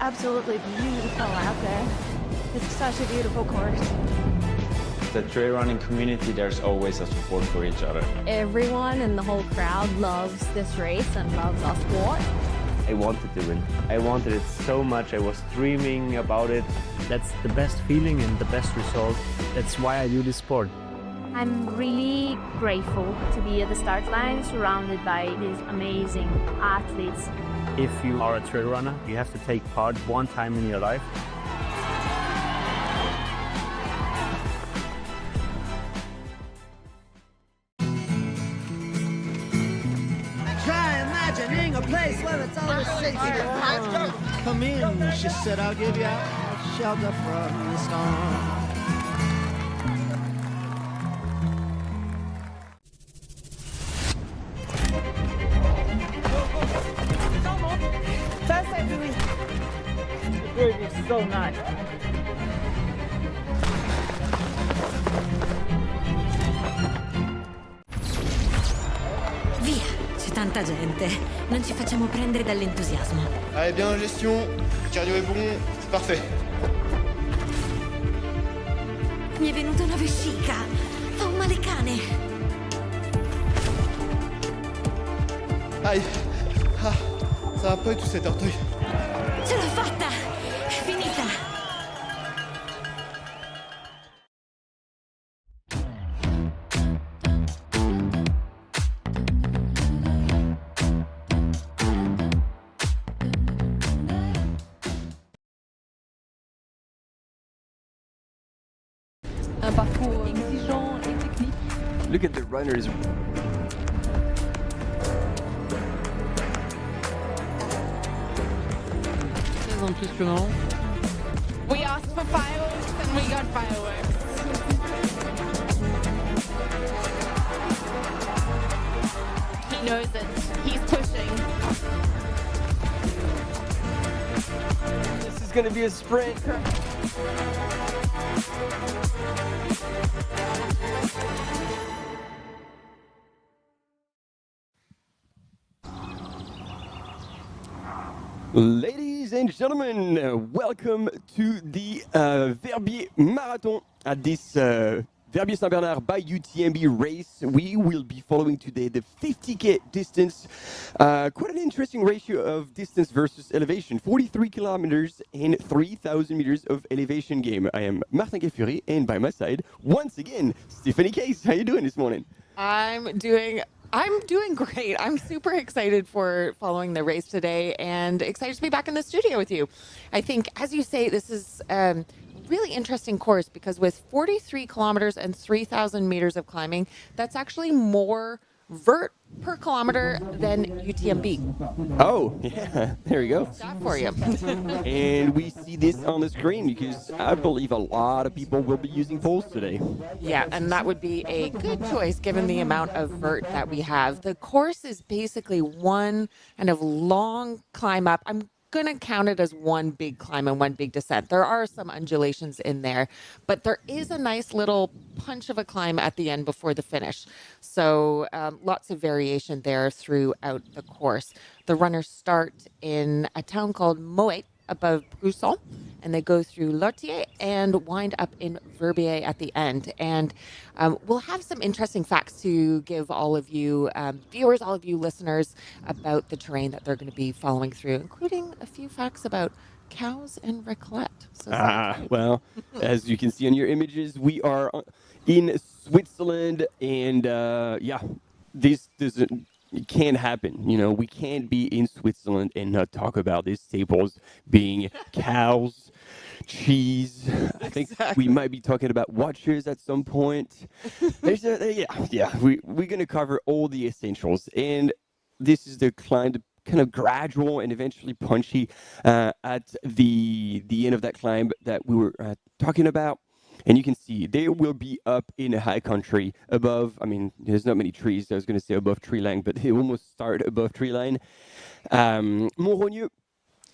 absolutely beautiful out there. It's such a beautiful course. The trail running community, there's always a support for each other. Everyone in the whole crowd loves this race and loves our sport. I wanted to win. I wanted it so much. I was dreaming about it. That's the best feeling and the best result. That's why I do this sport. I'm really grateful to be at the start line surrounded by these amazing athletes. If you are a trail runner, you have to take part one time in your life. A place where it's always safe. Come in, she said, I'll give you shelter from the storm. First every week. The bird is so nice. Tanta gente, non ci facciamo prendere dall'entusiasmo. Allez, bien en gestion, cardio est bon, c'est parfait. Mi è venuta una vescica, fa un male cane. Aïe, ah, ça va pas du tout cet orteil. Ce l'ho fatta, è finita. Un parcours exigeant et technique. Look at the runners. Très impressionnant. We asked for fireworks and we got fireworks. He knows it. He's pushing. This is going to be a sprint. Ladies and gentlemen, welcome to the Verbier Marathon at this Verbier Saint-Bernard by UTMB race. We will be following today the 50k distance. Quite an interesting ratio of distance versus elevation. 43 kilometers and 3,000 meters of elevation game. I am Martin Gefuri, and by my side, once again, Stephanie Case. How you doing this morning? I'm doing great. I'm super excited for following the race today and excited to be back in the studio with you. I think, as you say, this is really interesting course because with 43 kilometers and 3,000 meters of climbing, that's actually more vert per kilometer than UTMB. Oh, yeah, there you go. That for you. And we see this on the screen because I believe a lot of people will be using poles today. Yeah, and that would be a good choice given the amount of vert that we have. The course is basically one kind of long climb up. I'm going to count it as one big climb and one big descent. There are some undulations in there, but there is a nice little punch of a climb at the end before the finish. So lots of variation there throughout the course. The runners start in a town called Moet above Bruxelles, and they go through Lortier and wind up in Verbier at the end. And we'll have some interesting facts to give all of you viewers, all of you listeners, about the terrain that they're going to be following through, including a few facts about cows and raclette. So well, as you can see on your images, we are in Switzerland, and yeah, this doesn't. It can't happen. You know, we can't be in Switzerland and not talk about these staples being cows, cheese. I think we might be talking about watches at some point. We're going to cover all the essentials. And this is the climb, kind of gradual and eventually punchy at the end of that climb that we were talking about. And you can see they will be up in a high country above. I mean, there's not many trees. So I was going to say above tree line, but they almost start above tree line. Mont-Blanc,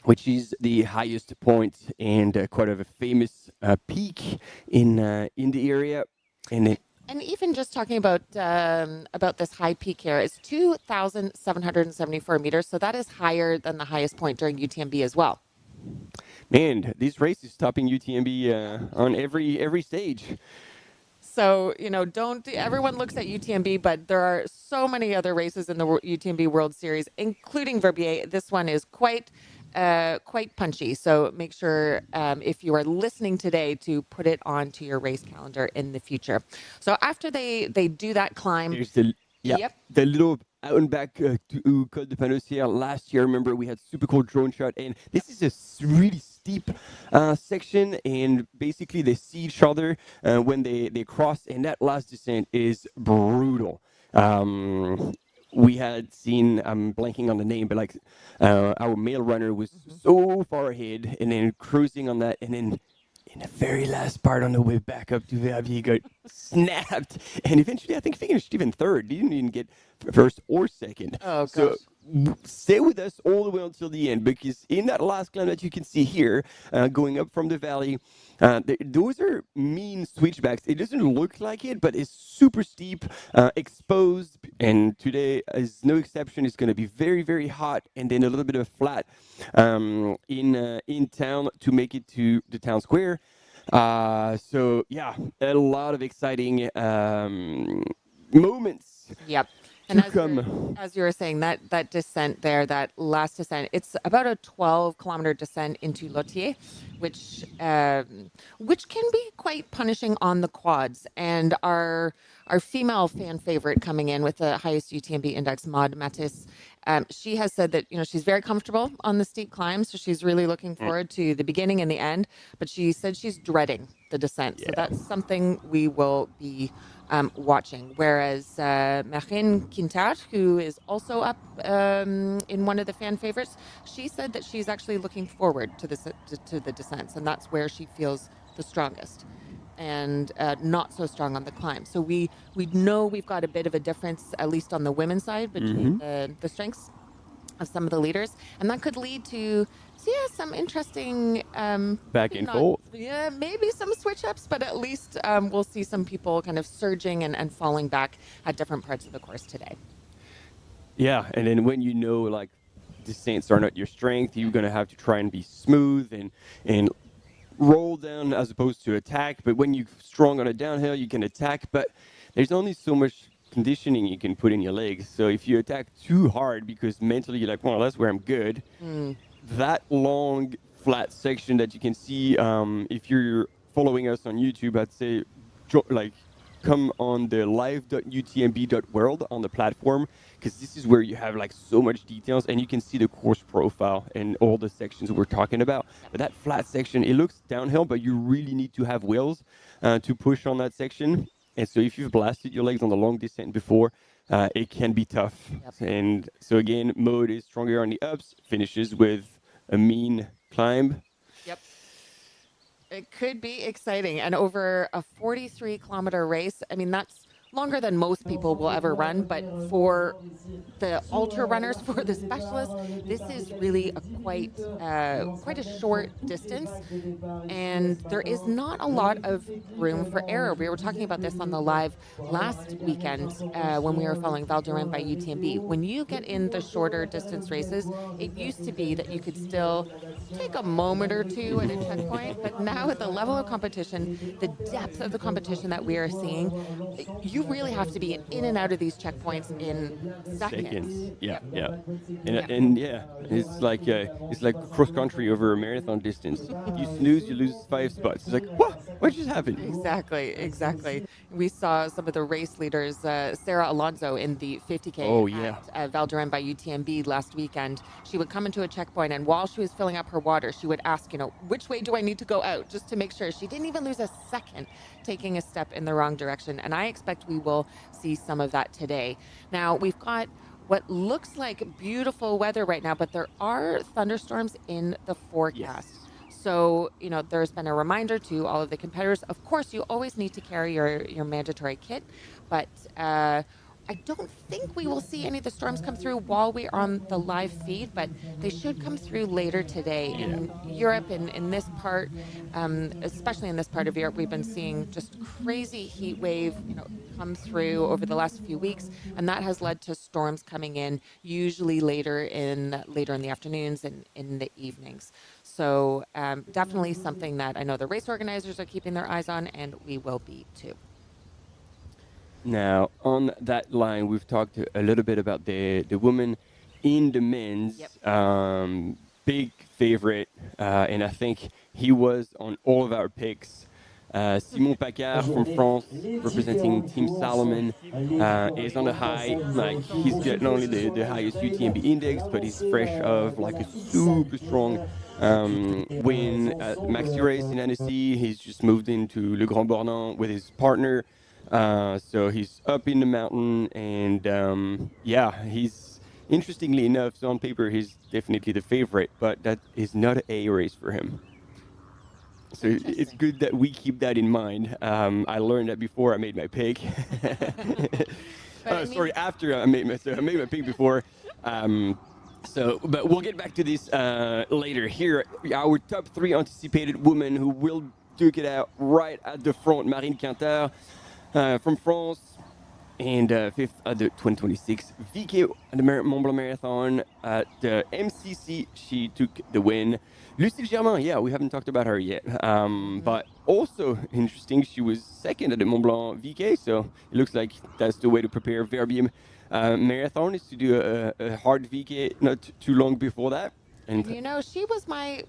which is the highest point and quite a famous peak in the area. And even just talking about this high peak here, it's 2,774 meters. So that is higher than the highest point during UTMB as well. man, this race is topping UTMB on every stage. So, don't everyone looks at UTMB, but there are so many other races in the UTMB World Series, including Verbier. This one is quite punchy. So make sure if you are listening today to put it onto your race calendar in the future. So after they do that climb, There's the Yep. the little out and back to Col de Panos last year. Remember, we had super cool drone shot, and this is a really steep section, and basically they see each other when they cross, and that last descent is brutal. We had seen, I'm blanking on the name, but like our male runner was so far ahead, and then cruising on that, and then in the very last part on the way back up to Verbier, got snapped, and eventually I think finished even third. He didn't even get first or second. Oh, so gosh. stay with us all the way until the end, because in that last climb that you can see here, going up from the valley, those are mean switchbacks. It doesn't look like it, but it's super steep, exposed, and today is no exception. It's going to be very, very hot, and then a little bit of flat in town to make it to the town square. So yeah, a lot of exciting moments. Yep. To And come. as you were saying, that descent there, that last descent, it's about a 12-kilometer descent into Lothier, which can be quite punishing on the quads. And our female fan favorite coming in with the highest UTMB index, Maud Mattis, she has said that she's very comfortable on the steep climbs, so she's really looking forward to the beginning and the end. But she said she's dreading the descent, so that's something we will be watching. Whereas Marine Quintard, who is also up in one of the fan favorites, she said that she's actually looking forward to the descents, and that's where she feels the strongest, and not so strong on the climb. So we know we've got a bit of a difference, at least on the women's side, between the strengths of some of the leaders, and that could lead to some interesting Back and forth. Yeah, maybe some switch ups, but at least we'll see some people kind of surging and falling back at different parts of the course today. Yeah, and then when like descents are not your strength, you're gonna have to try and be smooth and roll down as opposed to attack. But when you're strong on a downhill, you can attack, but there's only so much conditioning you can put in your legs. So if you attack too hard because mentally you're like, well, that's where I'm good, that long flat section that you can see, if you're following us on YouTube, I'd say come on the live.utmb.world on the platform, because this is where you have like so much details, and you can see the course profile and all the sections we're talking about. But that flat section, it looks downhill, but you really need to have wheels to push on that section. And so if you've blasted your legs on the long descent before, it can be tough. And so again, Mode is stronger on the ups, finishes with a mean climb. Yep. It could be exciting. And over a 43-kilometer race, I mean, that's longer than most people will ever run, but for the ultra runners, for the specialists, this is really a quite a short distance, and there is not a lot of room for error. We were talking about this on the live last weekend when we were following Val d'Aran by UTMB. When you get in the shorter distance races, it used to be that you could still take a moment or two at a checkpoint, but now at the level of competition, the depth of the competition that we are seeing, you really have to be in and out of these checkpoints in seconds. Yeah. And it's like cross country over a marathon distance. You snooze, you lose 5 spots. It's like, what just happened? Exactly. We saw some of the race leaders, Sarah Alonso in the 50K at Val d'Aran by UTMB last weekend. She would come into a checkpoint, and while she was filling up her water, she would ask, which way do I need to go out, just to make sure. She didn't even lose a second taking a step in the wrong direction. And I expect we will see some of that today. Now, we've got what looks like beautiful weather right now, but there are thunderstorms in the forecast. So, there's been a reminder to all of the competitors. Of course, you always need to carry your mandatory kit, but I don't think we will see any of the storms come through while we're on the live feed, but they should come through later today. In Europe, in this part, especially in this part of Europe, we've been seeing just crazy heat wave, come through over the last few weeks, and that has led to storms coming in usually later in the afternoons and in the evenings. So definitely something that I know the race organizers are keeping their eyes on, and we will be too. Now, on that line, we've talked a little bit about the woman in the men's big favorite, and I think he was on all of our picks. Simon Paccard from France, representing Team Salomon, is on the high. Like, he's got not only the highest UTMB index, but he's fresh of like a super strong win at Maxi Race in Annecy. He's just moved into Le Grand Bornand with his partner. So he's up in the mountain, and he's interestingly enough, so on paper, he's definitely the favorite, but that is not an A race for him. So it's good that we keep that in mind. I learned that before I made my pick. Sorry, after I made my pick before. But we'll get back to this later. Here, our top 3 anticipated women who will duke it out right at the front. Marine Quinter from France, and 5th at the 2026 VK at the Mont-Blanc Marathon. At the MCC, she took the win. Lucille Germain, we haven't talked about her yet. But also interesting, she was 2nd at the Mont-Blanc VK, so it looks like that's the way to prepare Verbier marathon, is to do a hard VK not too long before that. And you know, she was my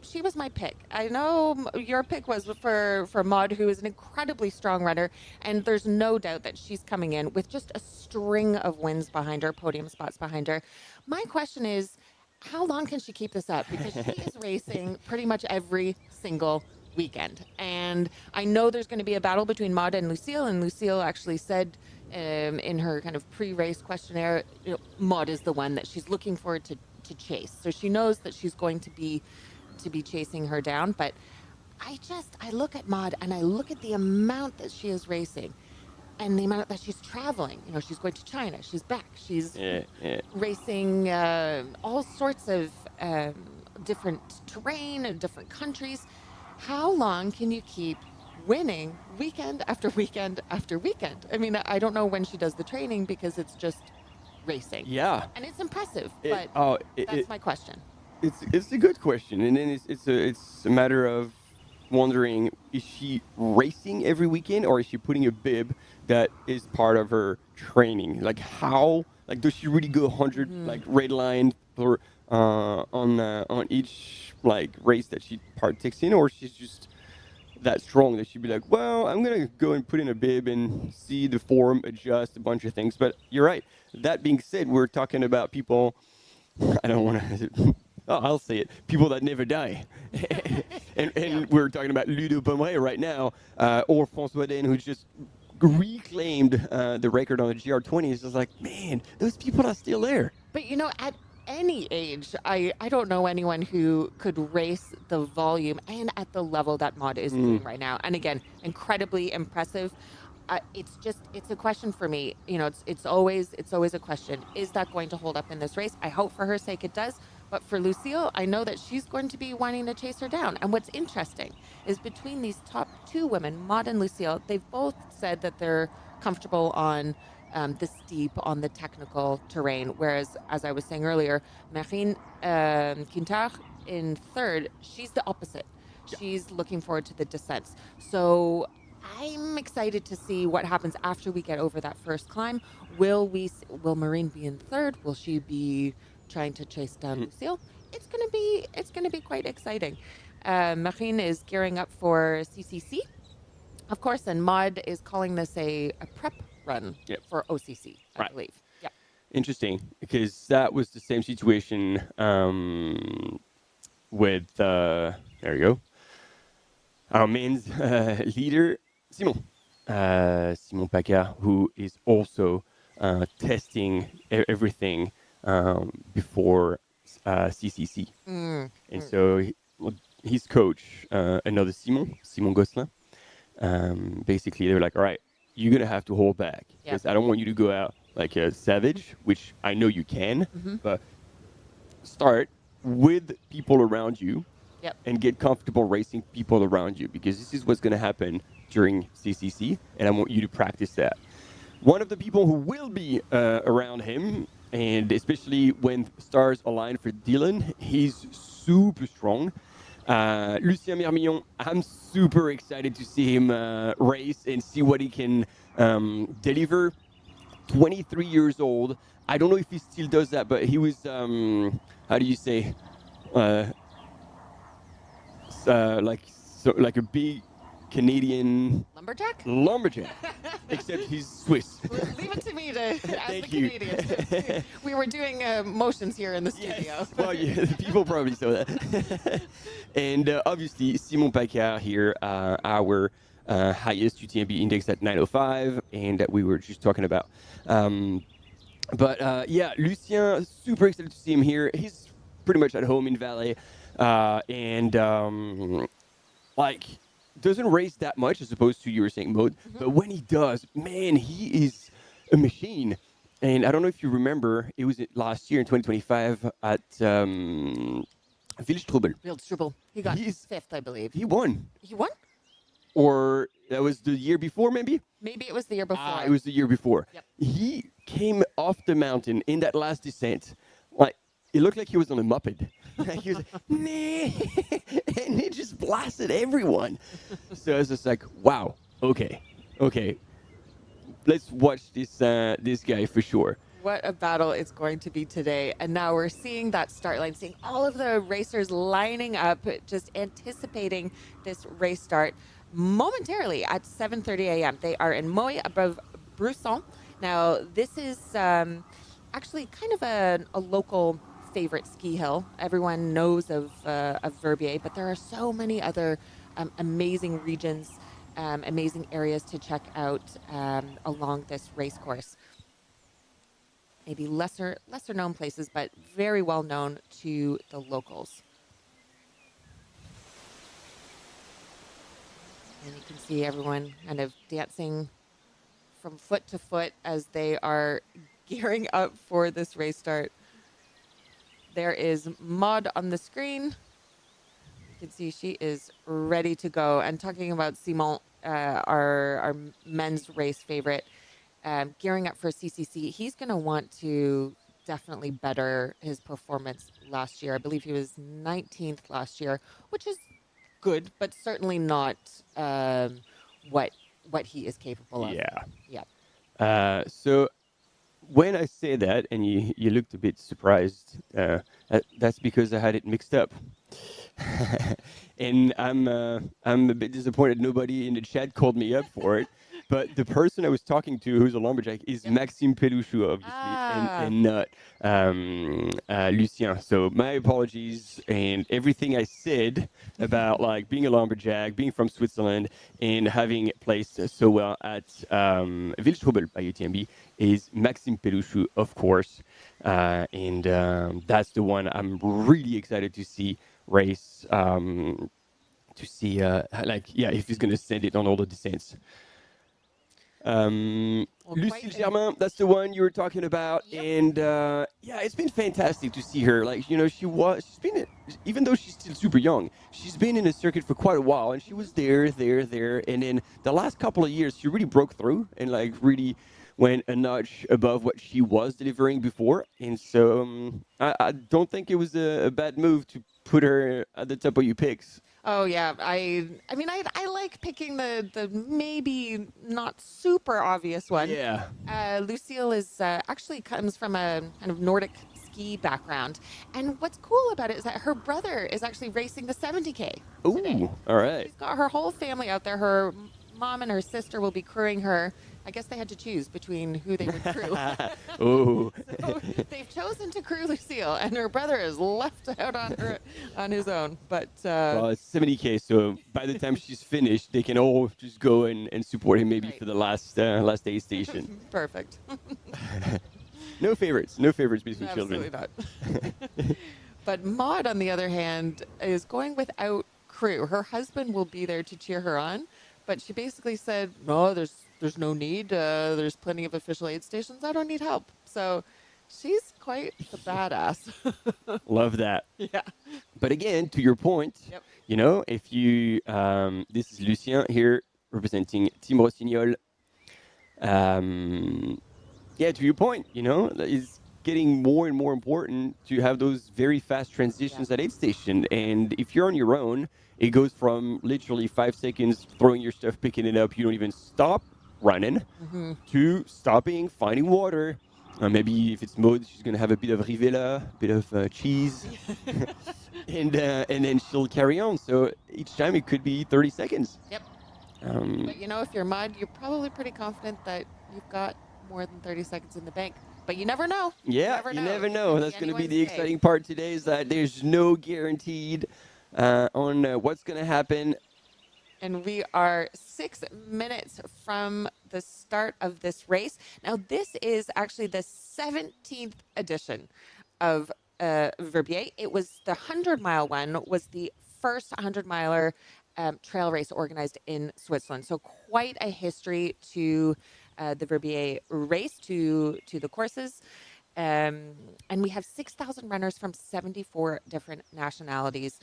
pick. I know your pick was for Maud, who is an incredibly strong runner, and there's no doubt that she's coming in with just a string of wins behind her, podium spots behind her. My question is, how long can she keep this up? Because she is racing pretty much every single weekend, and I know there's going to be a battle between Maud and Lucille actually said in her kind of pre-race questionnaire, you know, Maud is the one that she's looking forward to chase. So she knows that she's going to be chasing her down. But I look at Maud and I look at the amount that she is racing and the amount that she's traveling. You know, she's going to China, she's back, she's racing all sorts of different terrain, different countries. How long can you keep winning weekend after weekend after weekend? I mean, I don't know when she does the training because it's just racing. Yeah. And it's impressive, but that's my question. It's a good question. And then it's a matter of wondering, is she racing every weekend, or is she putting a bib that is part of her training? Like, how, like, does she really go 100 like red line for on each like race that she partakes in, or she's just that strong that she'd be like, well, I'm gonna go and put in a bib and see the form adjust a bunch of things. But you're right. That being said, we're talking about people, I don't want to, I'll say it, people that never die. and we're talking about Ludo Pomeray right now, or François Den, who just reclaimed the record on the GR20. It's just like, man, those people are still there. But you know, at any age, I don't know anyone who could race the volume and at the level that Maud is doing right now. And again, incredibly impressive. It's a question for me. You know, it's always a question. Is that going to hold up in this race? I hope for her sake it does. But for Lucille, I know that she's going to be wanting to chase her down. And what's interesting is between these top 2 women, Maud and Lucille, they've both said that they're comfortable on the steep, on the technical terrain. Whereas, as I was saying earlier, Marine Quinter in 3rd, she's the opposite. She's looking forward to the descents. So I'm excited to see what happens after we get over that first climb. Will Marine be in 3rd? Will she be trying to chase down Lucille? It's gonna be quite exciting. Marine is gearing up for CCC, of course, and Maud is calling this a prep run for OCC, I believe. Yeah. Interesting, because that was the same situation with there you go. Our men's leader, Simon Paccard, who is also testing everything before CCC. And so his coach, another Simon Gosselin, basically they were like, all right, you're going to have to hold back, because I don't want you to go out like a savage, which I know you can, but start with people around you and get comfortable racing people around you, because this is what's going to happen during CCC, and I want you to practice that. One of the people who will be around him, and especially when stars align for Dylan, he's super strong. Lucien Mermillon, I'm super excited to see him race and see what he can deliver. 23 years old. I don't know if he still does that, but he was, how do you say, like a big Canadian lumberjack. Except he's Swiss. Leave it to me to ask Thank the you. Canadians. We were doing motions here in the studio. Yes. Well, yeah, people probably saw that. And obviously, Simon Paccard here, our highest UTMB index at 905, and that we were just talking about. But yeah, Lucien, super excited to see him here. He's pretty much at home in Valais, and like doesn't race that much as opposed to you were saying, Maud. But when he does, man, he is a machine. And I don't know if you remember, it was last year in 2025 at Wildstrubel. Wildstrubel. He got fifth, I believe. He won. He won? Or that was the year before, maybe? Maybe it was the year before. It was the year before. Yep. He came off the mountain in that last descent. Like, it looked like he was on a moped. He was like, nah, and it just blasted everyone. So I was just like, wow, okay. Let's watch this guy for sure. What a battle it's going to be today. And now we're seeing that start line, seeing all of the racers lining up, just anticipating this race start momentarily at 7:30 a.m. They are in Moy above Brusson. Now, this is actually kind of a local favorite ski hill. Everyone knows of Verbier, but there are so many other amazing regions, amazing areas to check out along this race course. Maybe lesser known places, but very well known to the locals. And you can see everyone kind of dancing from foot to foot as they are gearing up for this race start. There is Maud on the screen. You can see she is ready to go. And talking about Simon, our men's race favorite, gearing up for CCC, he's going to want to definitely better his performance last year. I believe he was 19th last year, which is good, but certainly not what he is capable of. Yeah. So when I say that, and you looked a bit surprised, that's because I had it mixed up. And I'm a bit disappointed nobody in the chat called me up for it. But the person I was talking to, who's a lumberjack, is Maxime Pelouchou, obviously, and not Lucien. So my apologies, and everything I said about like being a lumberjack, being from Switzerland, and having placed so well at Wildstrubel by UTMB is Maxime Pelouchou, of course, and that's the one I'm really excited to see race. To see, if he's going to send it on all the descents. Lucille Germain, that's the one you were talking about. Yep. And it's been fantastic to see her. Like, she's been, even though she's still super young, she's been in the circuit for quite a while, and she was there. And then the last couple of years, she really broke through and like really went a notch above what she was delivering before. And so I don't think it was a bad move to put her at the top of your picks. Oh yeah, I mean I like picking the maybe not super obvious one. Yeah. Lucille is actually comes from a kind of Nordic ski background, and what's cool about it is that her brother is actually racing the 70K. Ooh, all right. She's got her whole family out there. Her mom and her sister will be crewing her. I guess they had to choose between who they would crew. Oh. So they've chosen to crew Lucille, and her brother is left out on his own. But well, it's 70K, so by the time she's finished, they can all just go and support him maybe for the last aid station. Perfect. No favorites between Absolutely children. Not. But Maud, on the other hand, is going without crew. Her husband will be there to cheer her on, but she basically said, "No, there's no need. There's plenty of official aid stations. I don't need help." So she's quite the badass. Love that. Yeah. But again, to your point, if you, this is Lucien here representing Team Rossignol. To your point, getting more and more important to have those very fast transitions at aid station. And if you're on your own, it goes from literally 5 seconds throwing your stuff, picking it up, you don't even stop running, to stopping, finding water. Maybe if it's Maud, she's gonna have a bit of rivella, a bit of cheese, and then she'll carry on. So each time it could be 30 seconds. Yep. But if you're Mud, you're probably pretty confident that you've got more than 30 seconds in the bank. But you never know. Yeah, you never know. That's going to be the exciting part today, is that there's no guaranteed on what's going to happen. And we are 6 minutes from the start of this race. Now, this is actually the 17th edition of Verbier. It was the 100-mile one, was the first 100-miler trail race organized in Switzerland. So quite a history to the Verbier race, to the courses. And we have 6,000 runners from 74 different nationalities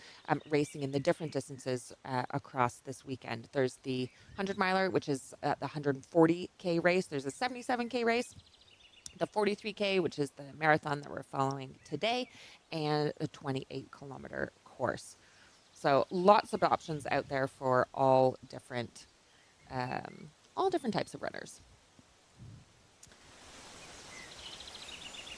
racing in the different distances across this weekend. There's the 100-miler, which is the 140K race. There's a 77K race, the 43K, which is the marathon that we're following today, and the 28-kilometer course. So lots of options out there for all different types of runners.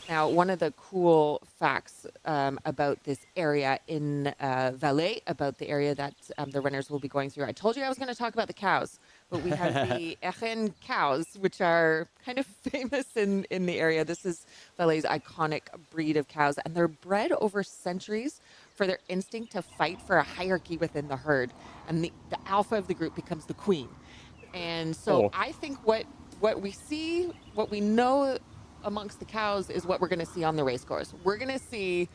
Now, one of the cool facts about this area in Valais, about the area that the runners will be going through, I told you I was going to talk about the cows, but we have the Echen cows, which are kind of famous in the area. This is Valais' iconic breed of cows, and they're bred over centuries for their instinct to fight for a hierarchy within the herd. And the alpha of the group becomes the queen. And so I think what we see, what we know amongst the cows, is what we're going to see on the race course. We're going to see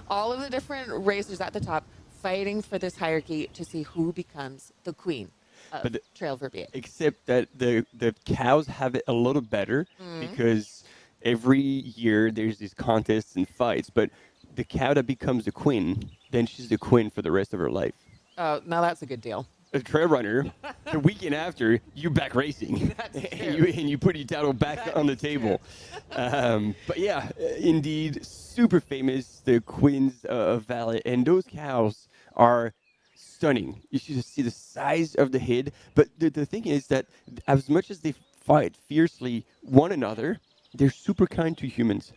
all of the different racers at the top fighting for this hierarchy to see who becomes the queen of Trail Verbier. Except that the cows have it a little better because every year there's these contests and fights, but the cow that becomes the queen, then she's the queen for the rest of her life. Oh, now that's a good deal. A trail runner, the weekend after, you're back racing. and you put your title back on the table. But yeah, indeed, super famous, the queens of Valais. And those cows are stunning. You should just see the size of the head. But the thing is that as much as they fight fiercely one another, they're super kind to humans.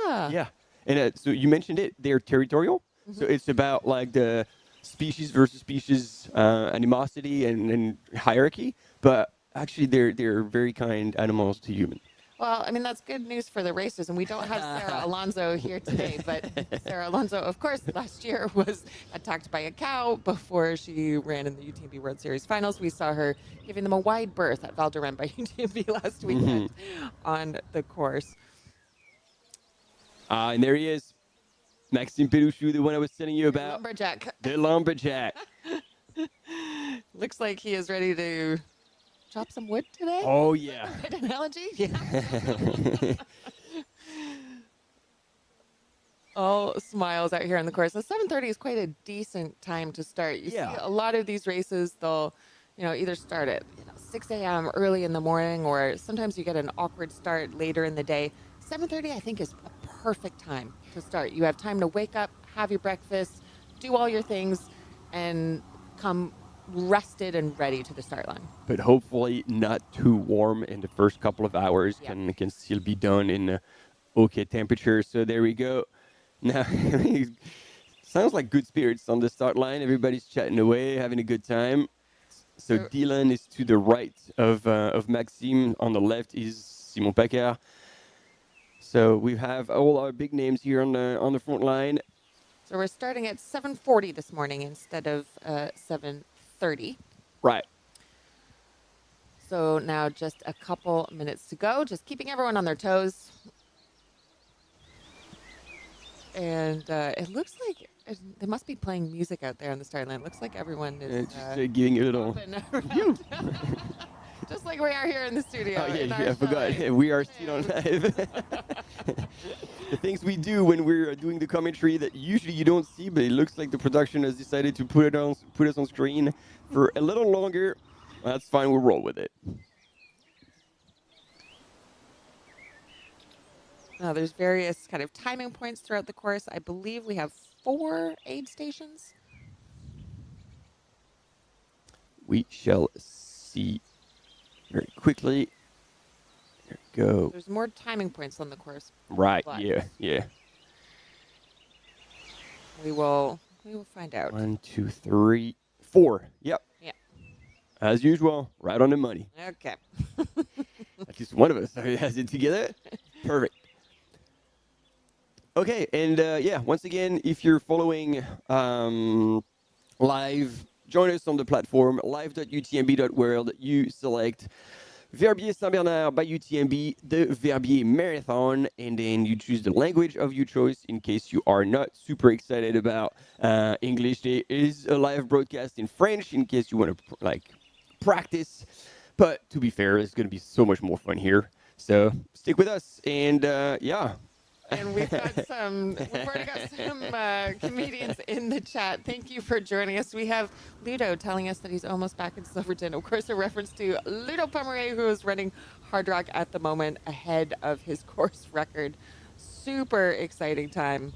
Yeah. And so you mentioned it, they're territorial. So it's about like the species versus species animosity and hierarchy, but actually they're very kind animals to humans. Well, I mean, that's good news for the racers, and we don't have Sarah Alonso here today, but Sarah Alonso, of course, last year was attacked by a cow before she ran in the UTMB World Series finals. We saw her giving them a wide berth at Val d'Orem by UTMB last weekend on the course. And there he is. Maxime Pelouchou, the one I was telling you about. Lumberjack. The lumberjack. Looks like he is ready to chop some wood today. Oh, yeah. Good analogy? Yeah. All smiles out here on the course. The 7:30 is quite a decent time to start. You see a lot of these races, they'll either start at 6 a.m. early in the morning, or sometimes you get an awkward start later in the day. 7:30, I think, is a perfect time to start. You have time to wake up, have your breakfast, do all your things, and come rested and ready to the start line. But hopefully not too warm in the first couple of hours. Can still be done in okay temperature. So there we go. Now, sounds like good spirits on the start line. Everybody's chatting away, having a good time. So Dylan is to the right of Maxime. On the left is Simon Paccard. So we have all our big names here on the front line. So we're starting at 7:40 this morning instead of 7:30. Right. So now just a couple minutes to go, just keeping everyone on their toes. And it looks like they must be playing music out there on the start line. It looks like everyone is just giving a little. Just like we are here in the studio. Oh, yeah, I forgot. We are still on live. The things we do when we're doing the commentary that usually you don't see, but it looks like the production has decided to put us on screen for a little longer. That's fine. We'll roll with it. There's various kind of timing points throughout the course. I believe we have 4 aid stations. We shall see very quickly. There we go. There's more timing points on the course. Right, but yeah. We will find out. 1, 2, 3, 4. Yep. Yeah. As usual, right on the money. Okay. At least one of us has it together. Perfect. Okay, and yeah, once again, if you're following live, join us on the platform live.utmb.world. You select Verbier Saint-Bernard by UTMB, the Verbier Marathon, and then you choose the language of your choice in case you are not super excited about English. There is a live broadcast in French in case you want to practice. But to be fair, it's going to be so much more fun here. So stick with us, and yeah. And we've already got some comedians in the chat. Thank you for joining us. We have Ludo telling us that he's almost back in Silverton. Of course, a reference to Ludo Pommerier, who is running Hard Rock at the moment ahead of his course record. Super exciting time.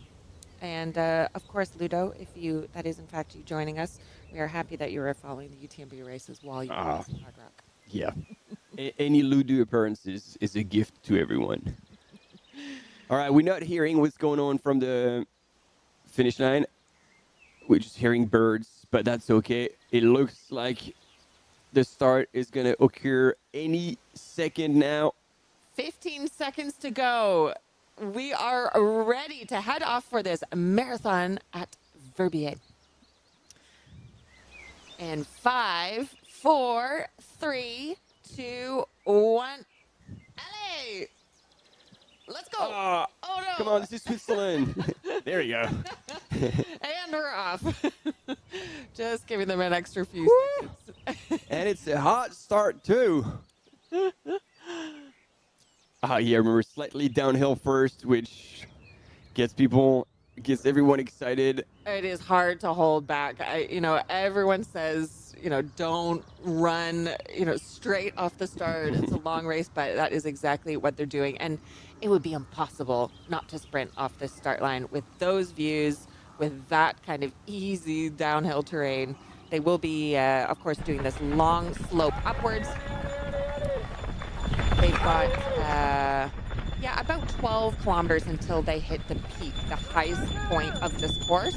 And of course, Ludo, if that is in fact you joining us, we are happy that you are following the UTMB races while you race Hard Rock. Yeah. Any Ludo appearances is a gift to everyone. All right, we're not hearing what's going on from the finish line. We're just hearing birds, but that's okay. It looks like the start is going to occur any second now. 15 seconds to go. We are ready to head off for this marathon at Verbier. And 5, 4, 3, 2, 1. Allez! Let's go. Oh, no. Come on, this is Switzerland. There you go. And we're off. Just giving them an extra few seconds. And it's a hot start, too. Yeah, remember, slightly downhill first, which gets everyone excited. It is hard to hold back. Everyone says, don't run, straight off the start. It's a long race, but that is exactly what they're doing. And it would be impossible not to sprint off this start line with those views, with that kind of easy downhill terrain. They will be, of course, doing this long slope upwards. They've got, about 12 kilometers until they hit the peak, the highest point of this course.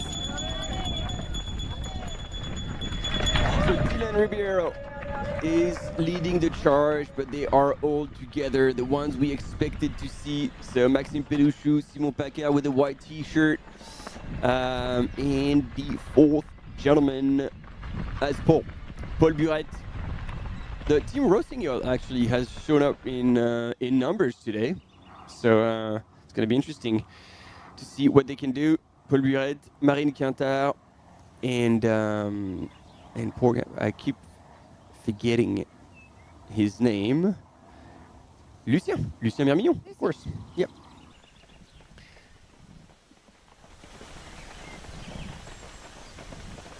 So Dylan Ribeiro is leading the charge, but they are all together, the ones we expected to see. So Maxime Pelouchou, Simon Paquet with a white t-shirt, and the fourth gentleman as Paul Buret. The team Rossignol actually has shown up in numbers today, so it's going to be interesting to see what they can do. Paul Buret, Marine Quintard, and poor guy, I keep forgetting his name. Lucien Mermillon, of course. Yep.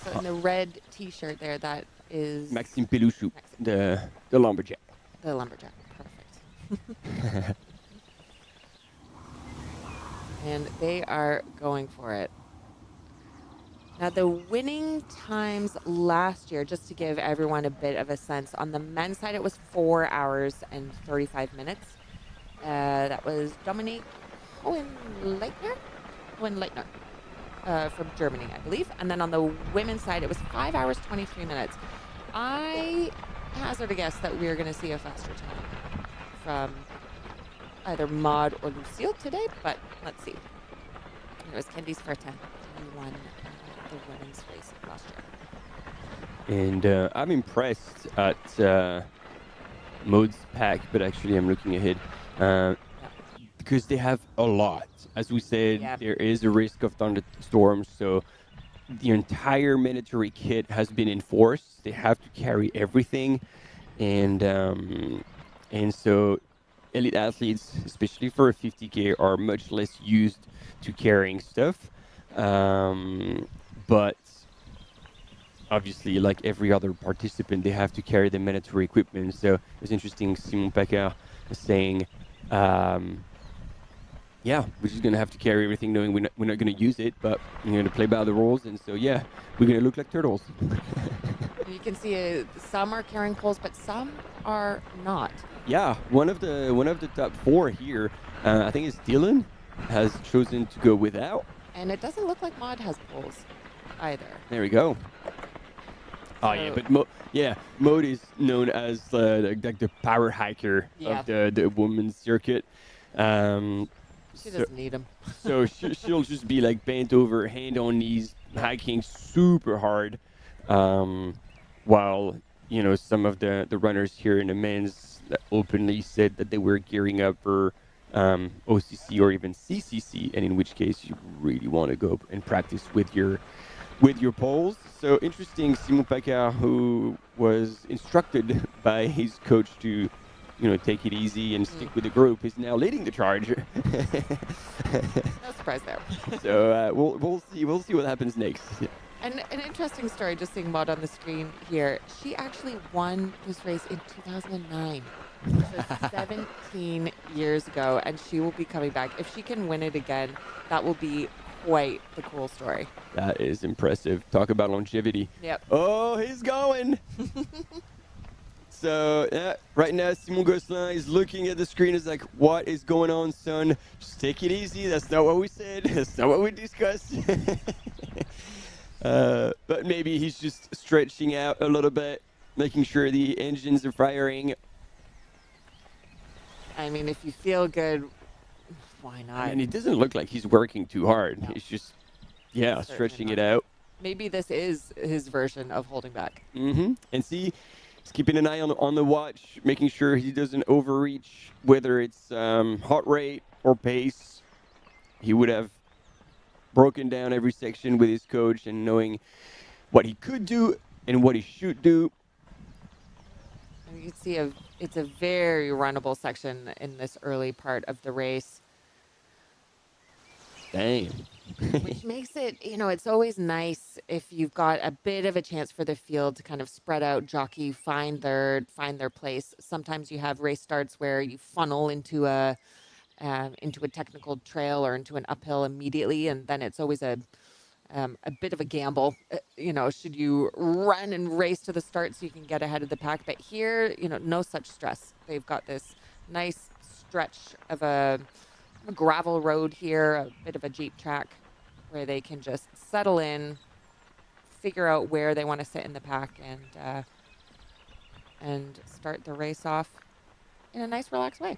So in the red t-shirt there, that is Maxime Pelouchou, the lumberjack. The lumberjack, perfect. And they are going for it. Now, the winning times last year, just to give everyone a bit of a sense, on the men's side, it was 4 hours and 35 minutes. That was Dominique Hohenleitner from Germany, I believe. And then on the women's side, it was 5 hours, 23 minutes. I hazard a guess that we're going to see a faster time from either Maud or Lucille today, but let's see. It was Candice Fertin who won the women's race last year. And I'm impressed at Maud's pack, but actually I'm looking ahead because they have a lot. As we said, there is a risk of thunderstorms, so the entire mandatory kit has been enforced. They have to carry everything, and so elite athletes, especially for a 50K, are much less used to carrying stuff. But obviously, like every other participant, they have to carry the mandatory equipment. So it was interesting, Simon Paquet saying yeah, we're just gonna have to carry everything, knowing we're not gonna use it, but we're gonna play by the rules, and so yeah, we're gonna look like turtles. You can see some are carrying poles, but some are not. Yeah, one of the top 4 here, I think it's Dylan, has chosen to go without. And it doesn't look like Maud has poles either. There we go. Oh yeah, but Maud is known as like the power hiker of the women's circuit. She doesn't need them. So she'll just be like bent over, hand on knees, hiking super hard, while some of the runners here in the men's openly said that they were gearing up for OCC or even CCC, and in which case you really want to go and practice with your poles. So interesting, Simon Paccard, who was instructed by his coach to take it easy and stick with the group, is now leading the charge. No surprise there. So we'll see what happens next. Yeah. And an interesting story, just seeing Maud on the screen here. She actually won this race in 2009. So 17 years ago, and she will be coming back. If she can win it again, that will be quite the cool story. That is impressive. Talk about longevity. Yep. Oh, he's going. So right now Simon Gosselin is looking at the screen. Is like, what is going on, son? Just take it easy. That's not what we said. That's not what we discussed. But maybe he's just stretching out a little bit, making sure the engines are firing. I mean, if you feel good, why not? And it doesn't look like he's working too hard. No. He's just, stretching it out. Maybe this is his version of holding back. Mm-hmm. And see, he's keeping an eye on the watch, making sure he doesn't overreach, whether it's heart rate or pace. He would have broken down every section with his coach and knowing what he could do and what he should do. You can see it's a very runnable section in this early part of the race. Dang. Which makes it, it's always nice if you've got a bit of a chance for the field to kind of spread out, jockey, find their place. Sometimes you have race starts where you funnel into a technical trail or into an uphill immediately, and then it's always a bit of a gamble. Should you run and race to the start so you can get ahead of the pack? But here, no such stress. They've got this nice stretch of a gravel road here, a bit of a Jeep track, where they can just settle in, figure out where they want to sit in the pack, and start the race off in a nice, relaxed way.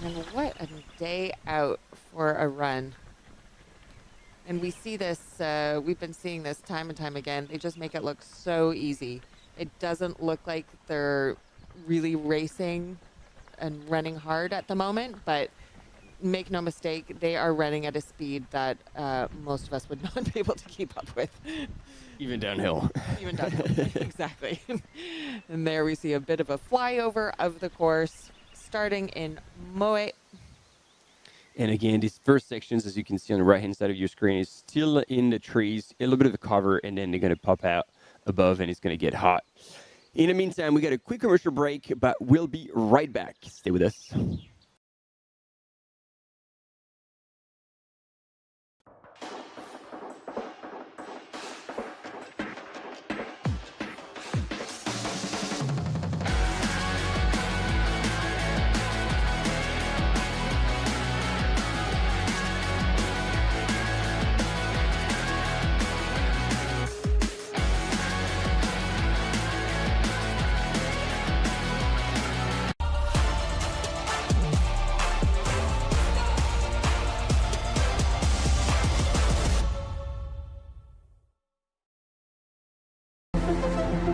And what a day out for a run. And we see this, we've been seeing this time and time again. They just make it look so easy. It doesn't look like they're really racing and running hard at the moment, but make no mistake, they are running at a speed that most of us would not be able to keep up with. Even downhill. Even downhill, exactly. And there we see a bit of a flyover of the course, starting in Moet. And again, these first sections, as you can see on the right-hand side of your screen, is still in the trees, a little bit of a cover, and then they're going to pop out above, and it's going to get hot. In the meantime, we got a quick commercial break, but we'll be right back. Stay with us.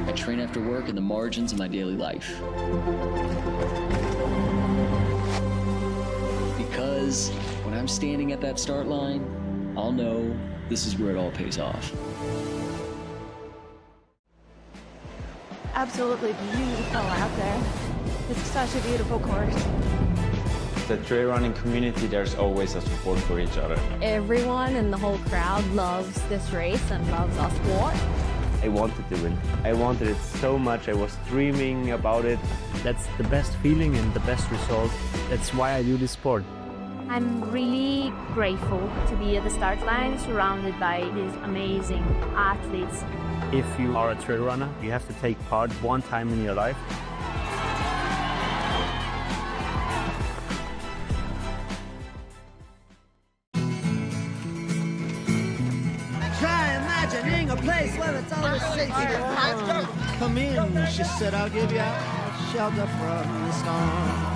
I train after work in the margins of my daily life. Because when I'm standing at that start line, I'll know this is where it all pays off. Absolutely beautiful out there. It's such a beautiful course. The trail running community, there's always a support for each other. Everyone in the whole crowd loves this race and loves our sport. I wanted to win. I wanted it so much. I was dreaming about it. That's the best feeling and the best result. That's why I do this sport. I'm really grateful to be at the start line surrounded by these amazing athletes. If you are a trail runner, you have to take part one time in your life. Try imagining a place where it's always safe to come in, she said, I'll give you shelter from the storm.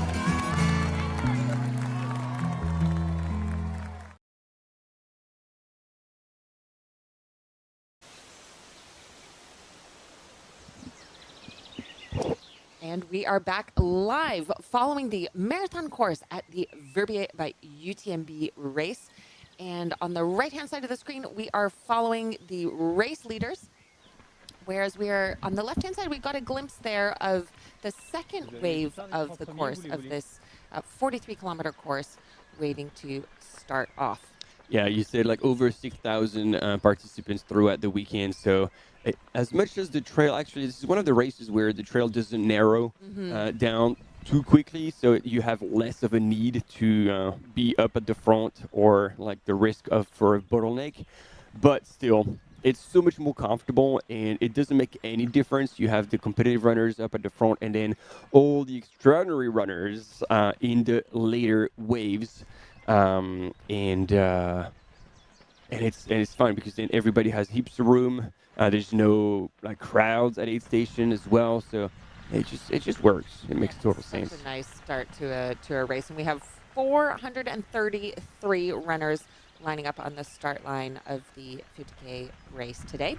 And we are back live following the marathon course at the Verbier by UTMB race. And on the right-hand side of the screen, we are following the race leaders. Whereas we are on the left-hand side, we got a glimpse there of the second wave of the course of this 43-kilometer course waiting to start off. Yeah, you said like over 6,000 participants throughout the weekend. So as much as the trail, actually, this is one of the races where the trail doesn't narrow down too quickly. So you have less of a need to be up at the front or like the risk of for a bottleneck. But still, it's so much more comfortable and it doesn't make any difference. You have the competitive runners up at the front and then all the extraordinary runners in the later waves. And it's fun because then everybody has heaps of room. There's no like crowds at aid station as well, so it just works. It makes total sense. It's a nice start to a race, and we have 433 runners lining up on the start line of the 50K race today.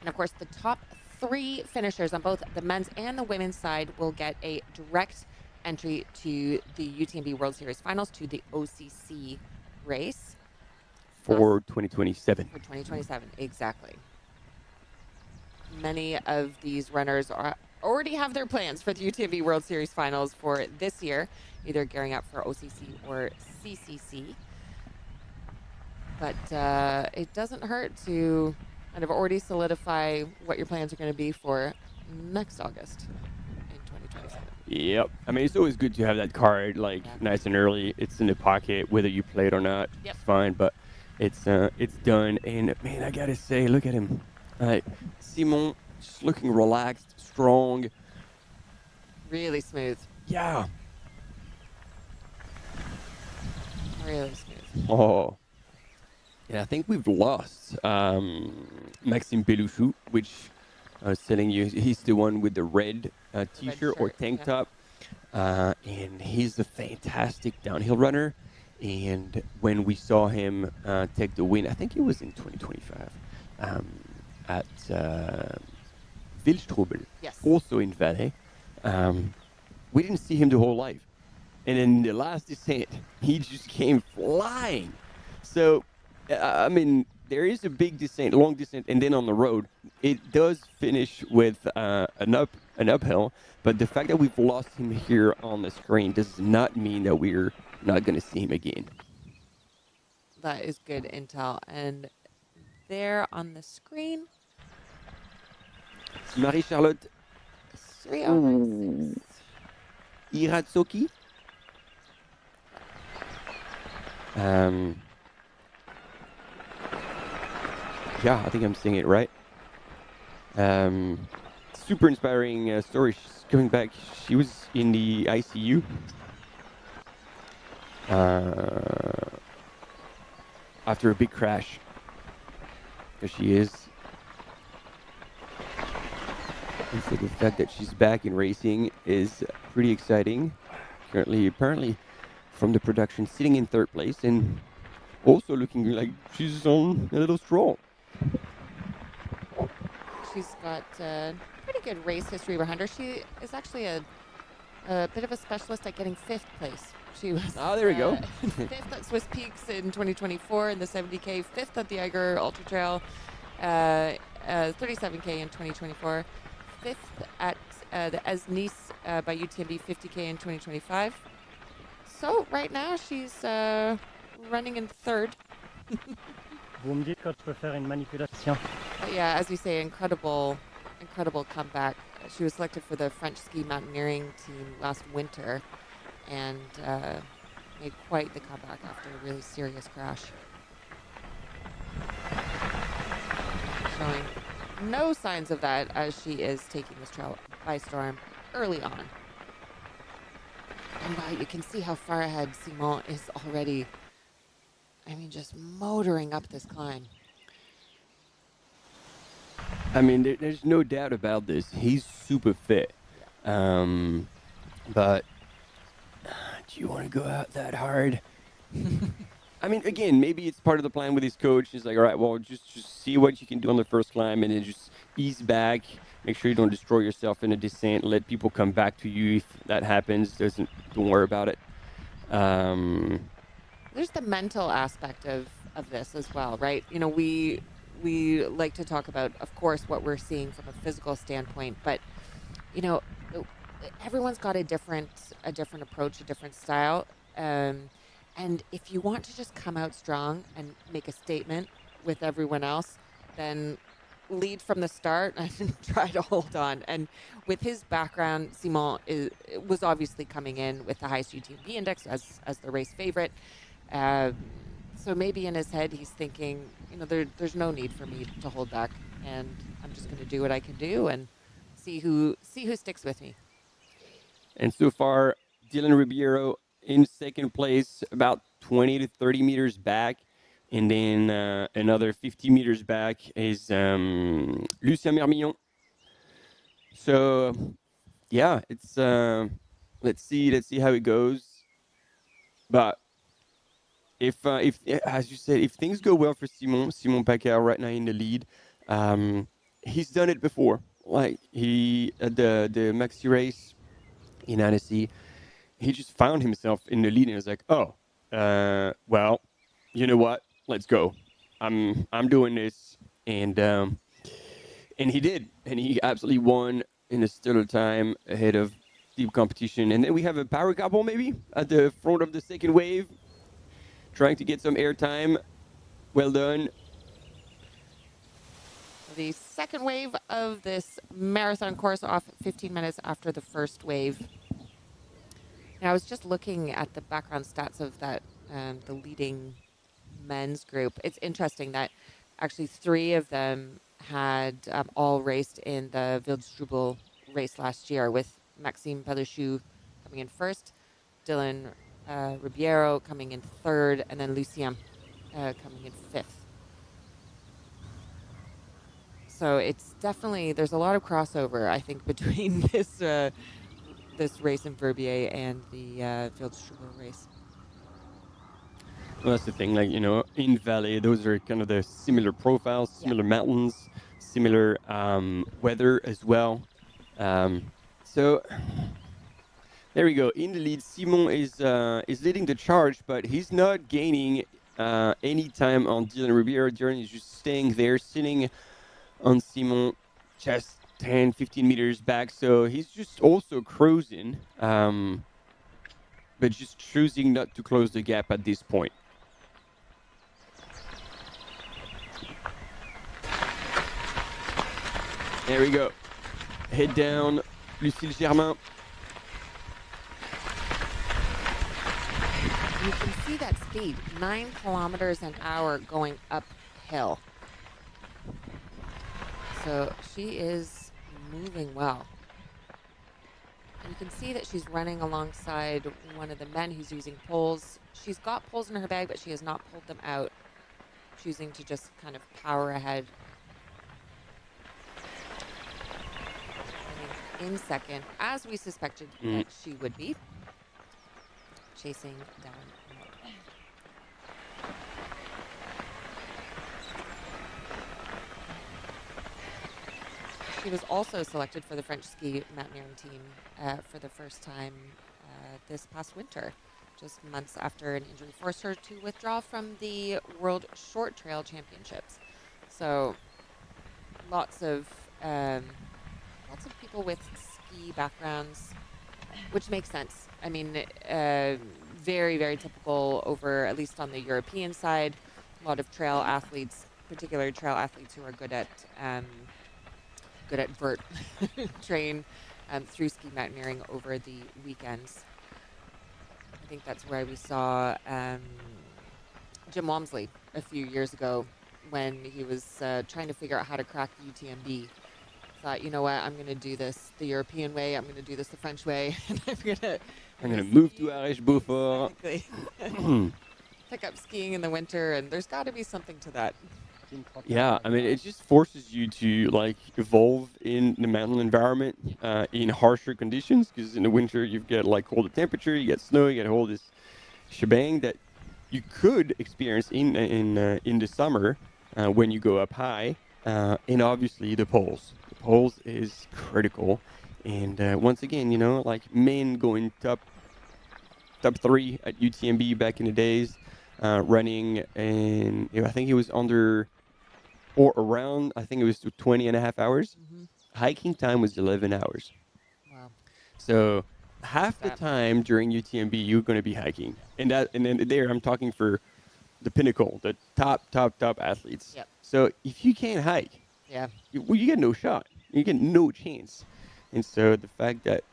And of course, the top 3 finishers on both the men's and the women's side will get a direct entry to the UTMB World Series finals, to the OCC race. For 2027. For 2027, exactly. Many of these runners already have their plans for the UTMB World Series finals for this year, either gearing up for OCC or CCC. But it doesn't hurt to kind of already solidify what your plans are going to be for next August in 2027. Yep. I mean, it's always good to have that card like nice and early. It's in the pocket, whether you play it or not. Yep. It's fine, but it's done. And man, I gotta say, look at him. Simon, just looking relaxed, strong. Really smooth. Yeah. Really smooth. Oh. Yeah, I think we've lost Maxime Pelouchou, which I was telling you, he's the one with the red t-shirt or tank top. And he's a fantastic downhill runner. And when we saw him take the win, I think it was in 2025, at Wildstrubel, also in Valais, we didn't see him the whole life. And in the last descent, he just came flying. So, I mean, there is a big descent, long descent, and then on the road, it does finish with an uphill. But the fact that we've lost him here on the screen does not mean that we're not going to see him again. That is good intel. And there on the screen, Marie-Charlotte 3:06. Iratsoki. Yeah, I think I'm saying it right. Super inspiring story. She's coming back. She was in the ICU. After a big crash. There she is. And so the fact that she's back in racing is pretty exciting. Currently, apparently, from the production, sitting in 3rd place and also looking like she's on a little stroll. She's got pretty good race history behind her. She is actually a bit of a specialist at getting 5th place. She was there we go. 5th at Swiss Peaks in 2024 in the 70K, 5th at the Eiger Ultra Trail, 37K in 2024, 5th at the Es Nice by UTMB 50K in 2025. So right now she's running in third. Vous me dites quand je peux faire une manipulation. But yeah, as you say, incredible comeback. She was selected for the French ski mountaineering team last winter and made quite the comeback after a really serious crash. Showing no signs of that as she is taking this trail by storm early on. And wow, you can see how far ahead Simon is already. I mean, just motoring up this climb. I mean, there's no doubt about this. He's super fit. But do you want to go out that hard? I mean, again, maybe it's part of the plan with his coach. He's like, all right, well, just see what you can do on the first climb and then just ease back. Make sure you don't destroy yourself in a descent. Let people come back to you if that happens. Don't worry about it. There's the mental aspect of this as well, right? You know, we like to talk about, of course, what we're seeing from a physical standpoint, but you know, everyone's got a different approach, a different style. And if you want to just come out strong and make a statement with everyone else, then lead from the start and try to hold on. And with his background, Simon was obviously coming in with the highest UTMB index as the race favorite. So maybe in his head he's thinking, you know, there's no need for me to hold back, and I'm just going to do what I can do and see who sticks with me. And so far, Dylan Ribeiro in second place, about 20 to 30 meters back. And then another 50 meters back is Lucien Mermillon. So, yeah, it's let's see how it goes. But if as you said, if things go well for Simon Pacquiao right now in the lead, he's done it before. Like he at the maxi race in Annecy, he just found himself in the lead and was like, oh, well, you know what? Let's go. I'm doing this, and he did, and he absolutely won in a stellar time ahead of deep competition. And then we have a power couple maybe at the front of the second wave, trying to get some airtime. Well done. The second wave of this marathon course off 15 minutes after the first wave. And I was just looking at the background stats of that, the leading men's group. It's interesting that actually 3 of them had all raced in the Wildstrubel race last year, with Maxime Peluchou coming in first, Dylan Ribeiro coming in third, and then Lucien coming in fifth. So it's definitely, there's a lot of crossover, I think, between this race in Verbier and the Wildstrubel race. Well, that's the thing, like, you know, in Valais, those are kind of the similar profiles, similar mountains, similar weather as well. So there we go. In the lead, Simon is leading the charge, but he's not gaining any time on Dylan Ribeiro. Dylan is just staying there, sitting on Simon, just 10, 15 meters back. So he's just also cruising, but just choosing not to close the gap at this point. There we go. Head down, Lucille Germain. You can see that speed, 9 kilometers an hour going uphill. So she is moving well. And you can see that she's running alongside one of the men who's using poles. She's got poles in her bag, but she has not pulled them out, choosing to just kind of power ahead. In second, as we suspected that she would be, chasing down. She was also selected for the French ski mountaineering team for the first time this past winter, just months after an injury forced her to withdraw from the World Short Trail Championships. So lots of people with ski backgrounds, which makes sense. I mean, very, very typical over, at least on the European side. A lot of trail athletes, particularly trail athletes who are good at vert, train through ski mountaineering over the weekends. I think that's where we saw Jim Walmsley a few years ago when he was trying to figure out how to crack the UTMB. Thought, you know what, I'm going to do this the European way, I'm going to do this the French way, and I'm going to move to Ariège-Beaufort. Exactly. Pick up skiing in the winter, and there's got to be something to that. Yeah, I mean, it just forces you to like evolve in the mountain environment in harsher conditions, because in the winter you've got like colder temperature, you get snow, you get all this shebang that you could experience in the summer when you go up high, and obviously the poles. The poles is critical, and once again, you know, like men going top 3 at UTMB back in the days, running, and I think it was under or around, I think it was 20 and a half hours. Hiking time was 11 hours. Wow. So half the time during UTMB, you're going to be hiking. And then there, I'm talking for the pinnacle, the top athletes. Yep. So if you can't hike, you get no shot. You get no chance. And so the fact that,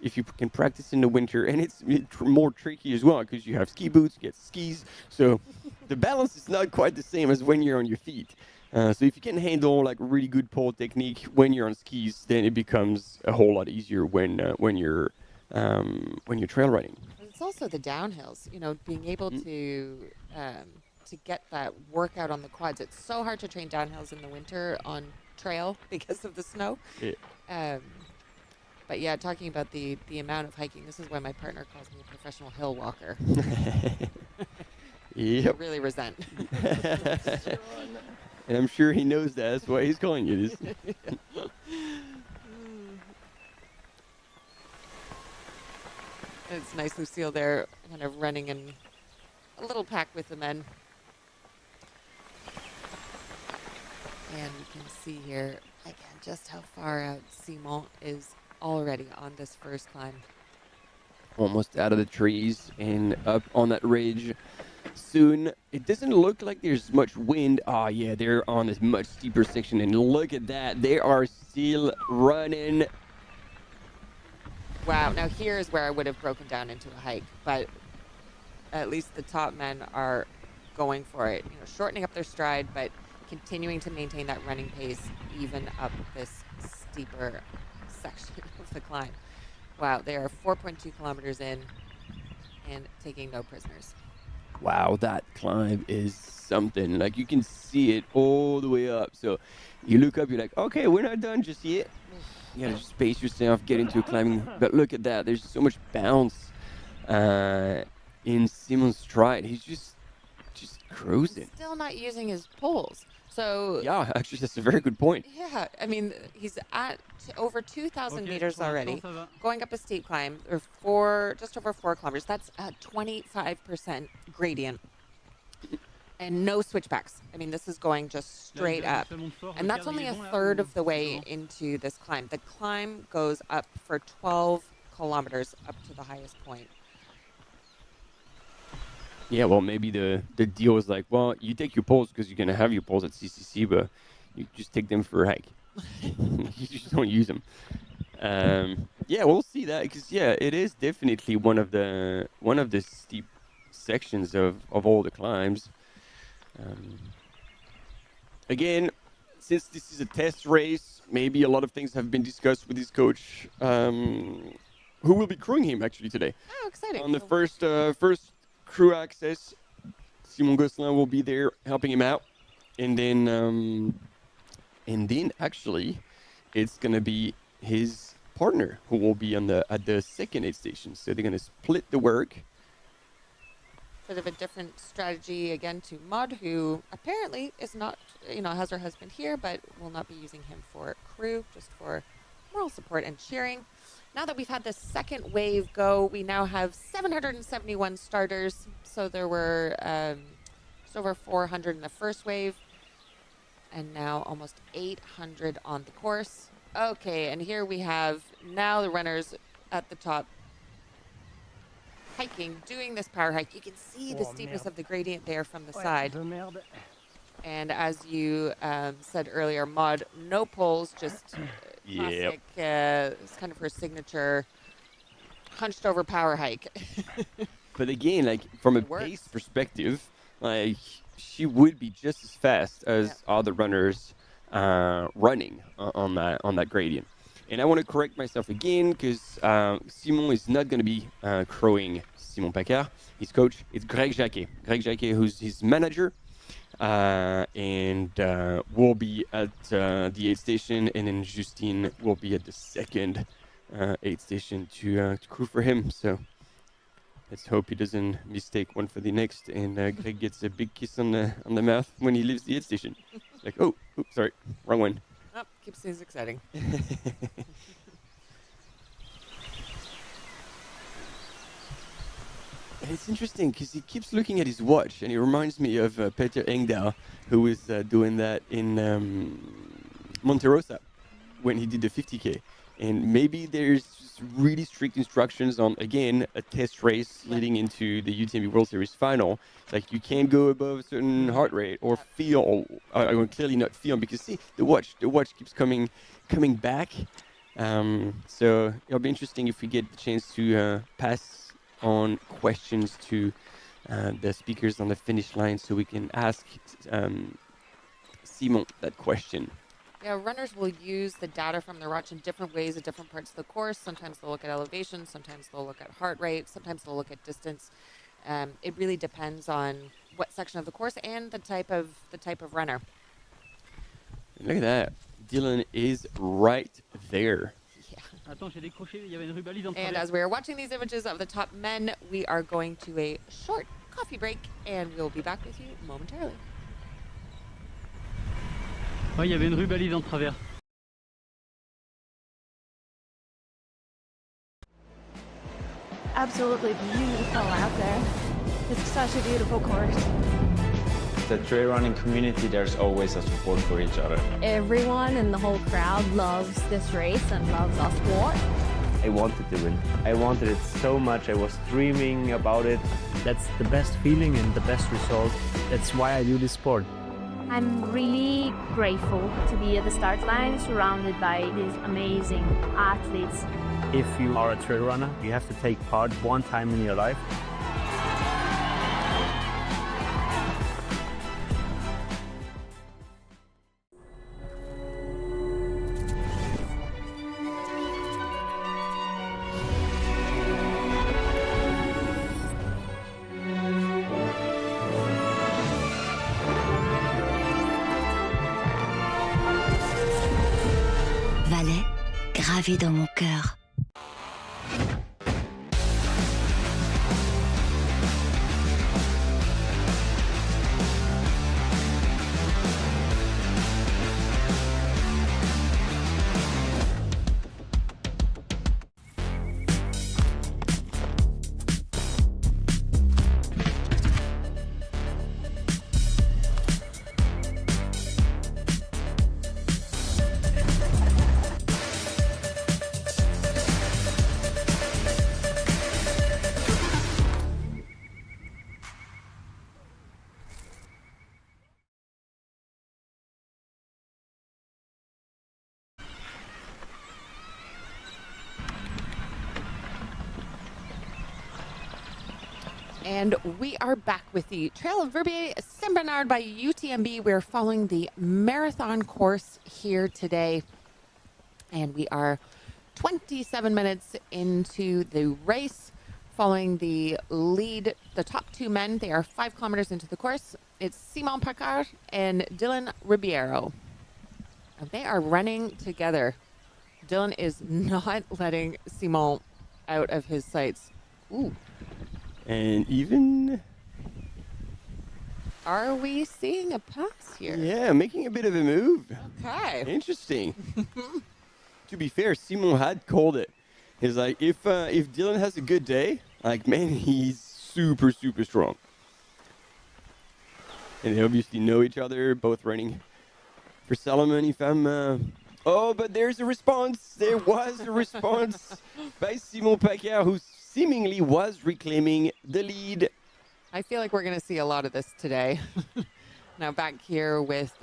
if you can practice in the winter, and it's more tricky as well because you have ski boots, you get skis. So the balance is not quite the same as when you're on your feet. So if you can handle like really good pole technique when you're on skis, then it becomes a whole lot easier when you're trail running. It's also the downhills, you know, being able to get that workout on the quads. It's so hard to train downhills in the winter on trail because of the snow. Yeah. But yeah, talking about the amount of hiking, this is why my partner calls me a professional hill walker. Yep. I really resent. And I'm sure he knows that. That's why he's calling you this. It's nice, Lucille, there, kind of running in a little pack with the men. And you can see here, again, just how far out Simon is already on this first climb. Almost out of the trees and up on that ridge. Soon, it doesn't look like there's much wind. Oh yeah, they're on this much steeper section, and look at that, they are still running. Wow, now here's where I would have broken down into a hike, but at least the top men are going for it, you know, shortening up their stride, but continuing to maintain that running pace even up this steeper section of the climb. Wow, they are 4.2 kilometers in and taking no prisoners. Wow, that climb is something. Like, you can see it all the way up. So you look up, you're like, okay, we're not done just yet. You gotta just pace yourself, get into climbing. But look at that. There's so much bounce in Simon's stride. He's just cruising. He's still not using his poles. So yeah, actually, that's a very good point. Yeah, I mean, he's at over 2,000 meters already, going up a steep climb, or just over 4 kilometers. That's a 25% gradient, and no switchbacks. I mean, this is going just straight up, and that's only a third of the way into this climb. The climb goes up for 12 kilometers up to the highest point. Yeah, well, maybe the deal is like, well, you take your poles because you're going to have your poles at CCC, but you just take them for a hike. You just don't use them. Yeah, we'll see that because, yeah, it is definitely one of the steep sections of all the climbs. Again, since this is a test race, maybe a lot of things have been discussed with his coach, who will be crewing him actually today. Oh, exciting. On the first crew access, Simon Gosselin will be there helping him out, and then actually it's gonna be his partner who will be at the second aid station. So they're gonna split the work. Bit of a different strategy again to Maud, who apparently is not, has her husband here, but will not be using him for crew, just for moral support and cheering. Now that we've had the second wave go, we now have 771 starters. So there were just over 400 in the first wave, and now almost 800 on the course. Okay, and here we have now the runners at the top. hiking, doing this power hike. You can see the steepness of the gradient there from the side. And as you said earlier, Maud, no poles, just classic. It's kind of her signature hunched over power hike. But again, like from a pace perspective, like she would be just as fast as other runners running on that gradient. And I want to correct myself again because Simon is not going to be crowing Simon Paccard, his coach. It's Greg Jacquet. Greg Jacquet, who's his manager. And we'll be at the aid station, and then Justine will be at the second aid station to crew for him. So let's hope he doesn't mistake one for the next, and Greg gets a big kiss on the mouth when he leaves the aid station. Like, oh, oops, sorry, wrong one. Oh, keeps things exciting. It's interesting because he keeps looking at his watch, and he reminds me of Peter Engdahl, who was doing that in Monte Rosa when he did the 50K. And maybe there's just really strict instructions on, again, a test race leading into the UTMB World Series final. Like, you can't go above a certain heart rate or feel, clearly not feel, because see, the watch keeps coming back. So it'll be interesting if we get the chance to pass on questions to the speakers on the finish line, so we can ask Simon that question. Yeah, runners will use the data from their watch in different ways at different parts of the course. Sometimes they'll look at elevation, sometimes they'll look at heart rate, sometimes they'll look at distance. It really depends on what section of the course and the type of runner. Look at that. Dylan is right there. And as we are watching these images of the top men, we are going to a short coffee break, and we'll be back with you momentarily. Ouais, il y avait une rue balise en travers. Absolutely beautiful out there. It's such a beautiful course. The trail running community, there's always a support for each other. Everyone in the whole crowd loves this race and loves our sport. I wanted to win. I wanted it so much. I was dreaming about it. That's the best feeling and the best result. That's why I do this sport. I'm really grateful to be at the start line surrounded by these amazing athletes. If you are a trail runner, you have to take part one time in your life. Valais, gravé dans mon cœur. And we are back with the Trail of Verbier Saint Bernard by UTMB. We're following the marathon course here today. And we are 27 minutes into the race, following the lead, the top two men. They are 5 kilometers into the course. It's Simon Paccard and Dylan Ribeiro. And they are running together. Dylan is not letting Simon out of his sights. Ooh. And even... Are we seeing a pass here? Yeah, making a bit of a move. Okay. Interesting. To be fair, Simon had called it. He's like, if Dylan has a good day, like, man, he's super, super strong. And they obviously know each other, both running for Salomon. If I'm... Oh, but there's a response. There was a response by Simon Paccard, who's seemingly was reclaiming the lead. I feel like we're going to see a lot of this today. Now back here with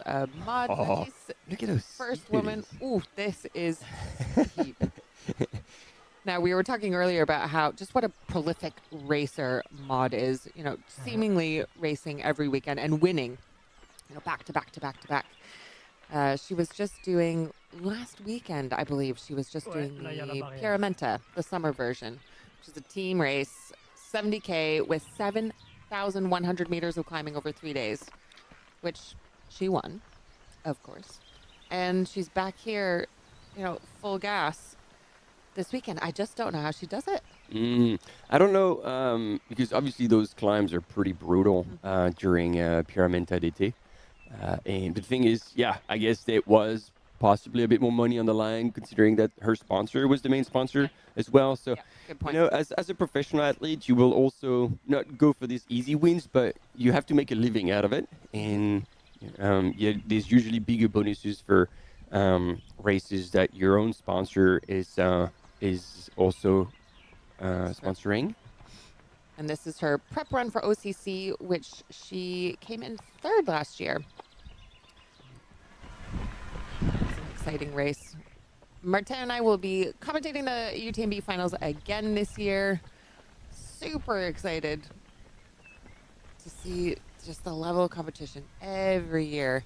Maud Matisse, Look at those first woman. Ooh, this is steep. Now, we were talking earlier about what a prolific racer Maud is, seemingly racing every weekend and winning, back to back to back to back. She was just doing last weekend, I believe, she was just doing the Piramenta, the summer version, which is a team race, 70K with 7,100 meters of climbing over 3 days, which she won, of course. And she's back here, full gas this weekend. I just don't know how she does it. I don't know, because obviously those climbs are pretty brutal during Piramenta d'été. And the thing is, I guess it was possibly a bit more money on the line, considering that her sponsor was the main sponsor as well. So, good point. as a professional athlete, you will also not go for these easy wins, but you have to make a living out of it. And there's usually bigger bonuses for races that your own sponsor is also sponsoring. And this is her prep run for OCC, which she came in 3rd last year. It's an exciting race. Martin and I will be commentating the UTMB finals again this year. Super excited to see just the level of competition every year.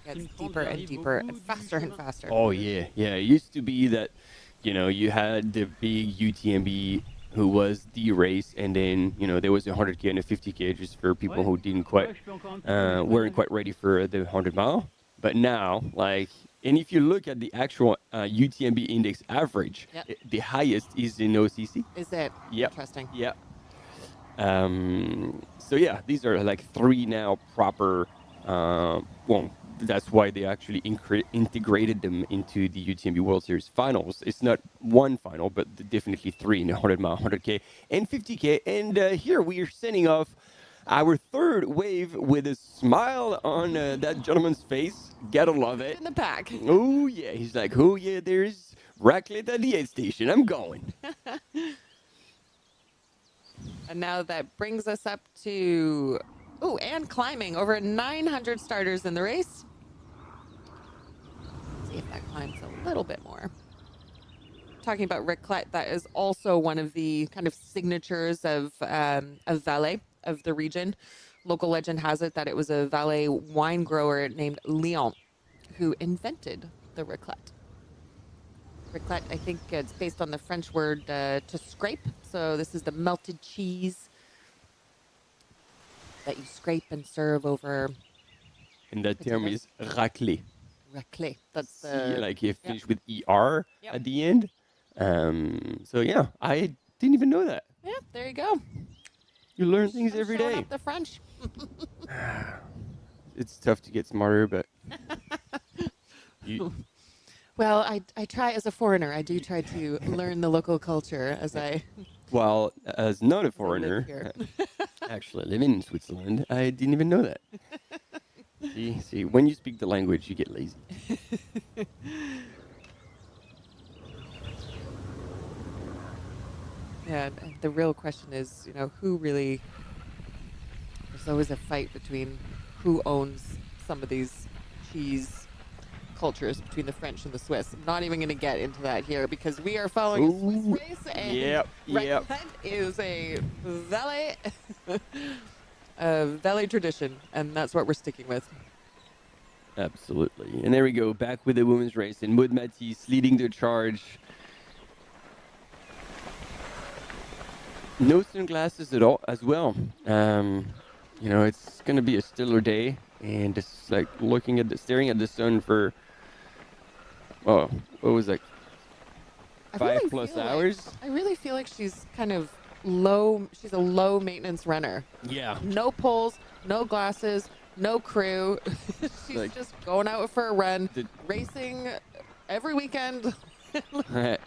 Gets deeper and deeper and faster. Oh, yeah. Yeah, it used to be that, you had the big UTMB who was the race, and then, there was a 100K and a 50K just for people who weren't quite ready for the 100 mile. But now, and if you look at the actual UTMB index average, the highest is in OCC. Is it? Yep. Interesting. Yeah. So yeah, these are 3 now proper, that's why they actually integrated them into the UTMB World Series finals. It's not one final, but definitely 3 in the 100 mile, 100K, and 50K. And here we are sending off our 3rd wave with a smile on that gentleman's face. Gotta love it. In the pack. Oh, yeah. He's like, oh, yeah, there's raclette at the aid station. I'm going. And now that brings us up to... Oh, and climbing. Over 900 starters in the race. Let's see if that climbs a little bit more. Talking about raclette, that is also one of the kind of signatures of Valais, of the region. Local legend has it that it was a Valais wine grower named Leon who invented the raclette. Raclette, I think it's based on the French word to scrape. So this is the melted cheese that you scrape and serve over. And that term is raclette. Raclette. That's you finish with ER at the end. So yeah, I didn't even know that. Yeah, there you go. You learn things every Showing day. up the French. It's tough to get smarter, but well, I try as a foreigner. I do try to learn the local culture as I. Well, as not a foreigner, actually living in Switzerland, I didn't even know that. See, when you speak the language, you get lazy. Yeah, and the real question is, who really... There's always a fight between who owns some of these cheese cultures between the French and the Swiss. I'm not even going to get into that here because we are following a Swiss race, and raclette is a Valais tradition, and that's what we're sticking with. Absolutely. And there we go, back with the women's race, and Maud Matisse leading the charge. No sunglasses at all as well. It's going to be a stiller day, and it's like staring at the sun for, what was it, 5+ hours? I really feel like she's kind of she's a low maintenance runner. Yeah. No poles, no glasses, no crew. She's just going out for a run, racing every weekend.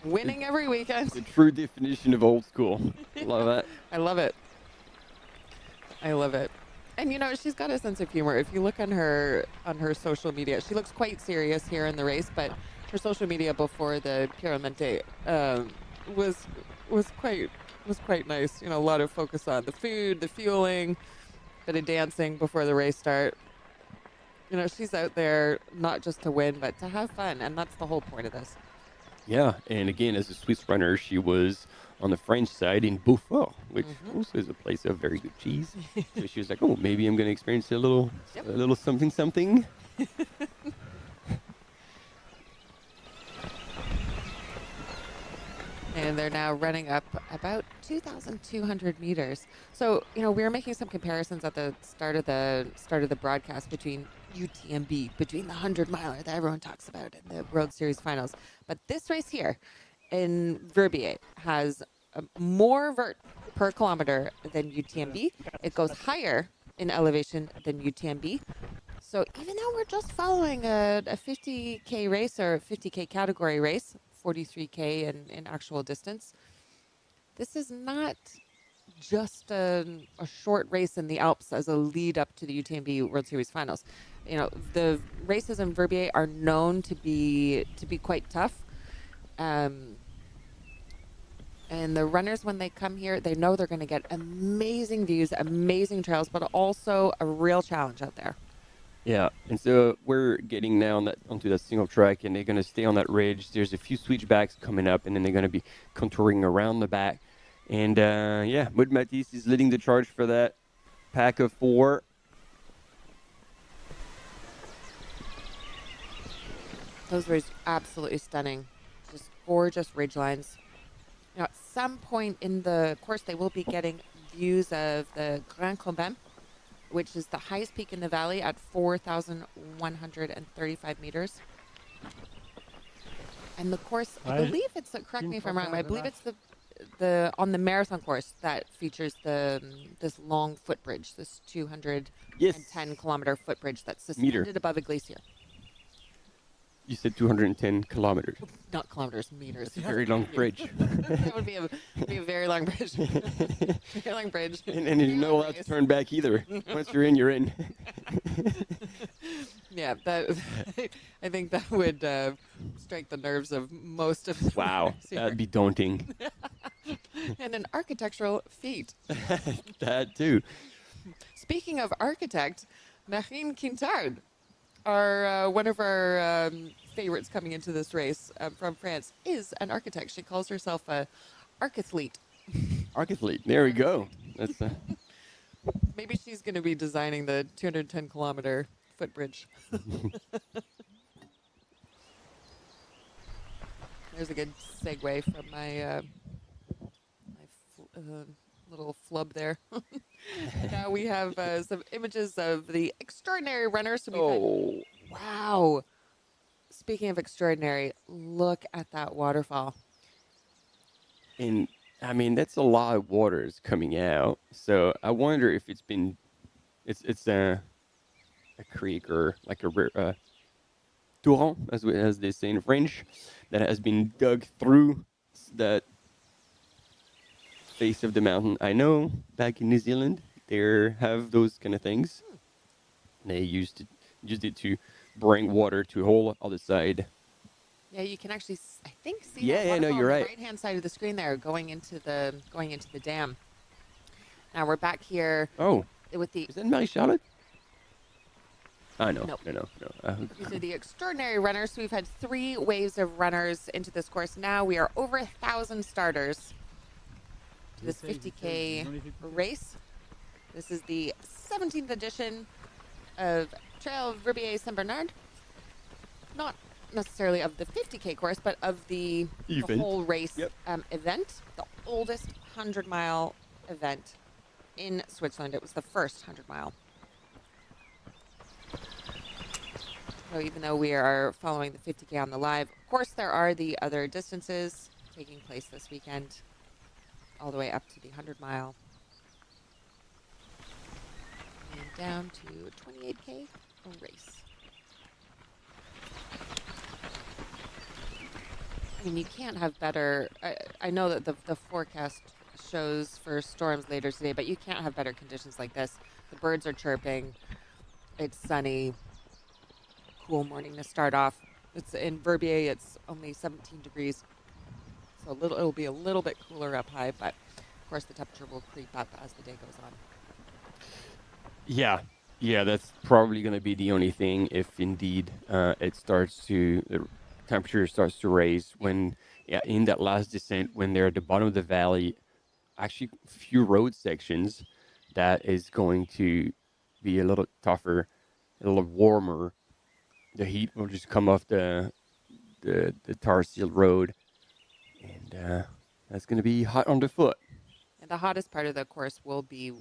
Winning every weekend. The true definition of old school. Love that. I love it. And she's got a sense of humor. If you look on her social media, she looks quite serious here in the race, but her social media before the Piramenta was quite was quite nice. You know, a lot of focus on the food, the fueling, bit of dancing before the race start. You know, she's out there not just to win, but to have fun, and that's the whole point of this. Yeah, and again, as a Swiss runner, she was on the French side in Beaufort, which also is a place of very good cheese. So she was like, "Oh, maybe I'm going to experience a little something, something." And they're now running up about 2,200 meters. So, you know, we were making some comparisons at the start of the broadcast between UTMB, between the 100-miler that everyone talks about in the World Series finals. But this race here in Verbier has more vert per kilometer than UTMB. It goes higher in elevation than UTMB. So even though we're just following a 50K race or a 50K category race, 43K in actual distance, this is not just a short race in the Alps as a lead up to the UTMB World Series finals. You know, the races in Verbier are known to be quite tough. And the runners, when they come here, they know they're going to get amazing views, amazing trails, but also a real challenge out there. Yeah, and so we're getting now onto that single track, and they're going to stay on that ridge. There's a few switchbacks coming up, and then they're going to be contouring around the back. And yeah, Maud Matisse is leading the charge for that pack of 4. Those were absolutely stunning. Just gorgeous ridge lines. You know, at some point in the course, they will be getting views of the Grand Combin, which is the highest peak in the valley at 4,135 meters. And the course, I believe it's, correct me if I'm wrong, but I believe it's the on the marathon course that features this long footbridge, this 210-kilometer footbridge that's suspended above a glacier. You said 210 kilometers. Not kilometers, meters. It's a very long bridge. That would be a very long bridge. Very long bridge. And you're not allowed to turn back either. Once you're in, you're in. Yeah, I think that would strike the nerves of most of the Wow, that'd be daunting. And an architectural feat. That too. Speaking of architect, Marine Quintard, one of our favorites coming into this race from France, is an architect. She calls herself a archithlete. Archithlete, there we go. That's Maybe she's going to be designing the 210-kilometer footbridge. There's a good segue from my little flub there. Now we have some images of the extraordinary runners. So wow. Speaking of extraordinary, look at that waterfall. And I mean, that's a lot of waters coming out. So I wonder if it's a creek or like a torrent, as they say in French, that has been dug through that face of the mountain. I know back in New Zealand, they have those kind of things. They used it to bring water to a whole other side. Yeah, you can actually, I think, see Yeah, that no, waterfall you're on right. the right-hand side of the screen there, going into the dam. Now we're back here. Oh, with the. Is that Marie Charlotte? No. Nope. No. These are the extraordinary runners. So we've had 3 waves of runners into this course. Now we are over 1,000 starters to this 50K race. This is the 17th edition of Trail Verbier Saint-Bernard. Not necessarily of the 50K course, but of the whole race event. The oldest 100-mile event in Switzerland. It was the first 100-mile. So even though we are following the 50K on the live, of course there are the other distances taking place this weekend, all the way up to the 100-mile. And down to 28K race. I mean, you can't have better. I know that the forecast shows for storms later today, but you can't have better conditions like this. The birds are chirping. It's sunny. Cool morning to start off. It's in Verbier. It's only 17 degrees, so it'll be a little bit cooler up high, but Of course, the temperature will creep up as the day goes on. Yeah, that's probably going to be the only thing if indeed the temperature starts to raise when, in that last descent, when they're at the bottom of the valley, actually few road sections, that is going to be a little tougher, a little warmer. The heat will just come off the tar sealed road, and that's going to be hot underfoot. And the hottest part of the course will be,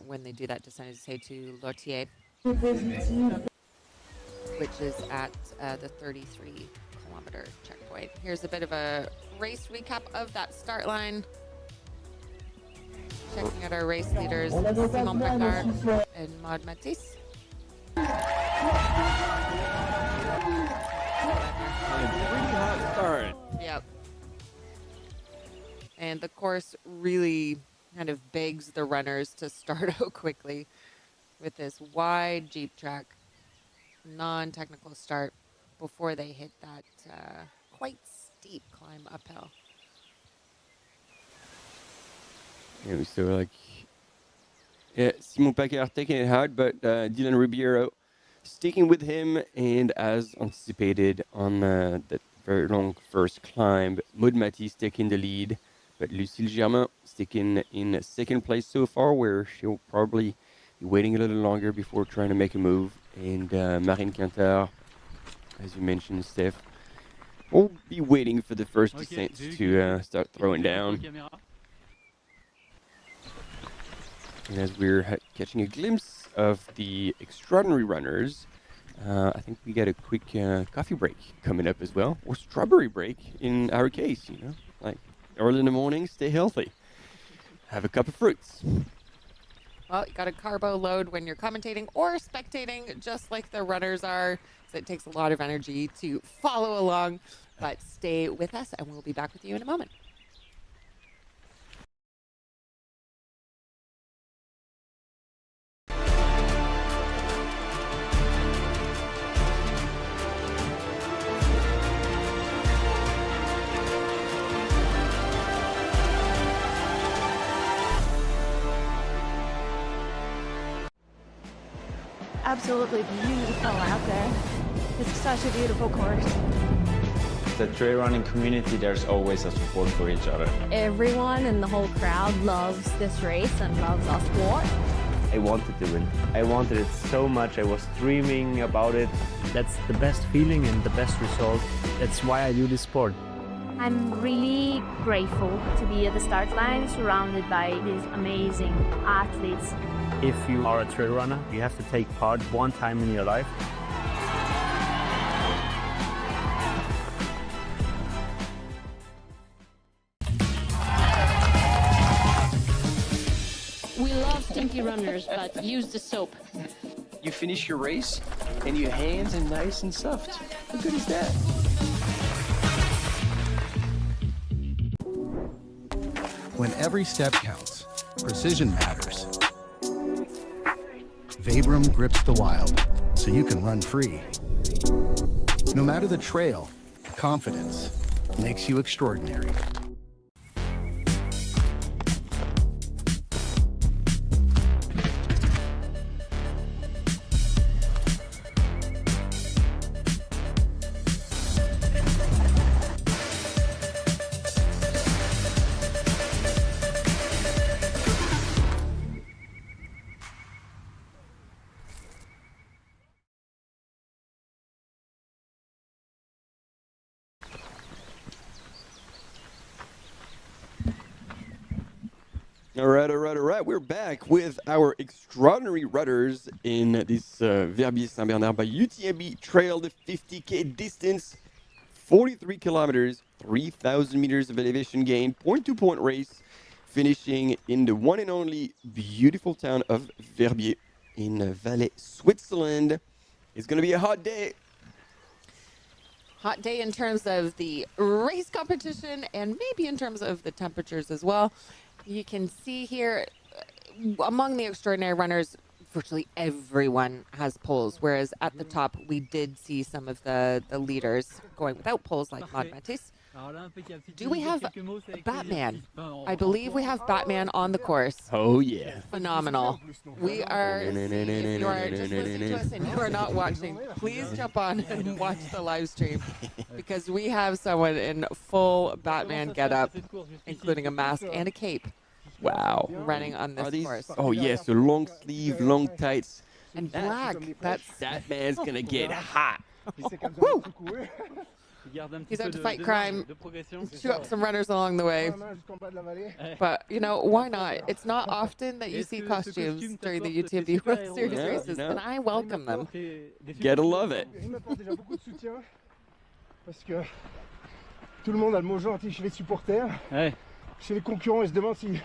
when they do that descent, as you say, to Lortier, which is at the 33-kilometer checkpoint. Here's a bit of a race recap of that start line. Checking out our race leaders, Simon Pacard and Maud Matisse. Really hot start. Yep. And the course really kind of begs the runners to start out quickly with this wide Jeep track, non-technical start before they hit that quite steep climb uphill. Yeah, so Simon Pacard taking it hard, but Dylan Ribeiro sticking with him, and as anticipated on that very long first climb, Maud Matisse taking the lead, but Lucille Germain sticking in second place so far, where she'll probably be waiting a little longer before trying to make a move, and Marine Quinter, as you mentioned, Steph, will be waiting for the first descents to start throwing down. And as we're catching a glimpse of the extraordinary runners, I think we get a quick coffee break coming up as well, or strawberry break in our case, like early in the morning, stay healthy. Have a cup of fruits. Well, you got a carbo load when you're commentating or spectating, just like the runners are. So it takes a lot of energy to follow along, but stay with us and we'll be back with you in a moment. Absolutely beautiful out there. It's such a beautiful course. The trail running community, there's always a support for each other. Everyone in the whole crowd loves this race and loves our sport. I wanted to win. I wanted it so much. I was dreaming about it. That's the best feeling and the best result. That's why I do this sport. I'm really grateful to be at the start line surrounded by these amazing athletes. If you are a trail runner, you have to take part one time in your life. We love stinky runners, but use the soap. You finish your race and your hands are nice and soft. How good is that? When every step counts, precision matters. Vibram grips the wild, so you can run free. No matter the trail, confidence makes you extraordinary. All right. We're back with our extraordinary runners in this Verbier Saint-Bernard by UTMB Trail, the 50K distance, 43 kilometers, 3,000 meters of elevation gain, point-to-point race, finishing in the one and only beautiful town of Verbier in Valais, Switzerland. It's going to be a hot day. Hot day in terms of the race competition and maybe in terms of the temperatures as well. You can see here among the extraordinary runners, virtually everyone has poles, whereas at the top we did see some of the leaders going without poles, like Maud Matisse. Do we have Batman? I believe we have Batman on the course. Oh, yeah. Phenomenal. We are, if you are just listening to us and you are not watching, please jump on and watch the live stream, because we have someone in full Batman getup, including a mask and a cape. Wow. Running on this course. Oh, yeah, so long sleeve, long tights. And black. That man's going to get hot. Woo! He's out to fight crime, shoot up some runners along the way. But, you know, why not? It's not often that you see costumes during the UTMB World Series races, and I welcome them. Gotta love it. Parce que tout le monde a le mot gentil chez les supporters. Chez les concurrents, ils se demandent si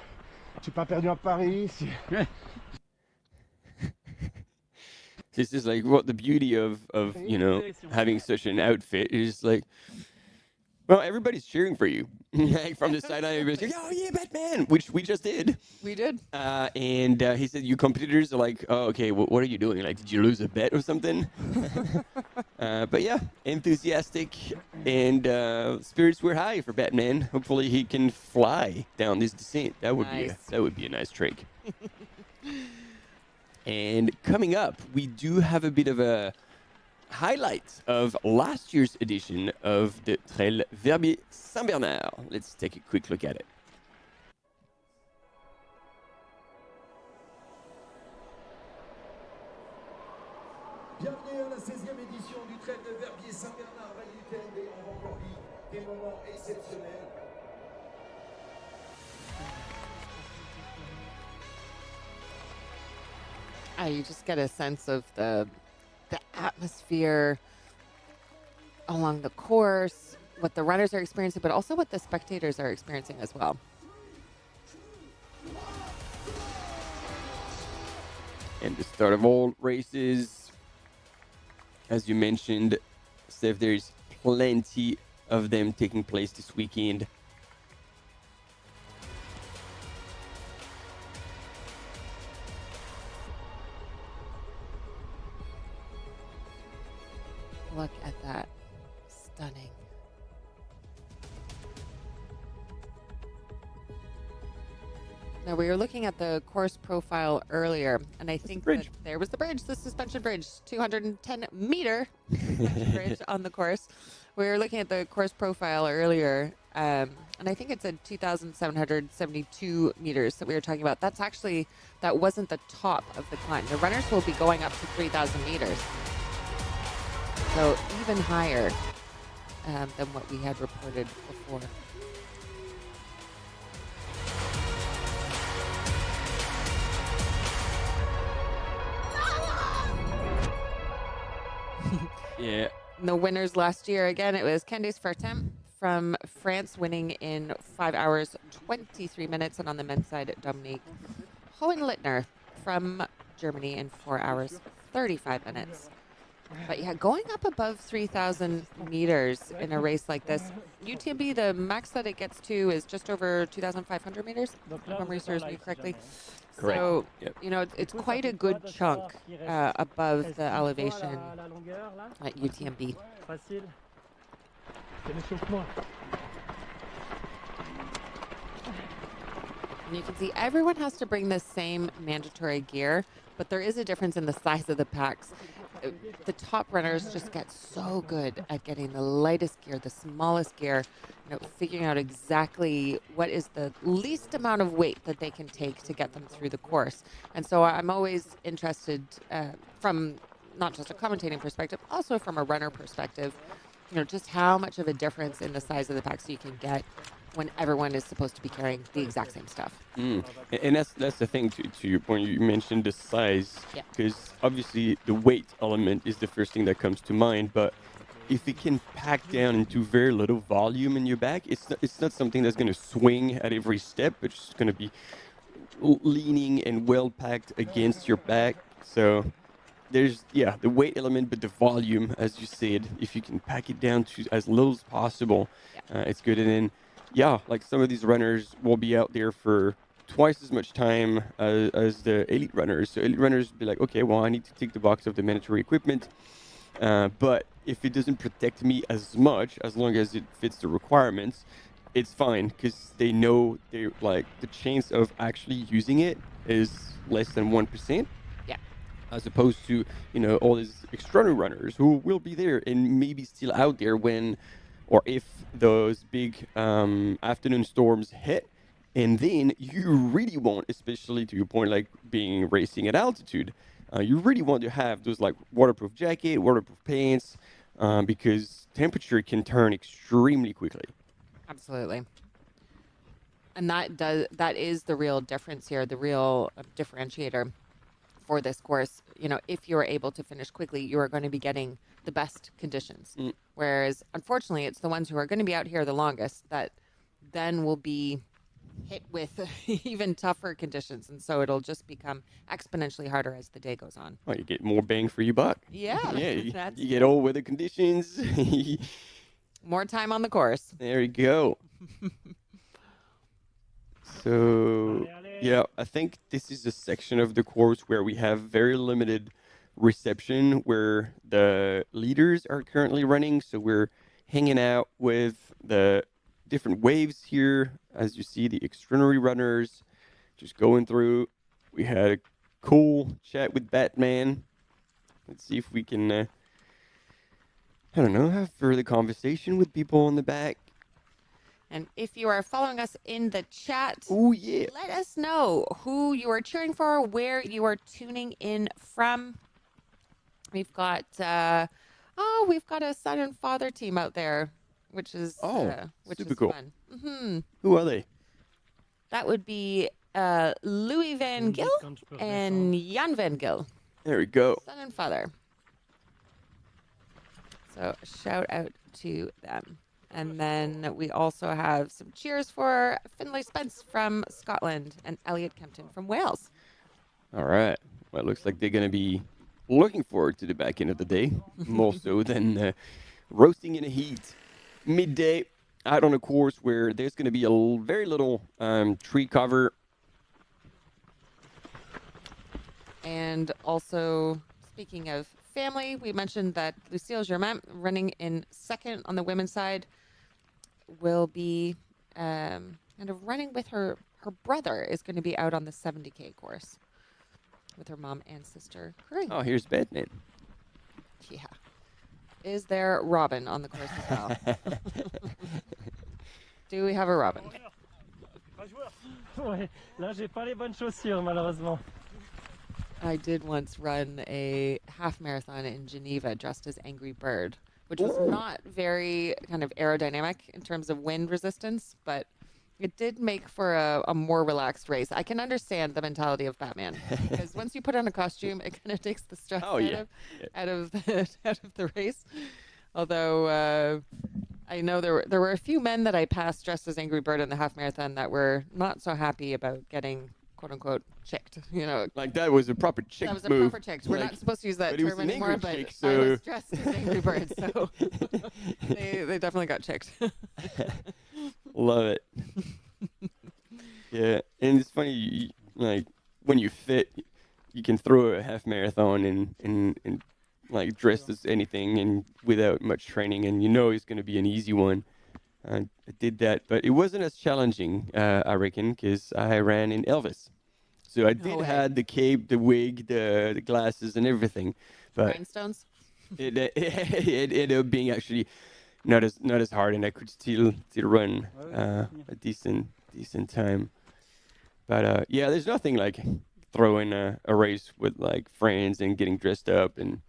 j'ai pas perdu un pari. This is like what the beauty of you know, having such an outfit is like, well, everybody's cheering for you. Like from the sideline, everybody's like, oh yeah, Batman, which we just did. We did. And he said, you competitors are like, oh, okay, what are you doing? Like, did you lose a bet or something? But yeah, enthusiastic and spirits were high for Batman. Hopefully he can fly down this descent. That would be a nice trick. And coming up, we do have a bit of a highlight of last year's edition of the Trail Verbier Saint-Bernard. Let's take a quick look at it. Bienvenue à la 16e édition du Trail de Verbier Saint-Bernard à l'UTMB en Mont-Blanc. Des moments exceptionnels. You just get a sense of the atmosphere along the course, what the runners are experiencing, but also what the spectators are experiencing as well. And the start of all races, as you mentioned, Steph, there's plenty of them taking place this weekend. Look at that. Stunning. Now, we were looking at the course profile earlier, and I think that there was the bridge, the suspension bridge, 210-meter bridge on the course. We were looking at the course profile earlier, and I think it's at 2,772 meters that we were talking about. That's actually, that wasn't the top of the climb. The runners will be going up to 3,000 meters. So even higher than what we had reported before. Yeah. The winners last year, again, it was Candace Fertem from France winning in 5 hours, 23 minutes. And on the men's side, Dominique Hohenlittner from Germany in 4 hours, 35 minutes. But yeah, going up above 3,000 meters in a race like this, UTMB, the max that it gets to is just over 2,500 meters, if memory serves me correctly. Correct. So, you know, it's quite a good chunk above the elevation at UTMB. And you can see everyone has to bring the same mandatory gear, but there is a difference in the size of the packs. The top runners just get so good at getting the lightest gear, the smallest gear, you know, figuring out exactly what is the least amount of weight that they can take to get them through the course. And so I'm always interested from not just a commentating perspective, also from a runner perspective, you know, just how much of a difference in the size of the packs you can get when everyone is supposed to be carrying the exact same stuff. And that's the thing, to your point, you mentioned the size, because obviously the weight element is the first thing that comes to mind, but if it can pack down into very little volume in your back, it's not something that's going to swing at every step, it's just going to be leaning and well packed against your back. So there's, the weight element, but the volume, as you said, if you can pack it down to as little as possible, it's good. And then, like some of these runners will be out there for twice as much time as the elite runners. So elite runners be like, okay, well, I need to tick the box of the mandatory equipment, but if it doesn't protect me as much, as long as it fits the requirements, it's fine, because they know they're like the chance of actually using it is less than 1%. Yeah. As opposed to, all these extraordinary runners who will be there and maybe still out there when, or if those big afternoon storms hit. And then you really want, especially to your point, like racing at altitude, you really want to have those like waterproof jacket, waterproof pants, because temperature can turn extremely quickly. Absolutely. And that is the real difference here, the real differentiator for this course. If you're able to finish quickly, you are going to be getting the best conditions. Whereas, unfortunately, it's the ones who are going to be out here the longest that then will be hit with even tougher conditions. And so it'll just become exponentially harder as the day goes on. Well, you get more bang for your buck. Yeah. Yeah, you get all weather conditions. More time on the course. There you go. So, yeah, I think this is a section of the course where we have very limited reception, where the leaders are currently running. So we're hanging out with the different waves here. As you see, the extraordinary runners just going through. We had a cool chat with Batman. Let's see if we can... have further conversation with people in the back. And if you are following us in the chat, let us know who you are cheering for, where you are tuning in from. We've got we've got a son and father team out there, which is super cool. Fun. Mm-hmm. Who are they? That would be Louis Van Gil and Jan Van Gil. There we go. Son and father. So shout out to them. And then we also have some cheers for Finlay Spence from Scotland and Elliot Kempton from Wales. All right. Well, it looks like they're going to be looking forward to the back end of the day, more so than roasting in a heat. Midday, out on a course where there's going to be very little tree cover. And also, speaking of family, we mentioned that Lucille Germain, running in second on the women's side, will be kind of running with her brother is going to be out on the 70K course with her mom and sister crewing. Oh, here's Batman. Yeah. Is there Robin on the course as well? Do we have a Robin? Là, j'ai pas les bonnes chaussures, malheureusement. I did once run a half marathon in Geneva dressed as Angry Bird, which was not very kind of aerodynamic in terms of wind resistance, but it did make for a more relaxed race. I can understand the mentality of Batman, because once you put on a costume, it kind of takes the stress out of the race. Although I know there were a few men that I passed dressed as Angry Bird in the half marathon that were not so happy about getting quote unquote chicked, Like that was a proper chick move. That was move. a proper chick. We're not supposed to use that term anymore, but chick, I was dressed as Angry Bird, so they definitely got chicked. Love it. Yeah, and it's funny, like when you fit, you can throw a half marathon and like dressed as anything and without much training, and it's going to be an easy one. I did that, but it wasn't as challenging, I reckon, because I ran in Elvis. So I did had the cape, the wig, the glasses, and everything. But rhinestones. It ended up being actually not as hard, and I could still run a decent time. But there's nothing like throwing a race with like friends and getting dressed up and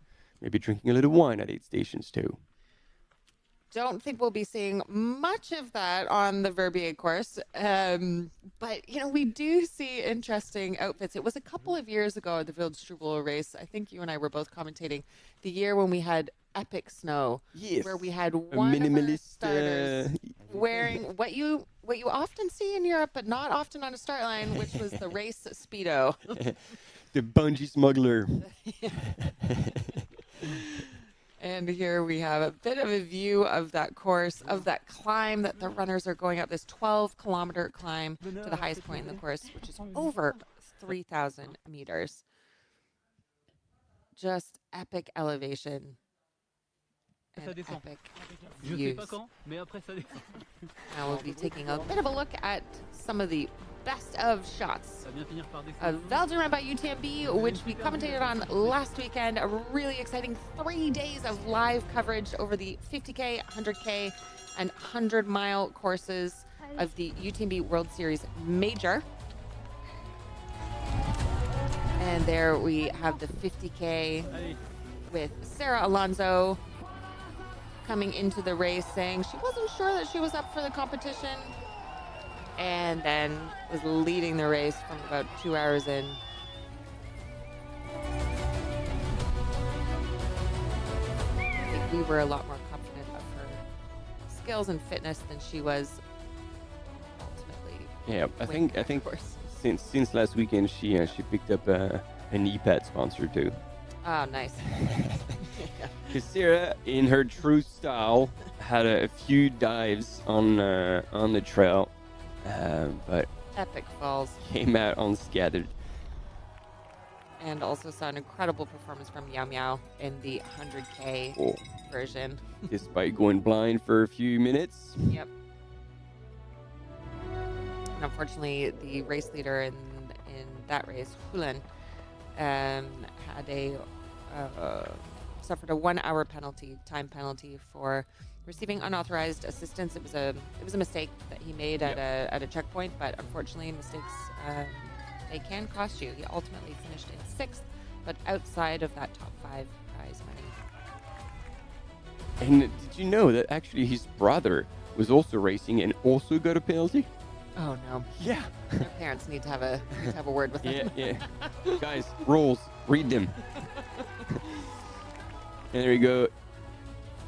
maybe drinking a little wine at aid stations too. Don't think we'll be seeing much of that on the Verbier course. But, we do see interesting outfits. It was a couple of years ago at the Wildstrubel race. I think you and I were both commentating the year when we had epic snow. Yes. Where we had one minimalist of our starters wearing what you often see in Europe, but not often on a start line, which was the race Speedo. The bungee smuggler. And here we have a bit of a view of that course, of that climb that the runners are going up, this 12-kilometer climb to the highest point in the course, which is over 3,000 meters. Just epic elevation and epic views. Now we'll be taking a bit of a look at some of the best of shots of Val d'Aran by UTMB, which we commentated on last weekend. A really exciting 3 days of live coverage over the 50K, 100K, and 100-mile courses of the UTMB World Series Major. And there we have the 50K with Sarah Alonso coming into the race saying she wasn't sure that she was up for the competition, and then was leading the race from about 2 hours in. I think we were a lot more confident of her skills and fitness than she was ultimately. Yeah, I think since last weekend she picked up a knee pad sponsor too. Oh, nice. Because Sarah, in her true style, had a few dives on the trail, but epic falls. Came out unscathed. And also saw an incredible performance from Yao Miao in the 100K version. Despite going blind for a few minutes. Yep. And unfortunately, the race leader in that race, Hulan, suffered a 1-hour time penalty for receiving unauthorized assistance. It was a mistake that he made at a checkpoint, but unfortunately, mistakes they can cost you. He ultimately finished in 6th, but outside of that top 5 prize money. And did you know that actually his brother was also racing and also got a penalty? Oh no! Yeah, their parents need to have a word with them. Yeah. Guys, rules, read them. And there we go.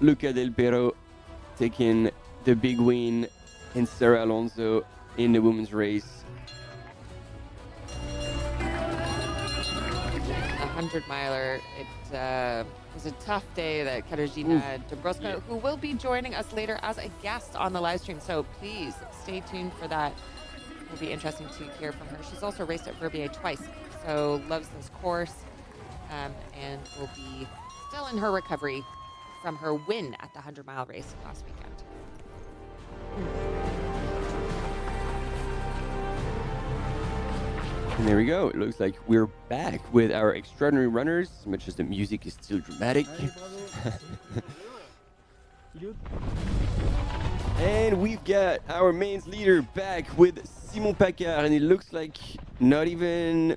Luca Del Pero taking the big win, and Sarah Alonso in the women's race. A 100-miler. It was a tough day that Katarzyna Dąbrowska, who will be joining us later as a guest on the live stream. So please stay tuned for that. It'll be interesting to hear from her. She's also raced at Verbier twice, so loves this course, and will be still in her recovery from her win at the 100-mile race last weekend. And there we go. It looks like we're back with our extraordinary runners, as much as the music is still dramatic. And we've got our mains leader back with Simon Paccard, and it looks like not even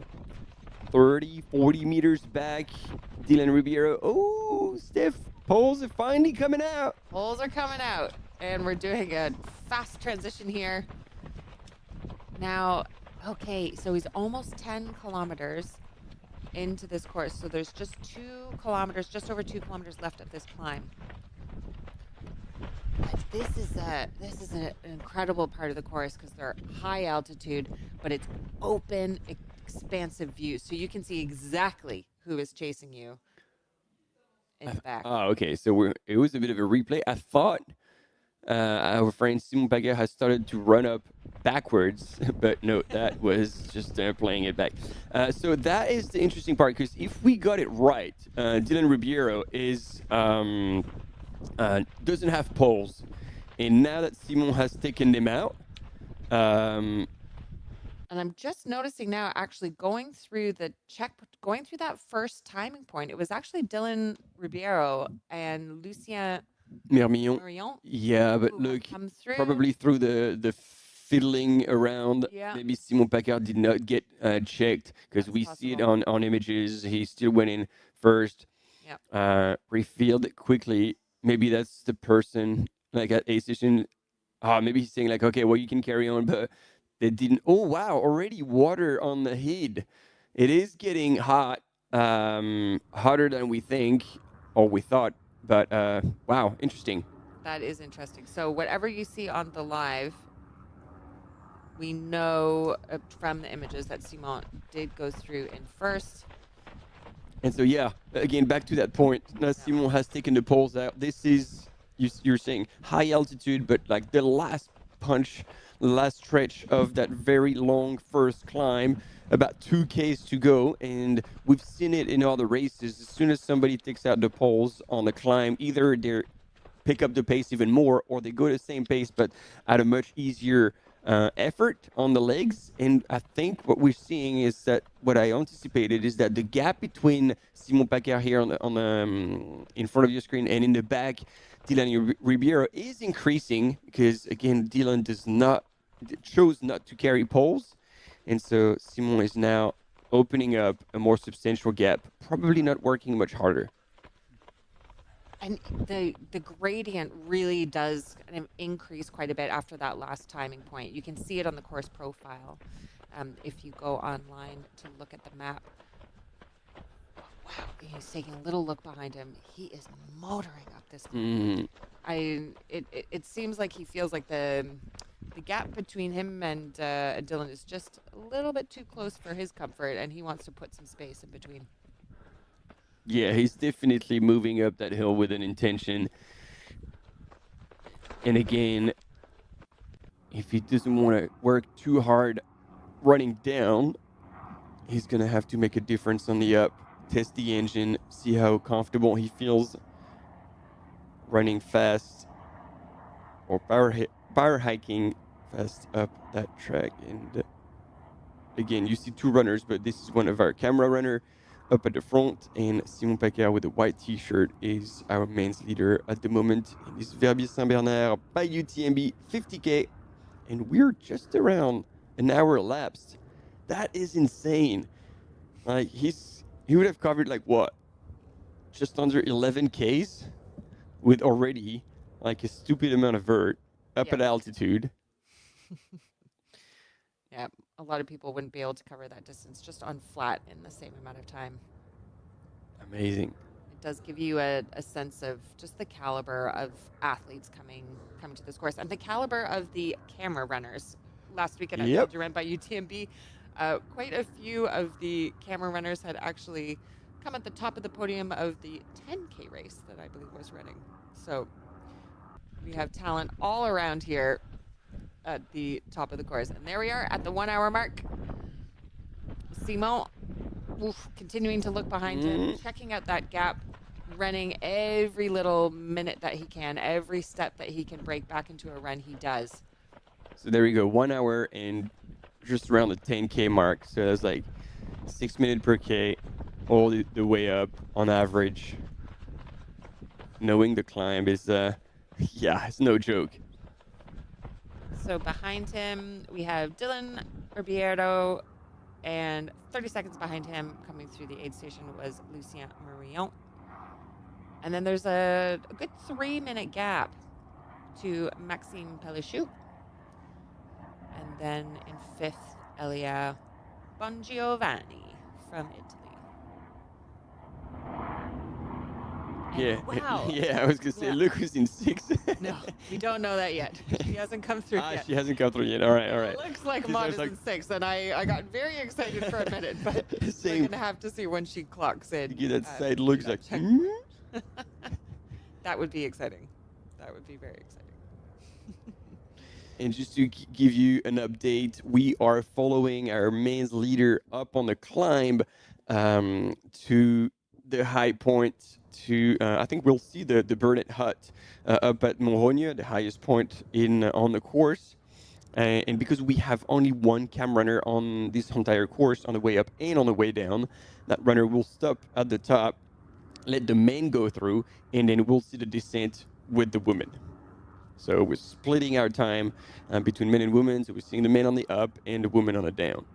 30, 40 meters back. Dylan Ribeiro. Oh, Steph, poles are finally coming out. Poles are coming out, and we're doing a fast transition here. Now, okay, so he's almost 10 kilometers into this course. So there's just 2 kilometers, just over 2 kilometers left of this climb. But this is an incredible part of the course because they're high altitude, but it's open, expansive views. So you can see exactly who is chasing you in the back. Oh, okay. So it was a bit of a replay. I thought our friend Simon Paccard has started to run up backwards, but no, that was just playing it back. So that is the interesting part, because if we got it right, Dylan Ribeiro is doesn't have poles, and now that Simon has taken them out, and I'm just noticing now, actually going through that first timing point, it was actually Dylan Ribeiro and Lucien Mermion. Yeah, but look, probably through the fiddling around, maybe Simon Paccard did not get checked, because we see it on images. He still went in first, refilled quickly. Maybe that's the person, like at A station. Maybe he's saying like, okay, well, you can carry on, but they didn't. Oh, wow, already water on the head. It is getting hot, hotter than we think, or we thought. But wow, interesting. That is interesting. So whatever you see on the live, we know from the images that Simon did go through in first. And so, yeah, again, back to that point. Now Simon has taken the poles out. This is, you're saying, high altitude, but like the last punch, the last stretch of that very long first climb, about 2Ks to go. And we've seen it in other races. As soon as somebody takes out the poles on the climb, either they pick up the pace even more or they go the same pace, but at a much easier effort on the legs. And I think what we're seeing is that what I anticipated is that the gap between Simon Paquet here on the in front of your screen and in the back, Dylan Ribeiro, is increasing because again Dylan chose not to carry poles, and so Simon is now opening up a more substantial gap, probably not working much harder. And the gradient really does kind of increase quite a bit after that last timing point. You can see it on the course profile if you go online to look at the map. Wow, he's taking a little look behind him. He is motoring up this climb. It seems like he feels like the gap between him and Dylan is just a little bit too close for his comfort, and he wants to put some space in between. Yeah, he's definitely moving up that hill with an intention. And again, if he doesn't want to work too hard running down, he's going to have to make a difference on the up, test the engine, see how comfortable he feels running fast or power hiking fast up that track. And again, you see two runners, but this is one of our camera runner up at the front, and Simon Paquet with a white t-shirt is our men's leader at the moment in this Verbier Saint-Bernard by UTMB 50K, and we're just around an hour elapsed. That is insane. Like he would have covered like what, just under 11 Ks with already like a stupid amount of vert up at altitude. Yeah, a lot of people wouldn't be able to cover that distance just on flat in the same amount of time. Amazing. It does give you a sense of just the caliber of athletes coming to this course and the caliber of the camera runners. Last weekend at Podium by UTMB, quite a few of the camera runners had actually come at the top of the podium of the 10K race that I believe was running. So we have talent all around here at the top of the course. And there we are at the 1 hour mark. Simon, continuing to look behind him, checking out that gap, running every little minute that he can, every step that he can break back into a run, he does. So there we go, 1 hour and just around the 10K mark. So that's like 6 minutes per K, all the way up on average. Knowing the climb is, it's no joke. So behind him, we have Dylan Ribeiro, and 30 seconds behind him, coming through the aid station, was Lucien Marion. And then there's a good 3-minute gap to Maxime Pellichou. And then in fifth, Elia Bongiovanni from Italy. Wow. Yeah, I was going to say, look who's in sixth. No, we don't know that yet. She hasn't come through yet. She hasn't come through yet. All right. It looks like Maud is in sixth, and I got very excited for a minute, but we're going to have to see when she clocks in. You get that side looks like, That would be exciting. That would be very exciting. And just to give you an update, we are following our men's leader up on the climb to the high point. I think we'll see the Burnett Hut up at Mont-Blanc, the highest point on the course. And because we have only one cam runner on this entire course, on the way up and on the way down, that runner will stop at the top, let the men go through, and then we'll see the descent with the women. So we're splitting our time between men and women. So we're seeing the men on the up and the women on the down.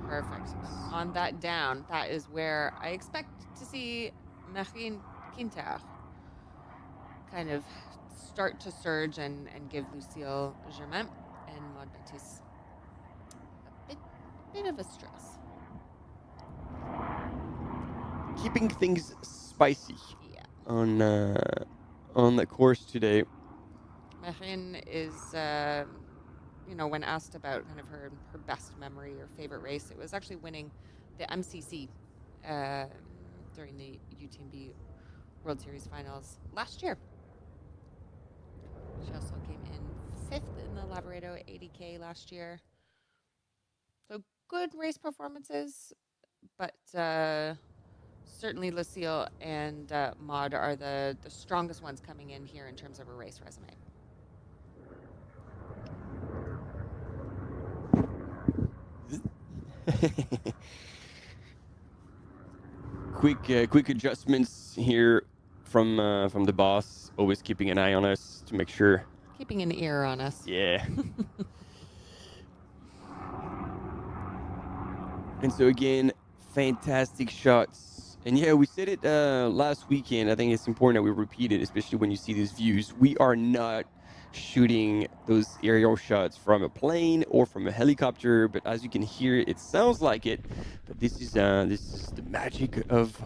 Perfect. On that down, that is where I expect to see Marine Quinter kind of start to surge and give Lucille Germain and Maud Baptiste a bit of a stress. Keeping things spicy on the course today. Marine is, when asked about kind of her best memory or favorite race, it was actually winning the MCC during the UTMB World Series finals last year. She also came in 5th in the Laboreto 80K last year. So good race performances, but certainly Lucille and Maud are the strongest ones coming in here in terms of a race resume. Quick adjustments here from the boss. Always keeping an eye on us to make sure. Keeping an ear on us. Yeah. And so again, fantastic shots. And yeah, we said it last weekend. I think it's important that we repeat it, especially when you see these views. We are not shooting those aerial shots from a plane or from a helicopter, but as you can hear, it sounds like it. But this is the magic of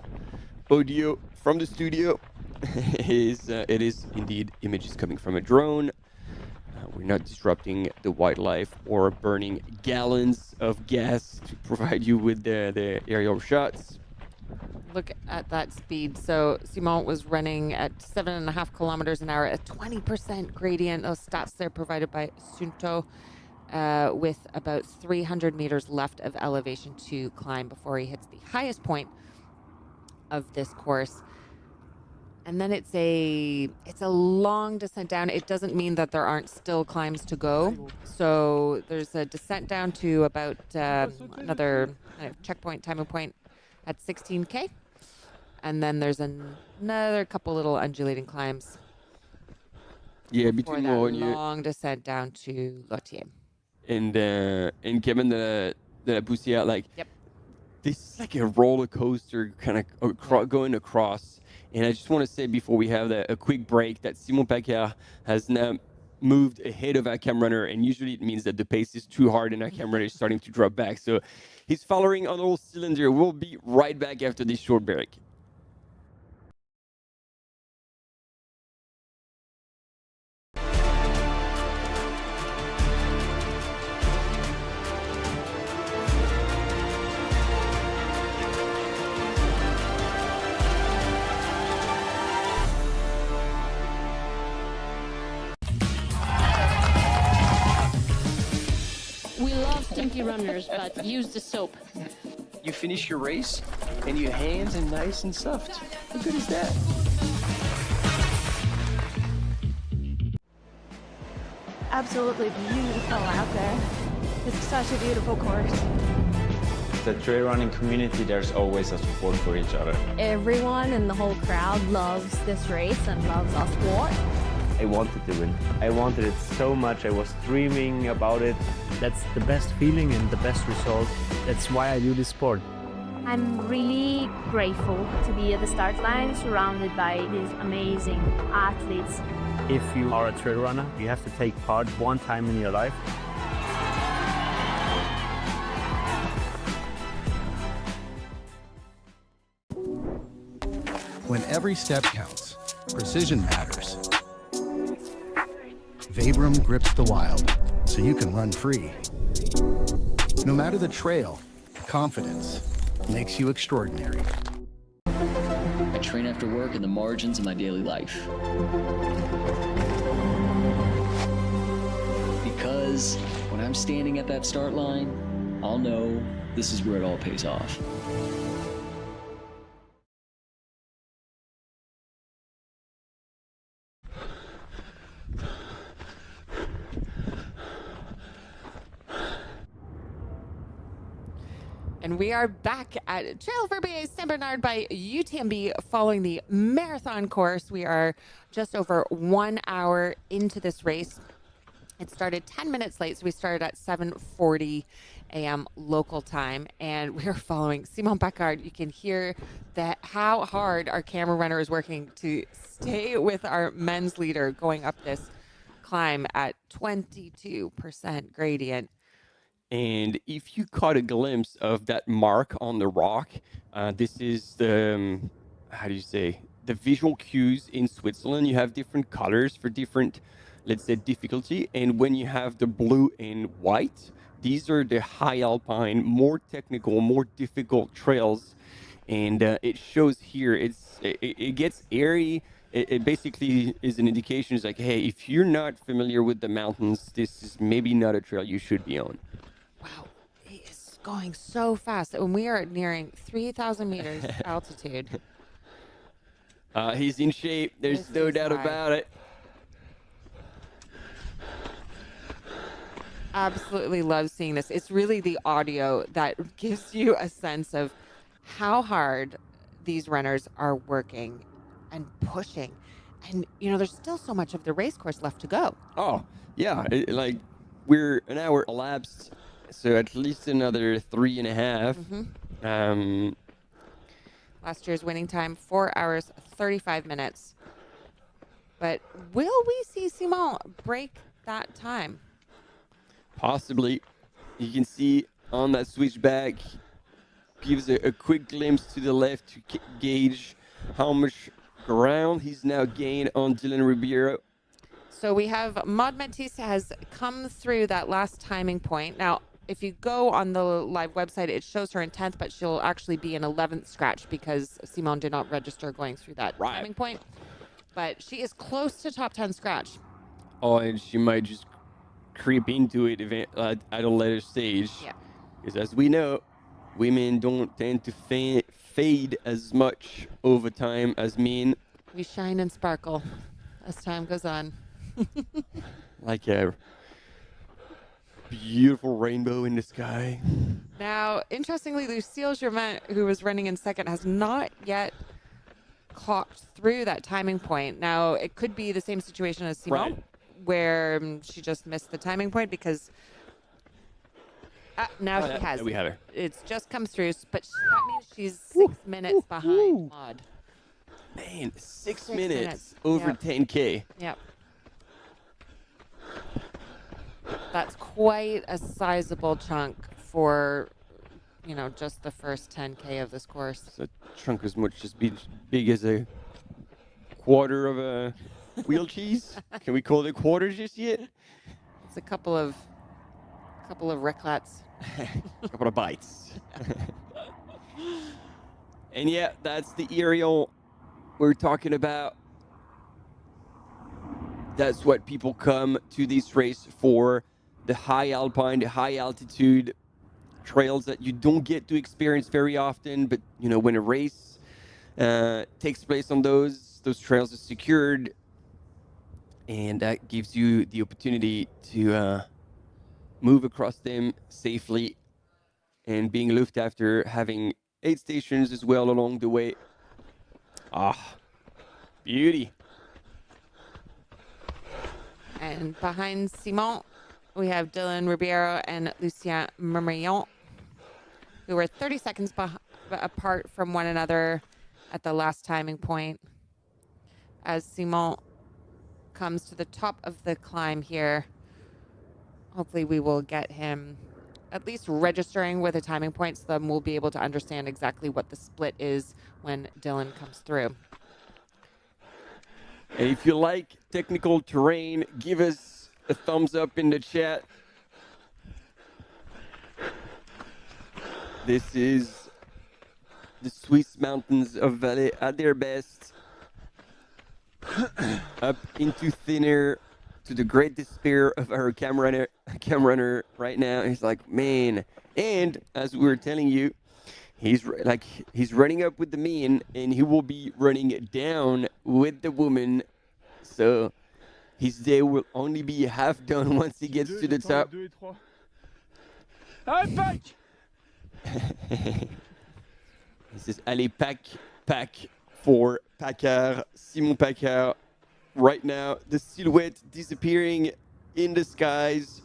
audio from the studio. It is indeed images coming from a drone. We're not disrupting the wildlife or burning gallons of gas to provide you with the aerial shots. Look at that speed. So Simon was running at 7.5 kilometers an hour, a 20% gradient. Those stats there provided by Sunto, with about 300 meters left of elevation to climb before he hits the highest point of this course. And then it's a long descent down. It doesn't mean that there aren't still climbs to go. So there's a descent down to about another checkpoint, timing point at 16K. And then there's another couple little undulating climbs. Yeah, between that Laurent long descent down to Lothier. and Kevin de la Poussière, like, yep. This is like a roller coaster kind of going across. And I just want to say before we have a quick break that Simon Paccard has now moved ahead of our cam runner, and usually it means that the pace is too hard and our cam runner is starting to drop back. So he's following on all cylinder. We'll be right back after this short break. We love stinky runners, but use the soap. You finish your race, and your hands are nice and soft. How good is that? Absolutely beautiful out there. It's such a beautiful course. The trail running community, there's always a support for each other. Everyone in the whole crowd loves this race and loves our sport. I wanted to win. I wanted it so much. I was dreaming about it. That's the best feeling and the best result. That's why I do this sport. I'm really grateful to be at the start line surrounded by these amazing athletes. If you are a trail runner, you have to take part one time in your life. When every step counts, precision matters. Vibram grips the wild, so you can run free. No matter the trail, confidence makes you extraordinary. I train after work in the margins of my daily life. Because when I'm standing at that start line, I'll know this is where it all pays off. And we are back at Trail Verbier Saint Bernard by UTMB following the marathon course. We are just over 1 hour into this race. It started 10 minutes late, so we started at 7:40 a.m. local time, and we are following Simon Paccard. You can hear that how hard our camera runner is working to stay with our men's leader going up this climb at 22% gradient. And if you caught a glimpse of that mark on the rock, this is the, how do you say, the visual cues in Switzerland. You have different colors for different, let's say, difficulty. And when you have the blue and white, these are the high alpine, more technical, more difficult trails. and it shows here. It gets airy. It basically is an indication. It's like, hey, if you're not familiar with the mountains, this is maybe not a trail you should be on. Wow, he is going so fast. When we are nearing 3,000 meters altitude. He's in shape. There's no doubt about it. Absolutely love seeing this. It's really the audio that gives you a sense of how hard these runners are working and pushing. And, you know, there's still so much of the race course left to go. Oh, yeah. Like, we're an hour elapsed, so at least another 3.5. Last year's winning time, 4 hours, 35 minutes. But will we see Simon break that time? Possibly. You can see on that switchback, gives a quick glimpse to the left to gauge how much ground he's now gained on Dylan Ribeiro. So we have Maud Matisse has come through that last timing point. Now, if you go on the live website, it shows her in 10th, but she'll actually be in 11th scratch because Simon did not register going through that timing point. But she is close to top 10 scratch. Oh, and she might just creep into it at a later stage. Yeah. Because as we know, women don't tend to fade as much over time as men. We shine and sparkle as time goes on. Like a beautiful rainbow in the sky. Now, interestingly, Lucille Germain, who was running in second, has not yet clocked through that timing point. Now, it could be the same situation as Simon, where she just missed the timing point because now she has. We have her. It's just come through, but that means she's 6 minutes behind Maud. Man, 6 minutes over 10K. Yep. That's quite a sizable chunk for, you know, just the first 10K of this course. It's a chunk as much as big as a quarter of a wheel cheese. Can we call it quarters just yet? It's a couple of ricklets. A couple of bites. And yeah, that's the aerial we're talking about. That's what people come to this race for. The high alpine, the high altitude trails that you don't get to experience very often. But, you know, when a race takes place on those trails are secured. And that gives you the opportunity to move across them safely and being looked after, having aid stations as well along the way. Ah, beauty. And behind Simon, we have Dylan Ribeiro and Lucien Mermillon, who were 30 seconds apart from one another at the last timing point. As Simon comes to the top of the climb here, hopefully we will get him at least registering with a timing point, so then we'll be able to understand exactly what the split is when Dylan comes through. And if you like technical terrain, give us a thumbs up in the chat. This is the Swiss mountains of Valais at their best. Up into thin air, to the great despair of our cam runner right now. He's like, man. And as we were telling you, he's running up with the men, and he will be running down with the woman. So his day will only be half done once he gets to the top. He says, allez, pack for Paccard, Simon Paccard. Right now, the silhouette disappearing in the skies.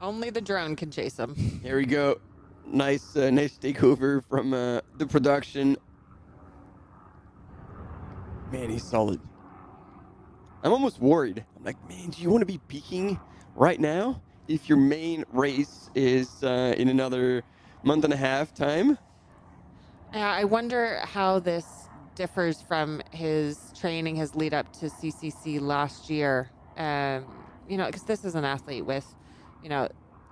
Only the drone can chase him. There we go. Nice takeover from the production. Man, he's solid. I'm almost worried. I'm like, man, do you want to be peaking right now if your main race is in another month and a half time? I wonder how this differs from his training, his lead up to CCC last year. You know, because this is an athlete with, you know,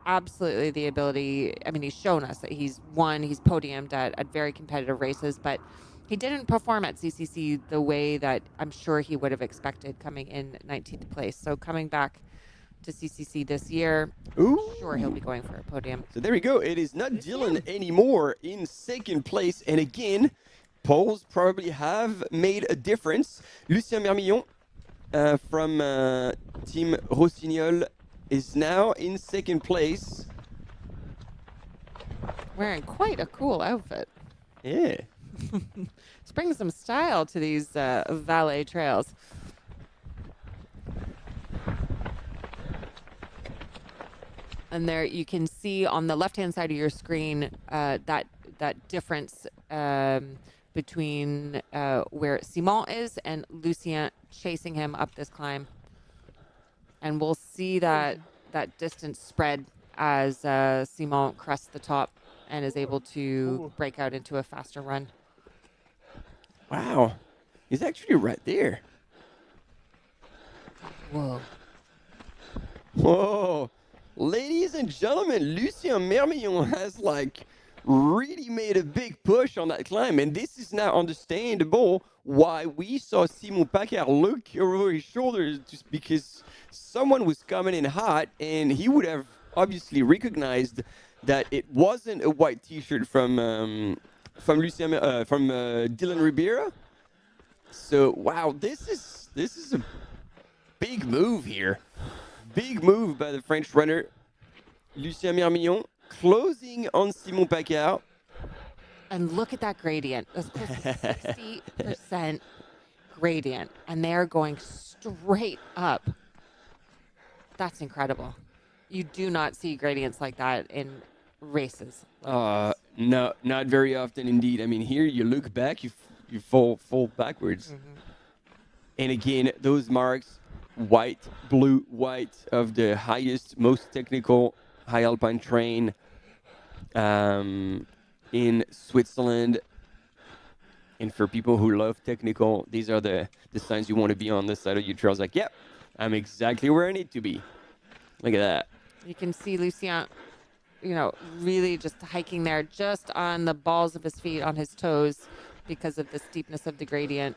absolutely the ability. I mean, he's shown us that he's podiumed at very competitive races, but he didn't perform at CCC the way that I'm sure he would have expected coming in 19th place. So coming back to CCC this year, I'm sure he'll be going for a podium. So there we go. It is not Dylan anymore in second place. And again, polls probably have made a difference. Lucien Mermillon from Team Rossignol is now in second place. Wearing quite a cool outfit. Yeah. It's bringing some style to these valet trails. And there you can see on the left-hand side of your screen that difference between where Simon is and Lucien chasing him up this climb. And we'll see that distance spread as Simon crests the top and is able to break out into a faster run. Wow. He's actually right there. Whoa. Whoa. Ladies and gentlemen, Lucien Mermillon has really made a big push on that climb. And this is now understandable why we saw Simon Paccard look over his shoulders, just because someone was coming in hot and he would have obviously recognized that it wasn't a white t-shirt from Dylan Ribeira. So wow, this is a big move here. Big move by the French runner Lucien Mermillon, closing on Simon Paccard. And look at that gradient. That's close to 60% gradient. And they're going straight up. That's incredible. You do not see gradients like that in races. No, not very often indeed. I mean, here you look back, you fall backwards. Mm-hmm. And again, those marks, white, blue, white of the highest, most technical high alpine train in Switzerland. And for people who love technical, these are the signs you want to be on the side of your trails. Like, yep, I'm exactly where I need to be. Look at that. You can see Lucien, really just hiking there just on the balls of his feet, on his toes, because of the steepness of the gradient.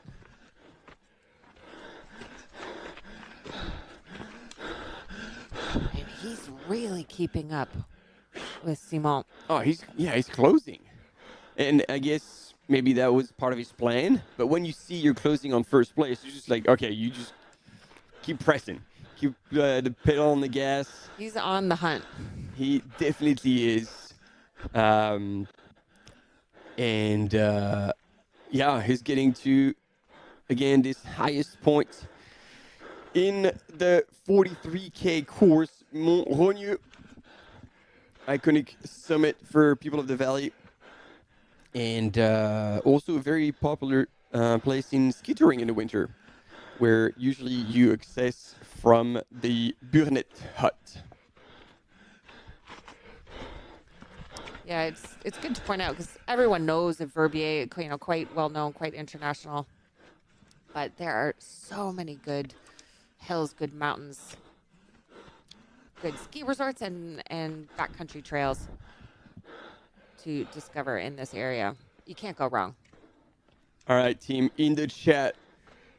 And he's really keeping up with Simon. Oh, he's closing. And I guess maybe that was part of his plan. But when you see you're closing on first place, you're just like, okay, you just keep pressing. Keep the pedal on the gas. He's on the hunt. He definitely is. He's getting to, again, this highest point in the 43K course, Mont-Rogneux. Iconic summit for people of the valley. And also a very popular place in ski touring in the winter, where usually you access from the Burnet hut. Yeah, it's good to point out because everyone knows of Verbier, quite well known, quite international. But there are so many good hills, good mountains, good ski resorts, and backcountry trails to discover in this area. You can't go wrong. All right, team, in the chat,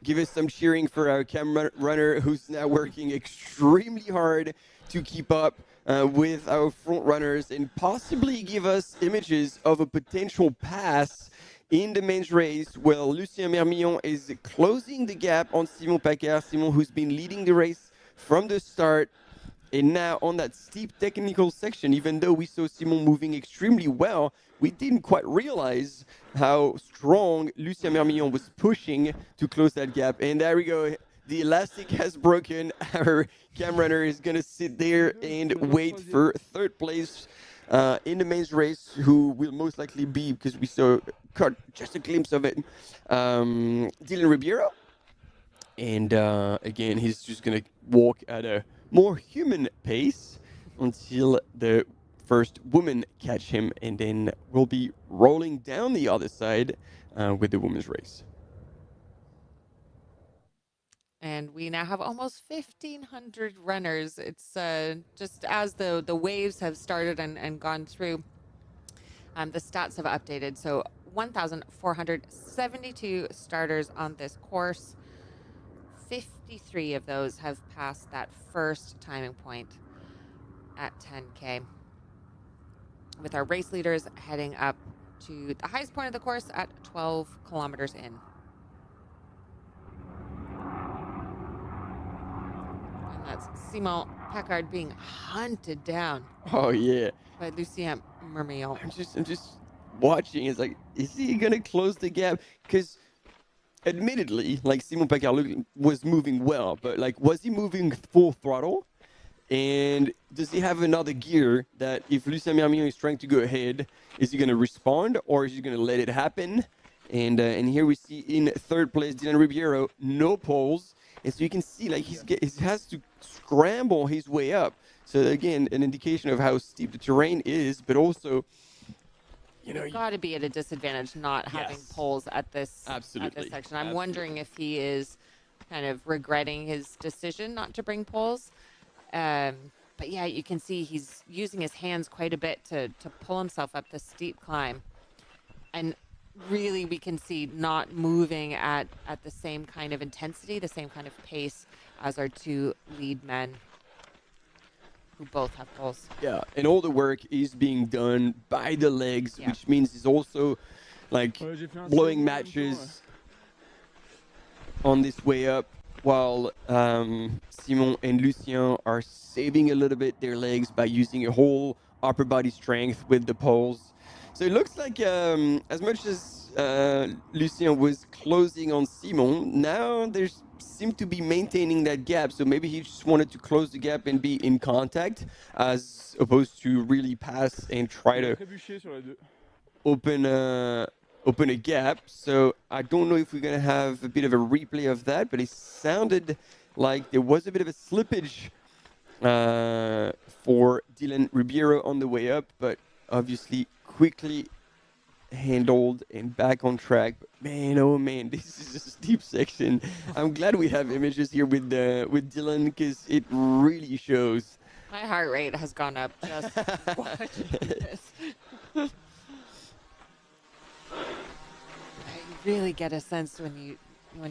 give us some cheering for our camera runner who's now working extremely hard to keep up with our front runners and possibly give us images of a potential pass in the men's race. Well, Lucien Mermillon is closing the gap on Simon Paccard. Simon, who's been leading the race from the start. And now on that steep technical section, even though we saw Simon moving extremely well, we didn't quite realize how strong Lucien Mermillon was pushing to close that gap. And there we go. The elastic has broken. Our cam runner is going to sit there and wait for third place in the men's race, who will most likely be, because we caught just a glimpse of it, Dylan Ribeira. And again, he's just going to walk at a more human pace until the first woman catch him, and then we'll be rolling down the other side with the women's race. And and we now have almost 1,500 runners. It's just as the waves have started and gone through, the stats have updated. So 1,472 starters on this course. 53 of those have passed that first timing point at 10K, with our race leaders heading up to the highest point of the course at 12 kilometers in. And that's Simon Packard being hunted down. Oh yeah. By Lucien Mermion. I'm just watching. It's like, is he gonna close the gap? Because admittedly, like Simon Packard was moving well, but like, was he moving full throttle? And does he have another gear that if Lucien Mermion is trying to go ahead, is he going to respond or is he going to let it happen? And here we see in third place, Dylan Ribeiro, no poles. And so you can see like he has to scramble his way up. So again, an indication of how steep the terrain is, but also, you know, got to be at a disadvantage not having poles at this section. I'm wondering if he is kind of regretting his decision not to bring poles. But yeah, you can see he's using his hands quite a bit to pull himself up this steep climb. And really we can see not moving at the same kind of intensity, the same kind of pace as our two lead men who both have poles. Yeah, and all the work is being done by the legs, which means he's also like blowing matches on this way up, while Simon and Lucien are saving a little bit their legs by using a whole upper body strength with the poles. So it looks like as much as Lucien was closing on Simon, now they seem to be maintaining that gap. So maybe he just wanted to close the gap and be in contact as opposed to really pass and try to open a gap. So I don't know if we're going to have a bit of a replay of that, but it sounded like there was a bit of a slippage for Dylan Ribeiro on the way up, but obviously quickly handled and back on track. But man, oh man, this is a steep section. I'm glad we have images here with Dylan, because it really shows. My heart rate has gone up just watching this. You really get a sense when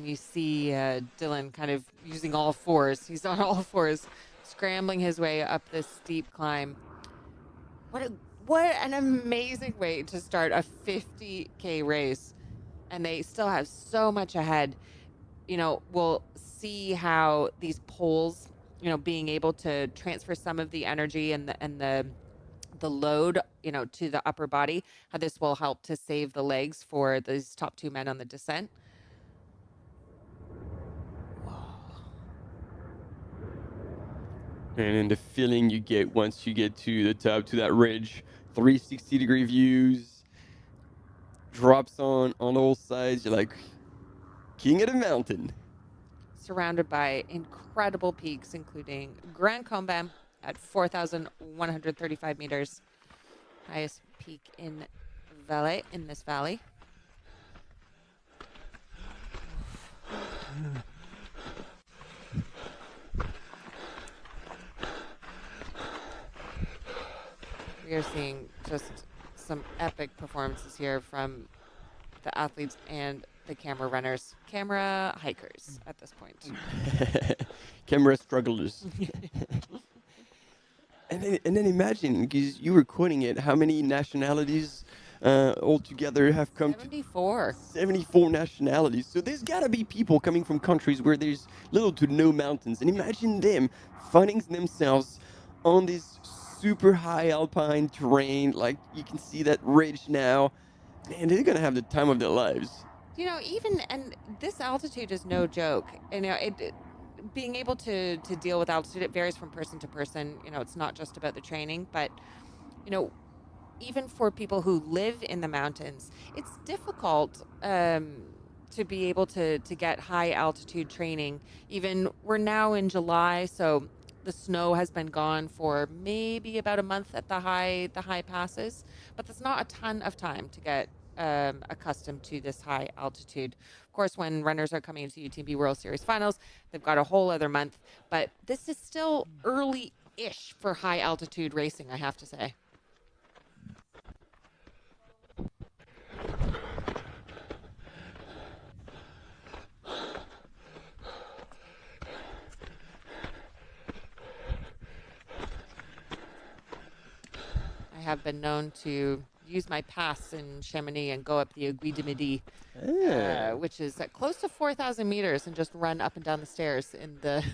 you see Dylan kind of using all fours. He's on all fours, scrambling his way up this steep climb. What an amazing way to start a 50K race. And they still have so much ahead. You know, we'll see how these poles, you know, being able to transfer some of the energy and the load, you know, to the upper body, how this will help to save the legs for these top two men on the descent. And then the feeling you get once you get to the top, to that ridge, 360-degree views, drops on all sides. You're like king of the mountain. Surrounded by incredible peaks, including Grand Combin at 4,135 meters, highest peak in this valley. We are seeing just some epic performances here from the athletes and the camera hikers at this point. Camera strugglers. And then imagine, because you were quoting it, how many nationalities altogether have come 74. 74 nationalities. So there's got to be people coming from countries where there's little to no mountains. And imagine them finding themselves on this super high alpine terrain. Like, you can see that ridge now. Man, they're going to have the time of their lives. You know, and this altitude is no joke. You know, being able to deal with altitude, it varies from person to person. You know, it's not just about the training, but, you know, even for people who live in the mountains, it's difficult to be able to get high altitude training. Even we're now in July, so the snow has been gone for maybe about a month at the high passes, but that's not a ton of time to get accustomed to this high altitude. Of course, when runners are coming into UTMB World Series finals, they've got a whole other month. But this is still early-ish for high-altitude racing, I have to say. I have been known to use my pass in Chamonix and go up the Aiguille du Midi, which is at close to 4,000 meters, and just run up and down the stairs in the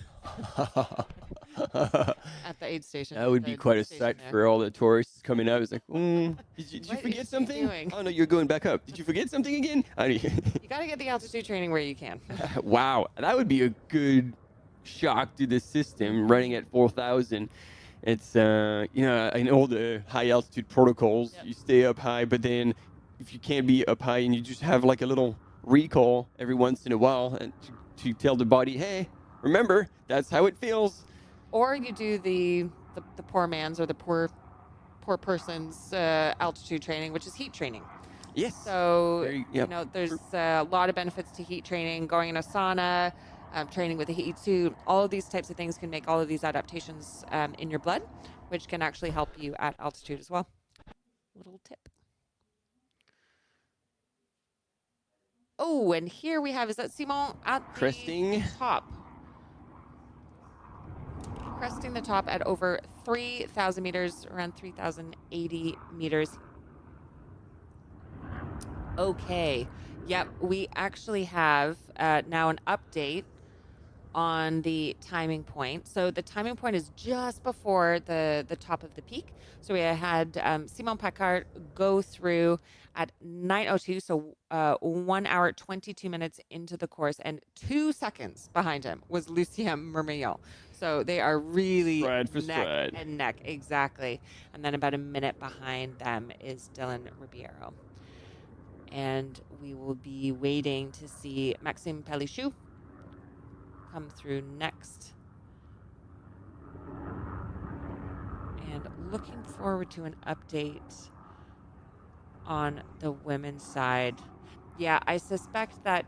at the aid station. That would be quite a sight for all the tourists coming out. It's like, did you forget something? Doing? Oh no, you're going back up. Did you forget something again? You got to get the altitude training where you can. Wow, that would be a good shock to the system running at 4,000. It's, in all the high altitude protocols, you stay up high, but then if you can't be up high and you just have like a little recall every once in a while and to tell the body, hey, remember, that's how it feels. Or you do the poor man's or the poor person's altitude training, which is heat training. Yes. So, there's a lot of benefits to heat training, going in a sauna, training with a heat suit. All of these types of things can make all of these adaptations in your blood, which can actually help you at altitude as well. Little tip. Oh, and here we have, is that Simon at the top? Cresting the top at over 3,000 meters, around 3,080 meters. Okay. Yep, we actually have now an update on the timing point. So the timing point is just before the top of the peak. So we had Simon Paccard go through at 9:02, so 1 hour 22 minutes into the course, and 2 seconds behind him was Lucien Mermillon. So they are really neck and neck, exactly. And then about a minute behind them is Dylan Ribeiro. And we will be waiting to see Maxime Pelichou come through next. And looking forward to an update on the women's side. Yeah, I suspect that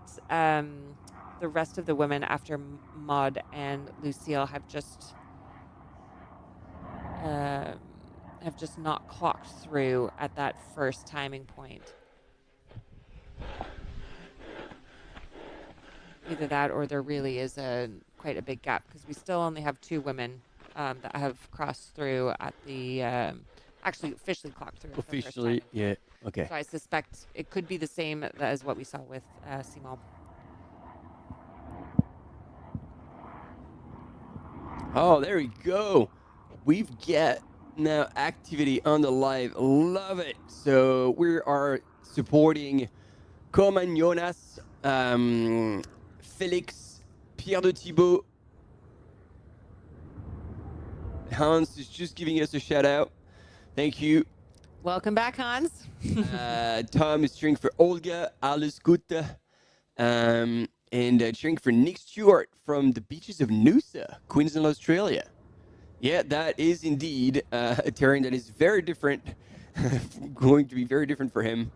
the rest of the women after Maud and Lucille have just not clocked through at that first timing point. Either that or there really is quite a big gap, because we still only have 2 women that have crossed through at the actually officially clocked through. Officially, yeah. Okay. So I suspect it could be the same as what we saw with Simon. Oh, there we go. We've got now activity on the live. Love it. So we are supporting Coman Jonas, Felix, Pierre de Thibault. Hans is just giving us a shout out. Thank you. Welcome back, Hans. Tom is cheering for Olga, alles Gute, and cheering for Nick Stewart from the beaches of Noosa, Queensland, Australia. Yeah, that is indeed a terrain that is very different, going to be very different for him.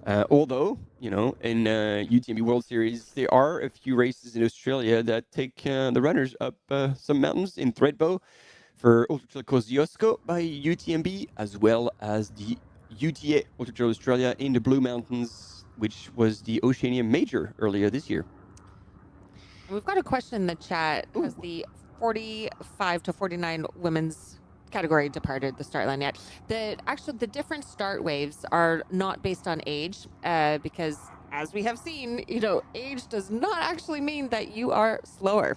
Although, in UTMB World Series, there are a few races in Australia that take the runners up some mountains in Thredbo for Ultra Trail Kosciuszko by UTMB, as well as the UTA Ultra Trail Australia in the Blue Mountains, which was the Oceania Major earlier this year. We've got a question in the chat. Has the 45 to 49 women's category departed the start line yet? The different start waves are not based on age, because as we have seen, age does not actually mean that you are slower.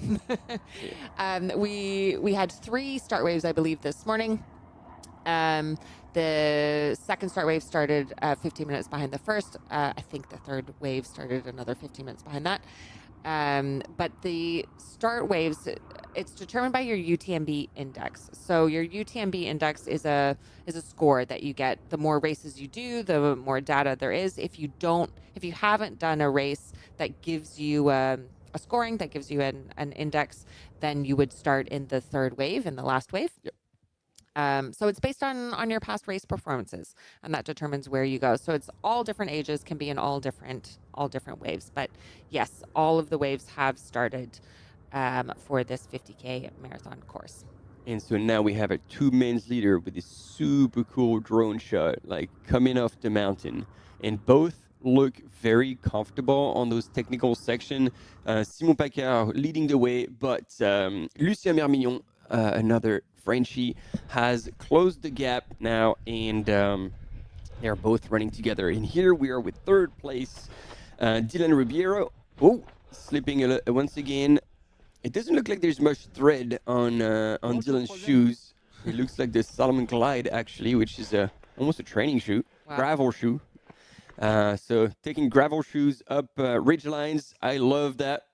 We had 3 start waves, I believe, this morning. The second start wave started 15 minutes behind the first. I think the third wave started another 15 minutes behind that. But the start waves, it's determined by your UTMB index. So your UTMB index is a score that you get. The more races you do, the more data there is. If you haven't done a race that gives you a scoring, that gives you an index, then you would start in the third wave, in the last wave. Yep. So it's based on your past race performances, and that determines where you go. So it's all different ages, can be in all different waves. But yes, all of the waves have started for this 50K marathon course. And so now we have a 2 men's leader with this super cool drone shot, like coming off the mountain. And both look very comfortable on those technical sections. Simon Paccard leading the way, but Lucien Mermillon, another Frenchie, has closed the gap now, and they're both running together. And here we are with third place, Dylan Ribeiro. Oh, slipping once again. It doesn't look like there's much thread on Dylan's shoes. It looks like the Salomon Glide, actually, which is almost a training shoe, gravel shoe. So taking gravel shoes up ridge lines, I love that.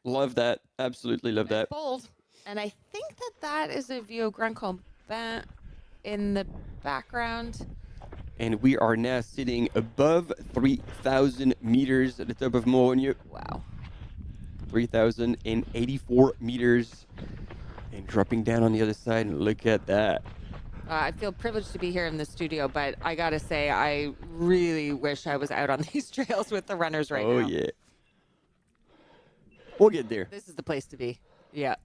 Love that. Absolutely love that. Bold. And I think that is a Vieux Grand Combin in the background. And we are now sitting above 3,000 meters at the top of Moronieux. Wow. 3,084 meters. And dropping down on the other side, and look at that. I feel privileged to be here in the studio, but I gotta say, I really wish I was out on these trails with the runners right now. Oh, yeah. We'll get there. This is the place to be. Yeah.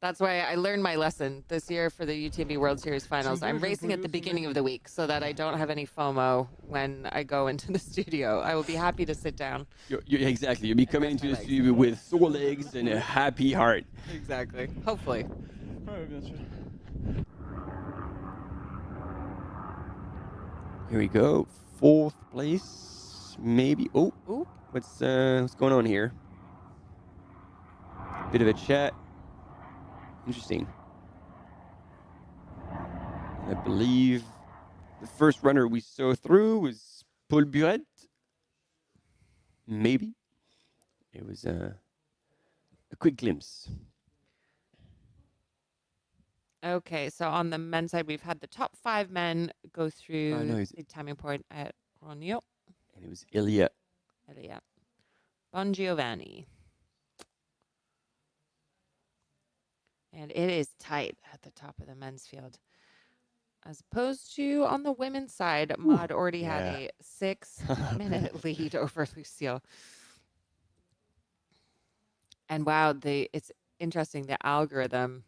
That's why I learned my lesson this year for the UTMB World Series finals. I'm racing at the beginning of the week so that I don't have any FOMO when I go into the studio. I will be happy to sit down. Exactly. You'll be coming into the studio with sore legs and a happy heart. Exactly. Hopefully. Here we go. Fourth place, maybe. Oh, what's going on here? Bit of a chat. Interesting. I believe the first runner we saw through was Paul Buret. Maybe. It was a quick glimpse. Okay, so on the men's side, we've had the top 5 men go through the timing point at Ronio. And it was Ilya Bongiovanni. And it is tight at the top of the men's field. As opposed to on the women's side, Maud already had a 6-minute lead over Lucille. And wow, it's interesting. The algorithm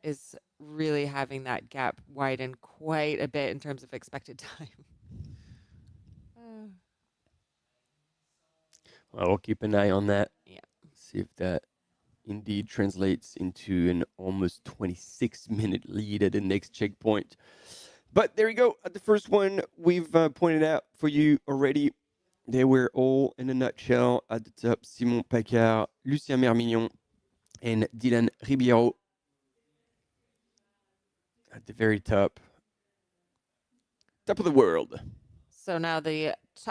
is really having that gap widen quite a bit in terms of expected time. Well, we'll keep an eye on that. Yeah. See if that indeed translates into an almost 26-minute lead at the next checkpoint. But there you go. At the first one, we've pointed out for you already. They were all in a nutshell at the top. Simon Paccard, Lucien Mermillon, and Dylan Ribeiro at the very top. Top of the world. So now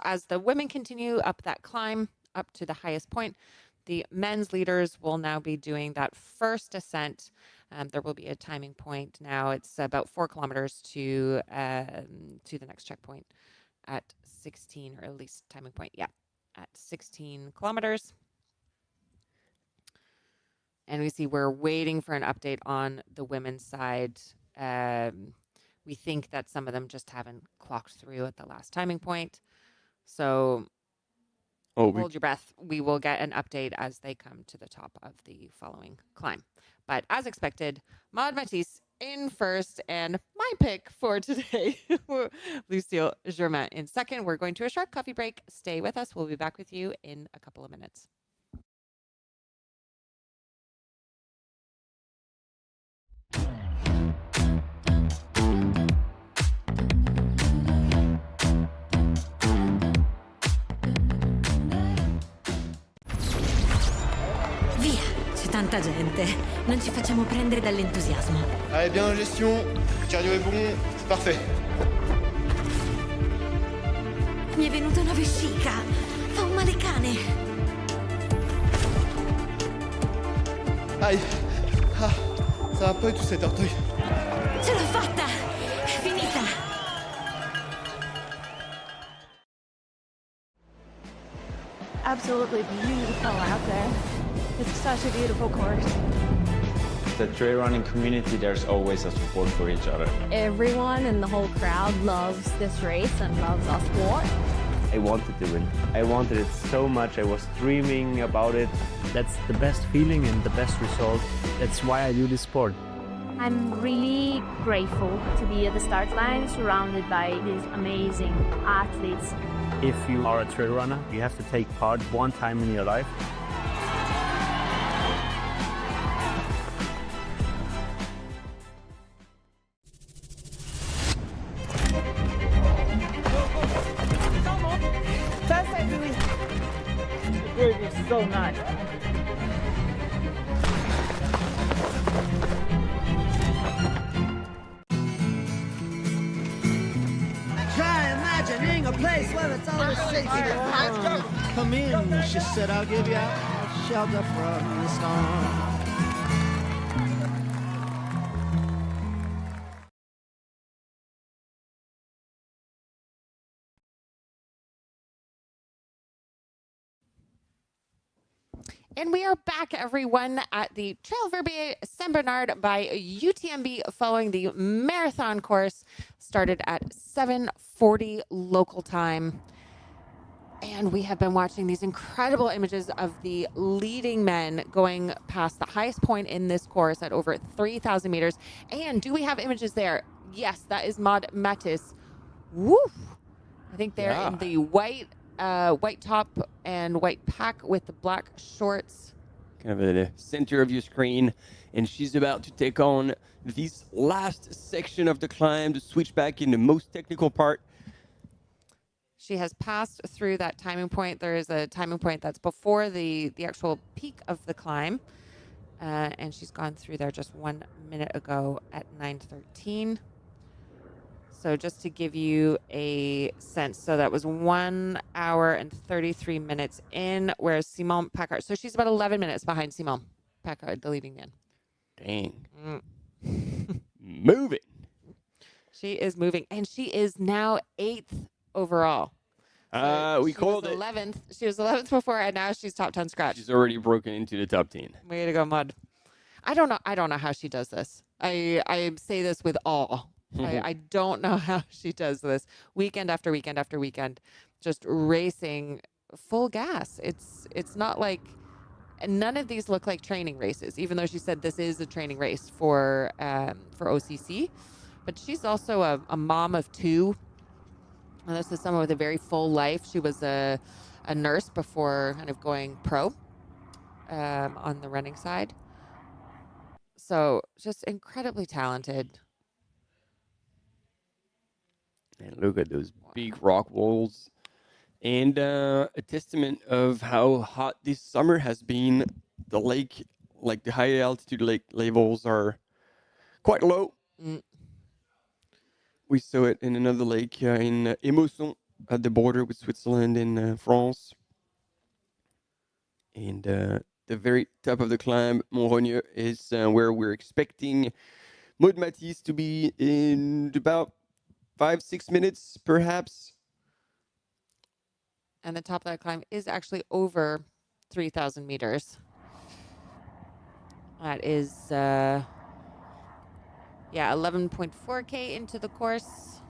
as the women continue up that climb, up to the highest point, the men's leaders will now be doing that first ascent. There will be a timing point now. It's about 4 kilometers to the next checkpoint at 16, or at least timing point, at 16 kilometers. And we see we're waiting for an update on the women's side. We think that some of them just haven't clocked through at the last timing point. So hold your breath. We will get an update as they come to the top of the following climb. But as expected, Maud Matisse in first, and my pick for today, Lucille Germain in second. We're going to a short coffee break. Stay with us. We'll be back with you in a couple of minutes. Tanta gente, non ci facciamo prendere dall'entusiasmo. Allez, bien en gestion, le cardio est bon, c'est parfait. Mi è venuta una vescica, fa un male cane. Aïe, ça va pas du tout cet orteil. Ce l'ho fatta, è finita. Absolutely beautiful out there. It's such a beautiful course. The trail running community, there's always a support for each other. Everyone in the whole crowd loves this race and loves our sport. I wanted to win. I wanted it so much. I was dreaming about it. That's the best feeling and the best result. That's why I do this sport. I'm really grateful to be at the start line surrounded by these amazing athletes. If you are a trail runner, you have to take part one time in your life. So nice. Try imagining a place where it's always safe. Come in, she said, I'll give you shelter from the storm. And we are back, everyone, at the Trail Verbier Saint Bernard by UTMB following the marathon course. Started at 7:40 local time. And we have been watching these incredible images of the leading men going past the highest point in this course at over 3,000 meters. And do we have images there? Yes, that is Maud Mattis. Woo! I think they're in the white top and white pack with the black shorts. Kind of in the center of your screen. And she's about to take on this last section of the climb, to switch back in the most technical part. She has passed through that timing point. There is a timing point that's before the actual peak of the climb. And she's gone through there just 1 minute ago at 9:13. So just to give you a sense, so that was 1 hour and 33 minutes in, whereas Simone Packard, so she's about 11 minutes behind Simone Packard, the leading man. Dang. Moving. She is moving, and she is now 8th overall. We called it. 11th. She was 11th before, and now she's top 10 scratch. She's already broken into the top 10. Way to go, Mud. I don't know how she does this. I say this with awe. I don't know how she does this weekend after weekend after weekend, just racing full gas. It's not like, none of these look like training races, even though she said this is a training race for OCC. But she's also a mom of two. And this is someone with a very full life. She was a nurse before kind of going pro on the running side. So just incredibly talented. And look at those big rock walls. And a testament of how hot this summer has been. The lake, like the high altitude lake levels are quite low. We saw it in another lake in Émousson at the border with Switzerland and France. And the very top of the climb, Mont-Blanc, is where we're expecting Maud Mattis to be in about 5-6 minutes, perhaps. And the top of that climb is actually over 3,000 meters. That is, 11.4K into the course.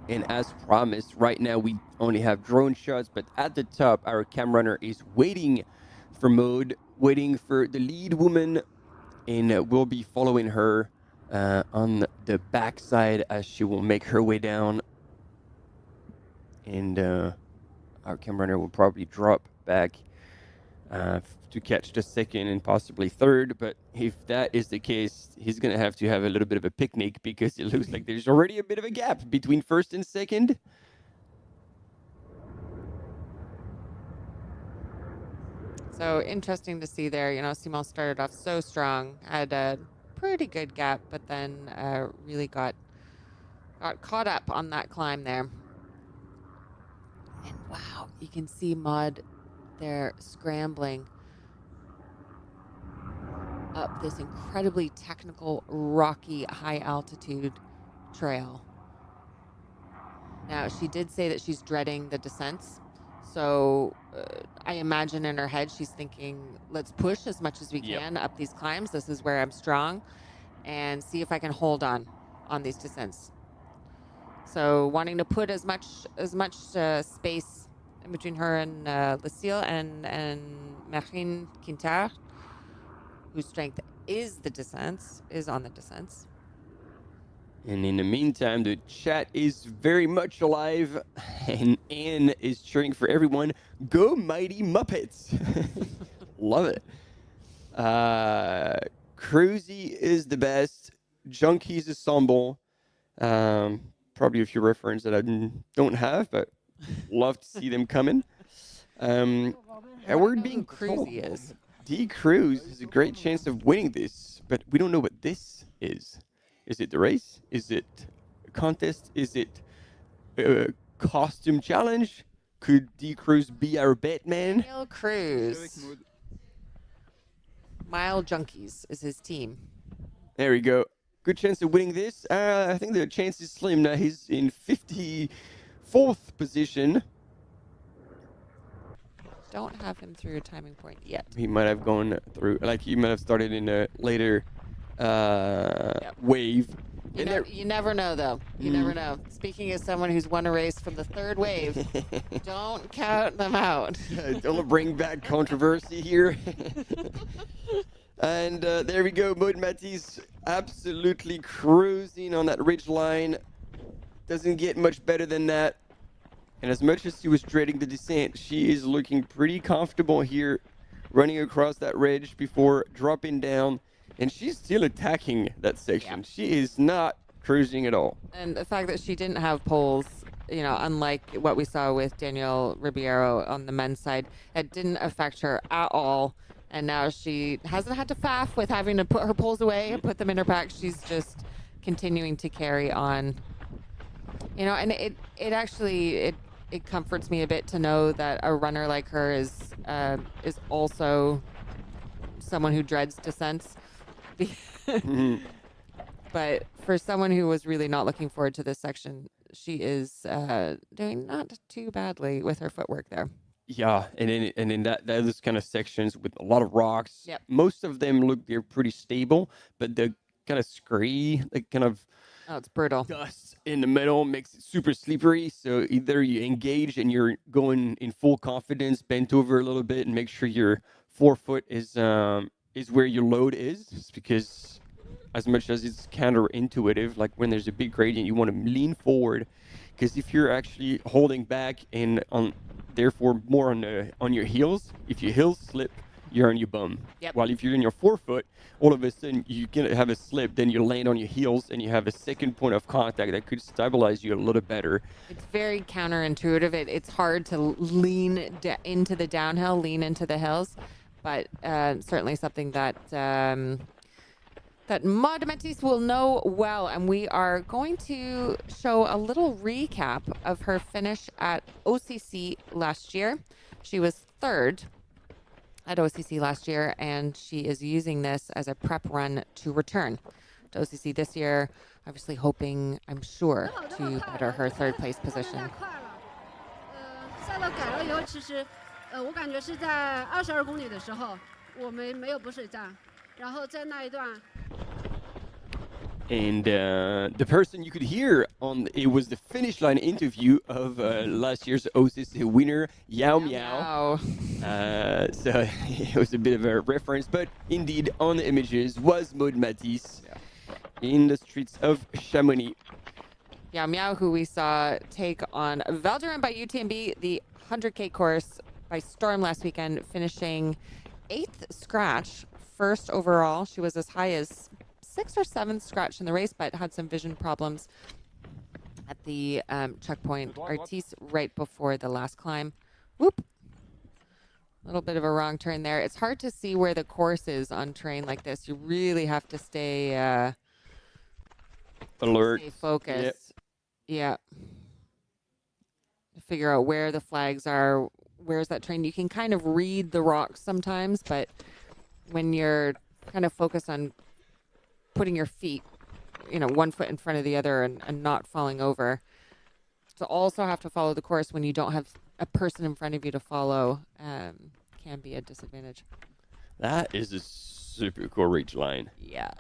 And as promised, right now we only have drone shots, but at the top, our cam runner is waiting for Maud, waiting for the lead woman, and we'll be following her on the backside as she will make her way down. And our cam runner will probably drop back to catch the second and possibly third. But if that is the case, he's going to have a little bit of a picnic, because it looks like there's already a bit of a gap between first and second. So interesting to see there. You know, Simone started off so strong, had a pretty good gap, but then really got caught up on that climb there. And wow, you can see Maud there scrambling up this incredibly technical, rocky, high altitude trail. Now, she did say that she's dreading the descents. So I imagine in her head, she's thinking, let's push as much as we can up these climbs. This is where I'm strong, and see if I can hold on these descents. So wanting to put as much space in between her and Lucille and Marine Quintard, whose strength is on the descents. And in the meantime, the chat is very much alive, and Anne is cheering for everyone. Go Mighty Muppets! Love it. Cruzy is the best. Junkies Ensemble. Probably a few references that I don't have, but love to see them coming. We're being Cruzy is. D Cruz has a great chance of winning this, but we don't know what this is. Is it the race? Is it a contest? Is it a costume challenge? Could D Cruz be our Batman? Daniel Cruz. Mile Junkies is his team. There we go. Good chance of winning this. I think the chance is slim. Now he's in 54th position. Don't have him through a timing point yet. He might have gone through, like he might have started in a later wave. You never know, though. You never know. Speaking as someone who's won a race from the third wave, don't count them out. Don't bring back controversy here. And there we go. Maud Matisse absolutely cruising on that ridge line. Doesn't get much better than that. And as much as she was dreading the descent, she is looking pretty comfortable here, running across that ridge before dropping down. And she's still attacking that section. Yeah. She is not cruising at all. And the fact that she didn't have poles, unlike what we saw with Danielle Ribeiro on the men's side, it didn't affect her at all. And now she hasn't had to faff with having to put her poles away and put them in her pack. She's just continuing to carry on. And it actually comforts me a bit to know that a runner like her is also someone who dreads descents. But for someone who was really not looking forward to this section, she is doing not too badly with her footwork there. Yeah, and in those kind of sections with a lot of rocks, yep. Most of them they're pretty stable, but the kind of scree, it's brutal. Dust in the middle makes it super slippery. So either you engage and you're going in full confidence, bent over a little bit, and make sure your forefoot is where your load is, because as much as it's counterintuitive, like when there's a big gradient, you want to lean forward, because if you're actually holding back and therefore more on your heels, if your heels slip, you're on your bum. Yep. While if you're in your forefoot, all of a sudden you can have a slip, then you land on your heels and you have a second point of contact that could stabilize you a little better. It's very counterintuitive. It's hard to lean into the downhill, lean into the hills, but certainly something that Maud Matisse will know well. And we are going to show a little recap of her finish at OCC last year. She was third at OCC last year, and she is using this as a prep run to return to OCC this year, obviously hoping, I'm sure, to better her third place position. 赛道改了以后，其实我感觉是在22公里的时候，我们没有补水站，然后在那一段。 And the person you could hear it was the finish line interview of last year's OCC winner, Yao Miao. So it was a bit of a reference, but indeed on the images was Maud Matisse in the streets of Chamonix. Yao Miao, who we saw take on Valderrama by UTMB, the 100K course, by storm last weekend, finishing 8th scratch, first overall. She was as high as 6th or 7th scratch in the race, but had some vision problems at the checkpoint. Artis right before the last climb. Whoop. A little bit of a wrong turn there. It's hard to see where the course is on terrain like this. You really have to stay alert, stay focused. Yep. Yeah. Figure out where the flags are. Where's that terrain? You can kind of read the rocks sometimes, but when you're kind of focused on putting your feet, one foot in front of the other and not falling over. To also have to follow the course when you don't have a person in front of you to follow can be a disadvantage. That is a super cool ridge line. Yeah.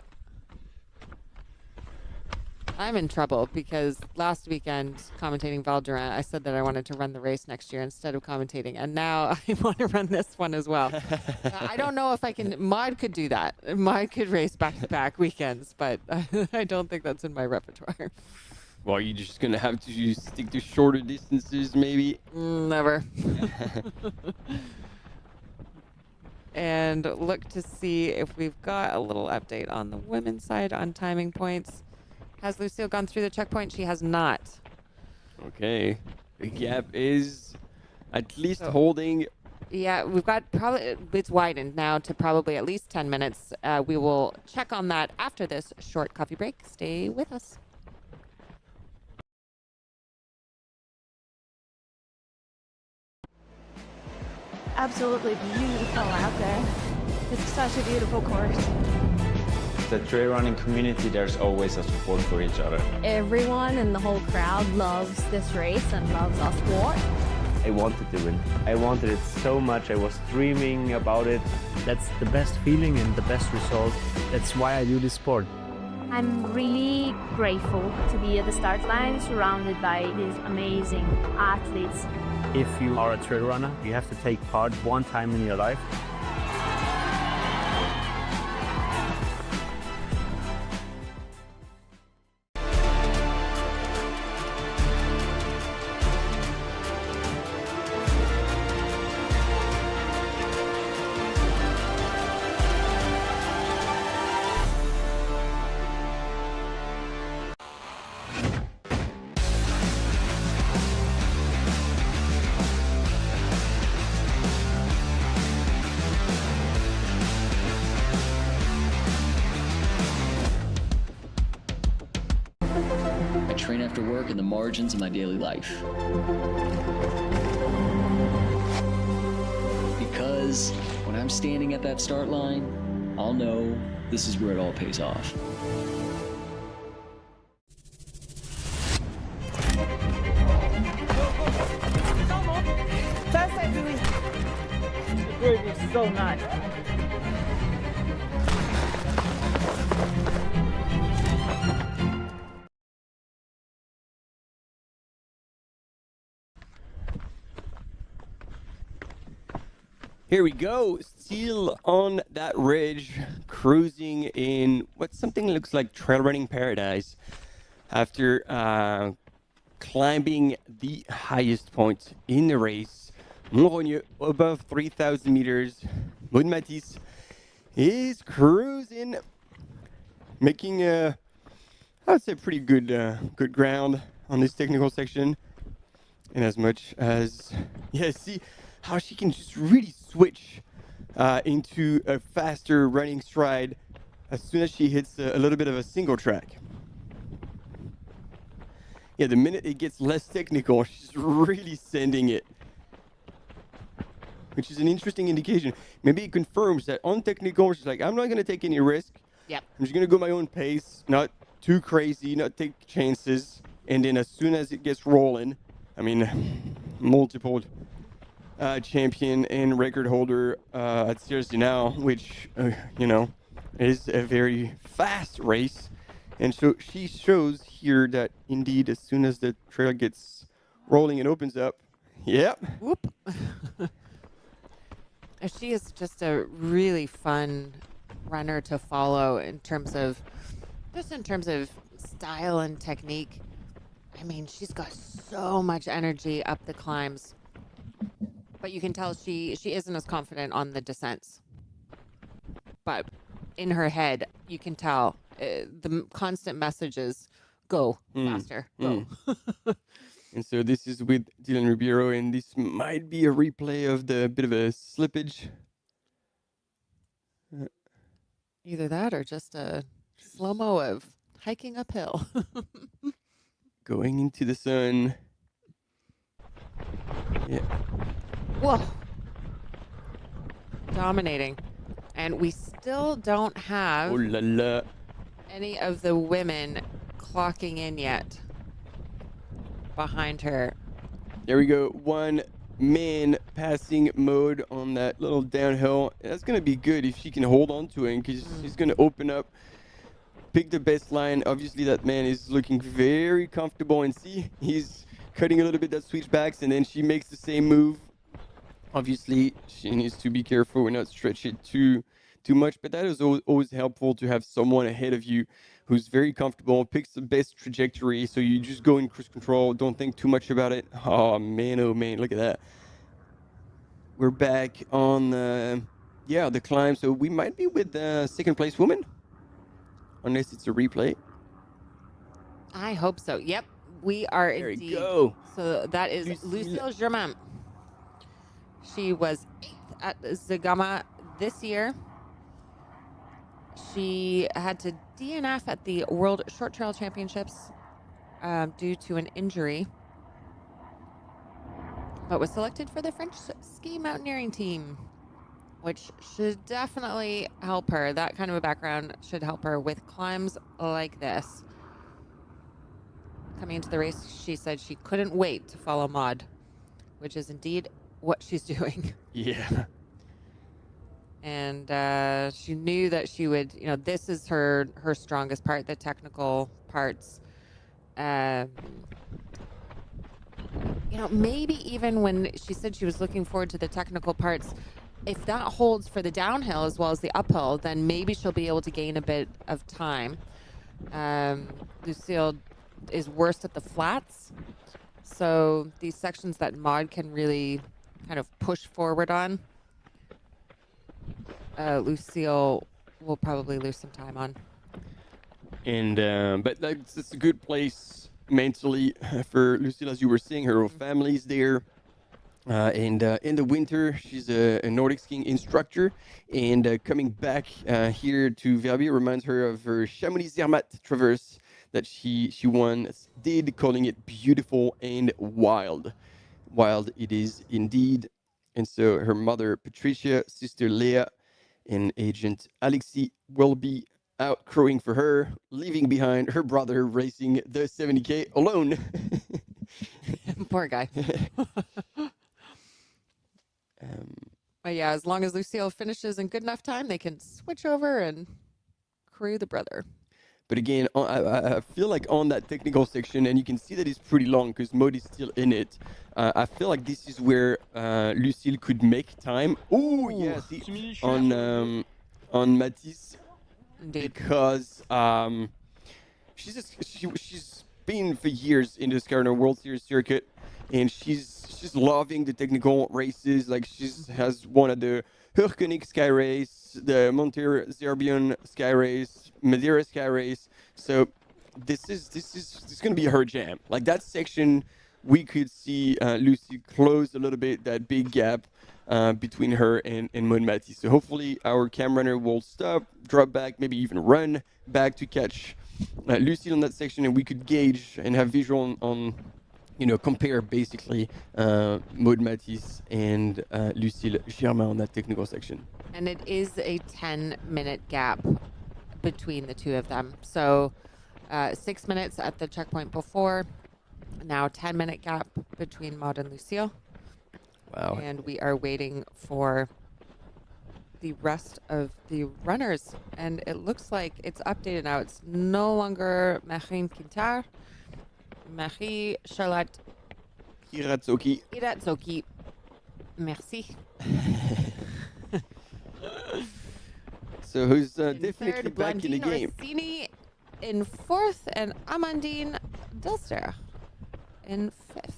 I'm in trouble because last weekend commentating Val Durant, I said that I wanted to run the race next year instead of commentating, and now I want to run this one as well. I don't know if I can. Maud could do that. Maud could race back-to-back weekends, but I don't think that's in my repertoire. Well, you're just gonna have to stick to shorter distances, maybe. Never. And look to see if we've got a little update on the women's side on timing points. Has Lucille gone through the checkpoint? She has not. Okay. The gap is at least holding. Yeah, we've got probably, it's widened now to probably at least 10 minutes. We will check on that after this short coffee break. Stay with us. Absolutely beautiful out there. It's such a beautiful course. The trail running community, there's always a support for each other. Everyone in the whole crowd loves this race and loves our sport. I wanted to win. I wanted it so much. I was dreaming about it. That's the best feeling and the best result. That's why I do this sport. I'm really grateful to be at the start line surrounded by these amazing athletes. If you are a trail runner, you have to take part one time in your life. Train after work in the margins of my daily life. Because when I'm standing at that start line, I'll know this is where it all pays off. That's everything. The gravy is so nice. Here we go, still on that ridge, cruising in what something looks like trail running paradise after climbing the highest point in the race. Mont-Blanc above 3,000 meters. Maud Matisse is cruising, making I would say pretty good good ground on this technical section. And as much as, yeah, see how she can just really switch into a faster running stride as soon as she hits a little bit of a single track. Yeah, the minute it gets less technical, she's really sending it, which is an interesting indication. Maybe it confirms that on technical, she's like, I'm not going to take any risk. Yep. I'm just going to go my own pace, not too crazy, not take chances. And then as soon as it gets rolling, I mean, multiple champion and record holder at CEST now, which, you know, is a very fast race. And so she shows here that indeed, as soon as the trail gets rolling and opens up, yep. Whoop. She is just a really fun runner to follow in terms of style and technique. I mean, she's got so much energy up the climbs, but you can tell she isn't as confident on the descents. But in her head, you can tell the constant messages, go faster, go. And so this is with Dylan Ribeiro, and this might be a replay of the bit of a slippage. Either that or just a slow-mo of hiking uphill. Going into the sun. Yeah. Whoa. Dominating. And we still don't have Oh la la. any of the women clocking in yet behind her. There we go. One man passing Maude on that little downhill. That's going to be good if she can hold on to it, because she's going to open up, pick the best line. Obviously, that man is looking very comfortable, and see, he's cutting a little bit that switchbacks, and then she makes the same move. Obviously, she needs to be careful and not stretch it too much, but that is always helpful to have someone ahead of you who's very comfortable, picks the best trajectory, so you just go in cruise control, don't think too much about it. Oh man, look at that. We're back on the climb, so we might be with the second place woman, unless it's a replay. I hope so. Yep, we are there indeed. You go. So that is Lucille Germain. She was 8th at Zegama this year. She had to DNF at the World Short Trail Championships due to an injury, but was selected for the French ski mountaineering team, which should definitely help her. That kind of a background should help her with climbs like this. Coming into the race, she said she couldn't wait to follow Maud, which is indeed what she's doing. Yeah. And she knew that she would, this is her strongest part, the technical parts. Maybe even when she said she was looking forward to the technical parts, if that holds for the downhill as well as the uphill, then maybe she'll be able to gain a bit of time. Lucille is worst at the flats. So these sections that Maud can really kind of push forward on, Lucille will probably lose some time on. And but it's a good place mentally for Lucille, as you were saying. Her whole family's there. And in the winter, she's a Nordic skiing instructor. And coming back here to Verbier reminds her of her Chamonix-Zermatt traverse that she once did, calling it beautiful and wild. Wild it is indeed. And so her mother, Patricia, sister Leah, and agent Alexis will be out crowing for her, leaving behind her brother racing the 70K alone. Poor guy. But yeah, as long as Lucille finishes in good enough time, they can switch over and crew the brother. But again, I feel like on that technical section, and you can see that it's pretty long because Maud is still in it. I feel like this is where Lucille could make time. Oh yeah, see, on Matisse. Indeed. Because she's been for years in the Skyrunner World Series circuit, and she's loving the technical races. Like has won at the Hurkenich Sky Race, the Monter Zerbion Sky Race, Madeira Sky Race. So this is going to be her jam. Like that section, we could see Lucy close a little bit that big gap between her and Maud Matisse. So hopefully our cam runner will stop, drop back, maybe even run back to catch Lucy on that section, and we could gauge and have visual on compare basically Maud Matisse and Lucille Germain on that technical section. And it is a 10-minute gap between the two of them. So 6 minutes at the checkpoint before, now 10-minute gap between Maud and Lucille. Wow. And we are waiting for the rest of the runners. And it looks like it's updated now. It's no longer Marine Quintard. Marie Charlotte Iratzoki. Merci. So who's definitely back in the game? Orsini in 4th and Amandine Delster in 5th.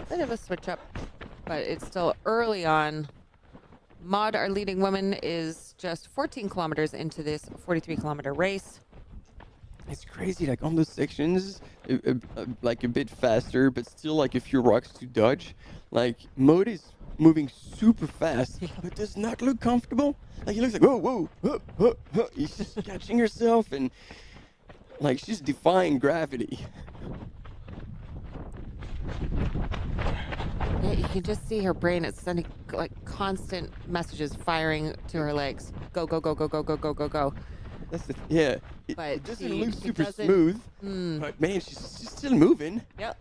Bit of a switch up, but it's still early on. Maud, our leading woman, is just 14 kilometers into this 43-kilometer race. It's crazy, like on those sections, like a bit faster, but still like a few rocks to dodge. Like Maud is moving super fast, but does not look comfortable. Like he looks like whoa, He's just catching herself, and like she's defying gravity. Yeah, you can just see her brain. It's sending like constant messages firing to her legs. Go, go, go, go, go, go, go, go, go. That's the yeah. But It doesn't she look super doesn't- smooth, Mm. but man, she's still moving. Yep.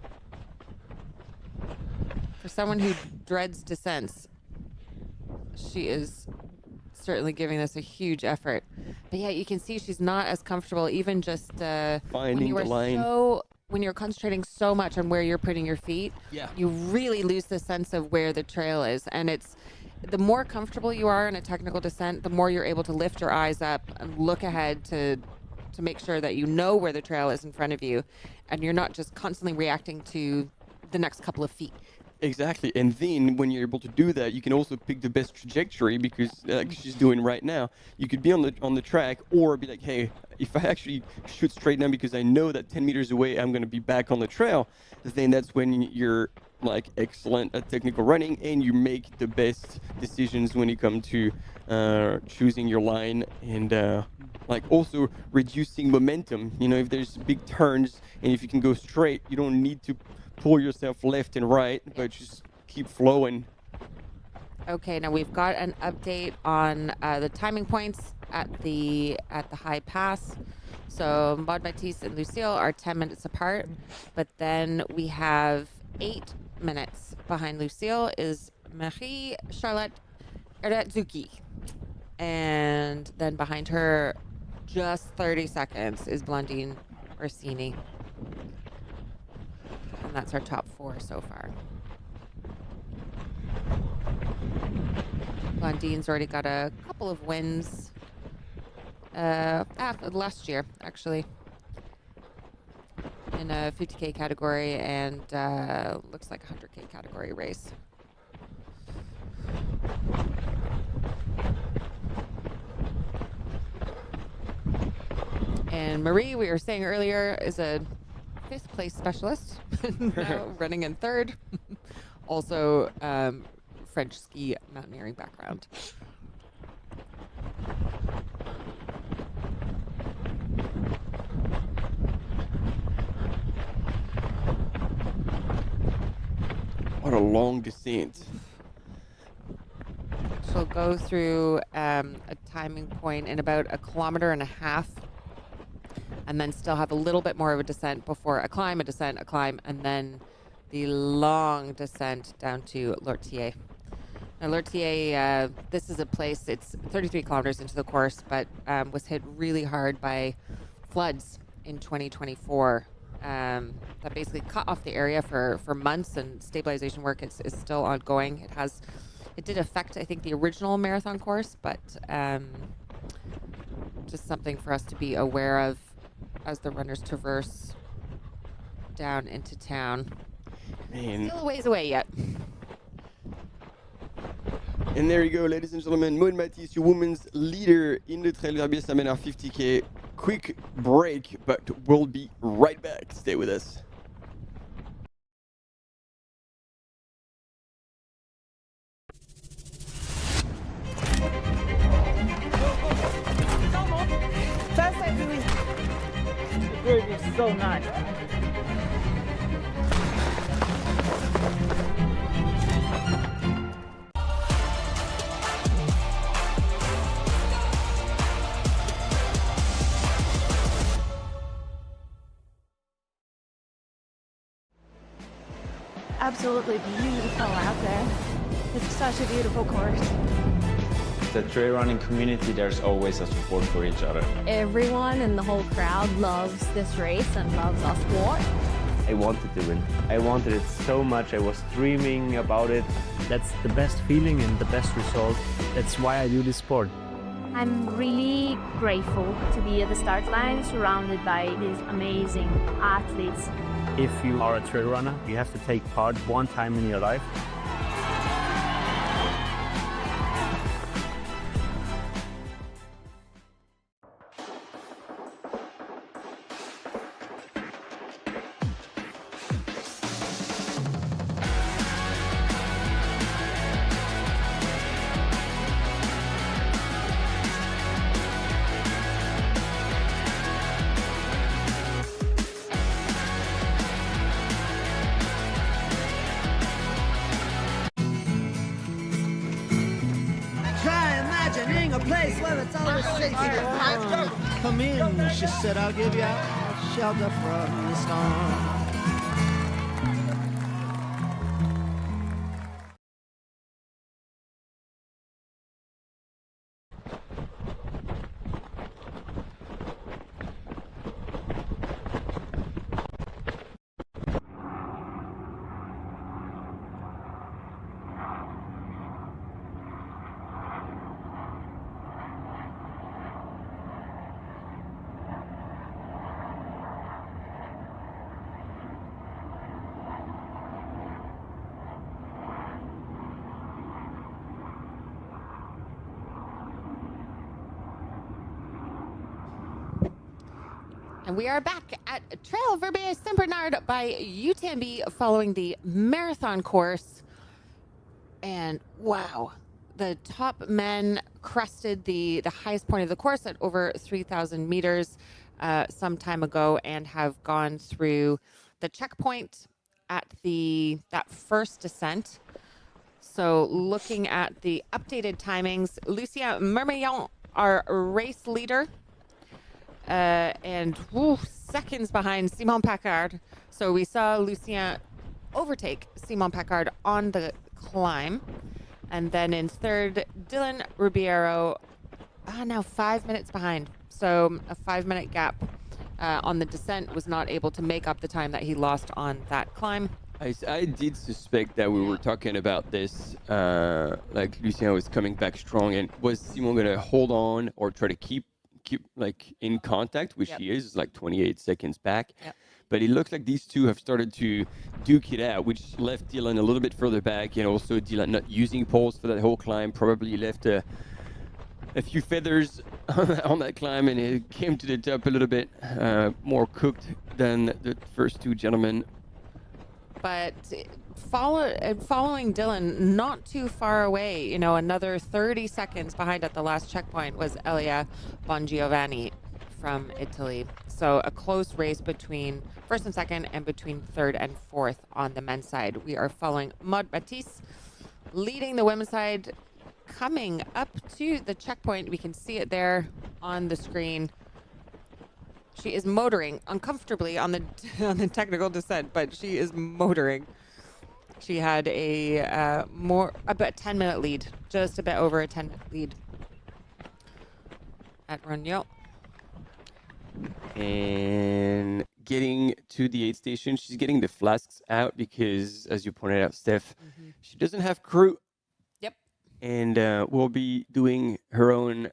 For someone who dreads descents, she is certainly giving this a huge effort. But yeah, you can see she's not as comfortable, even just when Finding you the are line. when you're concentrating so much on where you're putting your feet. Yeah. You really lose the sense of where the trail is, and it's the more comfortable you are in a technical descent, the more you're able to lift your eyes up and look ahead to make sure that you know where the trail is in front of you, and you're not just constantly reacting to the next couple of feet. Exactly, and then when you're able to do that, you can also pick the best trajectory because, like she's doing right now, you could be on the track or be like, hey, if I actually shoot straight down because I know that 10 meters away I'm going to be back on the trail, then that's when you're like excellent at technical running and you make the best decisions when you come to choosing your line and like also reducing momentum. You know, if there's big turns and if you can go straight, you don't need to pull yourself left and right, but just keep flowing. Okay, now we've got an update on the timing points at the high pass. So Maud Matisse and Lucille are 10 minutes apart, but then we have 8 minutes behind Lucille is Marie Charlotte Eretzuki, and then behind her, just 30 seconds, is Blondine Orsini. And that's our top 4 so far. Blondine's already got a couple of wins last year, actually, in a 50K category and looks like a 100K category race. And Marie, we were saying earlier, is a 5th place specialist, now running in 3rd. Also, French ski mountaineering background. What a long descent. She'll go through a timing point in about 1.5 kilometers, and then still have a little bit more of a descent before a climb, a descent, a climb, and then the long descent down to Lortier. Now, Lortier, this is a place, it's 33 kilometers into the course, but was hit really hard by floods in 2024. That basically cut off the area for months, and stabilization work is still ongoing. It did affect, I think, the original marathon course, but just something for us to be aware of as the runners traverse down into town. Man. Still a ways away yet. And there you go, ladies and gentlemen, Maud Matisse, your women's leader in the Trail Verbier Seminar 50K. Quick break, but we'll be right back. Stay with us. First I really... The group is so nice. Absolutely beautiful out there. It's such a beautiful course. The trail running community, there's always a support for each other. Everyone in the whole crowd loves this race and loves our sport. I wanted to win. I wanted it so much. I was dreaming about it. That's the best feeling and the best result. That's why I do this sport. I'm really grateful to be at the start line surrounded by these amazing athletes. If you are a trail runner, you have to take part one time in your life. Try imagining a place where it's always safe. Come in, she said, I'll give you shelter from the storm. And we are back at Trail Verbier Saint-Bernard by UTMB following the marathon course. And wow, the top men crested the highest point of the course at over 3,000 meters some time ago and have gone through the checkpoint at that first descent. So looking at the updated timings, Lucien Mermillon, our race leader, and seconds behind Simon Paccard. So we saw Lucien overtake Simon Paccard on the climb. And then in third, Dylan Ribeiro, now 5 minutes behind. So a 5-minute gap on the descent, was not able to make up the time that he lost on that climb. I did suspect that we were talking about this, like Lucien was coming back strong, and was Simon going to hold on or try to keep like in contact, which he is like 28 seconds back. But it looks like these two have started to duke it out, which left Dylan a little bit further back, and also Dylan not using poles for that whole climb probably left a few feathers on that climb, and it came to the top a little bit more cooked than the first two gentlemen. But following Dylan, not too far away, another 30 seconds behind at the last checkpoint was Elia Bongiovanni from Italy. So a close race between first and second and between third and fourth on the men's side. We are following Maud Baptiste leading the women's side, coming up to the checkpoint. We can see it there on the screen. She is motoring uncomfortably on the technical descent, but she is motoring. She had about 10-minute lead, just a bit over a 10-minute lead at Rognon. And getting to the aid station, she's getting the flasks out because, as you pointed out, Steph, she doesn't have crew. Yep. And will be doing her own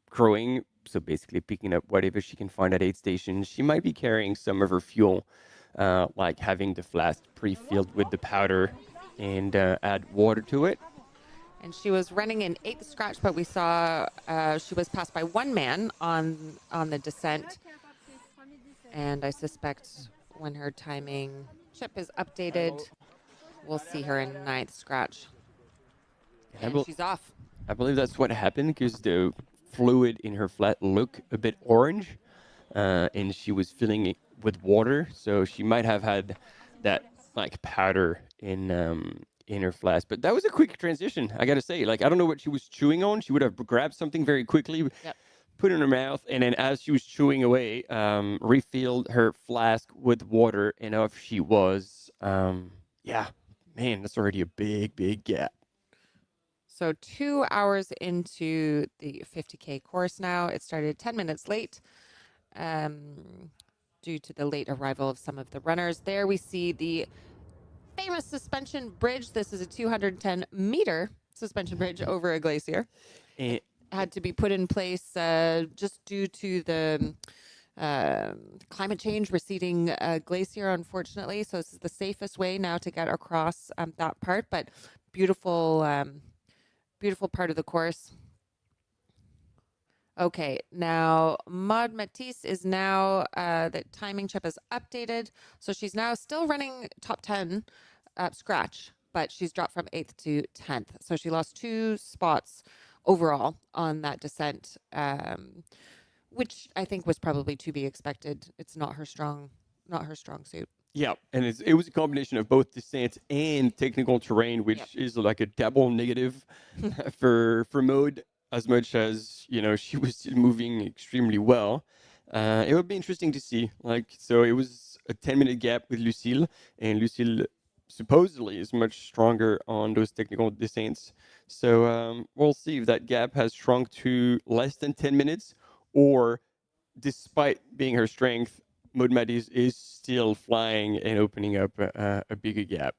crowing. So basically picking up whatever she can find at aid stations. She might be carrying some of her fuel, like having the flask pre-filled with the powder and add water to it. And she was running in 8th scratch, but we saw she was passed by one man on the descent. And I suspect when her timing chip is updated, we'll see her in 9th scratch. And she's off. I believe that's what happened because the fluid in her flat looked a bit orange, and she was filling it with water, so she might have had that like powder in her flask. But that was a quick transition, I gotta say. Like, I don't know what she was chewing on. She would have grabbed something very quickly, put it in her mouth, and then as she was chewing away, refilled her flask with water, and off she was. Yeah, man, that's already a big gap. So 2 hours into the 50K course now. It started 10 minutes late due to the late arrival of some of the runners. There we see the famous suspension bridge. This is a 210-meter suspension bridge over a glacier. It had to be put in place just due to the climate change, receding glacier, unfortunately. So this is the safest way now to get across that part, but beautiful part of the course. Okay, now Maud Matisse is now, the timing chip is updated. So she's now still running top 10 scratch, but she's dropped from 8th to 10th. So she lost 2 spots overall on that descent, which I think was probably to be expected. It's not her strong suit. Yeah, and it was a combination of both descent and technical terrain, which is like a double negative for Maud. as much as, she was still moving extremely well. It would be interesting to see. So it was a 10-minute gap with Lucille, and Lucille supposedly is much stronger on those technical descents. So we'll see if that gap has shrunk to less than 10 minutes, or despite being her strength, Maud Matisse is still flying and opening up a bigger gap.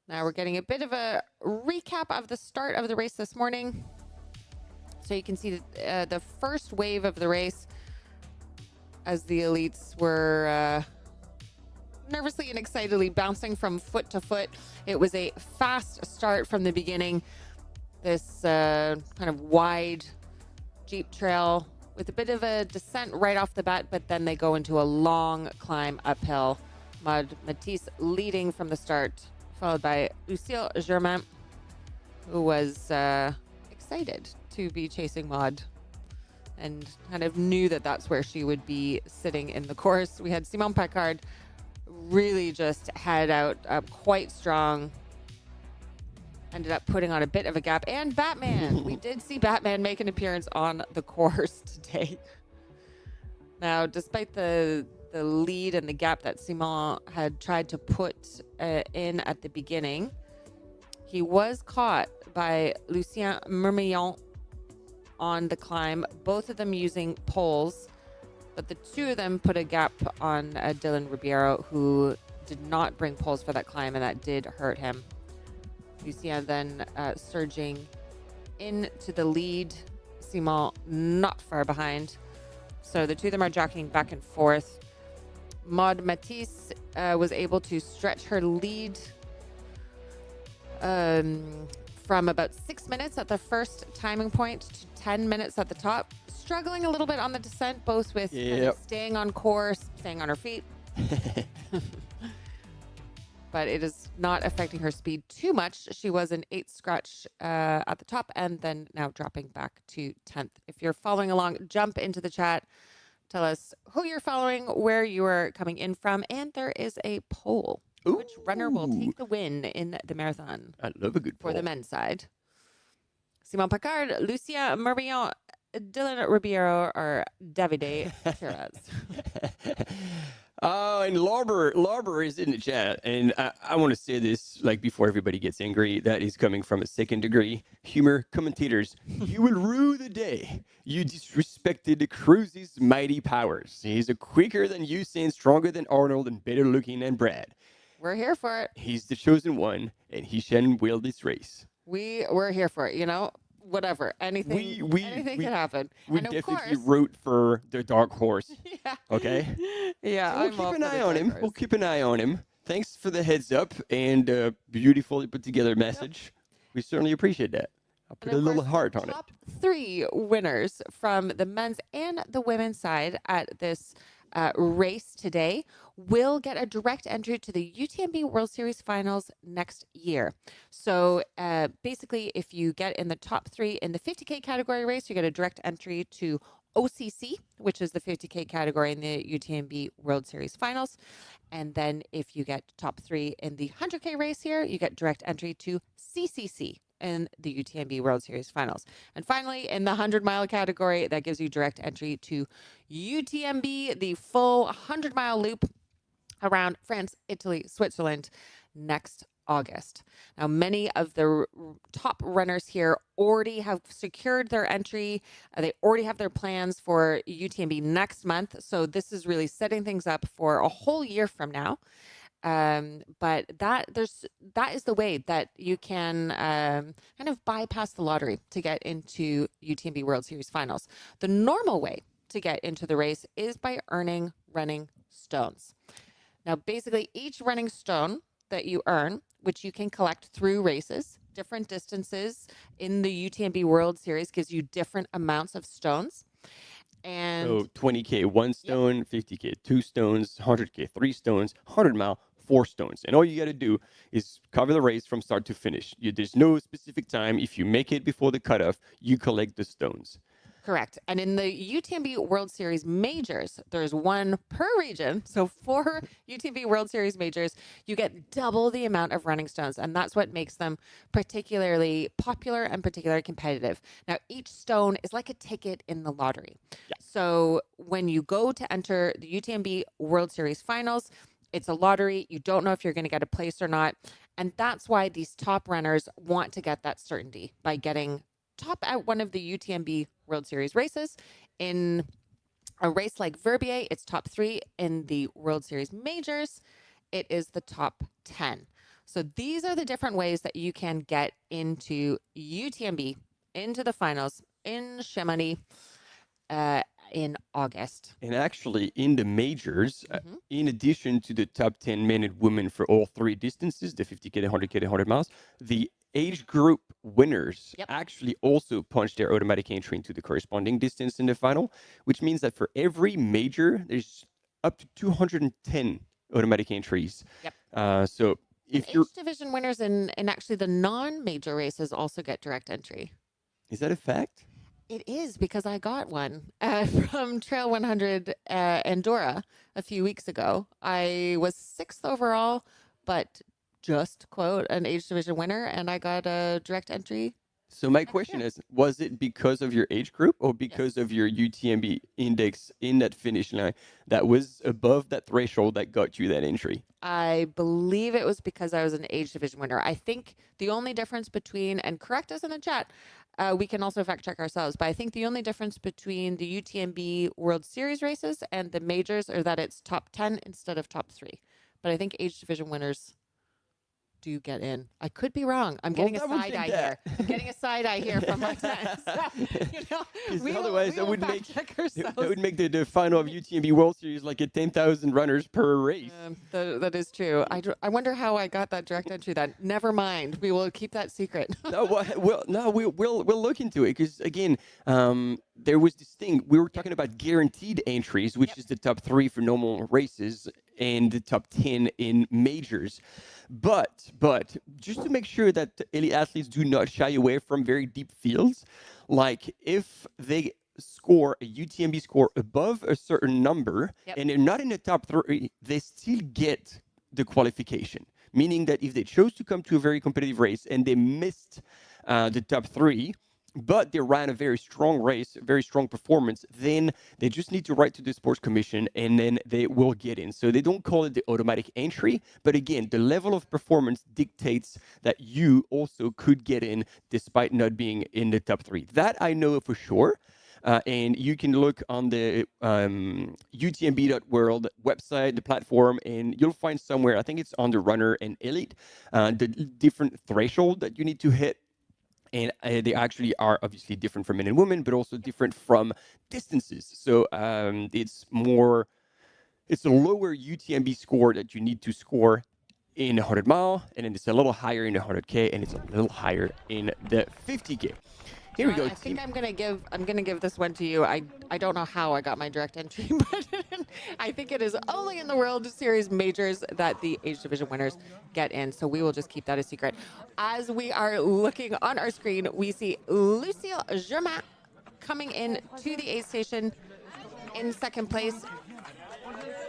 Now we're getting a bit of a recap of the start of the race this morning. So you can see the first wave of the race as the elites were nervously and excitedly bouncing from foot to foot. It was a fast start from the beginning. This kind of wide Jeep trail with a bit of a descent right off the bat, but then they go into a long climb uphill. Maud Matisse leading from the start, followed by Lucille Germain, who was excited to be chasing Maud and kind of knew that that's where she would be sitting in the course. We had Simon Paccard really just head out quite strong. Ended up putting on a bit of a gap. And Batman. We did see Batman make an appearance on the course today. Now, despite the lead and the gap that Simon had tried to put in at the beginning, he was caught by Lucien Mermillon on the climb, both of them using poles, but the two of them put a gap on Dylan Ribeiro, who did not bring poles for that climb, and that did hurt him. Lucien then surging into the lead, Simon not far behind. So the two of them are jockeying back and forth. Maud Matisse was able to stretch her lead from about 6 minutes at the first timing point to 10 minutes at the top. Struggling a little bit on the descent, both with kind of staying on course, staying on her feet. But it is not affecting her speed too much. She was an 8th scratch at the top, and then now dropping back to 10th. If you're following along, jump into the chat. Tell us who you're following, where you are coming in from, and there is a poll. Ooh. Which runner will take the win in the marathon? I love a good poll. For the men's side. Simon Paccard, Lucien Mermillon, Dylan Ribeiro, or Davide Perez. And Larber is in the chat, and I want to say this before everybody gets angry. That is coming from a second degree humor. Commentators, you will rue the day you disrespected Cruise's mighty powers. He's a quicker than Usain, stronger than Arnold, and better looking than Brad. We're here for it. He's the chosen one, and he shall will this race. We're here for it. Whatever, anything can happen. We and definitely root for the dark horse. Yeah. Okay. Yeah. So we'll keep an eye on him. We'll keep an eye on him. Thanks for the heads up and beautifully put together message. Yep. We certainly appreciate that. I'll put a little heart on it. Top 3 winners from the men's and the women's side at this race today will get a direct entry to the UTMB World Series finals next year. So basically, if you get in the top 3 in the 50K category race, you get a direct entry to OCC, which is the 50K category in the UTMB World Series finals. And then if you get top 3 in the 100K race here, you get direct entry to CCC in the UTMB World Series finals. And finally, in the 100-mile category, that gives you direct entry to UTMB, the full 100-mile loop around France, Italy, Switzerland next August. Now, many of the top runners here already have secured their entry. They already have their plans for UTMB next month. So this is really setting things up for a whole year from now. But that is the way that you can kind of bypass the lottery to get into UTMB World Series finals. The normal way to get into the race is by earning running stones. Now, basically, each running stone that you earn, which you can collect through races, different distances in the UTMB World Series, gives you different amounts of stones. And so 20K 1 stone, 50K 2 stones, 100K 3 stones, 100-mile 4 stones. And all you got to do is cover the race from start to finish. There's no specific time. If you make it before the cutoff, you collect the stones. Correct. And in the UTMB World Series majors, there's one per region. So 4 UTMB World Series majors, you get double the amount of running stones. And that's what makes them particularly popular and particularly competitive. Now, each stone is like a ticket in the lottery. Yeah. So when you go to enter the UTMB World Series finals, it's a lottery. You don't know if you're going to get a place or not. And that's why these top runners want to get that certainty by getting top at one of the UTMB World Series races. In a race like Verbier, it's top 3. In the World Series majors, it is the top 10. So these are the different ways that you can get into UTMB, into the finals in Chamonix in August. And actually, in the majors, in addition to the top 10 men and women for all 3 distances, the 50K, the 100K, the 100 miles, the age group winners actually also punch their automatic entry into the corresponding distance in the final, which means that for every major, there's up to 210 automatic entries. So if you're... Age division winners and actually the non-major races also get direct entry. Is that a fact? It is, because I got one from Trail 100 Andorra a few weeks ago. I was 6th overall, but just, quote, an age division winner, and I got a direct entry. So my question is, was it because of your age group or because of your UTMB index in that finish line that was above that threshold that got you that entry? I believe it was because I was an age division winner. I think the only difference between, and correct us in the chat, we can also fact check ourselves, but I think the only difference between the UTMB World Series races and the majors are that it's top 10 instead of top 3. But I think age division winners do get in. I could be wrong. I'm getting a side eye here. I'm getting a side eye here from my test. Otherwise, that would make the final of UTMB World Series like a 10,000 runners per race. That is true. I wonder how I got that direct entry. Then never mind. We will keep that secret. We'll look into it because again, there was this thing we were talking about guaranteed entries, which is the top 3 for normal races and the top 10 in majors. But just to make sure that elite athletes do not shy away from very deep fields, like if they score a UTMB score above a certain number and they're not in the top 3, they still get the qualification. Meaning that if they chose to come to a very competitive race and they missed the top 3, but they ran a very strong race, very strong performance, then they just need to write to the sports commission and then they will get in. So they don't call it the automatic entry, but again, the level of performance dictates that you also could get in despite not being in the top 3. That I know for sure. And you can look on the UTMB.world website, the platform, and you'll find somewhere, I think it's on the runner and elite, the different threshold that you need to hit. And they actually are obviously different for men and women, but also different from distances. So it's a lower UTMB score that you need to score in 100 mile, and then it's a little higher in the 100K, and it's a little higher in the 50K. Here we go. I think I'm gonna give this one to you. I don't know how I got my direct entry, but I think it is only in the World Series majors that the age division winners get in. So we will just keep that a secret. As we are looking on our screen, we see Lucille Germain coming in to the aid station in second place,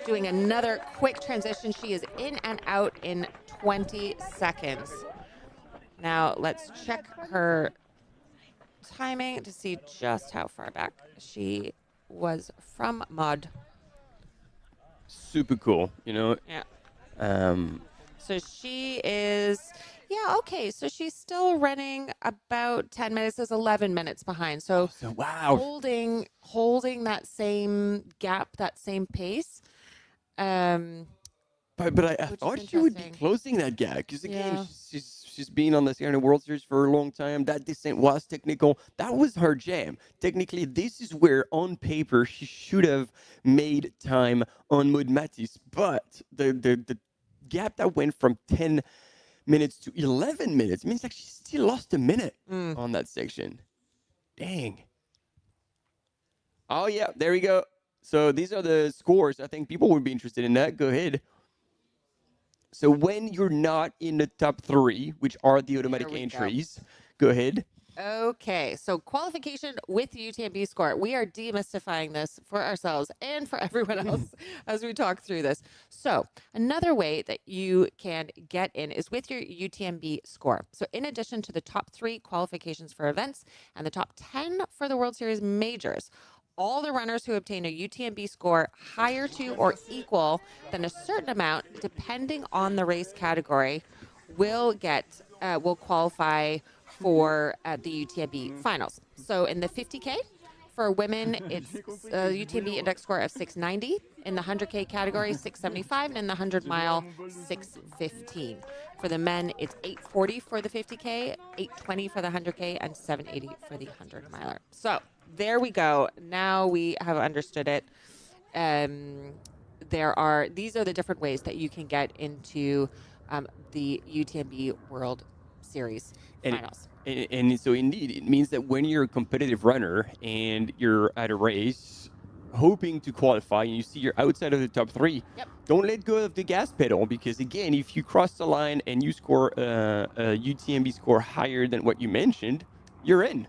doing another quick transition. She is in and out in 20 seconds. Now let's check her timing to see just how far back she was from Mud. Super cool, you know? Yeah. So she is, okay. So she's still running about 10 minutes, is 11 minutes behind. So wow. Holding that same gap, that same pace. But I thought she would be closing that gap because again, she's been on the Oceania World Series for a long time. That descent was technical. That was her jam. Technically, this is where on paper she should have made time on Maud Matisse. But the gap that went from 10 minutes to 11 minutes means like she still lost a minute on that section. Dang. Oh yeah, there we go. So these are the scores. I think people would be interested in that. Go ahead. So when you're not in the top 3, which are the automatic entries, go ahead. Okay, so qualification with UTMB score. We are demystifying this for ourselves and for everyone else as we talk through this. So another way that you can get in is with your UTMB score. So in addition to the top 3 qualifications for events and the top 10 for the World Series majors, all the runners who obtain a UTMB score higher to or equal than a certain amount, depending on the race category, will qualify for the UTMB finals. So in the 50K, for women, it's a UTMB index score of 690. In the 100K category, 675. And in the 100-mile, 615. For the men, it's 840 for the 50K, 820 for the 100K, and 780 for the 100-miler. So there we go. Now we have understood it. These are the different ways that you can get into the UTMB World Series finals. And so indeed, it means that when you're a competitive runner and you're at a race hoping to qualify and you see you're outside of the top 3, don't let go of the gas pedal, because again, if you cross the line and you score a UTMB score higher than what you mentioned, you're in.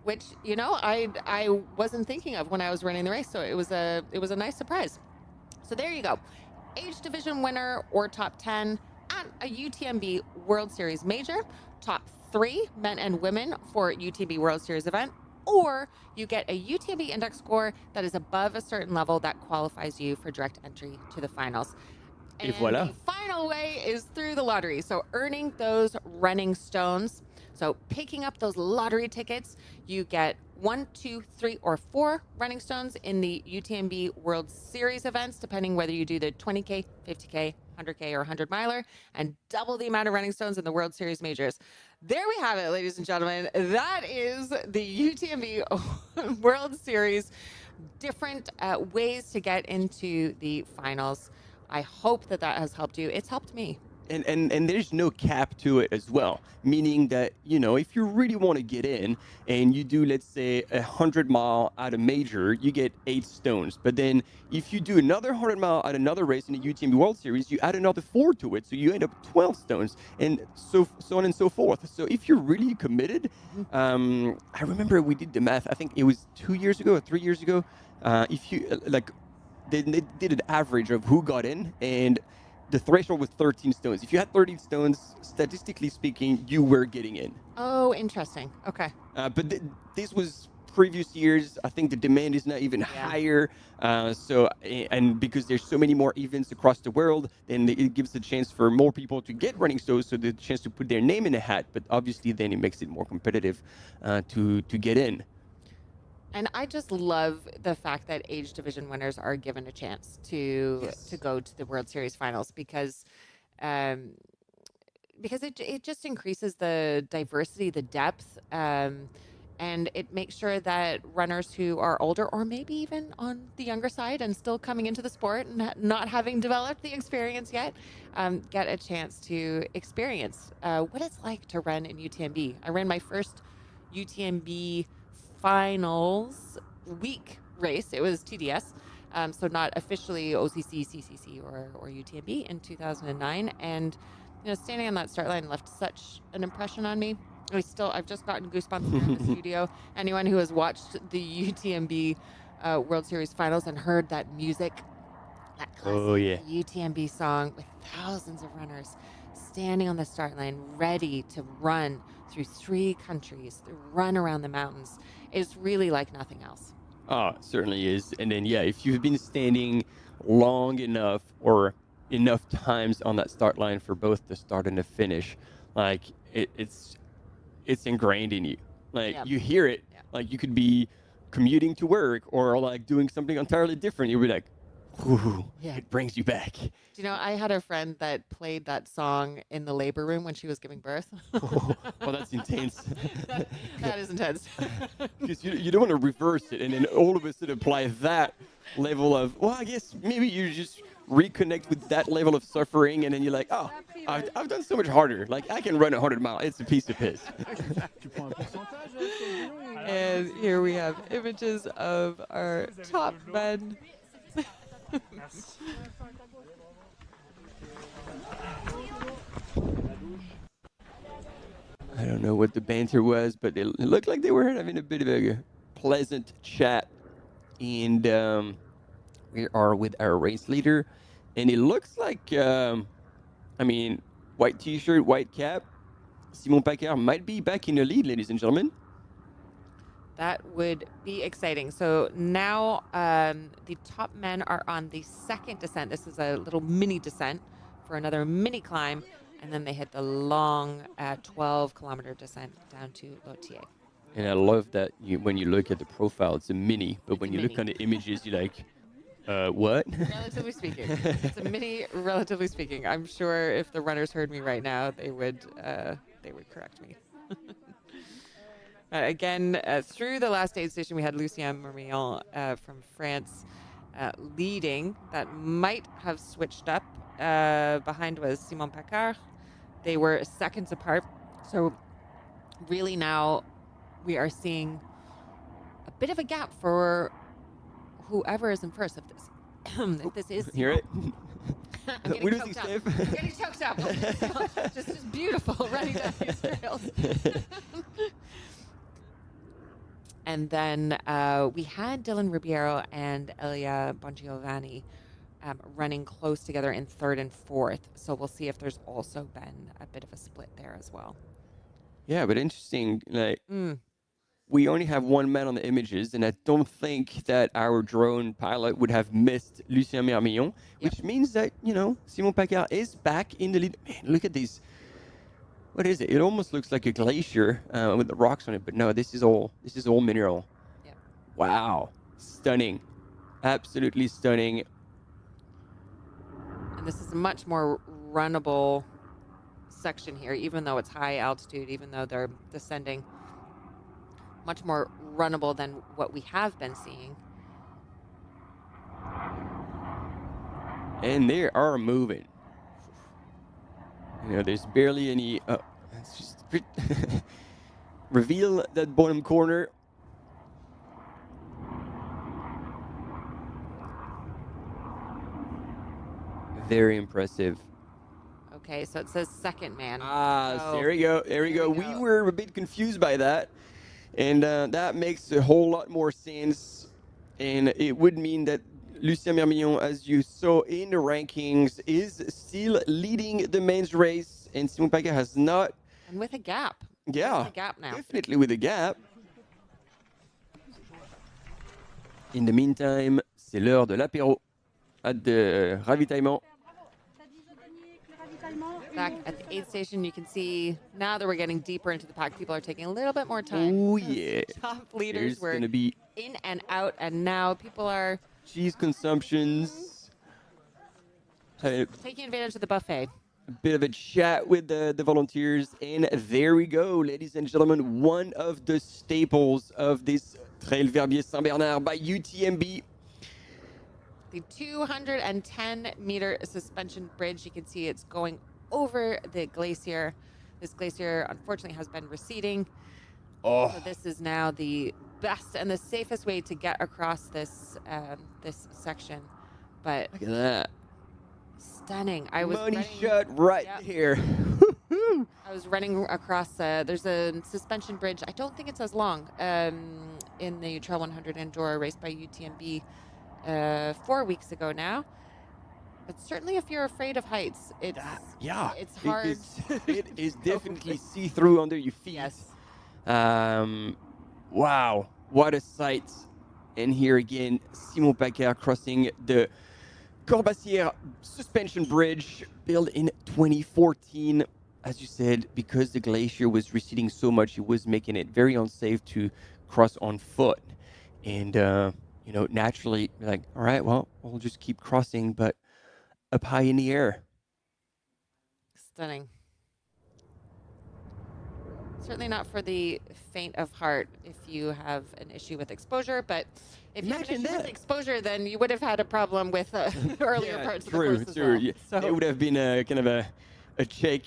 Which, I wasn't thinking of when I was running the race, so it was a nice surprise. So there you go. Age division winner or top 10 at a UTMB World Series major, top 3 men and women for UTMB World Series event, or you get a UTMB index score that is above a certain level that qualifies you for direct entry to the finals. And the final way is through the lottery. So earning those running stones. So picking up those lottery tickets, you get 1, 2, 3, or 4 running stones in the UTMB World Series events, depending whether you do the 20K, 50K, 100K, or 100-miler, and double the amount of running stones in the World Series majors. There we have it, ladies and gentlemen. That is the UTMB World Series, different ways to get into the finals. I hope that has helped you. It's helped me. And there's no cap to it as well, meaning that, if you really want to get in and you do, let's say, 100-mile at a major, you get 8 stones. But then if you do another 100-mile at another race in the UTMB World Series, you add another 4 to it. So you end up 12 stones, and so on and so forth. So if you're really committed, I remember we did the math. I think it was 2 years ago or 3 years ago. If you they did an average of who got in, and the threshold was 13 stones. If you had 13 stones, statistically speaking, you were getting in. Oh, interesting. Okay. But this was previous years. I think the demand is now even higher. And because there's so many more events across the world, then it gives a chance for more people to get running stones, so the chance to put their name in a hat. But obviously, then it makes it more competitive to get in. And I just love the fact that age division winners are given a chance to go to the World Series finals, because it just increases the diversity, the depth, and it makes sure that runners who are older, or maybe even on the younger side and still coming into the sport and not having developed the experience yet, get a chance to experience what it's like to run in UTMB. I ran my first UTMB finals week race. It was TDS, so not officially OCC, CCC, or UTMB in 2009. And standing on that start line left such an impression on me. I've just gotten goosebumps here in the studio. Anyone who has watched the UTMB World Series finals and heard that music, that classic UTMB song with thousands of runners standing on the start line, ready to run through 3 countries, to run around the mountains, is really like nothing else. Oh, it certainly is. And then, if you've been standing long enough or enough times on that start line for both the start and the finish, it's ingrained in you. You hear it. You could be commuting to work or doing something entirely different. You'll be like, ooh, it brings you back. Do you know, I had a friend that played that song in the labor room when she was giving birth. Well, that's intense. That is intense. Because you don't want to reverse it and then all of a sudden apply that level of, I guess maybe you just reconnect with that level of suffering, and then you're like, oh, I've done so much harder. I can run 100 miles. It's a piece of piss. And here we have images of our top men. I don't know what what the banter was, but it looked like they were having a bit of a pleasant chat. And we are with our race leader, and it looks like, white t-shirt, white cap. Simon Paccard might be back in the lead, ladies and gentlemen. That would be exciting. So now the top men are on the second descent. This is a little mini descent for another mini climb. And then they hit the long 12-kilometer descent down to Lotier. And I love that when you look at the profile, it's a mini. But when you look on the images, you're like, what? Relatively speaking. It's a mini, relatively speaking. I'm sure if the runners heard me right now, they would correct me. Again, through the last aid station, we had Lucien Marmillon from France leading. That might have switched up. Behind was Simon Paccard. They were seconds apart. So really now we are seeing a bit of a gap for whoever is in first. If this is... Hear it? I'm getting choked up. I'm getting choked up. Just beautiful running down these trails. And then we had Dylan Ribeiro and Elia Bongiovanni running close together in third and fourth. So we'll see if there's also been a bit of a split there as well. Yeah, but interesting. We only have one man on the images, and I don't think that our drone pilot would have missed Lucien Marmillon, which means that, Simon Paccard is back in the lead. Man, look at these. What is it? It almost looks like a glacier with the rocks on it, but no, this is all mineral. Yep. Wow. Stunning. Absolutely stunning. And this is a much more runnable section here, even though it's high altitude, even though they're descending. Much more runnable than what we have been seeing. And they are moving. There's barely any... let's just reveal that bottom corner. Very impressive. Okay, so it says second man. There we go. There we go. We were a bit confused by that. And that makes a whole lot more sense. And it would mean that Lucien Marmillon, as you saw in the rankings, is still leading the men's race. And Simon Paccard has not. And with a gap. Yeah. With a gap now. Definitely with a gap. In the meantime, c'est l'heure de l'apéro at the ravitaillement. Back at the aid station, you can see now that we're getting deeper into the pack, people are taking a little bit more time. Oh, yeah. Top leaders were gonna be in and out, and now people are cheese consumptions. taking advantage of the buffet. A bit of a chat with the volunteers, and there we go, ladies and gentlemen. One of the staples of this Trail Verbier Saint-Bernard by UTMB. The 210-meter suspension bridge, you can see it's going over the glacier. This glacier, unfortunately, has been receding. Oh. So this is now the best and the safest way to get across this this section. But look at that. Stunning. I was money shot right here. I was running across, there's a suspension bridge. I don't think it's as long in the Trail 100 Enduro race by UTMB 4 weeks ago now. But certainly if you're afraid of heights, it's hard. It is definitely see-through under your feet. Yes. Wow, what a sight. And here again, Simon Paccard crossing the Corbassière suspension bridge built in 2014. As you said, because the glacier was receding so much, it was making it very unsafe to cross on foot. And, naturally, you're like, all right, well, we'll just keep crossing, but up high in the air. Stunning. Certainly not for the faint of heart if you have an issue with exposure, but if you have an issue with exposure, then you would have had a problem with earlier parts of the course as well. Yeah. So it would have been a kind of a check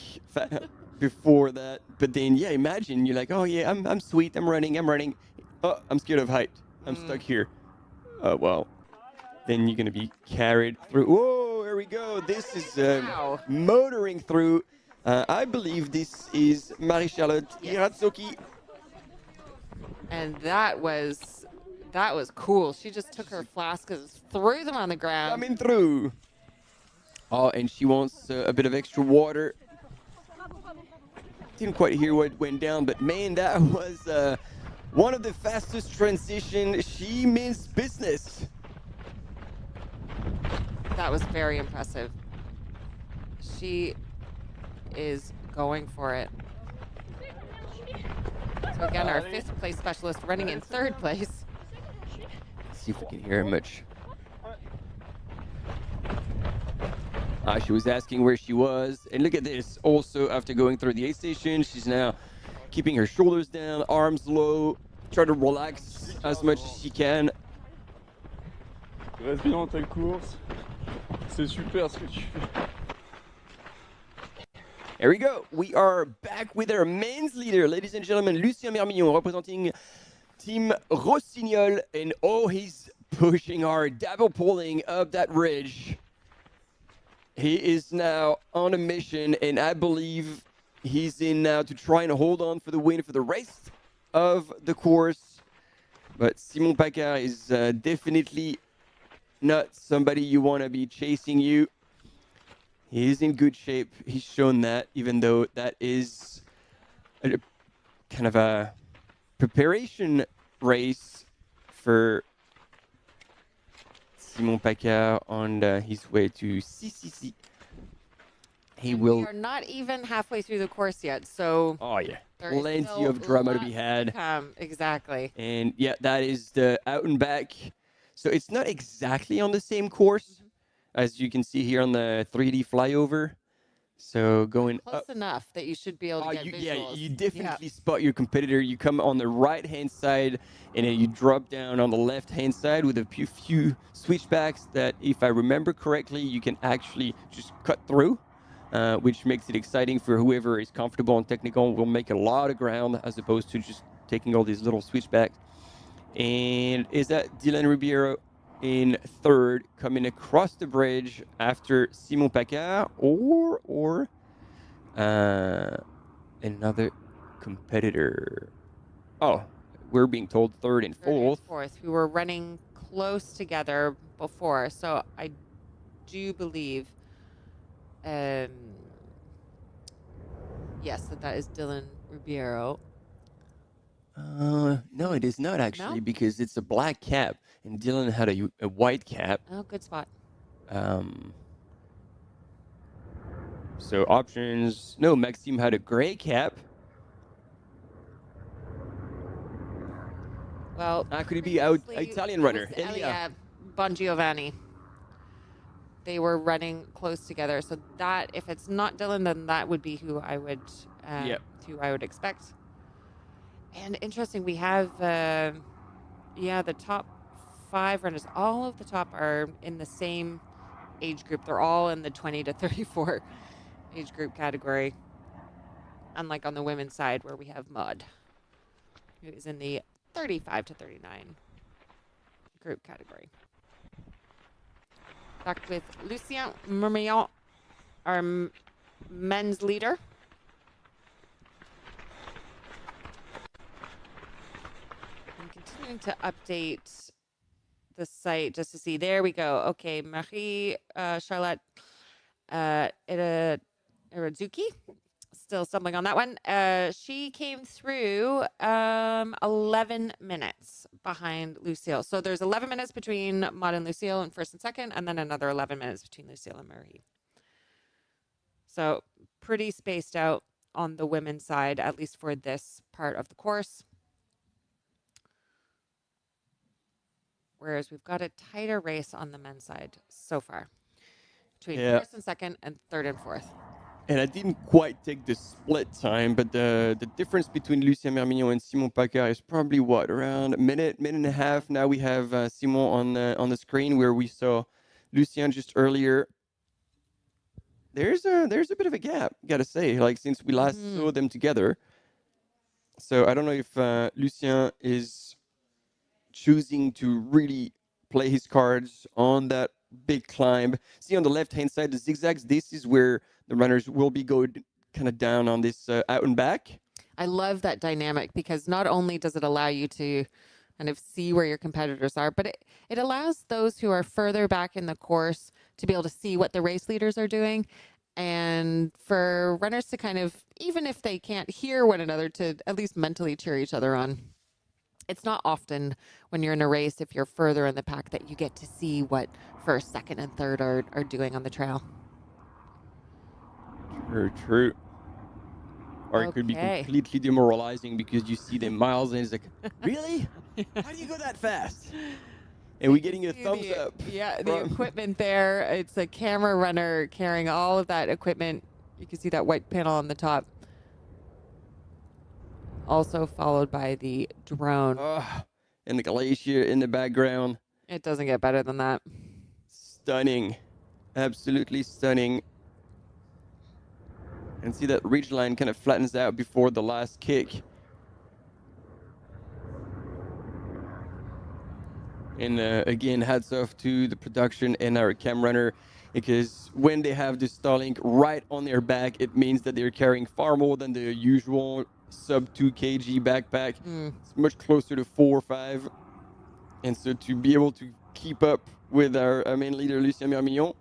before that. But then, imagine you're like, oh, yeah, I'm sweet, I'm running. Oh, I'm scared of height. I'm stuck here. Oh, well, then you're going to be carried through. Whoa, here we go. This is motoring through I believe this is Marie-Charlotte Iratsoki. And that was cool. She just took her flasks, threw them on the ground. Coming through. Oh, and she wants a bit of extra water. Didn't quite hear what went down, but man, that was one of the fastest transitions. She means business. That was very impressive. She is going for it. So again, our 5th place specialist running in 3rd place. Let's see if we can hear her much. She was asking where she was. And look at this. Also, after going through the aid station, she's now keeping her shoulders down, arms low, try to relax as much as she can. Reste bien dans ta course. C'est super ce que tu fais. Here we go. We are back with our men's leader, ladies and gentlemen, Lucien Mermillon, representing Team Rossignol. And oh, he's pushing hard, double pulling up that ridge. He is now on a mission, and I believe he's in now to try and hold on for the win for the rest of the course. But Simon Paccard is definitely not somebody you want to be chasing you. He is in good shape. He's shown that, even though that is a kind of a preparation race for Simon Paccard on his way to CCC. We are not even halfway through the course yet, so... Oh, yeah. Plenty of drama to be had. Exactly. And, yeah, that is the out and back. So it's not exactly on the same course, as you can see here on the 3D flyover. So going Close up. enough that you should be able to get visuals. Yeah, you definitely spot your competitor. You come on the right-hand side, and then you drop down on the left-hand side with a few switchbacks that, if I remember correctly, you can actually just cut through, which makes it exciting for whoever is comfortable and technical. Will make a lot of ground as opposed to just taking all these little switchbacks. And is that Dylan Ribeiro in 3rd, coming across the bridge after Simon Paccard or another competitor? Oh, we're being told 3rd and 4th. 4th. We were running close together before, so I do believe, yes, that is Dylan Ribeiro. No, it is not actually, because it's a black cap, and Dylan had a white cap. Oh, good spot. So options. No, Maxime had a gray cap. Well, could it be Italian runner? Elia Bongiovanni. They were running close together, so that, if it's not Dylan, then that would be who I would expect. And interesting, we have, the top 5 runners. All of the top are in the same age group. They're all in the 20 to 34 age group category. Unlike on the women's side, where we have Maud, who is in the 35 to 39 group category. Back with Lucien Mermillon, our men's leader. To update the site just to see. There we go. Okay, Marie Charlotte Irazuki, still stumbling on that one. She came through 11 minutes behind Lucille. So there's 11 minutes between Maud and Lucille in 1st and 2nd, and then another 11 minutes between Lucille and Marie. So pretty spaced out on the women's side, at least for this part of the course. Whereas we've got a tighter race on the men's side so far, between 1st and 2nd and 3rd and 4th. And I didn't quite take the split time, but the difference between Lucien Mermillon and Simon Paccard is probably around a minute and a half. Now we have Simon on the screen, where we saw Lucien just earlier. There's a bit of a gap, gotta say, like since we last saw them together. So I don't know if Lucien is choosing to really play his cards on that big climb. See on the left-hand side, the zigzags, this is where the runners will be kind of down on this out and back. I love that dynamic because not only does it allow you to kind of see where your competitors are, but it allows those who are further back in the course to be able to see what the race leaders are doing, and for runners to kind of, even if they can't hear one another, to at least mentally cheer each other on. It's not often when you're in a race, if you're further in the pack, that you get to see what first, second, and third are doing on the trail. True. Or it could be completely demoralizing because you see them miles and it's like, really? How do you go that fast? And we're getting a thumbs up. Yeah, the equipment there. It's a camera runner carrying all of that equipment. You can see that white panel on the top. Also followed by the drone. And the glacier in the background. It doesn't get better than that. Stunning. Absolutely stunning. And see that ridge line kind of flattens out before the last kick. And again, hats off to the production and our cam runner, because when they have the Starlink right on their back, it means that they're carrying far more than the usual sub 2 kg backpack. It's much closer to 4 or 5. And so to be able to keep up with our main leader, Lucien Mermillon,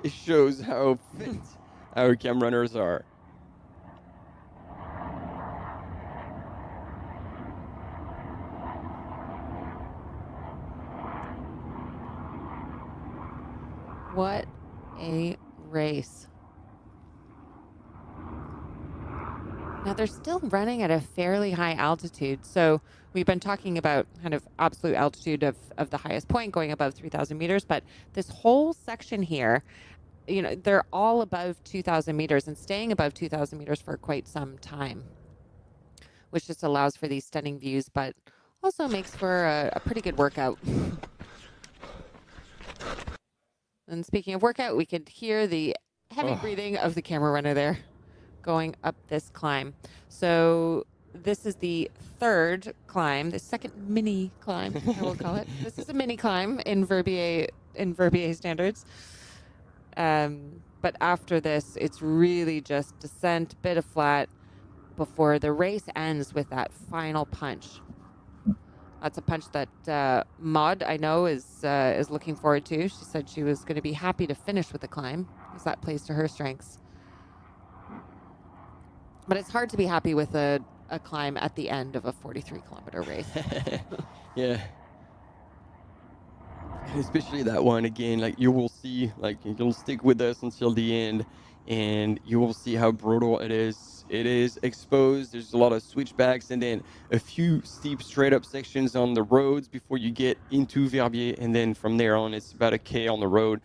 it shows how fit our cam runners are. What a race. Now they're still running at a fairly high altitude. So we've been talking about kind of absolute altitude of the highest point going above 3,000 meters, but this whole section here, you know, they're all above 2,000 meters and staying above 2,000 meters for quite some time, which just allows for these stunning views, but also makes for a pretty good workout. And speaking of workout, we could hear the heavy breathing of the camera runner there going up this climb. So this is the third climb, the second mini climb, I will call it. This is a mini climb in Verbier standards. But after this, it's really just descent, bit of flat, before the race ends with that final punch. That's a punch that Maud, I know, is looking forward to. She said she was going to be happy to finish with the climb, because that plays to her strengths. But it's hard to be happy with a climb at the end of a 43-kilometer race. Yeah. Especially that one, again, like you will see, like you'll stick with us until the end, and you will see how brutal it is. It is exposed. There's a lot of switchbacks and then a few steep straight up sections on the roads before you get into Verbier. And then from there on, it's about a K on the road,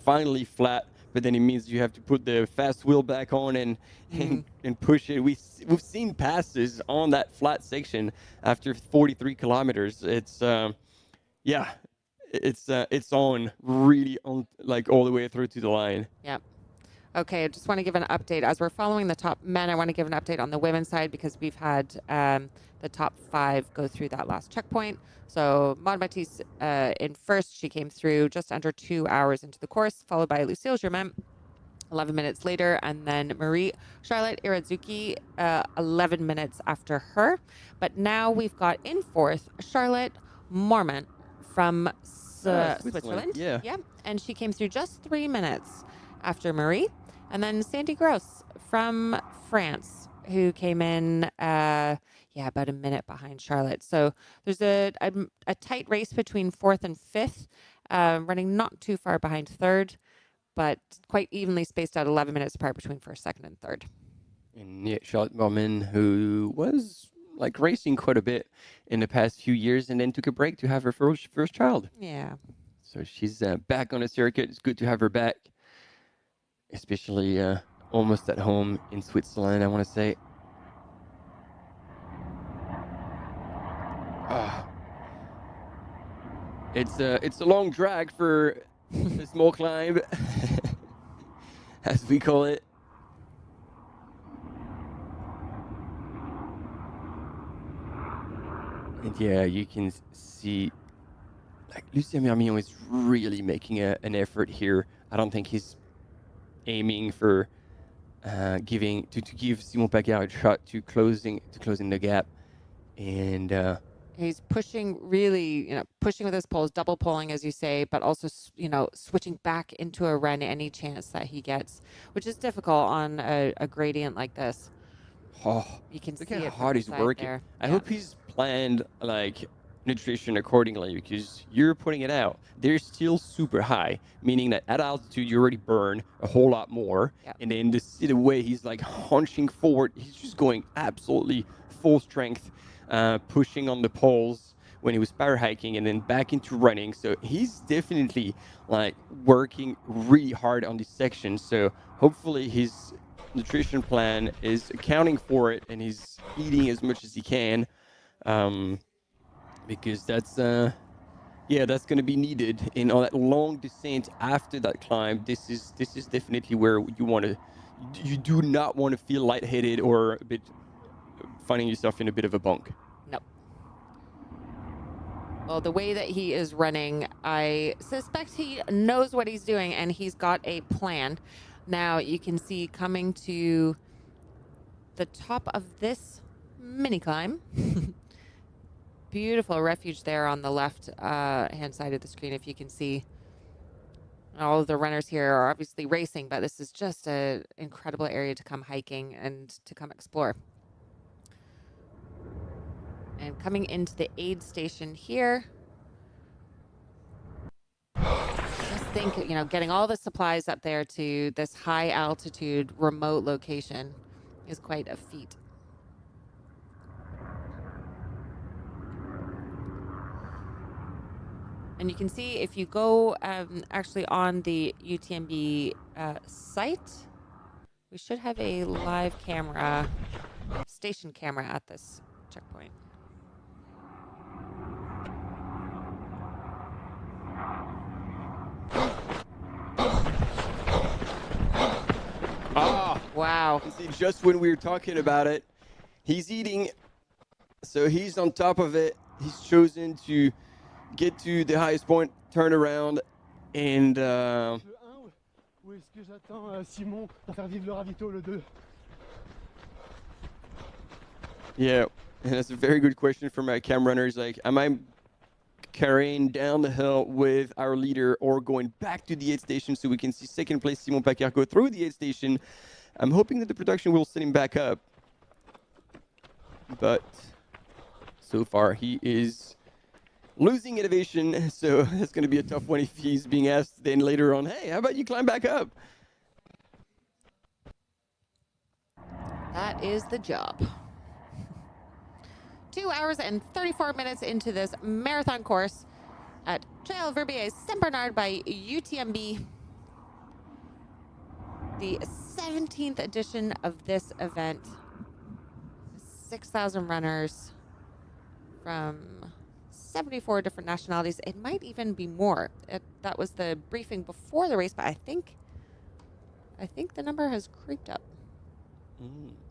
finally flat. But then it means you have to put the fast wheel back on and push it. We've seen passes on that flat section after 43 kilometers. It's it's on really on, like all the way through to the line. Yep. Okay, I just want to give an update. As we're following the top men, I want to give an update on the women's side because we've had the top 5 go through that last checkpoint. So Maud Matisse in first, she came through just under 2 hours into the course, followed by Lucille Germain 11 minutes later, and then Marie-Charlotte Iradzuki 11 minutes after her. But now we've got in fourth Charlotte Mormont from Switzerland. Yeah. And she came through just 3 minutes after Marie. And then Sandy Gross from France, who came in, about a minute behind Charlotte. So there's a tight race between fourth and fifth, running not too far behind third, but quite evenly spaced out 11 minutes apart between first, second, and third. And Charlotte Mormont, who was like racing quite a bit in the past few years and then took a break to have her first child. Yeah. So she's back on the circuit. It's good to have her back, especially almost at home in Switzerland, I want to say. It's a long drag for a small climb, as we call it. And yeah, you can see, like, Lucien Mermillon is really making an effort here. I don't think he's aiming for to give Simon Paquard a shot to closing the gap, and he's pushing really, pushing with his poles, double poling as you say, but also switching back into a run any chance that he gets, which is difficult on a gradient like this. Oh, you can look see how it hard he's working. there. I hope he's planned like nutrition accordingly, because you're putting it out. They're still super high, meaning that at altitude you already burn a whole lot more. Yep. And then to see the way he's like hunching forward, he's just going absolutely full strength, pushing on the poles when he was power hiking and then back into running. So he's definitely like working really hard on this section. So hopefully his nutrition plan is accounting for it and he's eating as much as he can, because that's going to be needed in all that long descent after that climb. This is definitely where you do not want to feel lightheaded or a bit finding yourself in a bit of a bunk. No. Well, the way that he is running, I suspect he knows what he's doing and he's got a plan. Now you can see coming to the top of this mini climb. Beautiful refuge there on the left hand side of the screen, if you can see. All of the runners here are obviously racing, but this is just an incredible area to come hiking and to come explore. And coming into the aid station here, just think, getting all the supplies up there to this high altitude remote location is quite a feat. And you can see if you go actually on the UTMB site, we should have a live camera, station camera at this checkpoint. Ah, wow. See, just when we were talking about it, he's eating, so he's on top of it. He's chosen to get to the highest point, turn around, and Ou est-ce que j'attends Simon pour faire vivre le ravito, le 2? yeah, and that's a very good question for my cam runners. Like, am I carrying down the hill with our leader or going back to the aid station so we can see second place Simon Paquard go through the aid station? I'm hoping that the production will send him back up, but so far he is losing elevation, so it's going to be a tough one if he's being asked then later on, hey, how about you climb back up? That is the job. 2 hours and 34 minutes into this marathon course at Trail Verbier Saint Bernard by UTMB. The 17th edition of this event. 6,000 runners from 74 different nationalities. It might even be more. That was the briefing before the race, but I think the number has creeped up.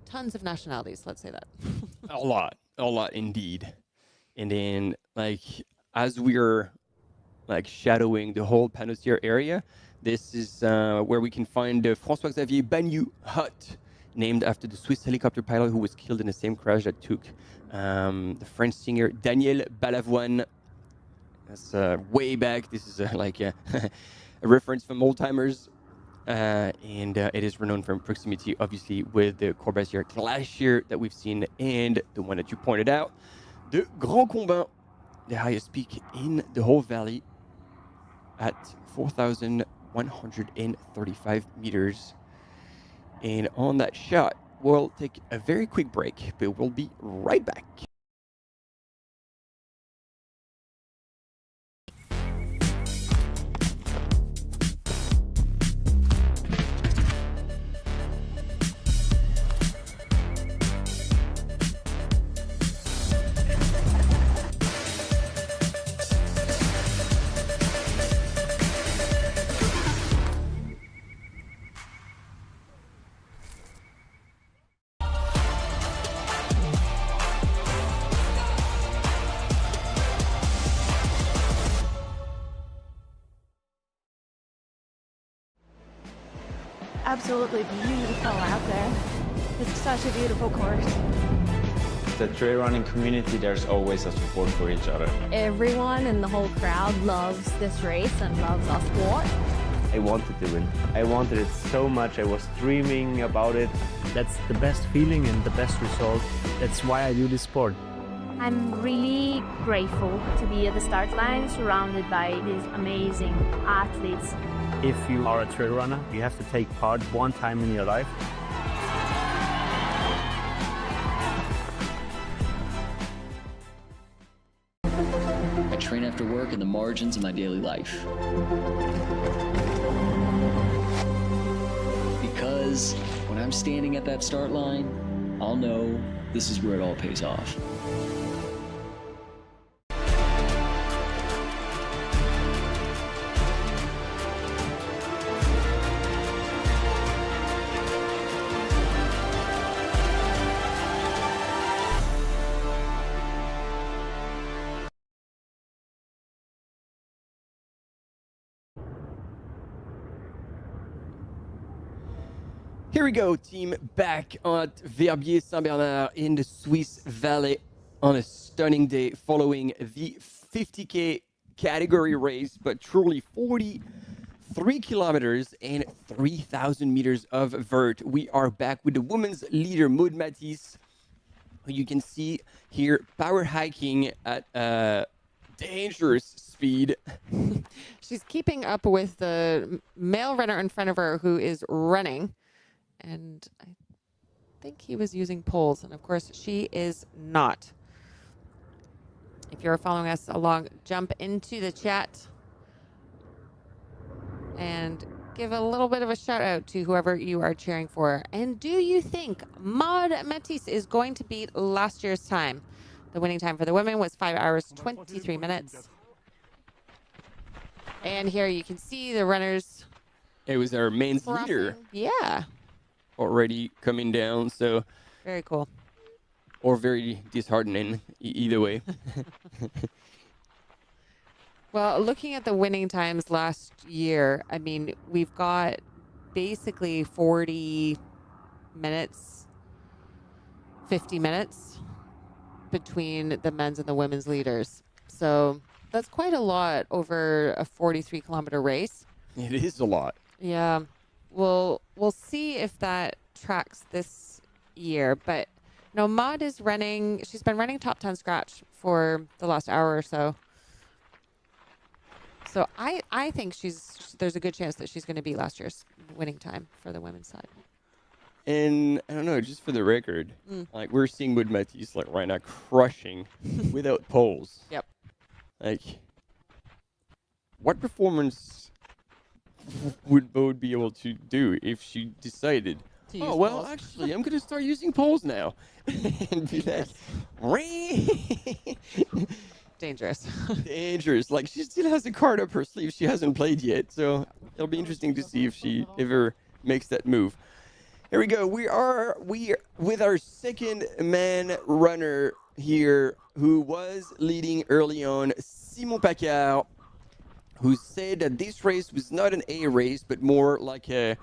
Tons of nationalities, let's say that. A lot indeed. And then, like, as we're like shadowing the whole Panosier area, this is where we can find the François-Xavier Bagnoud hut, named after the Swiss helicopter pilot who was killed in the same crash that took the French singer Daniel Balavoine. That's way back. This is like a reference from old timers. And it is renowned for proximity, obviously, with the Courvoisier Glacier that we've seen and the one that you pointed out, the Grand Combin, the highest peak in the whole valley at 4,135 meters. And on that shot, we'll take a very quick break, but we'll be right back. absolutely beautiful out there. It's such a beautiful course. The trail running community, there's always a support for each other. Everyone in the whole crowd loves this race and loves our sport. I wanted to win. I wanted it so much. I was dreaming about it. That's the best feeling and the best result. That's why I do this sport. I'm really grateful to be at the start line surrounded by these amazing athletes. If you are a trail runner, you have to take part one time in your life. I train after work in the margins of my daily life. Because when I'm standing at that start line, I'll know this is where it all pays off. Here we go, team, back at Verbier Saint-Bernard in the Swiss Valley on a stunning day following the 50K category race, but truly 43 kilometers and 3,000 meters of vert. We are back with the women's leader, Maud Matisse, who you can see here power hiking at dangerous speed. She's keeping up with the male runner in front of her who is running. And I think he was using poles. And of course, she is not. If you're following us along, jump into the chat and give a little bit of a shout out to whoever you are cheering for. And do you think Maud Matisse is going to beat last year's time? The winning time for the women was 5 hours, 23 minutes. And here you can see the runners. It was our men's leader. Yeah. Already coming down, so very cool, or very disheartening, either way. Well, looking at the winning times last year, I mean, we've got basically 40 minutes, 50 minutes between the men's and the women's leaders. So that's quite a lot over a 43-kilometer race. It is a lot. Yeah. We'll see if that tracks this year. But no, Maud is running. She's been running top 10 scratch for the last hour or so. So I think there's a good chance that she's going to beat last year's winning time for the women's side. And I don't know, just for the record, like we're seeing Maud Matisse like right now crushing without poles. Yep. Like, what performance would Maud be able to do if she decided, oh, well, actually, I'm going to start using poles now. And be like, dangerous. Dangerous. Like, she still has a card up her sleeve she hasn't played yet. So it'll be interesting to see if she ever makes that move. Here we go. We are with our second man runner here who was leading early on, Simon Paccard, who said that this race was not an A race, but more like a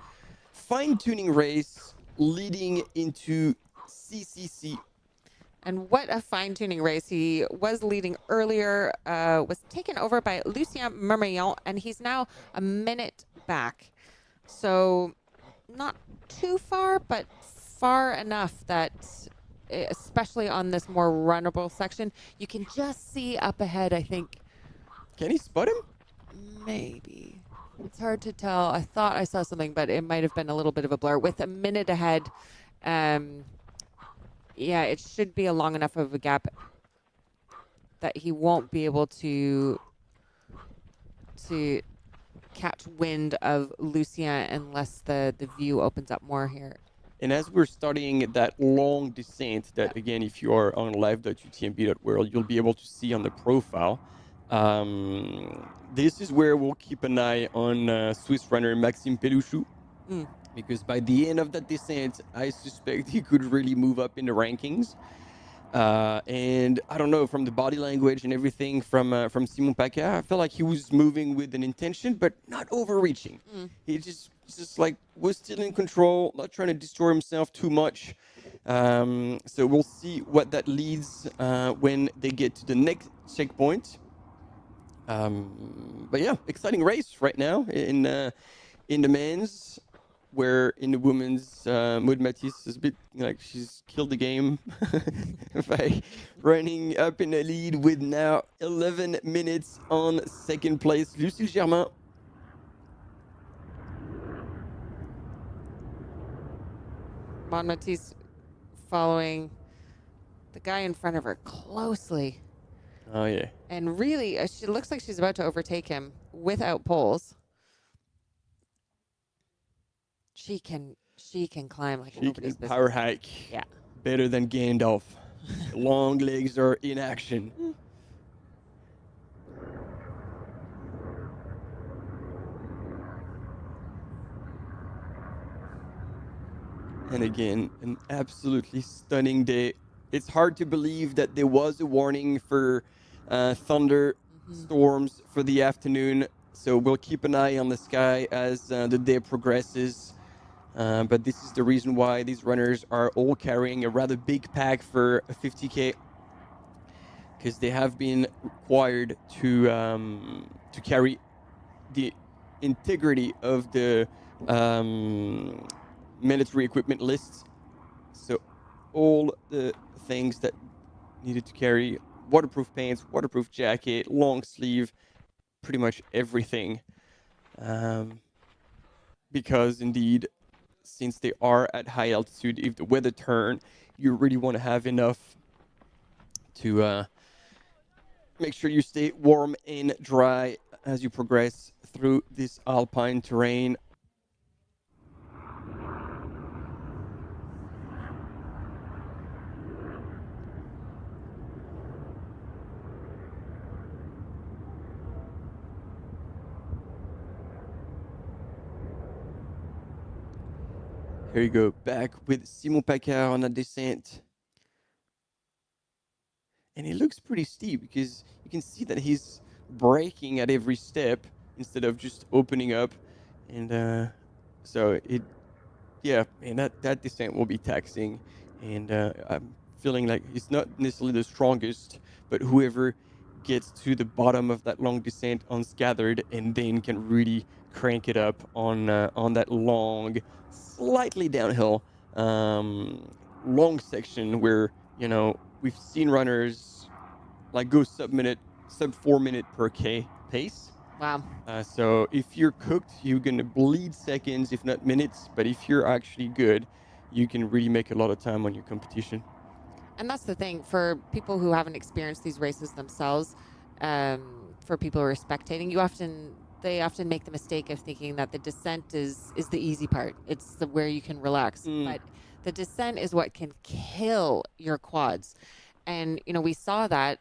fine-tuning race leading into CCC. And what a fine-tuning race. He was leading earlier, was taken over by Lucien Mermillon, and he's now a minute back. So not too far, but far enough that, especially on this more runnable section, you can just see up ahead, I think. Can he spot him? Maybe. It's hard to tell. I thought I saw something, but it might have been a little bit of a blur. With a minute ahead, yeah, it should be a long enough of a gap that he won't be able to catch wind of Lucien unless the view opens up more here. And as we're studying that long descent, that again, if you are on live.utmb.world, you'll be able to see on the profile. This is where we'll keep an eye on Swiss runner Maxime Pelouchou, because by the end of that descent, I suspect he could really move up in the rankings. And I don't know, from the body language and everything from Simon Paquet, I felt like he was moving with an intention, but not overreaching. He just like was still in control, not trying to destroy himself too much. So we'll see what that leads when they get to the next checkpoint. But yeah, exciting race right now in the men's. Where in the women's, Maud Matisse is a bit like she's killed the game by running up in the lead with now 11 minutes on second place. Lucille Germain. Maud Matisse following the guy in front of her closely. Oh, yeah. And really, she looks like she's about to overtake him without poles. She can climb like nobody's business. Power hike. Yeah. Better than Gandalf. Long legs are in action. And again, an absolutely stunning day. It's hard to believe that there was a warning for thunder storms for the afternoon. So we'll keep an eye on the sky as the day progresses. But this is the reason why these runners are all carrying a rather big pack for a 50K, because they have been required to carry the integrity of the military equipment lists. So all the things that needed to carry: waterproof pants, waterproof jacket, long sleeve, pretty much everything. Because indeed, since they are at high altitude, if the weather turns, you really want to have enough to make sure you stay warm and dry as you progress through this alpine terrain. Here you go, back with Simon Paquet on a descent. And it looks pretty steep because you can see that he's braking at every step instead of just opening up. And so that descent will be taxing. And I'm feeling like he's not necessarily the strongest, but whoever gets to the bottom of that long descent unscathed and then can really crank it up on that long, slightly downhill, long section where, you know, we've seen runners like go sub 4 minute per K pace. Wow. So if you're cooked, you're going to bleed seconds, if not minutes. But if you're actually good, you can really make a lot of time on your competition. And that's the thing for people who haven't experienced these races themselves. For people who are spectating, they often make the mistake of thinking that the descent is the easy part. It's where you can relax. But the descent is what can kill your quads. And, you know, we saw that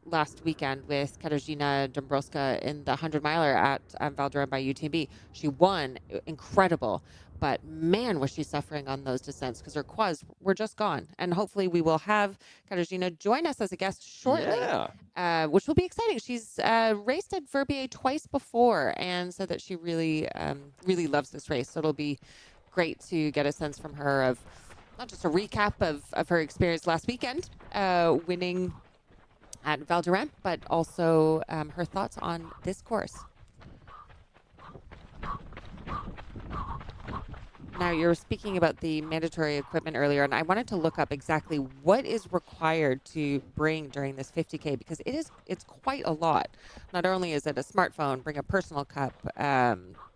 last weekend with Katarzyna Dąbrowska in the 100-miler at Val d'Orem by UTMB. She won, incredible. But, man, was she suffering on those descents because her quads were just gone. And hopefully we will have Katarzyna join us as a guest shortly, which will be exciting. She's raced at Verbier twice before and said that she really, really loves this race. So it'll be great to get a sense from her of not just a recap of her experience last weekend, winning at Val d'Orem, but also her thoughts on this course. Now, you were speaking about the mandatory equipment earlier, and I wanted to look up exactly what is required to bring during this 50K, because it's quite a lot. Not only is it a smartphone, bring a personal cup,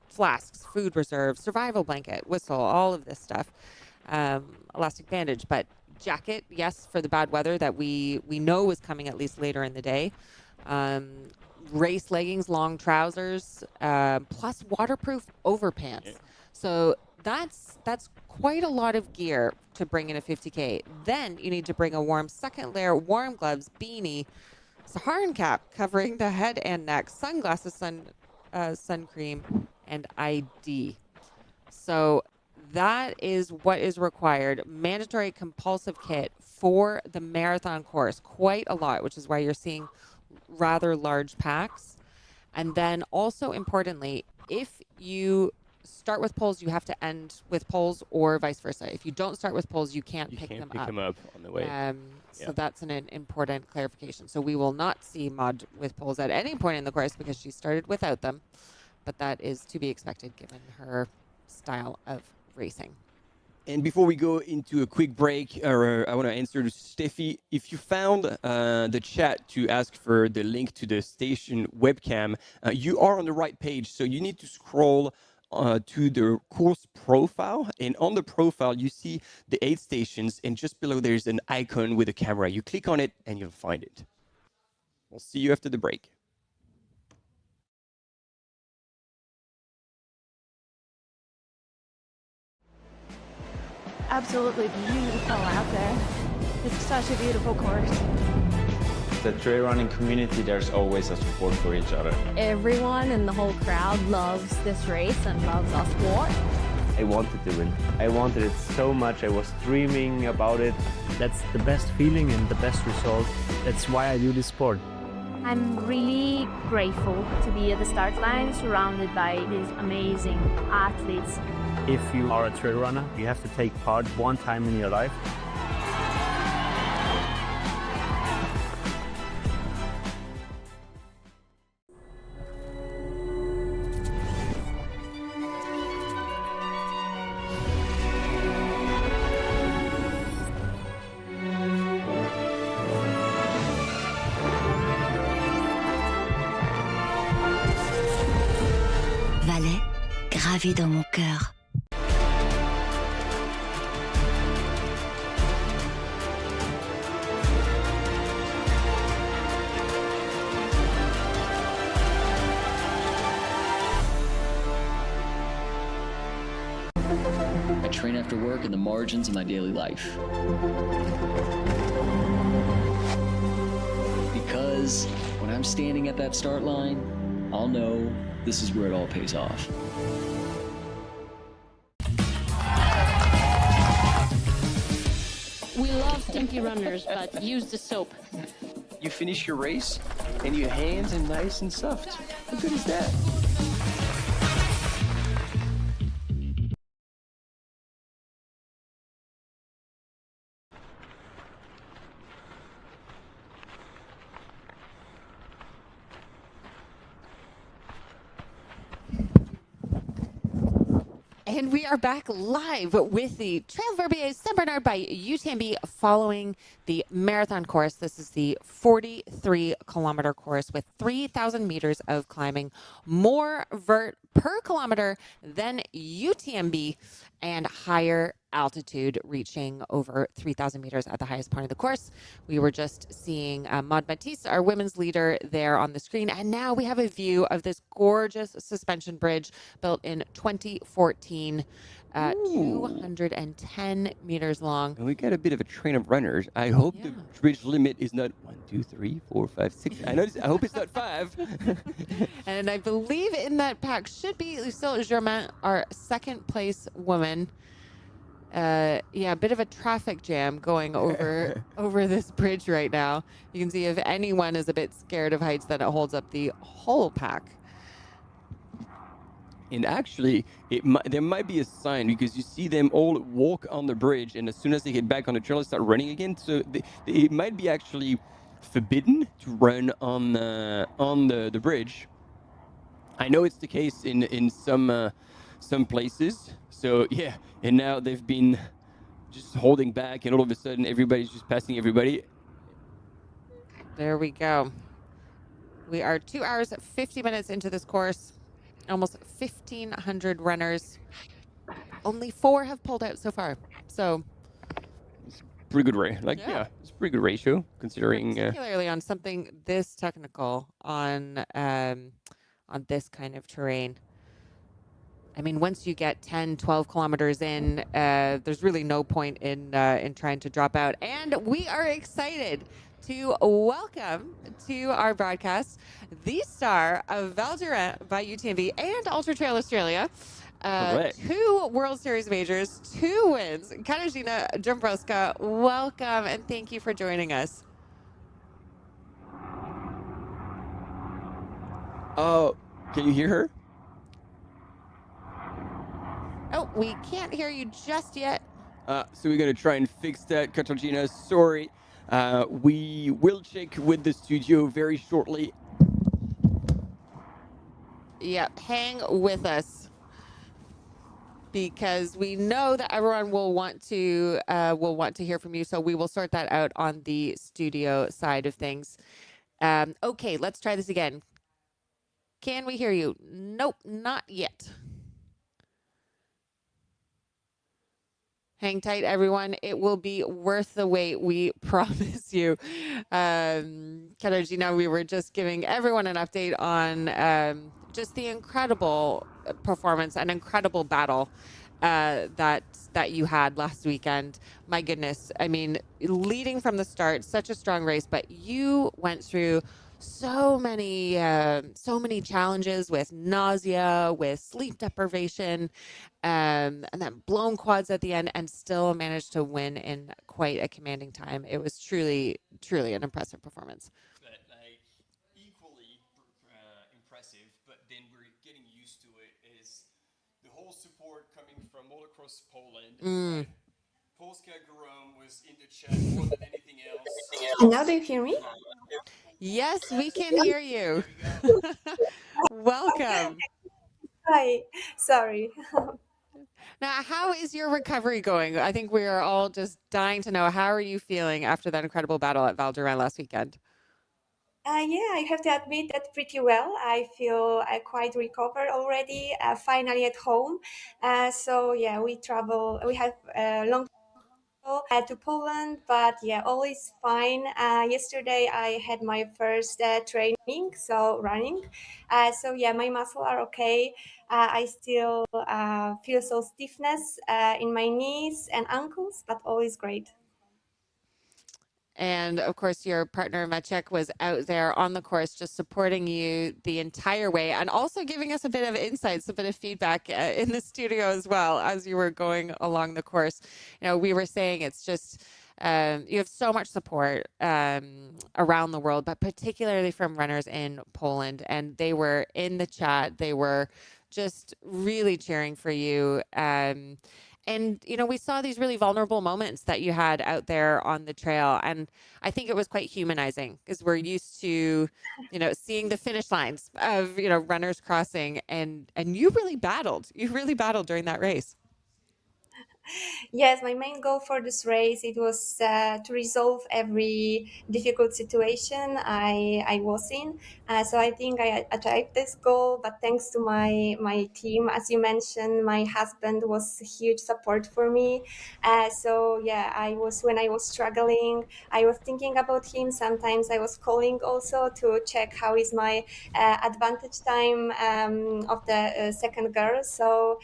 flasks, food reserve, survival blanket, whistle, all of this stuff, elastic bandage, but jacket, yes, for the bad weather that we know is coming at least later in the day. Race leggings, long trousers, plus waterproof overpants. Yeah. So that's quite a lot of gear to bring in a 50K. Then you need to bring a warm second layer, warm gloves, beanie, Saharan cap covering the head and neck, sunglasses, sun cream, and ID. So that is what is required. Mandatory compulsive kit, for the marathon course, quite a lot, which is why you're seeing rather large packs. And then also importantly, if you start with poles, you have to end with poles, or vice versa. If you don't start with poles, you can't pick them up on the way. So that's an important clarification. So we will not see Maud with poles at any point in the course because she started without them, but that is to be expected given her style of racing. And before we go into a quick break, I want to answer to Steffi. If you found the chat to ask for the link to the station webcam, you are on the right page. So you need to scroll to the course profile. And on the profile, you see the 8 stations. And just below, there's an icon with a camera. You click on it and you'll find it. We'll see you after the break. Absolutely beautiful out there. It's such a beautiful course. The trail running community, there's always a support for each other. Everyone in the whole crowd loves this race and loves our sport. I wanted to win. I wanted it so much. I was dreaming about it. That's the best feeling and the best result. That's why I do this sport. I'm really grateful to be at the start line surrounded by these amazing athletes. If you are a trail runner, you have to take part one time in your life. Valais, gravé dans mon cœur. I train after work in the margins of my daily life. Because when I'm standing at that start line, I'll know this is where it all pays off. We love stinky runners, but use the soap. You finish your race, and your hands are nice and soft. How good is that? And we are back live with the Trail Verbier Saint Bernard by UTMB following the marathon course. This is the 43-kilometer course with 3,000 meters of climbing, more vert per kilometer than UTMB, and higher altitude, reaching over 3,000 meters at the highest point of the course. We were just seeing Maud Matisse, our women's leader, there on the screen. And now we have a view of this gorgeous suspension bridge built in 2014, 210 meters long. And we got a bit of a train of runners. I hope the bridge limit is not 1, 2, 3, 4, 5, 6. I hope it's not 5. And I believe in that pack should be Lucille Germain, our second place woman. Yeah, a bit of a traffic jam going over this bridge right now. You can see if anyone is a bit scared of heights, then it holds up the whole pack. And actually, there might be a sign because you see them all walk on the bridge, and as soon as they get back on the trail, they start running again. So it might be actually forbidden to run on the bridge. I know it's the case in some places. So yeah, and now they've been just holding back, and all of a sudden everybody's just passing everybody. There we go. We are 2 hours, 50 minutes into this course. Almost 1,500 runners. Only 4 have pulled out so far. So it's pretty good rate. It's a pretty good ratio considering. Particularly on something this technical, on this kind of terrain. I mean, once you get 10, 12 kilometers in, there's really no point in trying to drop out. And we are excited to welcome to our broadcast the star of Val d'Urent by UTMB and Ultra Trail Australia, Correct. 2 World Series majors, 2 wins. Katarzyna Dąbrowska, welcome and thank you for joining us. Oh, can you hear her? Oh, we can't hear you just yet. So we're going to try and fix that, Katarzyna. Sorry. We will check with the studio very shortly. Yep, hang with us because we know that everyone will want to hear from you. So we will sort that out on the studio side of things. Okay, let's try this again. Can we hear you? Nope, not yet. Hang tight, everyone. It will be worth the wait. We promise you. Katarzyna, we were just giving everyone an update on just the incredible performance and incredible battle that you had last weekend. My goodness. I mean, leading from the start, such a strong race, but you went through so many challenges with nausea, with sleep deprivation, and then blown quads at the end, and still managed to win in quite a commanding time. It was truly an impressive performance. But like equally impressive, but then we're getting used to it, is the whole support coming from all across Poland. Right? Polska Grom was in the chat more than anything else. Now do you hear me? Yes, we can hear you. Welcome. Hi, sorry. Now, how is your recovery going? I think we are all just dying to know, how are you feeling after that incredible battle at Val d'Aran last weekend? Yeah, I have to admit that pretty well. I feel quite recovered already, finally at home. So yeah, we have a long to Poland, but yeah, all is fine. Yesterday I had my first training, so running. So yeah, my muscles are okay. I still feel some stiffness in my knees and ankles, but all is great. And of course, your partner Maciek was out there on the course, just supporting you the entire way, and also giving us a bit of insights, a bit of feedback in the studio as well as you were going along the course. You know, we were saying it's just you have so much support around the world, but particularly from runners in Poland, and they were in the chat. They were just really cheering for you. And, you know, we saw these really vulnerable moments that you had out there on the trail. And I think it was quite humanizing because we're used to, you know, seeing the finish lines of, you know, runners crossing, and you really battled. You really battled during that race. Yes, my main goal for this race, it was to resolve every difficult situation I was in. So I think I achieved this goal, but thanks to my team, as you mentioned, my husband was a huge support for me. So yeah, when I was struggling, I was thinking about him. Sometimes I was calling also to check how is my advantage time of the second girl. So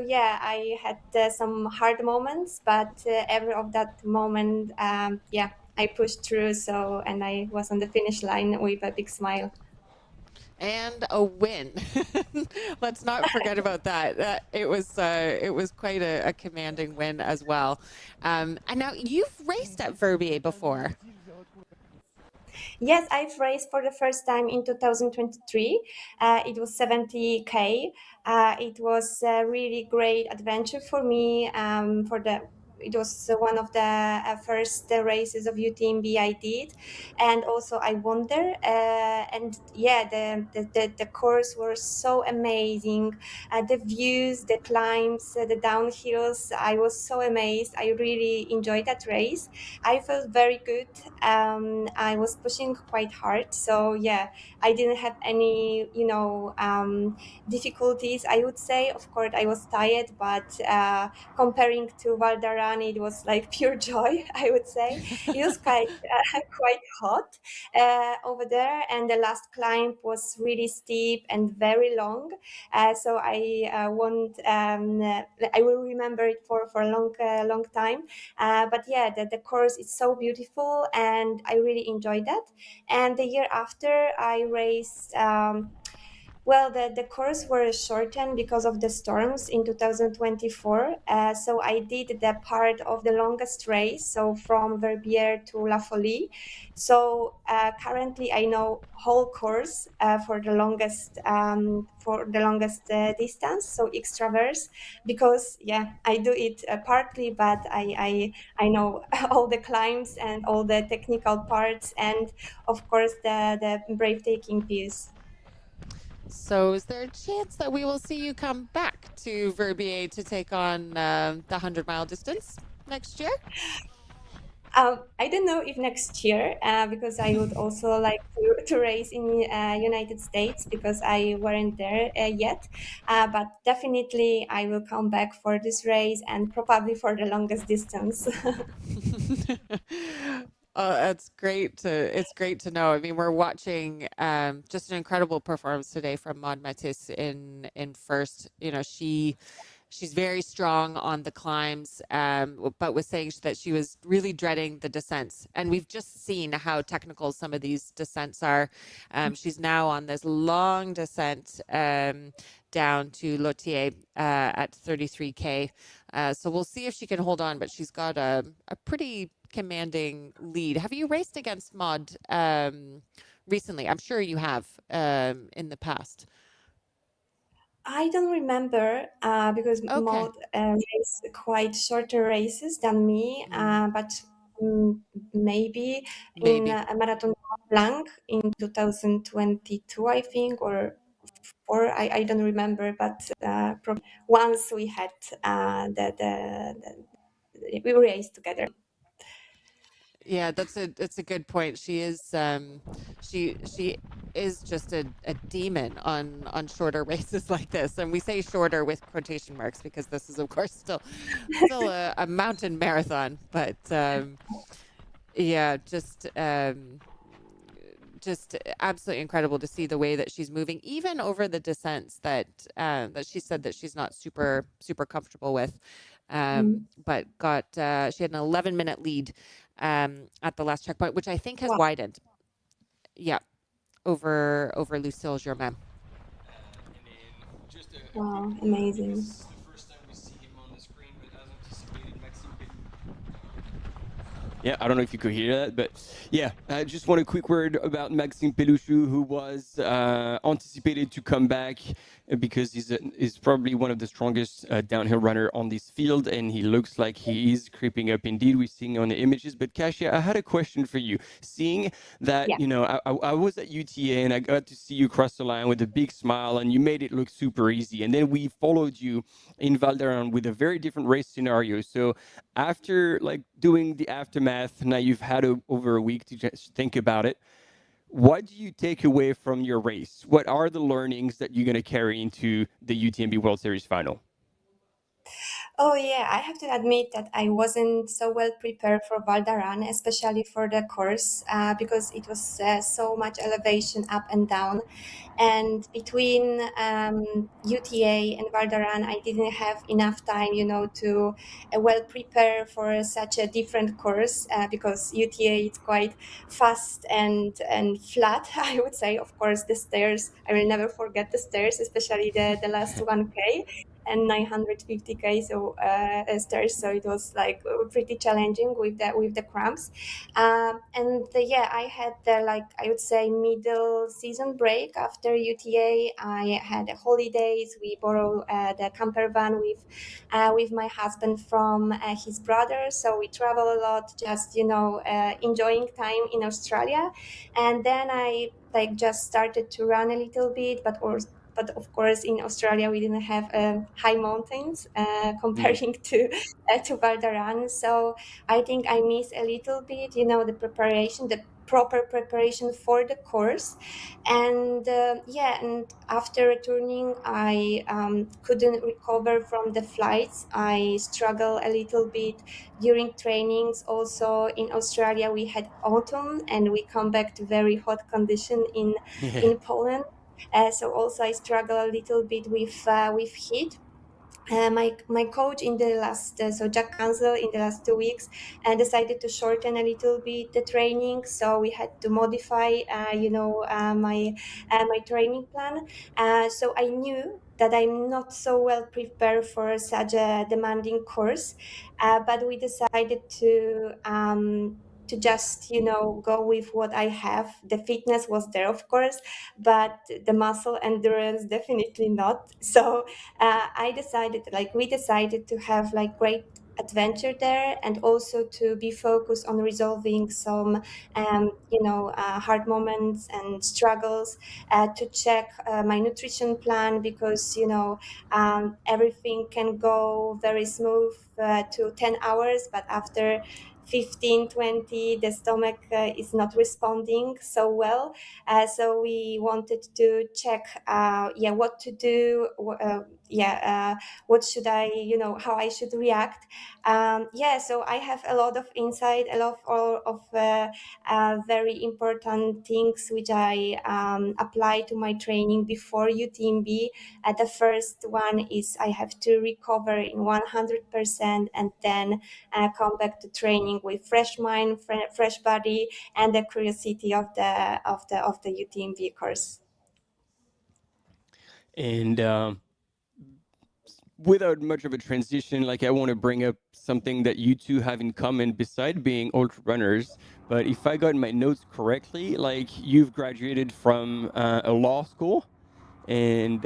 yeah, I had some hard moments, but every of that moment, yeah, I pushed through. So, and I was on the finish line with a big smile. And a win. Let's not forget about that. It was quite a commanding win as well. And now you've raced at Verbier before. Yes, I've raced for the first time in 2023. It was 70K. It was a really great adventure for me. It was one of the first races of UTMB I did, and also I won there. And yeah, the course was so amazing. The views, the climbs, the downhills. I was so amazed. I really enjoyed that race. I felt very good. I was pushing quite hard, so yeah, I didn't have any, difficulties. I would say, of course, I was tired, but comparing to Val d'Aran, it was like pure joy. I would say it was quite hot over there, and the last climb was really steep and very long. So I won't. I will remember it for a long time. But yeah, the course is so beautiful, and I really enjoyed that. And the year after, I raced Well, the course were shortened because of the storms in 2024. So I did the part of the longest race, so from Verbier to La Folie. So currently, I know whole course for the longest distance, so extraverse. Because I do it partly, but I know all the climbs and all the technical parts, and of course the breathtaking views. So, is there a chance that we will see you come back to Verbier to take on the 100-mile distance next year? I don't know if next year, because I would also like to race in United States because I weren't there yet. But definitely I will come back for this race and probably for the longest distance. That's great it's great to know. I mean, we're watching just an incredible performance today from Maud Matisse in first. You know, she's very strong on the climbs, but was saying that she was really dreading the descents. And we've just seen how technical some of these descents are. She's now on this long descent down to Lotier at 33K. So we'll see if she can hold on, but she's got a pretty commanding lead. Have you raced against Maud recently? I'm sure you have in the past. I don't remember because Maud races quite shorter races than me, but maybe in a Marathon Mont-Blanc in 2022, I think, or I don't remember, but once we had we raced together. Yeah, that's a good point. She is she is just a demon on shorter races like this, and we say shorter with quotation marks because this is of course still a mountain marathon, but yeah, just absolutely incredible to see the way that she's moving, even over the descents that that she said that she's not super comfortable with. But she had an 11-minute lead at the last checkpoint, which I think has widened. Yeah, over Lucille Germain. Wow, amazing. Yeah, I don't know if you could hear that, but yeah, I just want a quick word about Maxime Pelouchou, who was anticipated to come back because he's probably one of the strongest downhill runner on this field, and he looks like he is creeping up indeed. We're seeing on the images. But Kasia, I had a question for you. Seeing that, you know, I was at UTA and I got to see you cross the line with a big smile, and you made it look super easy. And then we followed you in Val d'Aran with a very different race scenario. So after like doing the aftermath, now you've had over a week to just think about it. What do you take away from your race? What are the learnings that you're going to carry into the UTMB World Series final? Oh yeah, I have to admit that I wasn't so well prepared for Val d'Aran, especially for the course, because it was so much elevation up and down. And between UTA and Val d'Aran, I didn't have enough time, you know, to well prepare for such a different course because UTA is quite fast and flat, I would say. Of course, the stairs, I will never forget the stairs, especially the last 1K. And 950K stairs, so it was like pretty challenging with the cramps. Yeah, I had I would say middle season break after UTA. I had holidays. We borrowed the camper van with my husband from his brother, so we travel a lot, just enjoying time in Australia. And then I just started to run a little bit, but of course in Australia we didn't have high mountains comparing to Val d'Aran. So I think I missed a little bit, the proper preparation for the course. And and after returning, I couldn't recover from the flights. I struggled a little bit during trainings. Also in Australia we had autumn and we come back to very hot condition in Poland. So also I struggle a little bit with heat. my coach in the last so Jack Cancel in the last 2 weeks decided to shorten a little bit the training, so we had to modify my training plan. So I knew that I'm not so well prepared for such a demanding course, but we decided to just go with what I have. The fitness was there, of course, but the muscle endurance definitely not. So we decided to have like great adventure there, and also to be focused on resolving some hard moments and struggles, to check my nutrition plan, because everything can go very smooth to 10 hours, but after 15-20 the stomach is not responding so well. So we wanted to check what to do, what should I, how I should react. So I have a lot of insight, a lot of very important things which I apply to my training before UTMB. The first one is I have to recover in 100% and then come back to training with fresh mind, fresh body, and the curiosity of the UTMB course. And without much of a transition, like I want to bring up something that you two have in common beside being ultra runners. But if I got my notes correctly, like you've graduated from a law school, and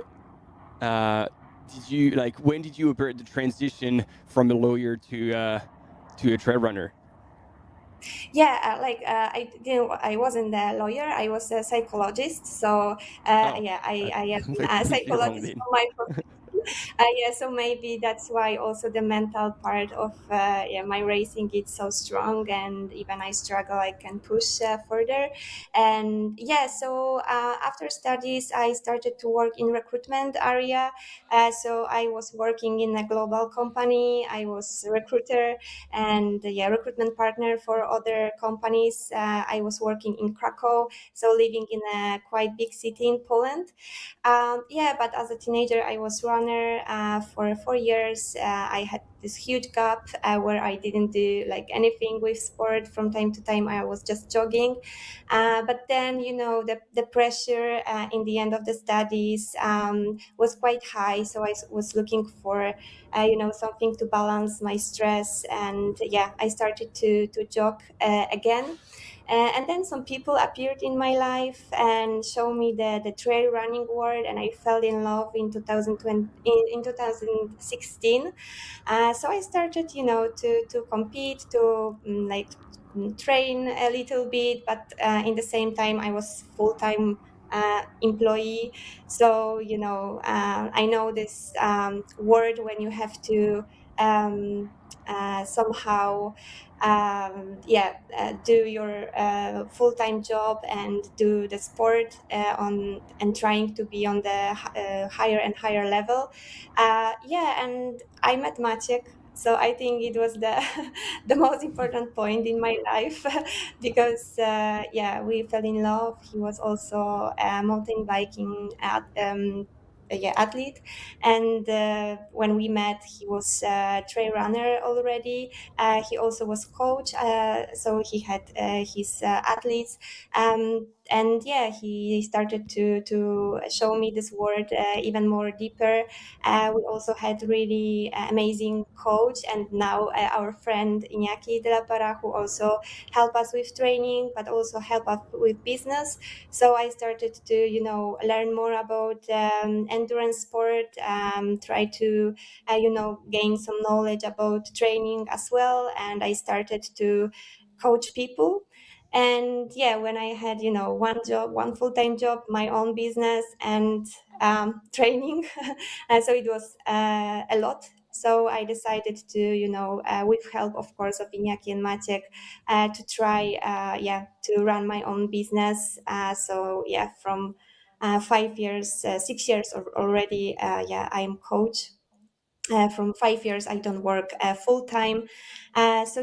when did you operate the transition from a lawyer to a trail runner? I wasn't a lawyer, I was a psychologist. So I am a psychologist for my profession. So maybe that's why also the mental part of my racing is so strong, and even I struggle, I can push further. And so after studies I started to work in recruitment area. So I was working in a global company, I was a recruiter and recruitment partner for other companies. I was working in Krakow, so living in a quite big city in Poland. But as a teenager, I was runner for 4 years. I had this huge gap where I didn't do like anything with sport. From time to time, I was just jogging. But then, the pressure in the end of the studies was quite high. So I was looking for, something to balance my stress. And I started to jog again. And then some people appeared in my life and showed me the trail running world, and I fell in love in 2020, in 2016. So I started, to compete, to train a little bit, but in the same time I was full-time employee. So I know this word when you have to somehow do your full-time job and do the sport and trying to be on the higher and higher level. And I met Maciek. So I think it was the the most important point in my life because we fell in love. He was also a mountain biking athlete, and when we met, he was a trail runner already. He also was coach, so he had his athletes, and he started to show me this world even more deeper. We also had really amazing coach, and now our friend Iñaki de la Parra, who also help us with training, but also help us with business. So I started to learn more about endurance sport, try to gain some knowledge about training as well, and I started to coach people. And when I had one full-time job, my own business, and training, and so it was a lot. So I decided to with help, of course, of Iñaki and Maciek, to try to run my own business. From 5 years, 6 years already, I'm coach. From 5 years I don't work full time. It's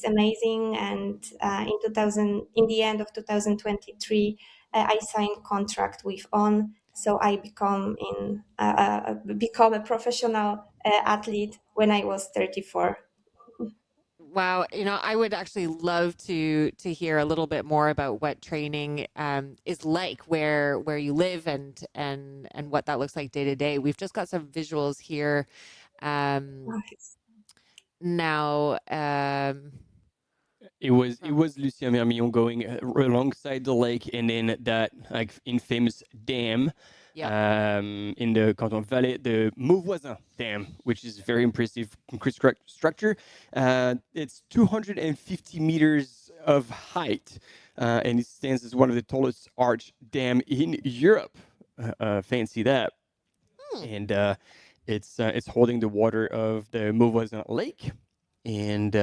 amazing. And in the end of 2023 I signed contract with On. so I become a professional athlete when I was 34. Wow, I would actually love to hear a little bit more about what training is like where you live and what that looks like day to day. We've just got some visuals here now. It was Lucien Mermillon going alongside the lake, and then that like infamous dam in the Canton Valais, the Mauvoisin Dam, which is very impressive concrete structure. It's 250 meters of height, and it stands as one of the tallest arch dam in Europe. Fancy that. And it's holding the water of the Mauvoisin Lake. And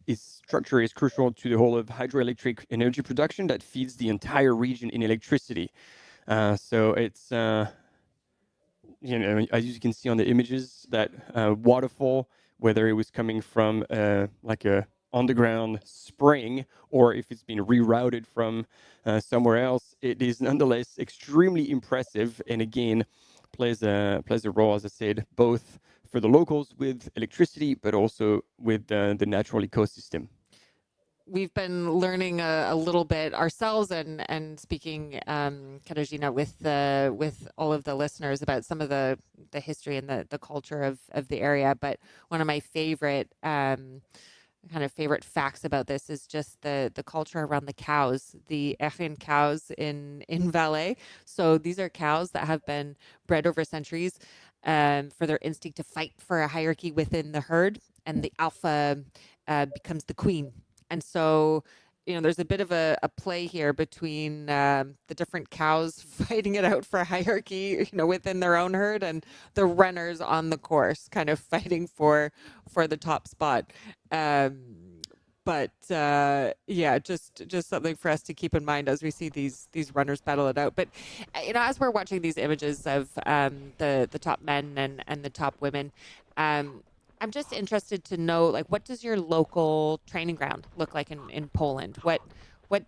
its structure is crucial to the whole of hydroelectric energy production that feeds the entire region in electricity. So it's, as you can see on the images, that waterfall, whether it was coming from like a underground spring or if it's been rerouted from somewhere else, it is nonetheless extremely impressive. And again, plays a role, as I said, both for the locals with electricity, but also with the natural ecosystem. We've been learning a little bit ourselves and speaking, Katarzyna, with all of the listeners about some of the history and the culture of the area. But one of my favorite favorite facts about this is just the culture around the cows, the Erin cows in Valais. So these are cows that have been bred over centuries for their instinct to fight for a hierarchy within the herd, and the alpha becomes the queen. And so, there's a bit of a play here between the different cows fighting it out for hierarchy, within their own herd, and the runners on the course kind of fighting for the top spot. But just something for us to keep in mind as we see these runners battle it out. But as we're watching these images of the top men and the top women, I'm just interested to know, like, what does your local training ground look like in Poland? What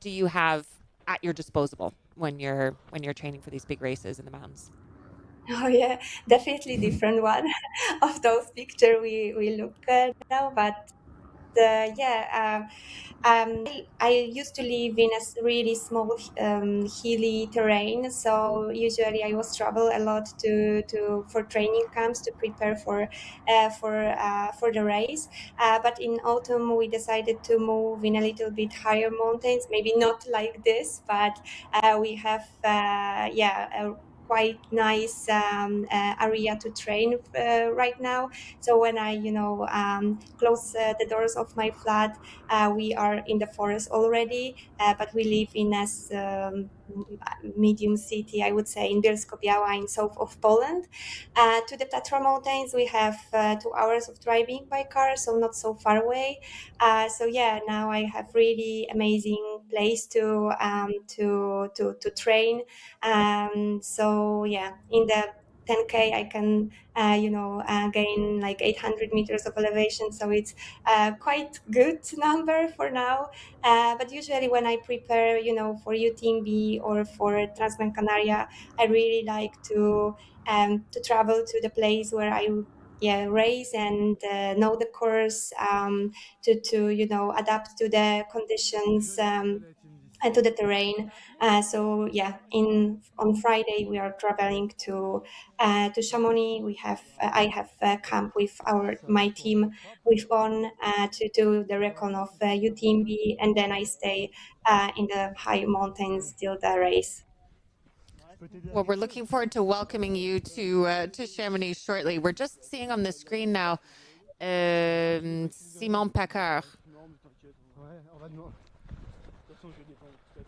do you have at your disposal when you're training for these big races in the mountains? Oh yeah, definitely different one of those pictures we look at now, but I used to live in a really small hilly terrain, so usually I was travel a lot for training camps to prepare for the race. But in autumn we decided to move in a little bit higher mountains, maybe not like this, but we have a quite nice area to train right now. So when I close the doors of my flat, we are in the forest already, but we live in a medium city, I would say, in Bielsko-Biała in south of Poland. To the Tatra Mountains we have 2 hours of driving by car, so not so far away. Now I have really amazing place to train. In the 10K I can gain like 800 meters of elevation, so it's quite good number for now. But usually when I prepare for UTMB or for Transgran Canaria, I really like to travel to the place where I race and know the course, to adapt to the conditions and to the terrain. On Friday we are traveling to Chamonix. I have a camp with my team with on to do the recon of UTMB, and then I stay in the high mountains till the race. Well, we're looking forward to welcoming you to Chamonix shortly. We're just seeing on the screen now Simon Paccard,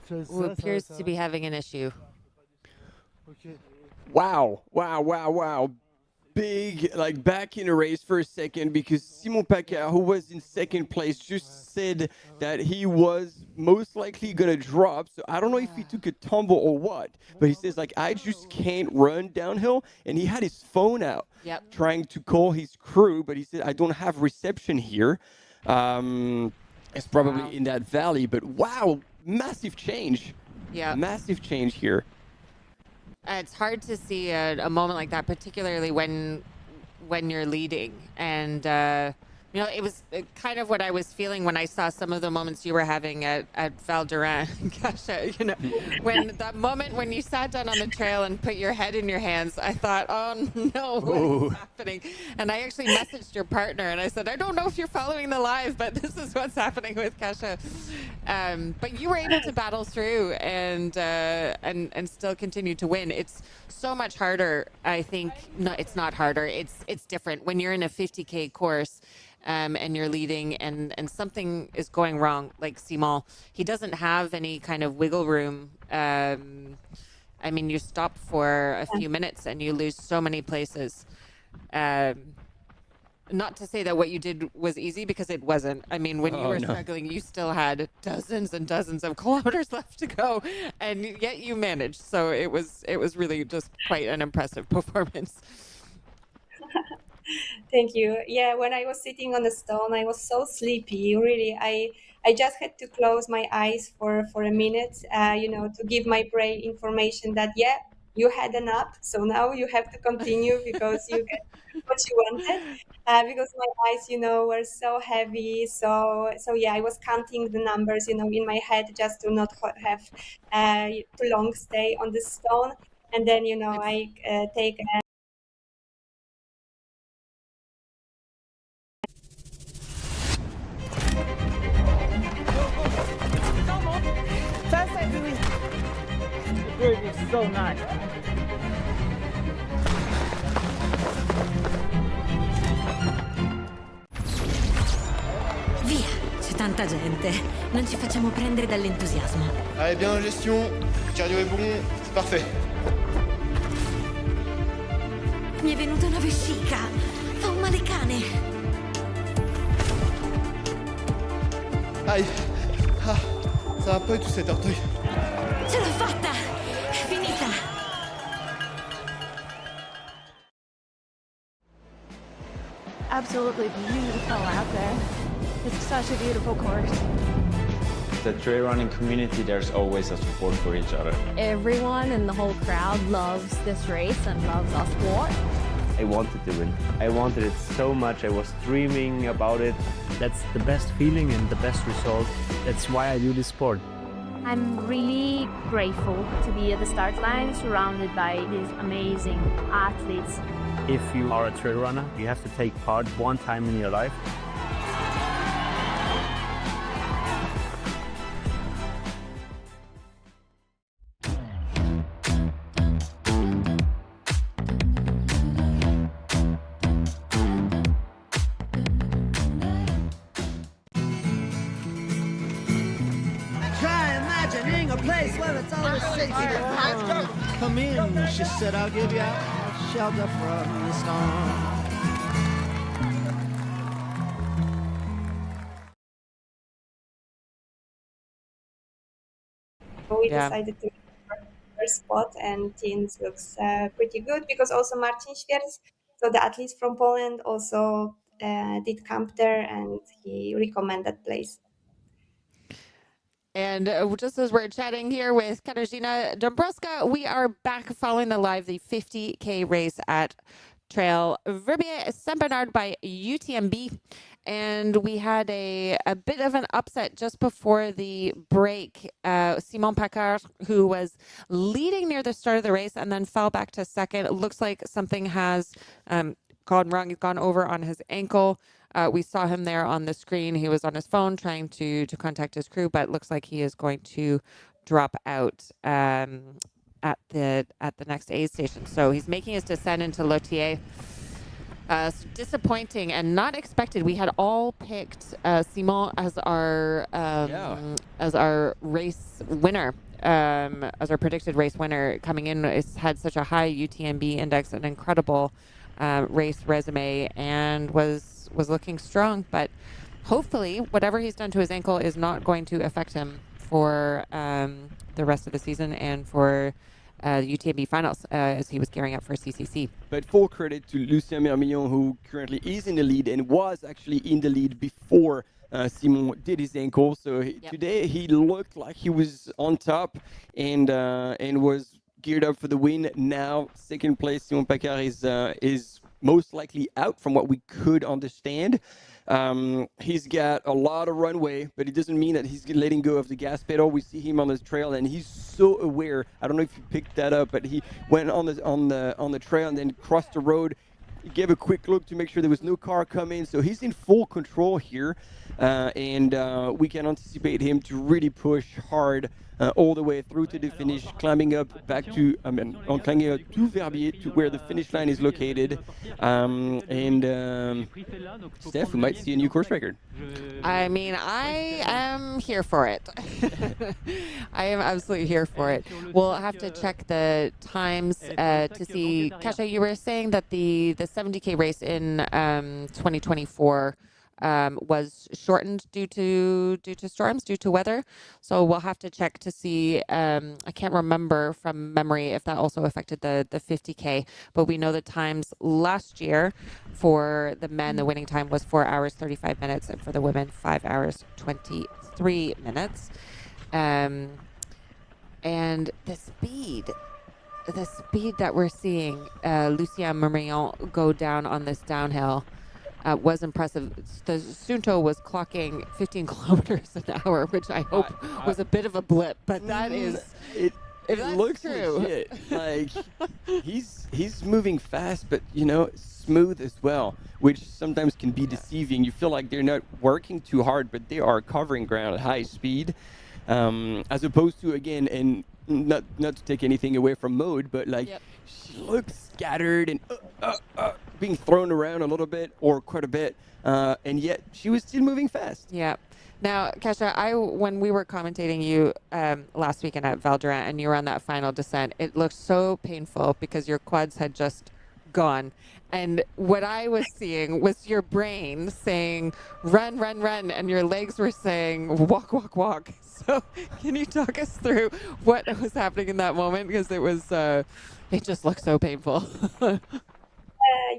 who appears to be having an issue. Wow. Big, like, back in the race for a second, because Simon Paccard, who was in second place, just said that he was most likely going to drop. So I don't know if he took a tumble or what, but he says, like, I just can't run downhill. And he had his phone out trying to call his crew, but he said, I don't have reception here. It's probably in that valley, but wow, massive change. Yeah. Massive change here. It's hard to see a moment like that, particularly when you're leading. And you know, it was kind of what I was feeling when I saw some of the moments you were having at Val d'Aran. Gosh, you know, when that moment when you sat down on the trail and put your head in your hands, I thought, oh no, what is happening? And I actually messaged your partner and I said, I don't know if you're following the live, but this is what's happening with Kasia. But you were able to battle through and still continue to win. It's so much harder, I think. No, it's not harder. It's different when you're in a 50K course. And you're leading and something is going wrong, like Simon. He doesn't have any kind of wiggle room. I mean, you stop for a few minutes and you lose so many places. Not to say that what you did was easy, because it wasn't. I mean, when you were struggling, you still had dozens and dozens of kilometers left to go, and yet you managed. So it was really just quite an impressive performance. Thank you. Yeah, when I was sitting on the stone, I was so sleepy. Really, I just had to close my eyes for a minute, you know, to give my brain information that you had a nap, so now you have to continue because you get what you wanted. Because my eyes, you know, were so heavy. So yeah, I was counting the numbers, you know, in my head just to not have too long stay on the stone. And then, you know, I take a It's so nice. Via, c'è tanta gente. Non ci facciamo prendere dall'entusiasmo. Allez, bien en gestion, cardio est bon, c'est parfait. Mi è venuta una vescica. Fa un male cane. Aïe. Ah, ça va pas du tout cet orteil. Ce l'ho fatta! È finita! Absolutely beautiful out there. It's such a beautiful course. The trail running community, there's always a support for each other. Everyone in the whole crowd loves this race and loves our sport. I wanted to win. I wanted it so much. I was dreaming about it. That's the best feeling and the best result. That's why I do this sport. I'm really grateful to be at the start line surrounded by these amazing athletes. If you are a trail runner, you have to take part one time in your life. Try imagining a place where it's always safe. Come in, she said, I'll give you shelter from the storm. We decided to first spot, and teams looks pretty good because also Marcin Świerc, so the athlete from Poland, also did camp there and he recommended that place. And just as we're chatting here with Katarzyna Dąbrowska, we are back following the 50K race at Trail Verbier Saint Bernard by UTMB. And we had a bit of an upset just before the break. Simon Paccard, who was leading near the start of the race and then fell back to second. It looks like something has gone wrong. He's gone over on his ankle. We saw him there on the screen. He was on his phone trying to contact his crew, but it looks like he is going to drop out at the next aid station. So he's making his descent into Lotier. Disappointing and not expected. We had all picked Simon as our race winner, as our predicted race winner coming in. It's had such a high UTMB index, an incredible race resume, and was looking strong. But hopefully, whatever he's done to his ankle is not going to affect him for the rest of the season and for the UTMB finals as he was gearing up for CCC. But full credit to Lucien Mermillon, who currently is in the lead and was actually in the lead before Simon did his ankle. So today he looked like he was on top and was geared up for the win now. Second place, Simon Paccard is most likely out from what we could understand. He's got a lot of runway, but it doesn't mean that he's letting go of the gas pedal. We see him on the trail, and he's so aware. I don't know if you picked that up, but he went on the trail and then crossed the road. He gave a quick look to make sure there was no car coming, so he's in full control here, and we can anticipate him to really push hard all the way through to the finish, climbing up back to, climbing up to Verbier, to where the finish line is located. Steph, we might see a new course record. I mean, I am here for it. I am absolutely here for it. We'll have to check the times to see. Kasia, you were saying that the 70K race in 2024 was shortened due to storms, due to weather. So we'll have to check to see. I can't remember from memory if that also affected the 50K, but we know the times last year for the men, the winning time was 4 hours 35 minutes, and for the women 5 hours 23 minutes. And the speed that we're seeing Lucien Mermion go down on this downhill was impressive. The Sunto was clocking 15 kilometers an hour, which I hope was a bit of a blip, but that is... It looks true. legit. Like, he's moving fast, but, smooth as well, which sometimes can be deceiving. You feel like they're not working too hard, but they are covering ground at high speed, as opposed to, again, and not to take anything away from Maude, but she looks scattered and being thrown around a little bit or quite a bit, and yet she was still moving fast. Yeah. Now, Kasia, when we were commentating you last weekend at Val d'Orient and you were on that final descent, it looked so painful because your quads had just gone. And what I was seeing was your brain saying, run, run, run, and your legs were saying, walk, walk, walk. So can you talk us through what was happening in that moment? Because it was, it just looked so painful.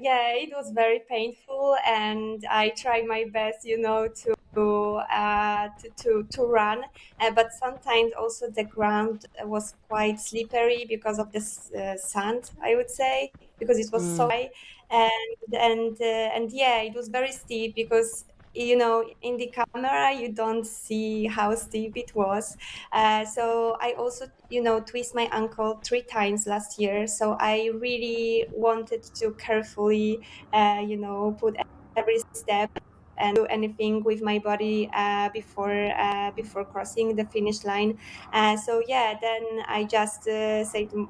Yeah, it was very painful, and I tried my best, to run. But sometimes also the ground was quite slippery because of the sand, I would say, because it was so high, and yeah, it was very steep because in the camera you don't see how steep it was. So I also twist my ankle 3 times last year, so I really wanted to carefully put every step and do anything with my body before crossing the finish line. So yeah, then I just say to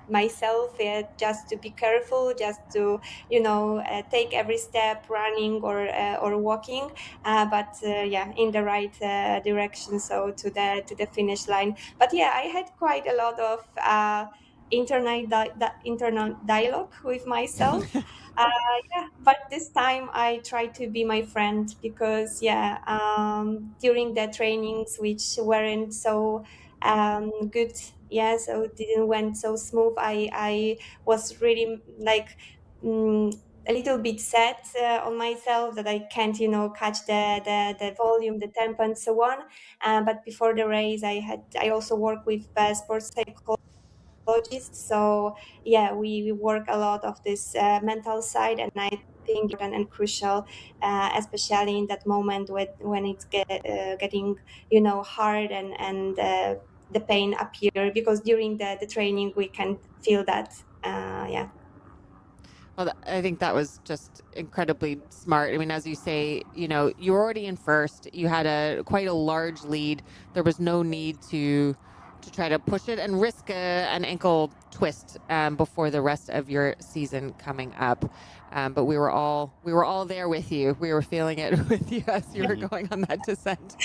myself just to be careful, just to take every step running or walking, but yeah, in the right direction, so to the finish line. But yeah, I had quite a lot of internal dialogue with myself. Yeah, but this time I try to be my friend because during the trainings which weren't so good, so it didn't went so smooth, I was really like a little bit sad on myself that I can't catch the volume, the tempo, and so on. But before the race I also work with sports psychologist, so yeah, we work a lot of this mental side, and I think important and crucial, especially in that moment when it's getting hard and the pain appear, because during the training we can feel that. Yeah. Well, I think that was just incredibly smart. I mean, as you say, you were already in first. You had quite a large lead. There was no need to try to push it and risk an ankle twist before the rest of your season coming up. But we were all there with you. We were feeling it with you as you were going on that descent.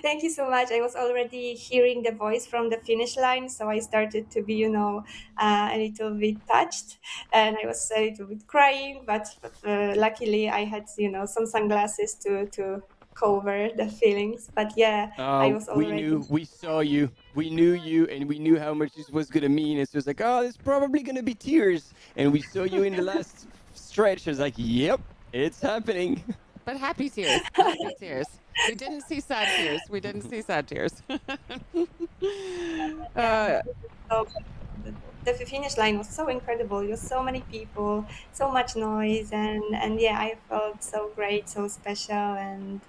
Thank you so much. I was already hearing the voice from the finish line, so I started to be, a little bit touched, and I was a little bit crying. But luckily, I had, some sunglasses to cover the feelings. But yeah, I was already. We saw you, we knew you, and we knew how much this was gonna mean. It's just like, oh, there's probably gonna be tears, and we saw you in the last stretch. I was like, yep, it's happening. but happy tears. Happy tears. We didn't see sad tears. We didn't see sad tears. The finish line was so incredible. There was so many people, so much noise, and yeah, I felt so great, so special, and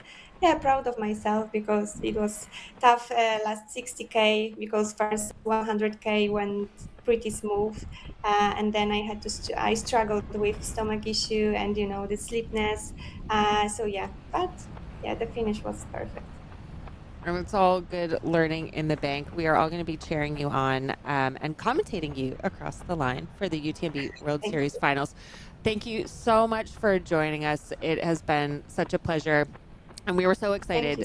yeah, proud of myself because it was tough last 60K because first 100K went pretty smooth, and then I had to I struggled with stomach issue and the sleepiness. So yeah, but yeah, the finish was perfect. And it's all good learning in the bank. We are all going to be cheering you on and commentating you across the line for the UTMB World Series finals. Thank you so much for joining us. It has been such a pleasure. And we were so excited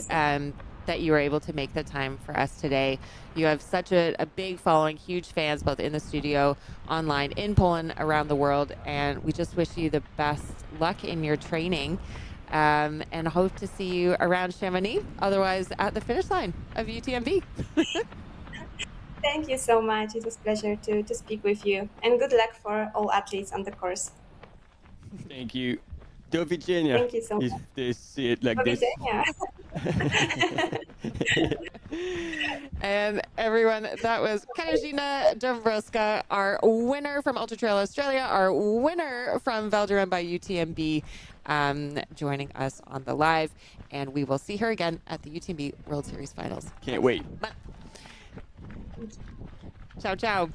that you were able to make the time for us today. You have such a big following, huge fans, both in the studio, online, in Poland, around the world. And we just wish you the best luck in your training. And hope to see you around Chamonix, otherwise at the finish line of UTMB. Thank you so much. It was a pleasure to speak with you. And good luck for all athletes on the course. Thank you. Do Oceania. Thank you so much. If they see it like this. And everyone, that was Katarzyna Dąbrowska, our winner from Ultra Trail Australia, our winner from Val d'Aran by UTMB, joining us on the live. And we will see her again at the UTMB World Series finals. Can't wait. Ciao, ciao.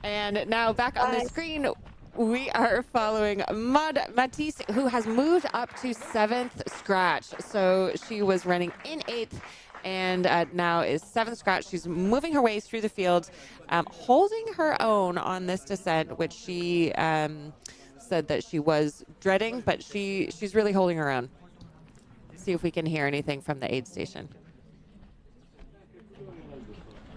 And now back on the screen, we are following Maud Matisse, who has moved up to 7th scratch. So she was running in 8th and now is 7th scratch. She's moving her way through the field, holding her own on this descent, which she said that she was dreading, but she's really holding her own. See if we can hear anything from the aid station.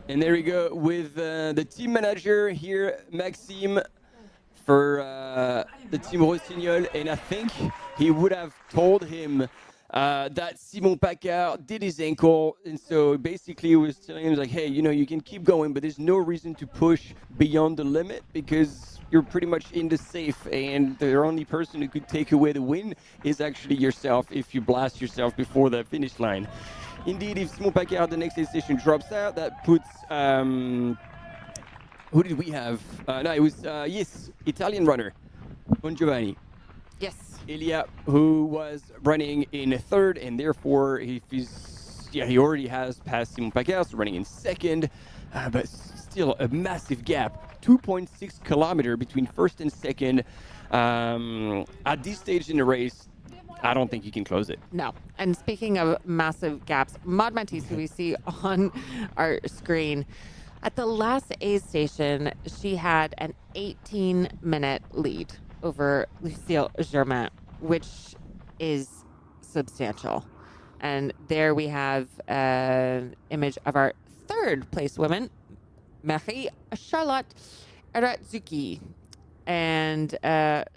And there we go with the team manager here, Maxime, for the team Rossignol, and I think he would have told him that Simon Paccard did his ankle, and so basically he was telling him like, hey, you can keep going, but there's no reason to push beyond the limit because you're pretty much in the safe, and the only person who could take away the win is actually yourself if you blast yourself before the finish line. Indeed, if Simon Paccard, the next aid station, drops out, that puts who did we have? No, it was, yes, Italian runner, Bon Giovanni. Yes. Elia, who was running in 3rd, and therefore he already has passed Simon Paccard, so running in 2nd, but still a massive gap, 2.6 kilometer between 1st and 2nd. At this stage in the race, I don't think you can close it. No. And speaking of massive gaps, Maud Matisse, who we see on our screen, at the last aid station, she had an 18-minute lead over Lucille Germain, which is substantial. And there we have an image of our 3rd place woman, Marie-Charlotte Eratzuki. And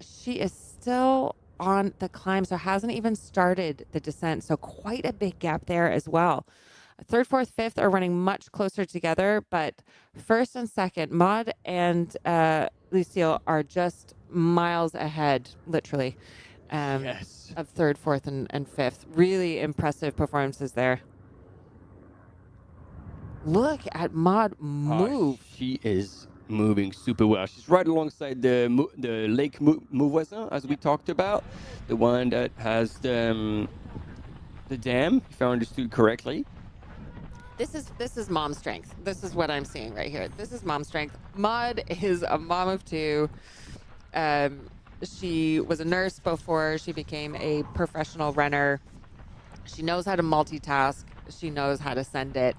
she is still on the climb, so hasn't even started the descent. So quite a big gap there as well. 3rd, 4th, 5th are running much closer together, but 1st and 2nd, Maud and Lucille are just miles ahead, literally, of 3rd, 4th, and 5th. Really impressive performances there. Look at Maud move. She is moving super well. She's right alongside the Lake Mauvoisin, as we talked about, the one that has the dam, if I understood correctly. This is mom strength. This is what I'm seeing right here. This is mom strength. Maud is a mom of 2. She was a nurse before she became a professional runner. She knows how to multitask. She knows how to send it.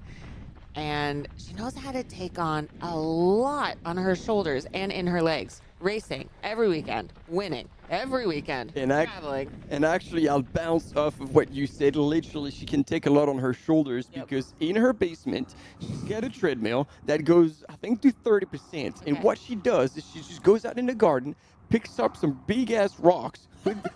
And she knows how to take on a lot on her shoulders and in her legs. Racing every weekend, winning every weekend, traveling. And actually, I'll bounce off of what you said. Literally, she can take a lot on her shoulders because in her basement, she's got a treadmill that goes, I think, to 30%. And what she does is she just goes out in the garden, picks up some big-ass rocks,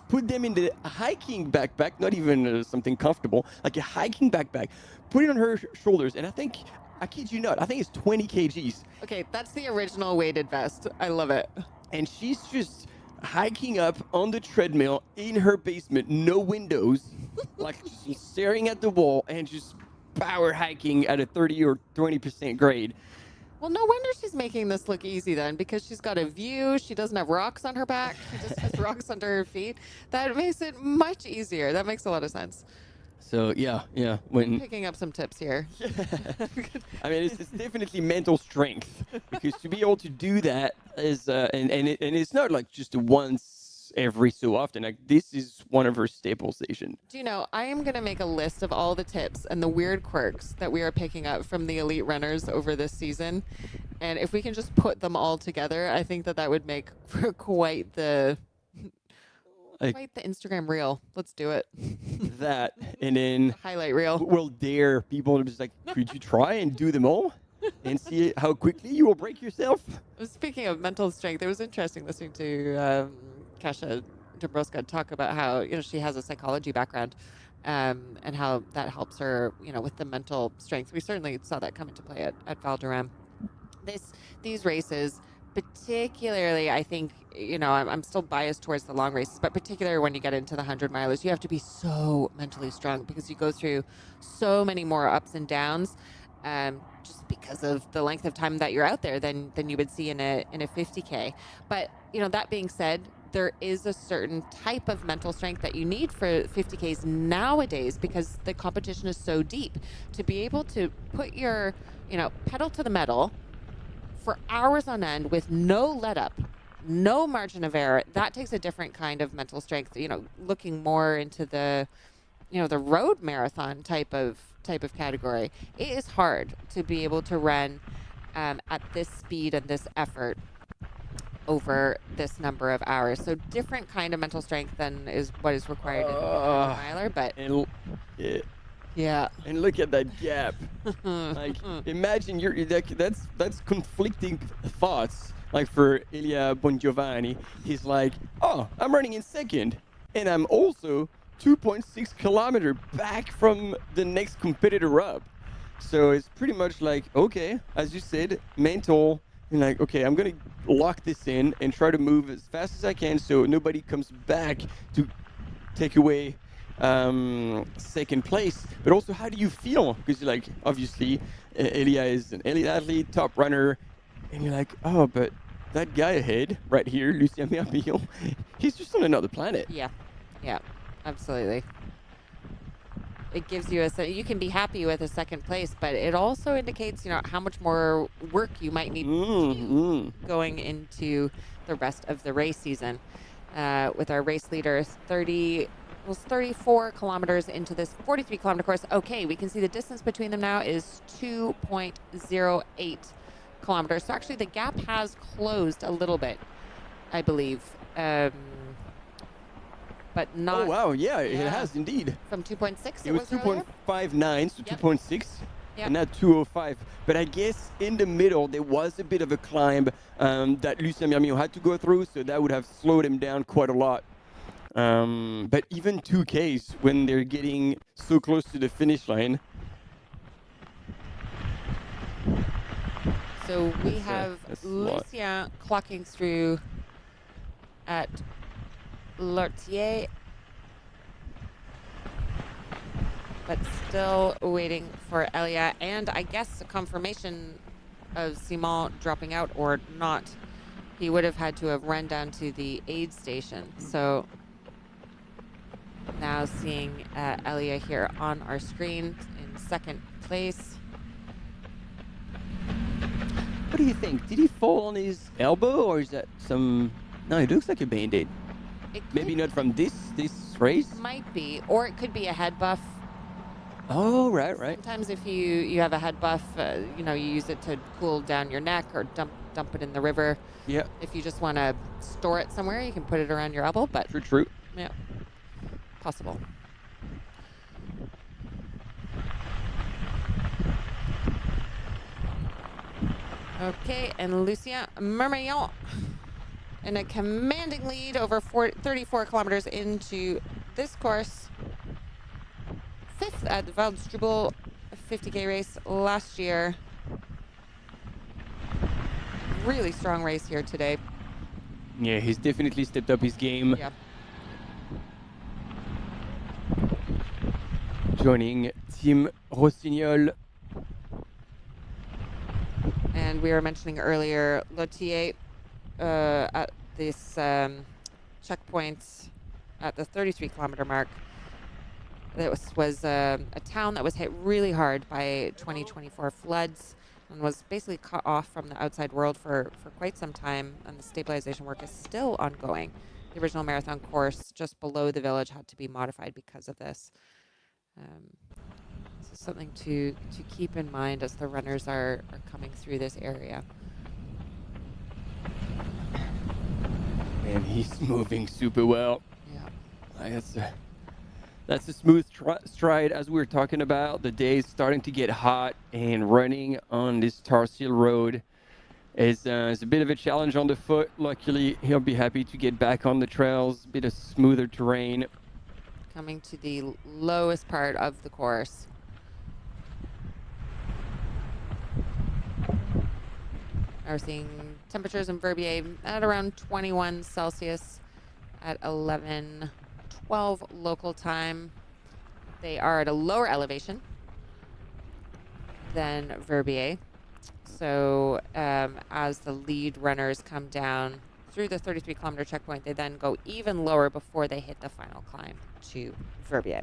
put them in the hiking backpack, not even something comfortable, like a hiking backpack, put it on her shoulders, and I kid you not, I think it's 20 kgs. Okay, that's the original weighted vest. I love it. And she's just hiking up on the treadmill in her basement, no windows, like just staring at the wall and just power hiking at a 30 or 20% grade. Well, no wonder she's making this look easy then, because she's got a view. She doesn't have rocks on her back. She just has rocks under her feet. That makes it much easier. That makes a lot of sense. So yeah. When Picking up some tips here. I mean, it's definitely mental strength, because to be able to do that is, and it's not like just once every so often. Like, this is one of her staple stations. Do you know, I am going to make a list of all the tips and the weird quirks that we are picking up from the elite runners over this season. And if we can just put them all together, I think that would make for quite the Instagram reel. Let's do it. That, and then highlight reel. We'll dare people to just like, could you try and do them all and see how quickly you will break yourself? Speaking of mental strength, it was interesting listening to Kasia Dąbrowska talk about how, she has a psychology background, and how that helps her, with the mental strength. We certainly saw that come into play at Val d'Orem. These races, particularly, I think, I'm still biased towards the long races, but particularly when you get into the 100 milers, you have to be so mentally strong, because you go through so many more ups and downs, just because of the length of time that you're out there than you would see in a 50K. But, that being said, there is a certain type of mental strength that you need for 50Ks nowadays, because the competition is so deep. To be able to put your, pedal to the metal for hours on end with no let up, no margin of error, that takes a different kind of mental strength, looking more into the, the road marathon type of category. It is hard to be able to run at this speed and this effort over this number of hours. So different kind of mental strength than is what is required in a miler, but yeah. And look at that gap. Like, imagine that's conflicting thoughts. Like, for Elia Bongiovanni, he's like, oh, I'm running in second, and I'm also 2.6 kilometers back from the next competitor up. So it's pretty much like, okay, as you said, mental. And like, okay, I'm gonna lock this in and try to move as fast as I can so nobody comes back to take away second place. But also, how do you feel? Because you're like, obviously, Elia is an elite athlete, top runner, and you're like, oh, but that guy ahead, right here, Lucien Merbion, he's just on another planet. Yeah, absolutely. It gives you you can be happy with a second place, but it also indicates, how much more work you might need to do going into the rest of the race season. With our race leader, 34 kilometers into this 43-kilometer course. Okay, we can see the distance between them now is 2.08 kilometers. So actually, the gap has closed a little bit, I believe. But not. Oh wow! Yeah, it has indeed. From 2.6. It was 2.59, so 2.6, Yep. and now 2.05. But I guess in the middle there was a bit of a climb that Lucien Merbion had to go through, so that would have slowed him down quite a lot. But even 2Ks, when they're getting so close to the finish line. So we have Lucien clocking through at Lortier, but still waiting for Elia, and I guess a confirmation of Simon dropping out or not. He would have had to have run down to the aid station. So now seeing Elia here on our screen in second place. What do you think? Did he fall on his elbow, or is that some? No, it looks like a band-aid. Maybe not from this race. Might be, or it could be a head buff. Oh, right. Sometimes if you have a head buff, you use it to cool down your neck or dump it in the river. Yeah. If you just want to store it somewhere, you can put it around your elbow. But True. Yeah, possible. Okay, and Lucien Merbion in a commanding lead over 34 kilometers into this course. Fifth at the Val d'Strubel 50K race last year. Really strong race here today. Yeah, he's definitely stepped up his game. Yep. Joining Team Rossignol. And we were mentioning earlier, Lothier at this checkpoint at the 33-kilometer mark. That was a town that was hit really hard by 2024 floods and was basically cut off from the outside world for quite some time, and the stabilization work is still ongoing. The original marathon course just below the village had to be modified because of this. So something to keep in mind as the runners are coming through this area. And he's moving super well. Yeah. That's a smooth stride, as we were talking about. The day is starting to get hot, and running on this tar seal road is a bit of a challenge on the foot. Luckily, he'll be happy to get back on the trails, a bit of smoother terrain. Coming to the lowest part of the course. We're seeing temperatures in Verbier at around 21 Celsius at 11, 12 local time. They are at a lower elevation than Verbier. So as the lead runners come down through the 33-kilometer checkpoint, they then go even lower before they hit the final climb to Verbier.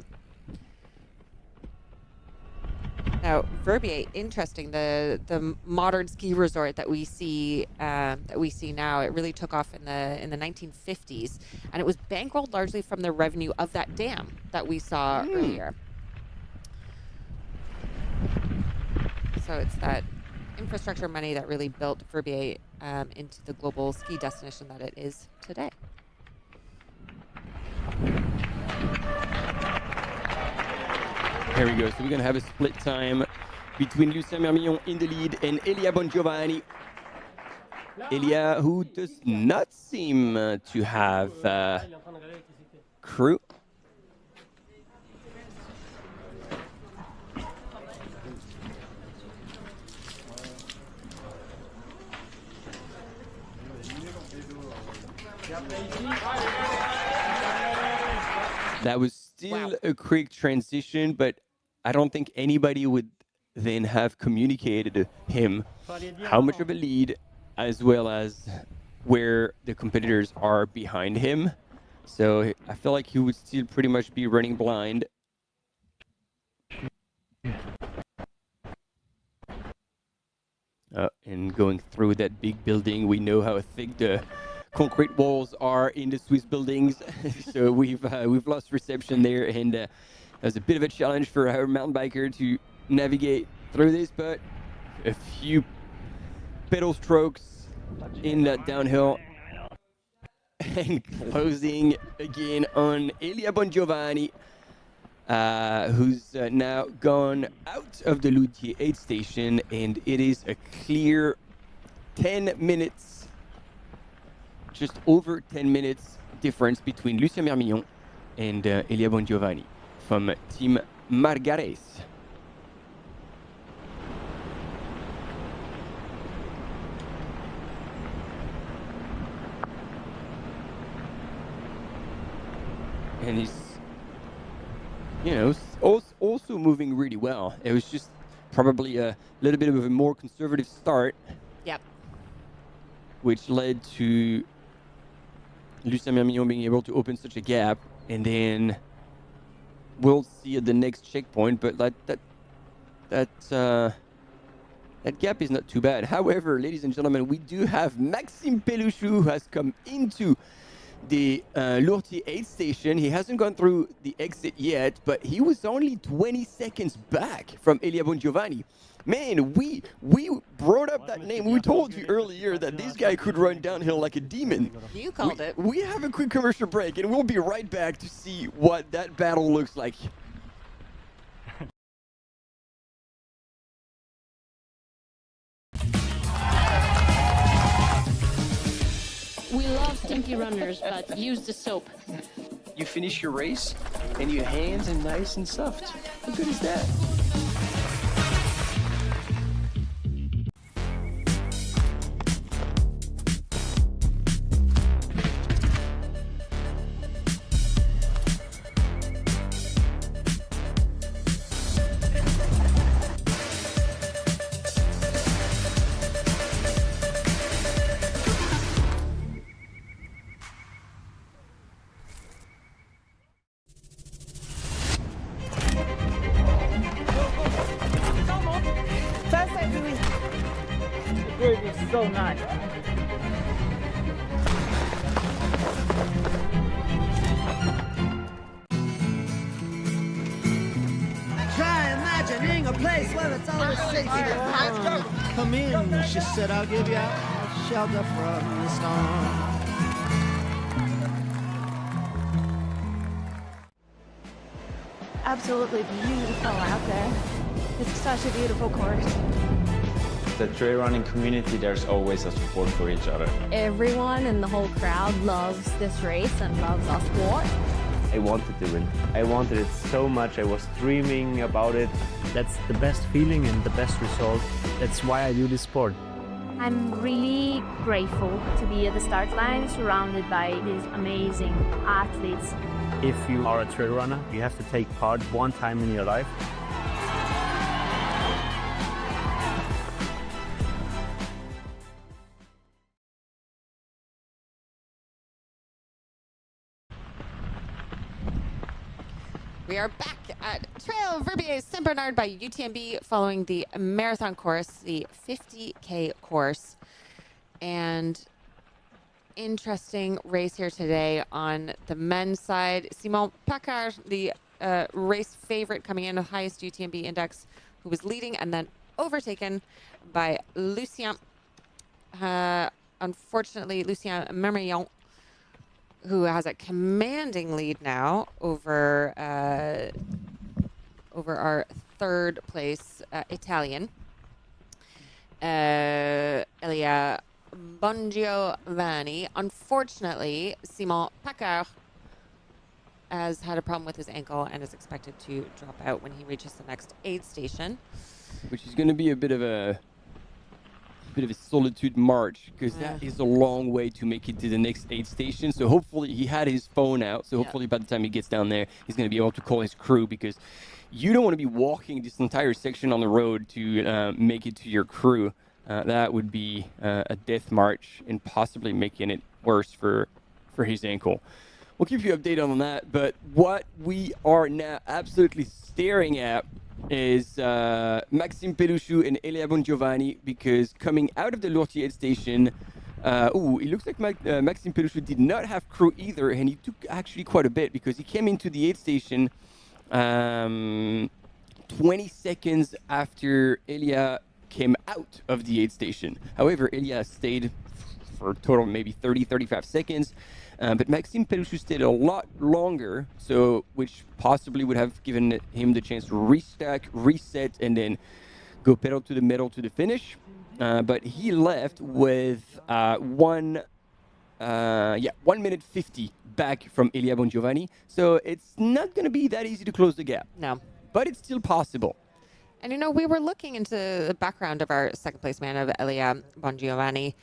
Now, Verbier, interesting. The modern ski resort that we see now, it really took off in the 1950s, and it was bankrolled largely from the revenue of that dam that we saw earlier. So it's that infrastructure money that really built Verbier into the global ski destination that it is today. Here we go. So we're going to have a split time between Lucien Mermillon in the lead and Elia Bongiovanni. Elia, who does not seem to have crew. That was still a quick transition, but I don't think anybody would then have communicated to him how much of a lead, as well as where the competitors are behind him. So I feel like he would still pretty much be running blind. And going through that big building, we know how thick the concrete walls are in the Swiss buildings. So we've lost reception there, and it was a bit of a challenge for our mountain biker to navigate through this, but a few pedal strokes in that downhill, and closing again on Elia Bongiovanni, who's now gone out of the Luthier aid station, and it is a clear 10 minutes, just over 10 minutes difference between Lucien Mermillon and Elia Bongiovanni from Team Margares. And he's, you know, also moving really well. It was just probably a little bit of a more conservative start. Yep. Which led to Lucien Mermillon being able to open such a gap, and then we'll see at the next checkpoint. But that gap is not too bad. However, ladies and gentlemen, we do have Maxime Peluchou, who has come into the Lourdes aid station. He hasn't gone through the exit yet, but he was only 20 seconds back from Elia Bongiovanni. Man, we brought up that name. We told you earlier that this guy could run downhill like a demon. You called it. We have a quick commercial break, and we'll be right back to see what that battle looks like. We love stinky runners, but use the soap. You finish your race, and your hands are nice and soft. How good is that? so nice. Try imagining a place where it's always safe. Come in, she said, I'll give you shelter from the storm. Absolutely beautiful out there. It's such a beautiful course. The trail running community, there's always a support for each other. Everyone in the whole crowd loves this race and loves our sport. I wanted to win. I wanted it so much. I was dreaming about it. That's the best feeling and the best result. That's why I do this sport. I'm really grateful to be at the start line surrounded by these amazing athletes. If you are a trail runner, you have to take part one time in your life. We are back at Trail Verbier Saint Bernard by UTMB following the marathon course, the 50K course. And interesting race here today on the men's side. Simon Paccard, the race favorite coming in with highest UTMB index, who was leading and then overtaken by Lucien. Unfortunately, Lucien Mermillon, who has a commanding lead now over our third place Italian, Elia Bongiovanni. Unfortunately, Simon Paccard has had a problem with his ankle and is expected to drop out when he reaches the next aid station. Which is going to be a bit of a solitude march, because that is a long way to make it to the next aid station. So hopefully he had his phone out. So hopefully by the time he gets down there, he's going to be able to call his crew, because you don't want to be walking this entire section on the road to make it to your crew. That would be a death march and possibly making it worse for his ankle. We'll keep you updated on that. But what we are now absolutely staring at is Maxime Peluchou and Elia Bongiovanni, because coming out of the Lourdes aid station, it looks like Maxime Peluchou did not have crew either, and he took actually quite a bit, because he came into the aid station 20 seconds after Elia came out of the aid station. However, Elia stayed for a total of maybe 30-35 seconds. But Maxime Peluchou stayed a lot longer, so which possibly would have given him the chance to restack, reset, and then go pedal to the metal to the finish. But he left with 1 minute 50 back from Elia Bongiovanni. So it's not going to be that easy to close the gap. No. But it's still possible. And, we were looking into the background of our second place man, of Elia Bongiovanni.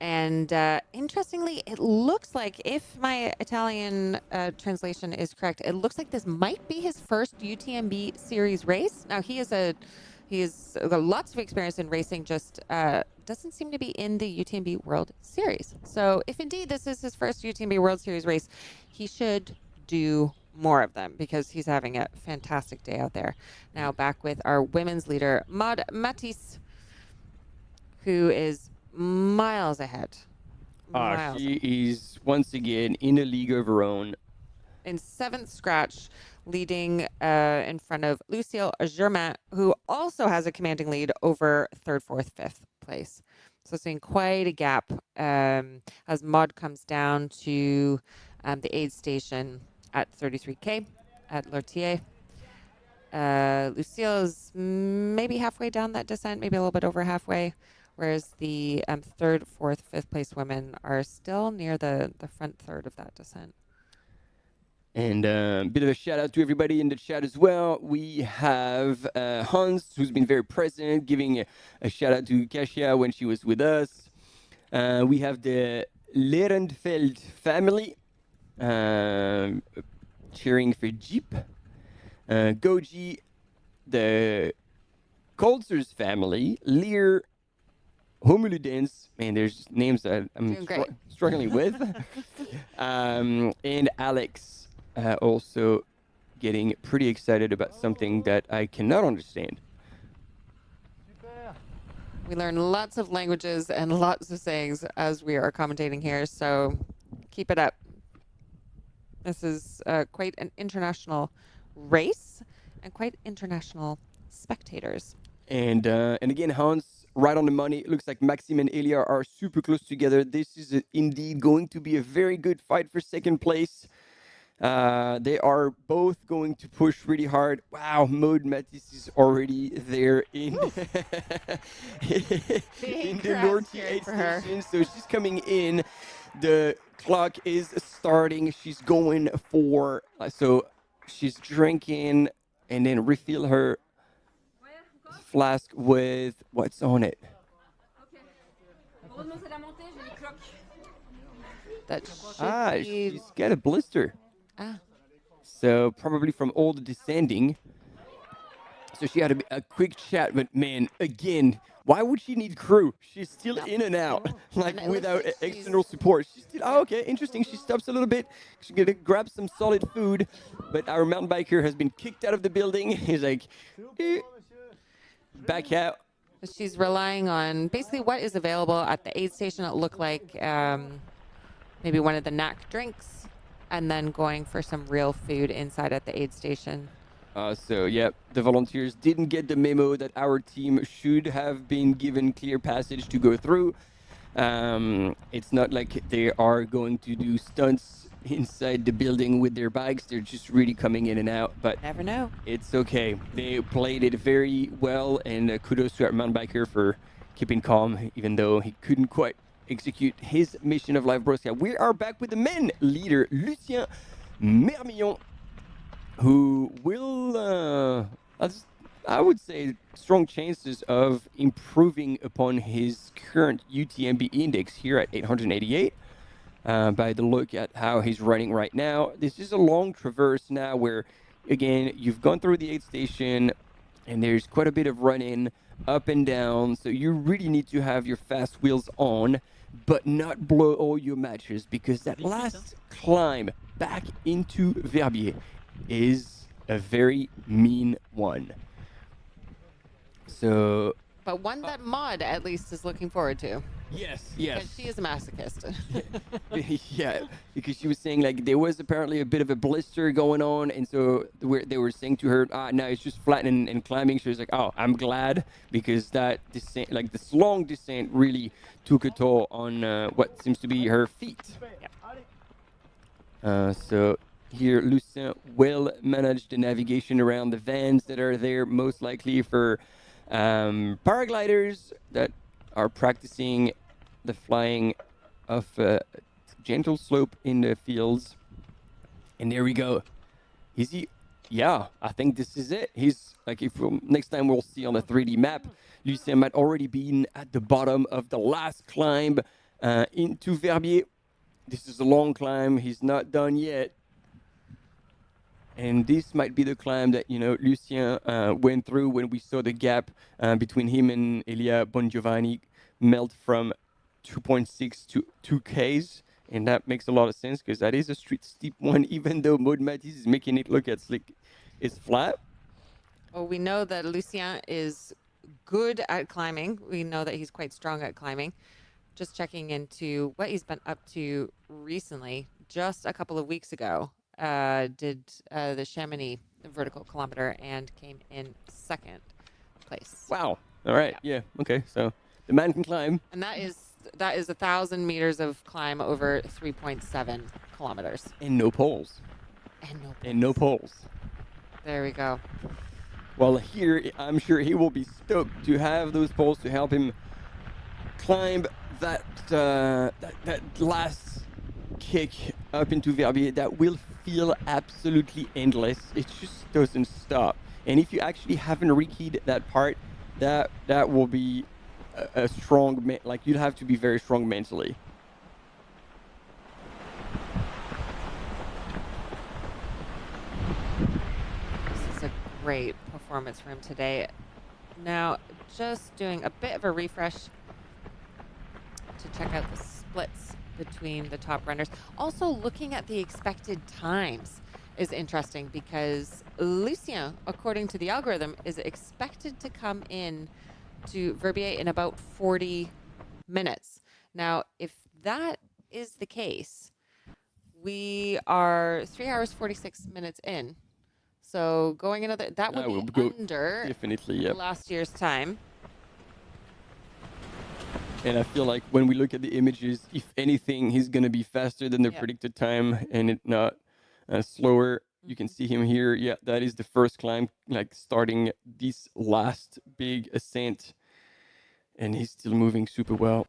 And interestingly, it looks like, if my Italian translation is correct, it looks like this might be his first UTMB series race. Now, he has got lots of experience in racing, just doesn't seem to be in the UTMB World Series. So if indeed this is his first UTMB World Series race, he should do more of them, because he's having a fantastic day out there. Now back with our women's leader, Maud Matisse, who is miles ahead. She is once again in a league of her own. In seventh scratch, leading in front of Lucille Germain, who also has a commanding lead over third, fourth, fifth place. So seeing quite a gap as Maud comes down to the aid station at 33K at Lourdes. Lucille is maybe halfway down that descent, maybe a little bit over halfway, whereas the third, fourth, fifth place women are still near the front third of that descent. And a bit of a shout out to everybody in the chat as well. We have Hans, who's been very present, giving a shout out to Kasia when she was with us. We have the Lerenfeld family cheering for Jeep. Goji, the Colzers family, Lear, Homoludens, man, there's names that I'm struggling with. And Alex also getting pretty excited about something that I cannot understand. We learn lots of languages and lots of sayings as we are commentating here, so keep it up. This is quite an international race and quite international spectators. And again, Hans, right on the money. It looks like Maxime and Elia are super close together. This is indeed going to be a very good fight for second place. They are both going to push really hard. Wow, Maud Matisse is already there in in the North 8 station. So she's coming in. The clock is starting. She's going for so she's drinking and then refill her flask with what's on it. She's got a blister. So probably from all the descending. So she had a quick chat, but man, again, why would she need crew? She's still in and out, like without external support. She's still, okay, interesting. She stops a little bit. She's gonna grab some solid food, but our mountain biker has been kicked out of the building. He's like, back out. She's relying on basically what is available at the aid station. It looked like maybe one of the knack drinks, and then going for some real food inside at the aid station. So, yeah, the volunteers didn't get the memo that our team should have been given clear passage to go through. It's not like they are going to do stunts inside the building with their bikes. They're just really coming in and out. But never know. It's okay. They played it very well, and kudos to our mountain biker for keeping calm, even though he couldn't quite execute his mission of Live Borussia. We are back with the men leader, Lucien Mermillon, who will, I would say, strong chances of improving upon his current UTMB index here at 888 by the look at how he's running right now. This is a long traverse now where, again, you've gone through the aid station and there's quite a bit of running up and down. So you really need to have your fast wheels on, but not blow all your matches, because that last climb back into Verbier is a very mean one. So, but one that Maud at least is looking forward to. Yes. Because she is a masochist. Yeah, because she was saying like there was apparently a bit of a blister going on, and so they were saying to her, no, it's just flattening and climbing. She was like, oh, I'm glad, because that descent, like this long descent, really took a toll on what seems to be her feet. So here, Lucien will manage the navigation around the vans that are there, most likely for paragliders that are practicing the flying of a gentle slope in the fields. And there we go. Is he? Yeah, I think this is it. He's like, if next time we'll see on the 3D map, Lucien might already be at the bottom of the last climb into Verbier. This is a long climb. He's not done yet. And this might be the climb that, Lucien went through when we saw the gap between him and Elia Bongiovanni melt from 2.6 to 2Ks. And that makes a lot of sense, because that is a street steep one, even though Maud Matisse is making it look as like it's flat. Well, we know that Lucien is good at climbing. We know that he's quite strong at climbing. Just checking into what he's been up to recently. Just a couple of weeks ago, did the Chamonix vertical kilometer and came in second place. Wow. All right. Yeah. Okay. So the man can climb. And that is 1,000 meters of climb over 3.7 kilometers. And no poles. And no poles. There we go. Well, here, I'm sure he will be stoked to have those poles to help him climb that last kick up into Verbier that will feel absolutely endless. It just doesn't stop. And if you actually haven't rekeyed that part, that will be a strong, like you'd have to be very strong mentally. This is a great performance for him today. Now, just doing a bit of a refresh to check out the splits between the top runners. Also, looking at the expected times is interesting, because Lucien, according to the algorithm, is expected to come in to Verbier in about 40 minutes. Now, if that is the case, we are 3 hours 46 minutes in. So going another, that would be under definitely, yep. last year's time. And I feel like when we look at the images, if anything, he's going to be faster than the predicted time and it not slower. You can see him here. Yeah, that is the first climb, like starting this last big ascent. And he's still moving super well.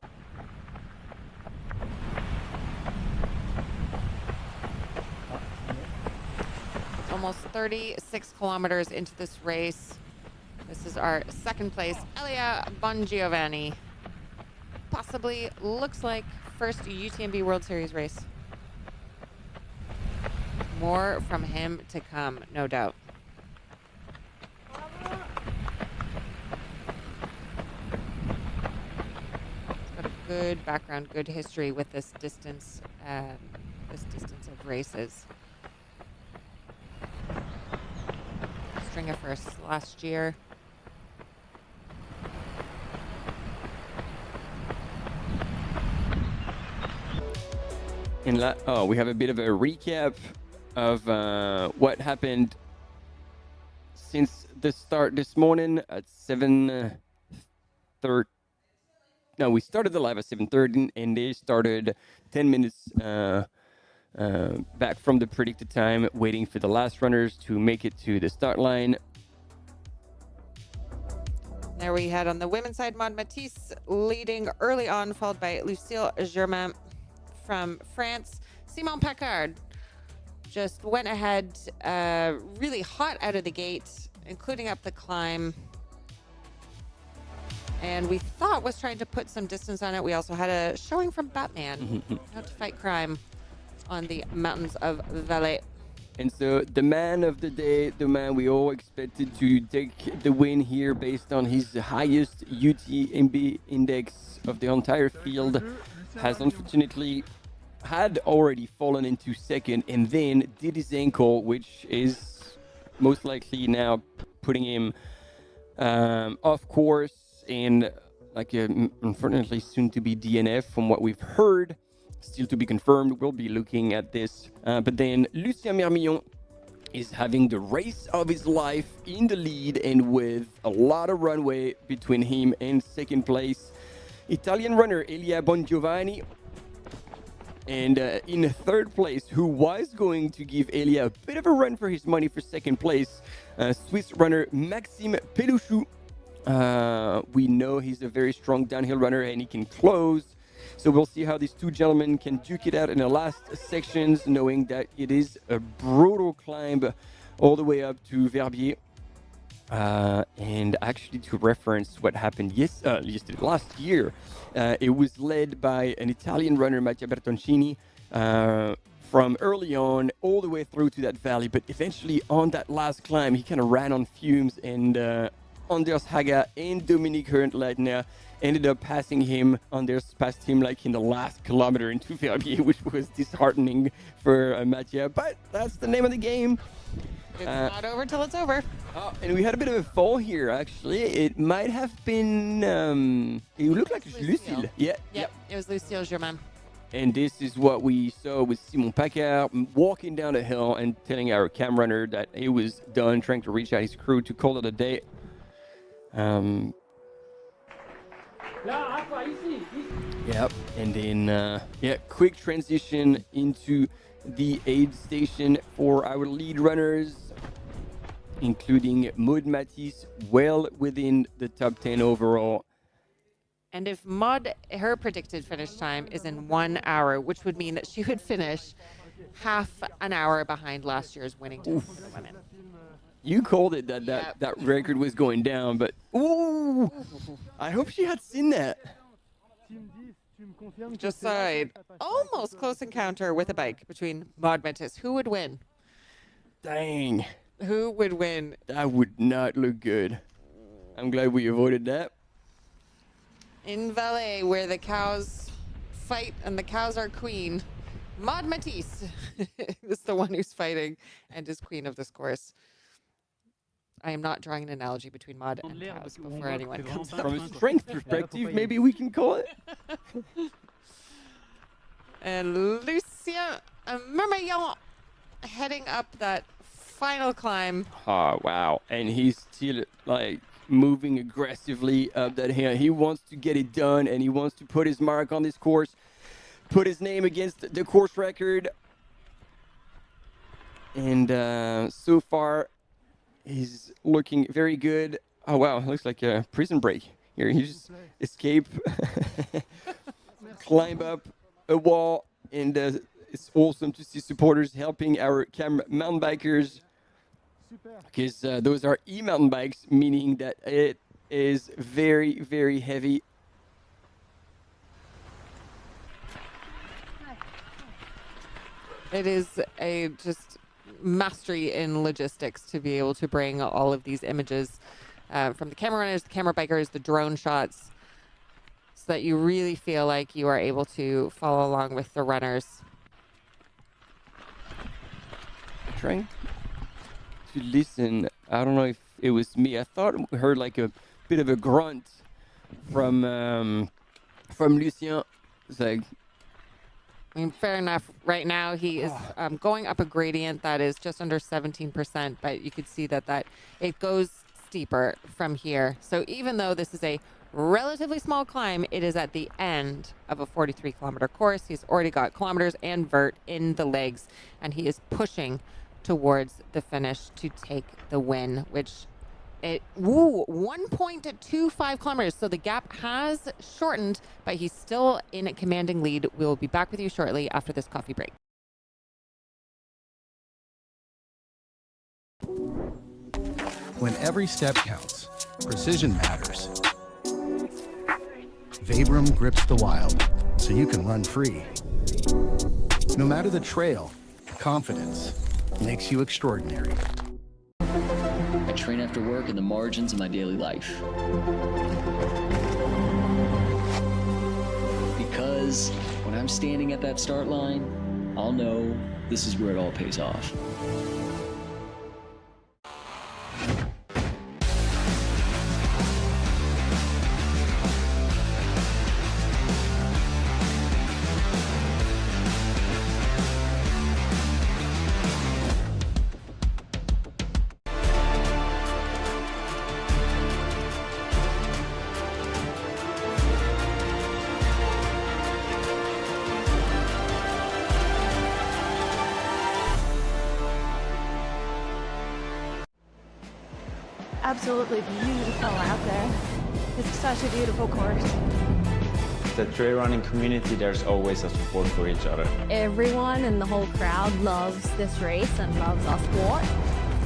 Almost 36 kilometers into this race. This is our second place, Elia Bongiovanni. Possibly looks like first UTMB World Series race. More from him to come, no doubt. He's got a good background, good history with this distance of races. String of firsts last year. And we have a bit of a recap of what happened since the start this morning at 7:30. No, we started the live at 7:30, and they started 10 minutes back from the predicted time, waiting for the last runners to make it to the start line. There we had on the women's side, Maud Matisse leading early on, followed by Lucille Germain from France. Simon Paccard just went ahead, really hot out of the gate, including up the climb. And we thought was trying to put some distance on it. We also had a showing from Batman, How to Fight Crime, on the mountains of Valais. And so the man of the day, the man we all expected to take the win here based on his highest UTMB index of the entire field, has unfortunately had already fallen into second and then did his ankle, which is most likely now putting him off course and unfortunately soon to be DNF from what we've heard. Still to be confirmed. We'll be looking at this. But then Lucien Mermillon is having the race of his life in the lead and with a lot of runway between him and second place. Italian runner Elia Bongiovanni. And in third place, who was going to give Elia a bit of a run for his money for second place, Swiss runner Maxime Pelouchou. We know he's a very strong downhill runner and he can close. So we'll see how these two gentlemen can duke it out in the last sections, knowing that it is a brutal climb all the way up to Verbier. And actually, to reference what happened last year, it was led by an Italian runner, Mattia Bertoncini, from early on all the way through to that valley. But eventually, on that last climb, he kind of ran on fumes, and Anders Haga and Dominique Hörnt-Leitner ended up passing him. Anders passed him like in the last kilometer into Verbier, which was disheartening for Mattia. But that's the name of the game. It's not over till it's over. Oh, and we had a bit of a fall here, actually. It might have been... it looked like Lucille. Yeah. Yep, it was Lucille Germain. And this is what we saw with Simon Paccard walking down the hill and telling our cam runner that he was done, trying to reach out his crew to call it a day. Yep, and then quick transition into the aid station for our lead runners, including Maud Matisse, well within the top 10 overall. And if Maud, her predicted finish time is in 1 hour, which would mean that she would finish half an hour behind last year's winning time for the women. You called it that record was going down, but ooh, I hope she had seen that. Just side, almost close encounter with a bike between Maud Matisse. Who would win? Dang. Who would win? That would not look good. I'm glad we avoided that. In Valais, where the cows fight and the cows are queen, Maud Matisse is the one who's fighting and is queen of this course. I am not drawing an analogy between mud and cows before anyone comes up. From a strength perspective, maybe we can call it. And Lucien Mermeillon heading up that final climb. Oh, wow. And he's still like moving aggressively up that hill. He wants to get it done and he wants to put his mark on this course, put his name against the course record. And so far, he's looking very good. Oh, wow. Looks like a prison break here. He just escape, climb up a wall, and it's awesome to see supporters helping our mountain bikers, because those are e-mountain bikes, meaning that it is very, very heavy. It is a just mastery in logistics to be able to bring all of these images from the camera runners, the camera bikers, the drone shots, so that you really feel like you are able to follow along with the runners. Trying to listen. I don't know if it was me. I thought I heard like a bit of a grunt from Lucien. It's like, I mean, fair enough. Right now, he is going up a gradient that is just under 17%, but you could see that it goes steeper from here. So even though this is a relatively small climb, it is at the end of a 43-kilometer course. He's already got kilometers and vert in the legs, and he is pushing towards the finish to take the win, which 1.25 kilometers. So the gap has shortened, but he's still in a commanding lead. We will be back with you shortly after this coffee break. When every step counts, precision matters. Vibram grips the wild, so you can run free. No matter the trail, confidence makes you extraordinary. I train after work in the margins of my daily life. Because when I'm standing at that start line, I'll know this is where it all pays off. Absolutely beautiful out there. It's such a beautiful course. The trail running community, there's always a support for each other. Everyone in the whole crowd loves this race and loves our sport.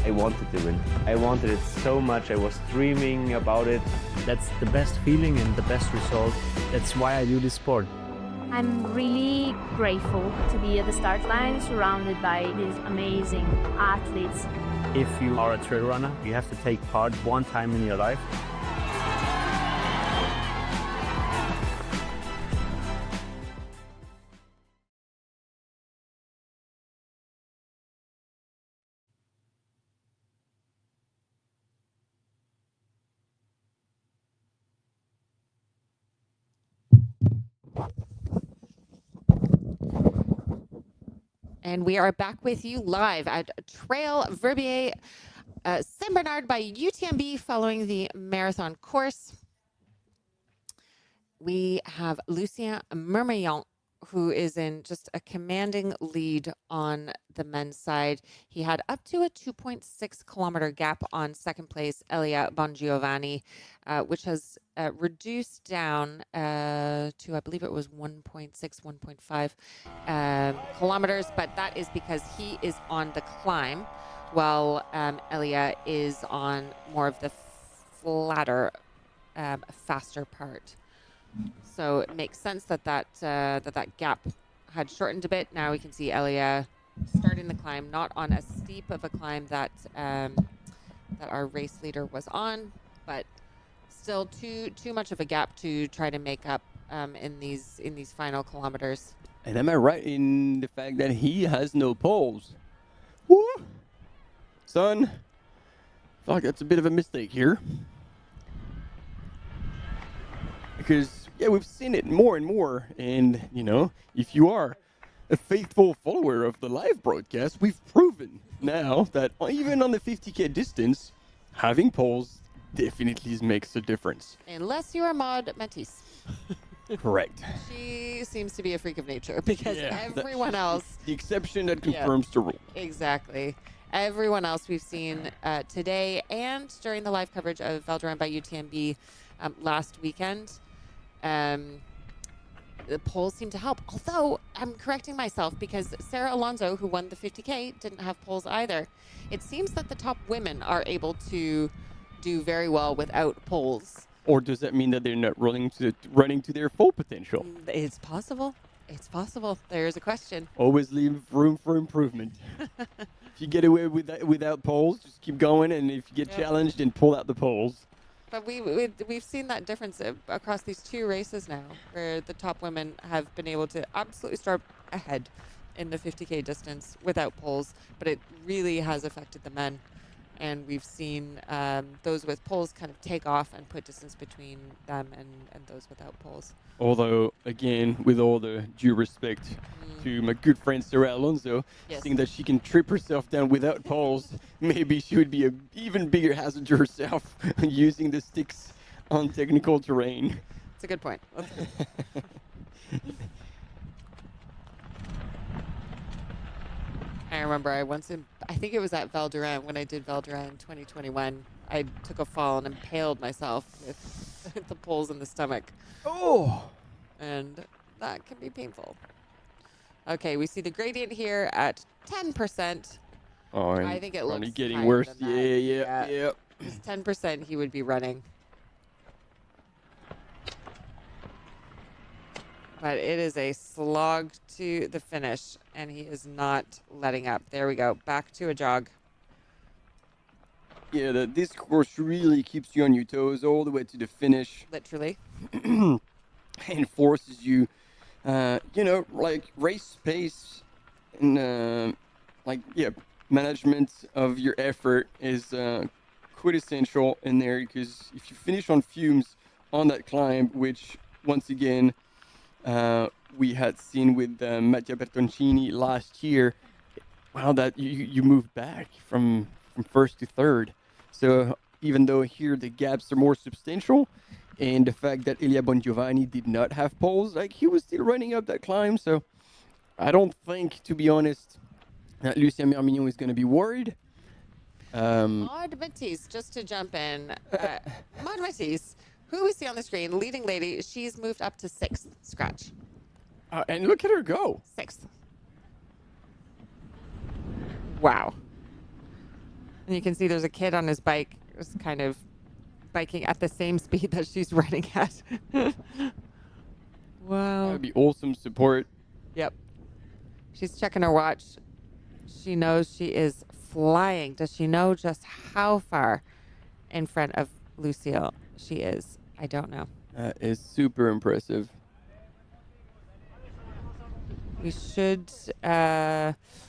I wanted to win. I wanted it so much. I was dreaming about it. That's the best feeling and the best result. That's why I do this sport. I'm really grateful to be at the start line surrounded by these amazing athletes. If you are a trail runner, you have to take part one time in your life. And we are back with you live at Trail Verbier Saint Bernard by UTMB following the marathon course. We have Lucien Mermeillon, who is in just a commanding lead on the men's side. He had up to a 2.6 kilometer gap on second place, Elia Bongiovanni, which has reduced down to, I believe it was 1.6, 1.5 kilometers, but that is because he is on the climb, while Elia is on more of the flatter, faster part. So it makes sense that that gap had shortened a bit. Now we can see Elia starting the climb, not on as steep of a climb that that our race leader was on, but still too much of a gap to try to make up in these final kilometers. and am I right in the fact that he has no poles? Woo! Son, feel like that's a bit of a mistake here. Because, yeah, we've seen it more and more. And, you know, if you are a faithful follower of the live broadcast, we've proven now that even on the 50K distance, having poles definitely makes a difference. Unless you are Maud Matisse. Correct. She seems to be a freak of nature because everyone else... The exception that confirms the rule. Exactly. Everyone else we've seen today and during the live coverage of Val d'Oranje by UTMB last weekend, the poles seem to help. Although, I'm correcting myself because Sarah Alonso, who won the 50K, didn't have poles either. It seems that the top women are able to do very well without poles. Or does that mean that they're not running to their full potential? It's possible. It's possible. There's a question. Always leave room for improvement. If you get away with that, without poles, just keep going. And if you get challenged, then pull out the poles. But we've seen that difference across these two races now, where the top women have been able to absolutely start ahead in the 50K distance without poles, but it really has affected the men. And we've seen those with poles kind of take off and put distance between them and those without poles. Although, again, with all the due respect to my good friend Sarah Alonso, seeing that she can trip herself down without poles, maybe she would be an even bigger hazard to herself using the sticks on technical terrain. That's a good point. I remember I think it was at Val d'Oranje when I did Val d'Oranje in 2021. I took a fall and impaled myself with the poles in the stomach. Oh! And that can be painful. Okay, we see the gradient here at 10%. Oh, and I think it looks only getting higher worse. than that. Yeah. Just 10% he would be running. But it is a slog to the finish, and he is not letting up. There we go. Back to a jog. Yeah, this course really keeps you on your toes all the way to the finish. Literally. And forces you, like race pace and, management of your effort is quite essential in there, because if you finish on fumes on that climb, which, once again, we had seen with Mattia Bertoncini last year, wow, that you moved back from first to third. So even though here the gaps are more substantial, and the fact that Elia Bongiovanni did not have poles, like, he was still running up that climb. So I don't think, to be honest, that Lucien Mermignon is going to be worried. Maud Matisse, just to jump in. Maud Matisse, who we see on the screen, leading lady, she's moved up to 6th scratch. And look at her go. 6th. Wow. And you can see there's a kid on his bike who's kind of biking at the same speed that she's running at. Wow. That would be awesome support. Yep. She's checking her watch. She knows she is flying. Does she know just how far in front of Lucille she is? I don't know. That is super impressive. We should,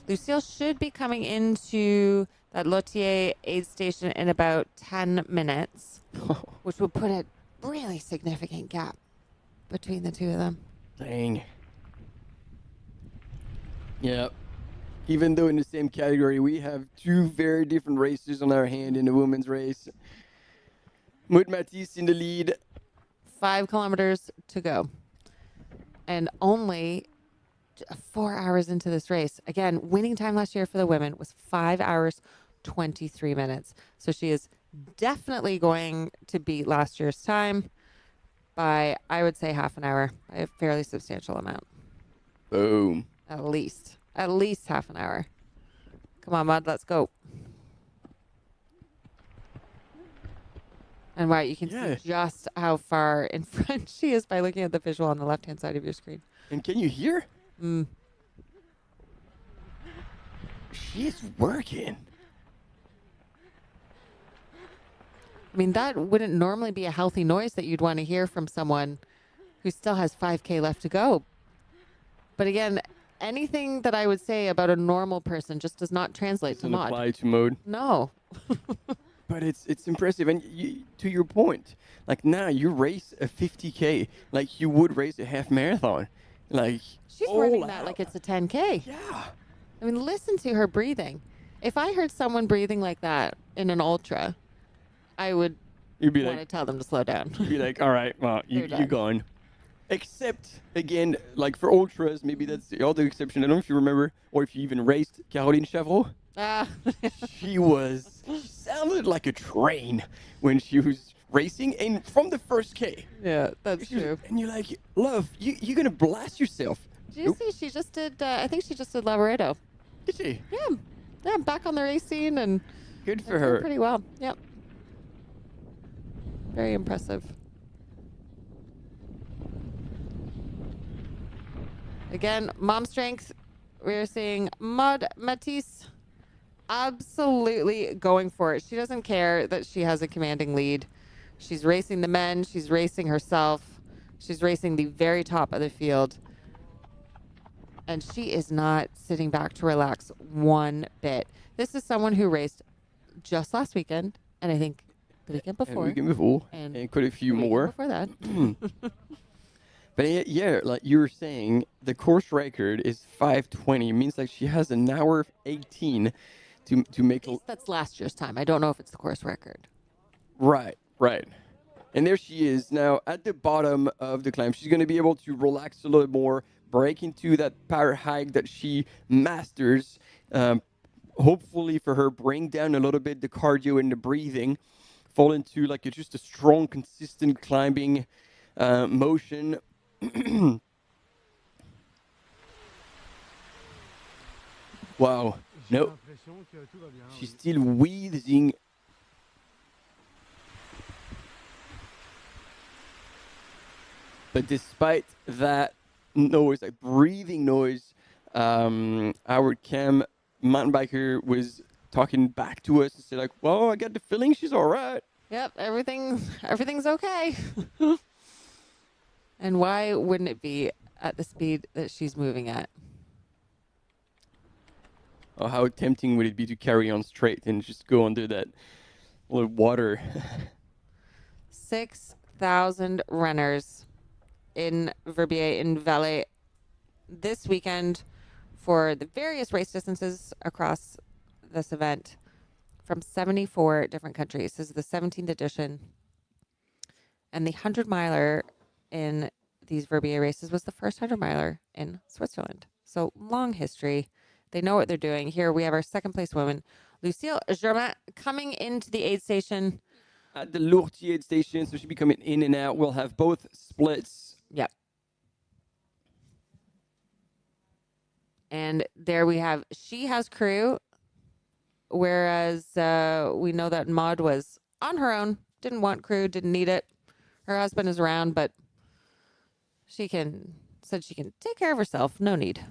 Lucille should be coming into that Lothier aid station in about 10 minutes, which will put a really significant gap between the two of them. Dang. Yeah. Even though in the same category, we have two very different races on our hand in the women's race. Maud Matisse in the lead. 5 kilometers to go. And only 4 hours into this race. Again, winning time last year for the women was 5 hours, 23 minutes. So she is definitely going to beat last year's time by, I would say, half an hour, by a fairly substantial amount. Boom. At least half an hour. Come on, Maud, let's go. And wow, you can see just how far in front she is by looking at the visual on the left-hand side of your screen. And can you hear? She's working. I mean, that wouldn't normally be a healthy noise that you'd want to hear from someone who still has 5K left to go. But again, anything that I would say about a normal person just does not translate to Maud. Doesn't apply to Maud. No. But it's impressive, and to your point, like now you race a 50K like you would race a half marathon, like she's running that like it's a 10K. Yeah. I mean, listen to her breathing. If I heard someone breathing like that in an ultra, I would You'd be want like, to tell them to slow down. you'd be like, all right, well, They're you're done. gone. Except again, like for ultras, maybe that's the other exception. I don't know if you remember or if you even raced Caroline Chavreau. She sounded like a train when she was racing, and from the first K. Yeah, that's true. And you're like, love, you're gonna blast yourself. Did you see she just did? I think she just did Lavaredo. Did she? Yeah, back on the race scene and good for doing her. Pretty well. Yep. Very impressive. Again, mom strength. We're seeing Maud Matisse absolutely going for it. She doesn't care that she has a commanding lead. She's racing the men. She's racing herself. She's racing the very top of the field. And she is not sitting back to relax one bit. This is someone who raced just last weekend, and I think the weekend before. And quite a few more. Before that. But yeah, like you were saying, the course record is 5:20. It means like she has an hour 18 to make. At least that's last year's time. I don't know if it's the course record. Right. And there she is now at the bottom of the climb. She's going to be able to relax a little more, break into that power hike that she masters. Hopefully for her, bring down a little bit the cardio and the breathing, fall into like just a strong, consistent climbing motion. Wow. No. She's still wheezing. But despite that noise, like breathing noise, our cam mountain biker was talking back to us and said like, well, I got the feeling she's all right. Yep, everything's okay. And why wouldn't it be at the speed that she's moving at? Oh, how tempting would it be to carry on straight and just go under that little water? 6,000 runners in Verbier in Valais this weekend for the various race distances across this event from 74 different countries. This is the 17th edition. And the 100-miler in these Verbier races was the first 100-miler in Switzerland. So long history. They know what they're doing. Here we have our second place woman, Lucille Germain, coming into the aid station. At the Lourdes aid station, so she'll be coming in and out. We'll have both splits. Yep. And there we have, she has crew, whereas we know that Maud was on her own, didn't want crew, didn't need it. Her husband is around, but said she can take care of herself, no need.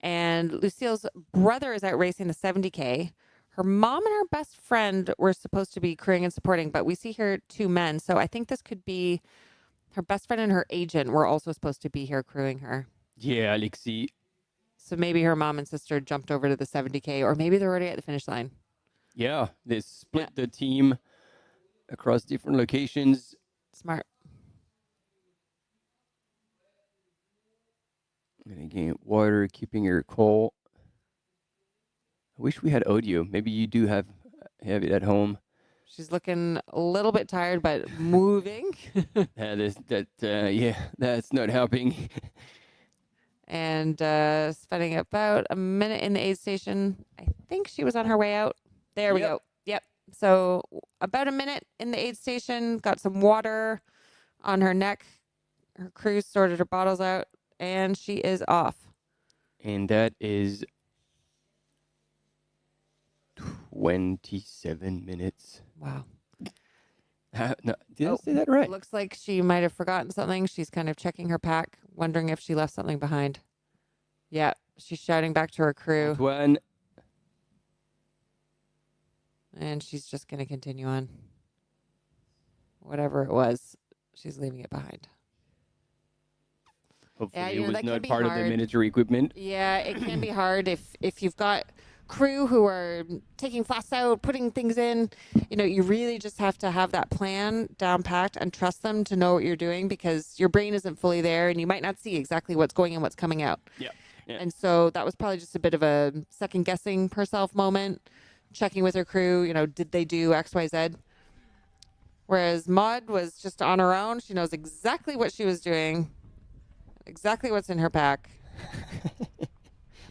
And Lucille's brother is out racing the 70K. Her mom and her best friend were supposed to be crewing and supporting, but we see here 2 men. So I think this could be her best friend and her agent were also supposed to be here crewing her. Yeah, Alexi. So maybe her mom and sister jumped over to the 70K, or maybe they're already at the finish line. Yeah, they split the team across different locations. Smart. And again, water, keeping her cool. I wish we had audio. Maybe you do have it at home. She's looking a little bit tired, but moving. That's not helping. And spending about a minute in the aid station. I think she was on her way out. There we go. Yep. So about a minute in the aid station, got some water on her neck. Her crew sorted her bottles out, and she is off. And that is 27 minutes. Wow. No, did I say that right? Looks like she might have forgotten something. She's kind of checking her pack, wondering if she left something behind. Yeah, she's shouting back to her crew. Antoine. And she's just going to continue on. Whatever it was, she's leaving it behind. Hopefully it was not part of the military equipment. Yeah, it can be hard if you've got crew who are taking flasks out, putting things in. You know, you really just have to have that plan down packed and trust them to know what you're doing, because your brain isn't fully there and you might not see exactly what's going in, what's coming out. Yeah. And so that was probably just a bit of a second guessing herself moment, checking with her crew, you know, did they do X, Y, Z? Whereas Maud was just on her own. She knows exactly what she was doing, exactly what's in her pack.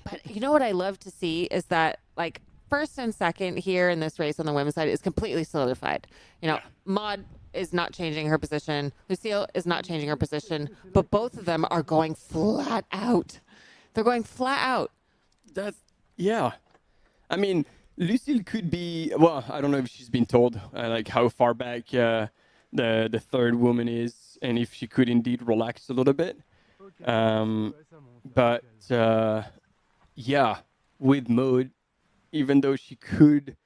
But you know what I love to see is that, like, first and second here in this race on the women's side is completely solidified. You know, Maud is not changing her position. Lucille is not changing her position. But both of them are going flat out. They're going flat out. Yeah. I mean, Lucille could be, well, I don't know if she's been told, like, how far back the third woman is, and if she could indeed relax a little bit. But, yeah, with Maud, even though she could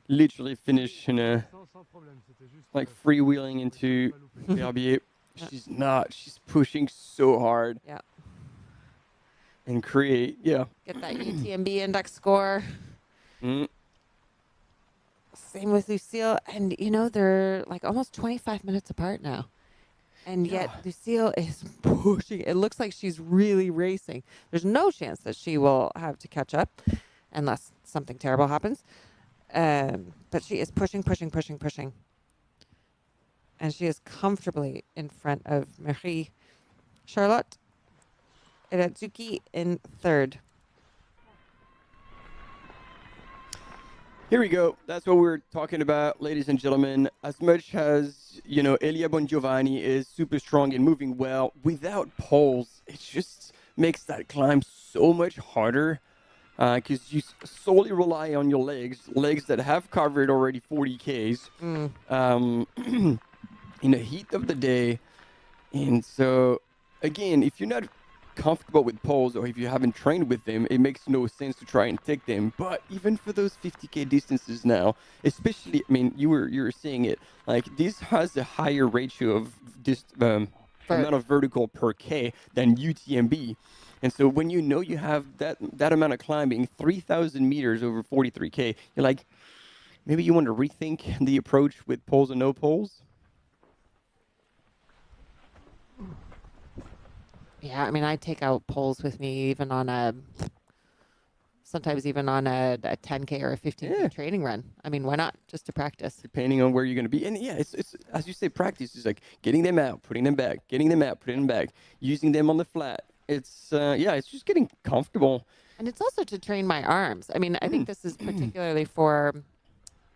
literally finish in a, like, freewheeling into Verbier, she's not. She's pushing so hard. Yeah. And create, yeah. Get that UTMB index score. Same with Lucille. And, you know, they're like almost 25 minutes apart now. And yet Lucille is pushing. It looks like she's really racing. There's no chance that she will have to catch up unless something terrible happens. But she is pushing. And she is comfortably in front of Marie Charlotte Iratsuki in third. Here we go. That's what we're talking about, ladies and gentlemen. As much as, you know, Elia Bongiovanni is super strong and moving well, without poles, it just makes that climb so much harder, because you solely rely on your legs that have covered already 40 Ks in the heat of the day. And so, again, if you're not comfortable with poles, or if you haven't trained with them, it makes no sense to try and take them. But even for those 50K distances now, especially, I mean, you were saying it, like, this has a higher ratio of amount of vertical per K than UTMB. And so when you know you have that amount of climbing, 3,000 meters over 43K, you're like, maybe you want to rethink the approach with poles and no poles. Yeah, I mean, I take out poles with me even on sometimes even on a 10K or a 15K training run. I mean, why not? Just to practice. Depending on where you're going to be. And yeah, it's as you say, practice is like getting them out, putting them back, getting them out, putting them back, using them on the flat. It's, it's just getting comfortable. And it's also to train my arms. I mean, I think this is particularly for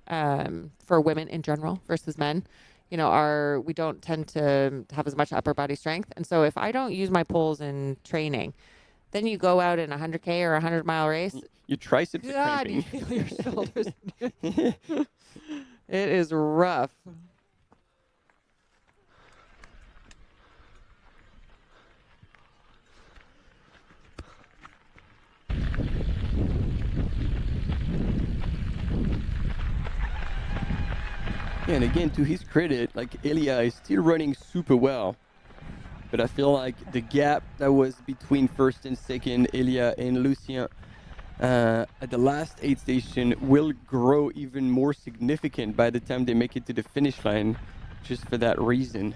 women in general versus men. You know, we don't tend to have as much upper body strength. And so if I don't use my poles in training, then you go out in a 100K or a 100-mile race. Your triceps are cramping. You feel your shoulders. It is rough. Yeah, and again, to his credit, like, Elia is still running super well. But I feel like the gap that was between first and second, Elia and Lucien, at the last aid station will grow even more significant by the time they make it to the finish line, just for that reason.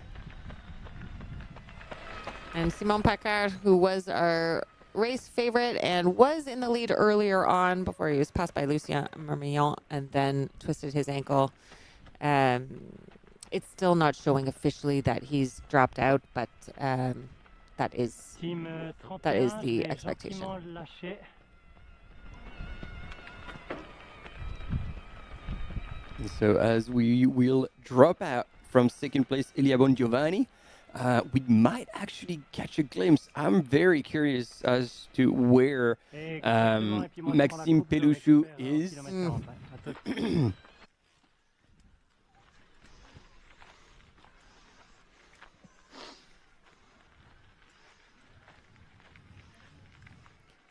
And Simon Paccard, who was our race favorite and was in the lead earlier on before he was passed by Lucien Marmillon and then twisted his ankle. It's still not showing officially that he's dropped out, but that is the expectation. And so as we will drop out from second place, Elia Bongiovanni, we might actually catch a glimpse. I'm very curious as to where Maxime Pelouchou is.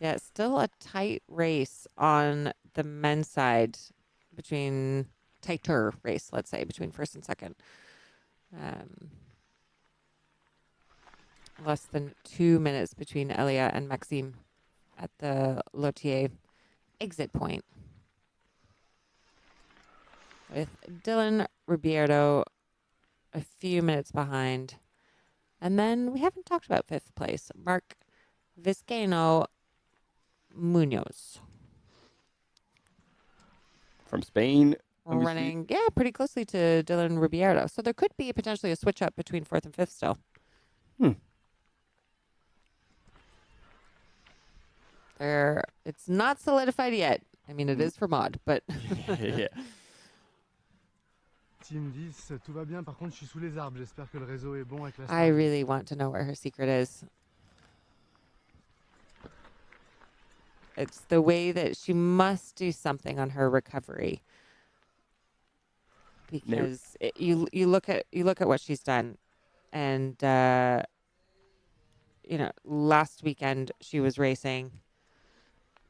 Yeah, it's still a tight race on the men's side tighter race, let's say, between first and second. Less than 2 minutes between Elia and Maxime at the Lotier exit point. with Dylan Ribeiro a few minutes behind. And then we haven't talked about 5th place, Mark Vizcaino Munoz. From Spain. Running, pretty closely to Dylan Ribeiro. So there could be potentially a switch up between 4th and 5th still. It's not solidified yet. I mean, it is for Maud, but... Yeah. Team 10, tout va bien. Par contre, je suis sous les arbres. J'espère que le réseau est bon avec la I really want to know where her secret is. It's the way that she must do something on her recovery. Because you look at what she's done, and last weekend she was racing.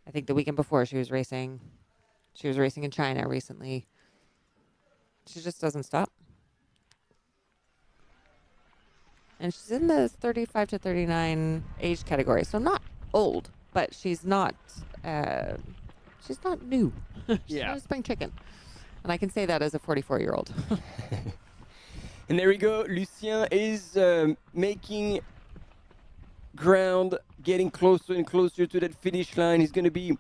I think the weekend before she was racing. She was racing in China recently. She just doesn't stop. And she's in the 35 to 39 age category, so not old, but she's not new. She's not a spring chicken. And I can say that as a 44-year-old. And there we go. Lucien is making ground, getting closer and closer to that finish line. He's going to be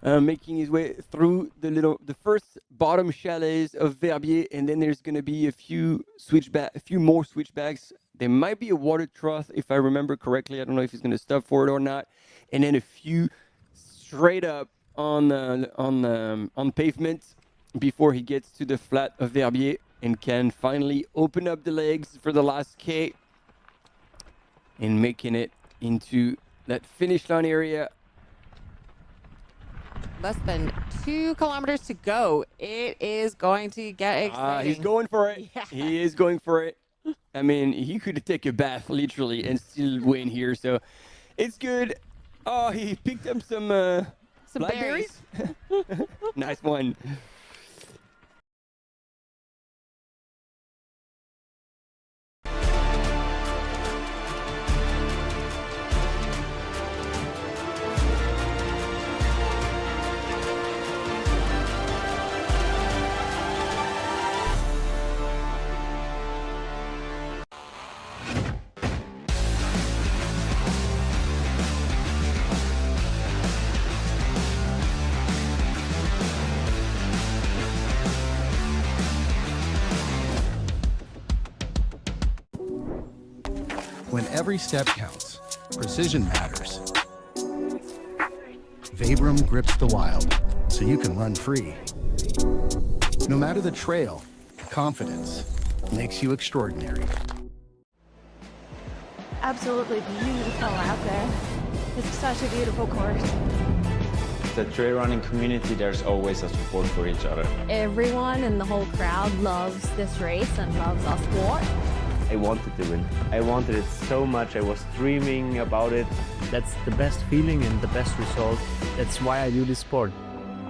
making his way through the first bottom chalets of Verbier, and then there's going to be a few more switchbacks. There might be a water trough, if I remember correctly. I don't know if he's going to stop for it or not. And then a few straight up on pavement before he gets to the flat of Verbier and can finally open up the legs for the last K and making it into that finish line area. Less than 2 kilometers to go. It is going to get exciting. He's going for it. Yeah. He is going for it. I mean, he could take a bath literally and still win here. So it's good. Oh, he picked up some blackberries. Nice one. When every step counts, precision matters. Vabrum grips the wild, so you can run free. No matter the trail, confidence makes you extraordinary. Absolutely beautiful out there. It's such a beautiful course. The trail running community, there's always a support for each other. Everyone in the whole crowd loves this race and loves our sport. I wanted to win. I wanted it so much. I was dreaming about it. That's the best feeling and the best result. That's why I do this sport.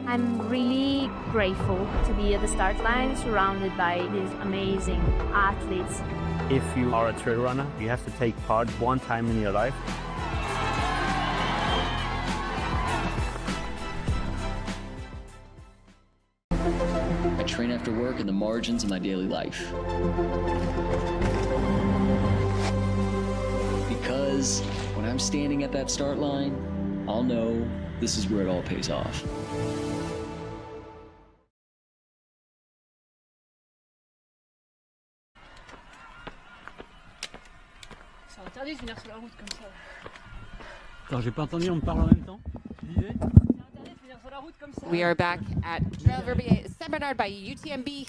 I'm really grateful to be at the start line surrounded by these amazing athletes. If you are a trail runner, you have to take part one time in your life. I train after work in the margins of my daily life. Because when I'm standing at that start line, I'll know this is where it all pays off. C'est interdit de venir sur la route comme ça. Attends, j'ai pas entendu, on me parle en même temps. Tu disais? We are back at Trail Verbier, seminar by UTMB,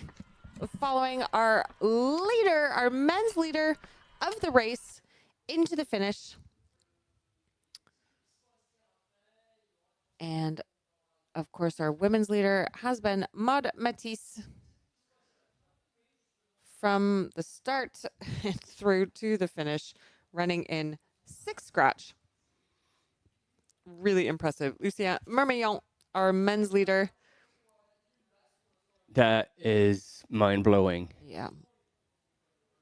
following our leader, our men's leader of the race, into the finish. And of course, our women's leader has been Maud Matisse from the start through to the finish, running in 6th scratch. Really impressive. Lucien Mermillon, our men's leader. That is mind-blowing. Yeah.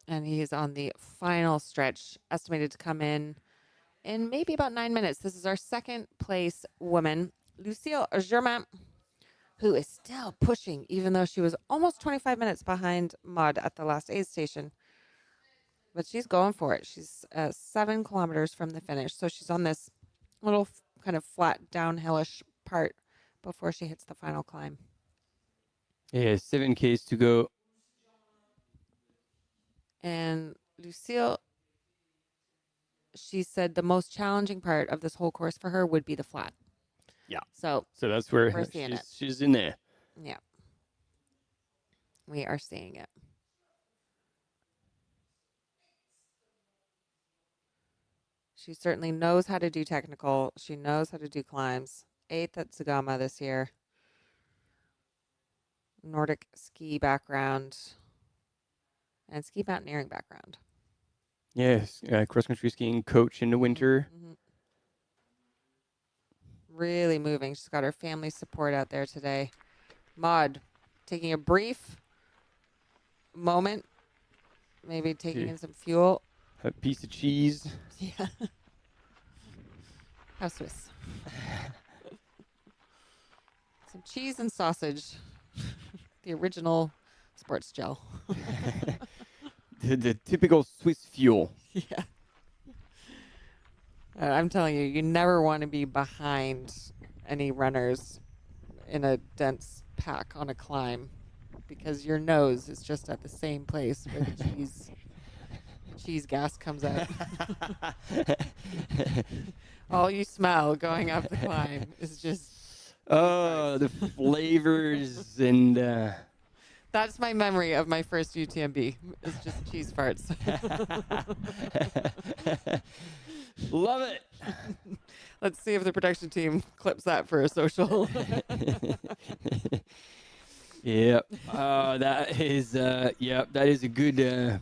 And he's on the final stretch, estimated to come in maybe about 9 minutes. This is our 2nd place woman, Lucille Germain, who is still pushing, even though she was almost 25 minutes behind Maud at the last aid station. But she's going for it. She's 7 kilometers from the finish. So she's on this little kind of flat downhillish part before she hits the final climb. Yeah, 7Ks to go. And Lucille, she said the most challenging part of this whole course for her would be the flat. Yeah. So that's where we're seeing it. she's in there. Yeah. We are seeing it. She certainly knows how to do technical. She knows how to do climbs. 8th at Sagama this year. Nordic ski background and ski mountaineering background. Yes, cross-country skiing coach in the winter. Mm-hmm. Really moving. She's got her family support out there today. Maud, taking a brief moment, maybe taking in some fuel. A piece of cheese. Yeah. How Swiss. Some cheese and sausage. The original sports gel. the typical Swiss fuel. Yeah. I'm telling you, you never want to be behind any runners in a dense pack on a climb because your nose is just at the same place where the cheese gas comes out. All you smell going up the climb is just... Oh, the flavors and... That's my memory of my first UTMB. It's just cheese farts. Love it. Let's see if the production team clips that for a social. Yep. That is a good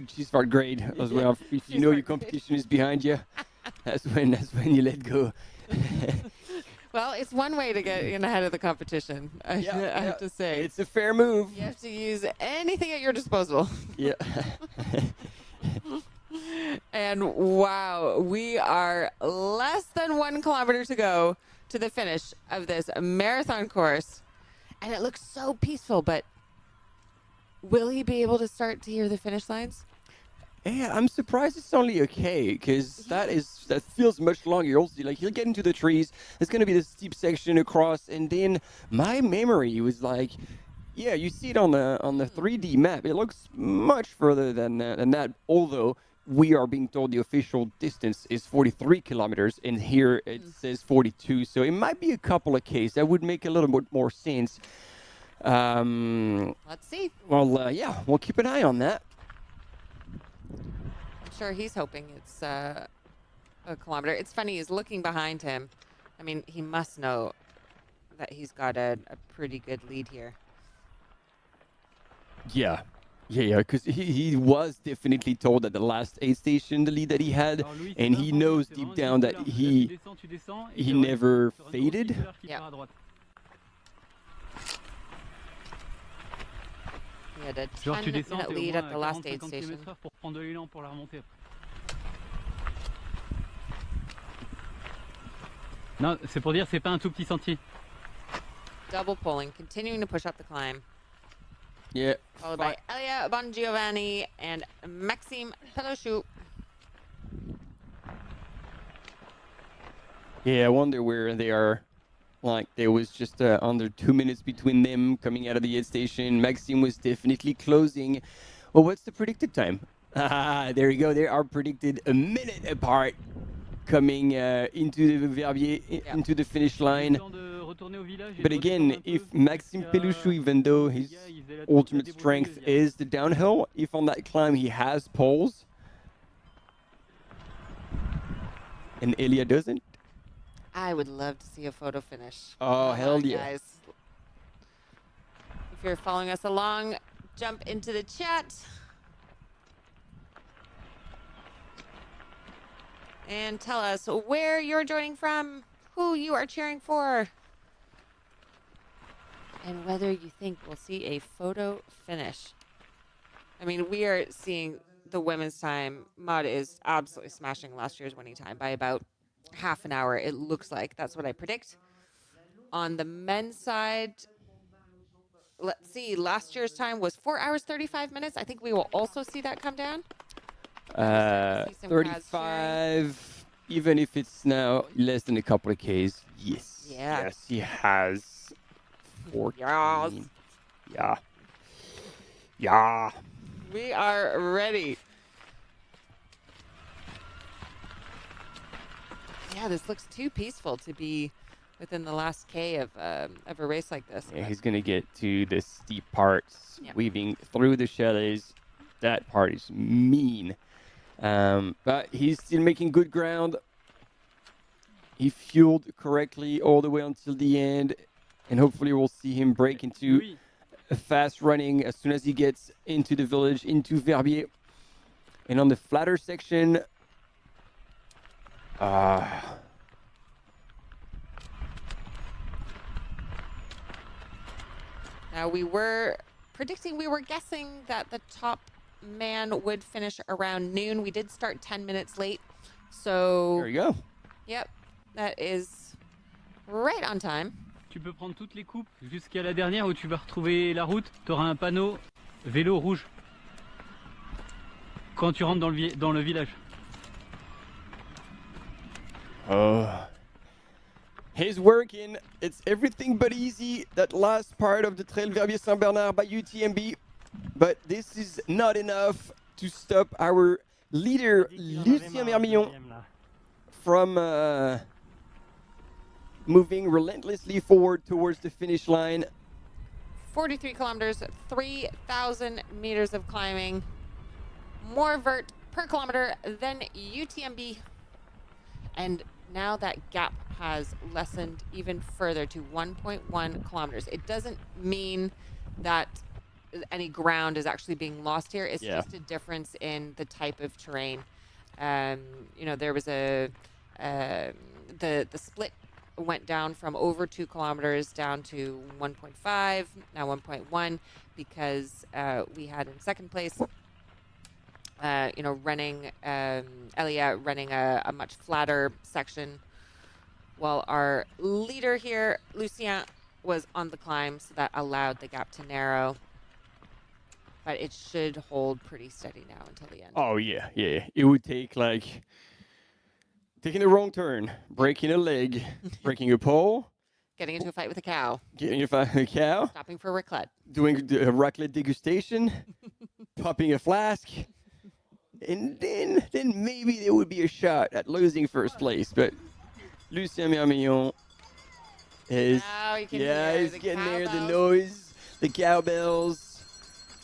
cheese fart grade as well. If you know your competition is behind you, that's when you let go. Well, it's one way to get in ahead of the competition. I have to say. It's a fair move. You have to use anything at your disposal. Yeah. And wow, we are less than 1 kilometer to go to the finish of this marathon course. And it looks so peaceful, but will he be able to start to hear the finish lines? Yeah, I'm surprised it's only okay because that feels much longer. You'll see, like he'll get into the trees. There's going to be this steep section across, and then my memory was like, yeah, you see it on the 3D map. It looks much further than that. Although we are being told the official distance is 43 kilometers, and here it says 42. So it might be a couple of Ks. That would make a little bit more sense. Let's see. Well, yeah, we'll keep an eye on that. I'm sure he's hoping it's a kilometer. It's funny, he's looking behind him. I mean, he must know that he's got a pretty good lead here. Yeah, because he was definitely told at the last aid station the lead that he had, and he knows deep down that he never faded. Yeah. He had a 10-minute lead at the last aid station. Non, c'est pour dire c'est pas un tout petit sentier. Double pulling, continuing to push up the climb. Yeah. Followed by Elia Bongiovanni and Maxime Pelochou. Yeah, I wonder where they are. Like, there was just under 2 minutes between them coming out of the aid station. Maxime was definitely closing. Well, what's the predicted time? There you go. They are predicted a minute apart coming into the Verbier, into the finish line. But again, if Maxime Peluchou, even though his ultimate strength is the downhill, if on that climb he has poles, and Elia doesn't, I would love to see a photo finish. Oh, hell on, yeah. Guys. If you're following us along, jump into the chat. And tell us where you're joining from, who you are cheering for, and whether you think we'll see a photo finish. I mean, we are seeing the women's time. Maud is absolutely smashing last year's winning time by about half an hour, it looks like. That's what I predict. On the men's side, let's see, last year's time was 4 hours, 35 minutes. I think we will also see that come down. 35, even if it's now less than a couple of Ks. Yes. Yeah. Yes, he has 14. Yes. Yeah. Yeah. We are ready. Yeah, this looks too peaceful to be within the last K of a race like this. Yeah, he's going to get to the steep parts, Yeah. weaving through the chalets. That part is mean. But he's still making good ground. He fueled correctly all the way until the end. And hopefully we'll see him break into a fast running as soon as he gets into the village, into Verbier. And on the flatter section, now we were guessing that the top man would finish around noon. We did start 10 minutes late. So there you go. Yep, that is right on time. Tu peux prendre toutes les coupes jusqu'à la dernière où tu vas retrouver la route. Tu auras un panneau vélo rouge quand tu rentres dans le village. He's working. It's everything but easy, that last part of the Trail Verbier Saint-Bernard by UTMB. But this is not enough to stop our leader, Lucien Mermillon, from moving relentlessly forward towards the finish line. 43 kilometers, 3,000 meters of climbing. More vert per kilometer than UTMB. And now that gap has lessened even further to 1.1 kilometers. It doesn't mean that any ground is actually being lost here. It's just a difference in the type of terrain. You know, there was the split went down from over 2 kilometers down to 1.5, now 1.1, because we had in second place, you know, running Elia running a much flatter section, while our leader here, Lucien, was on the climb, so that allowed the gap to narrow. But it should hold pretty steady now until the end. Oh, yeah. It would take, like, taking a wrong turn, breaking a leg, breaking a pole. Getting into a fight with a cow. Getting into a fight with a cow. Stopping for raclette. Doing a raclette degustation. Popping a flask. And then maybe there would be a shot at losing first place. But Lucien Mermillon is... he's getting there. The noise, the cowbells.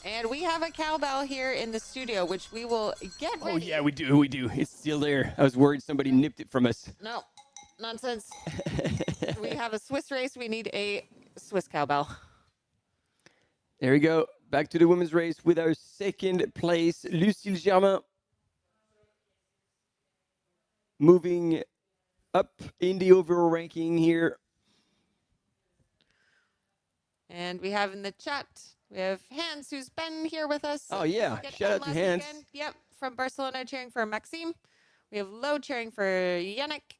And we have a cowbell here in the studio, which we will get ready. Oh, yeah, we do. It's still there. I was worried somebody nipped it from us. No, nonsense. We have a Swiss race. We need a Swiss cowbell. There we go. Back to the women's race with our second place, Lucille Germain. Moving up in the overall ranking here. And we have in the chat, we have Hans, who's been here with us. Oh, yeah. Shout out to Hans. Weekend. Yep, from Barcelona, cheering for Maxime. We have Lo cheering for Yannick.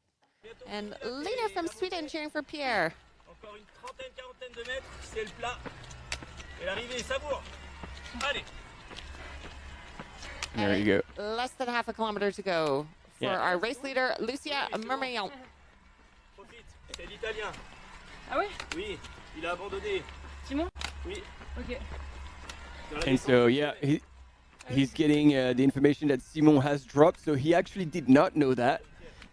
And Lena from Sweden cheering for Pierre. Encore une trentaine, quarantaine de mètres, c'est le plat. Et l'arrivée est savoure. Allez. There you go. Less than half a kilometer to go for our race leader, Lucia Mermillon. Profite, c'est l'Italien. Ah ouais? Oui, il a abandonné. Simon? Oui. Ok. And so, he's getting the information that Simon has dropped. So he actually did not know that.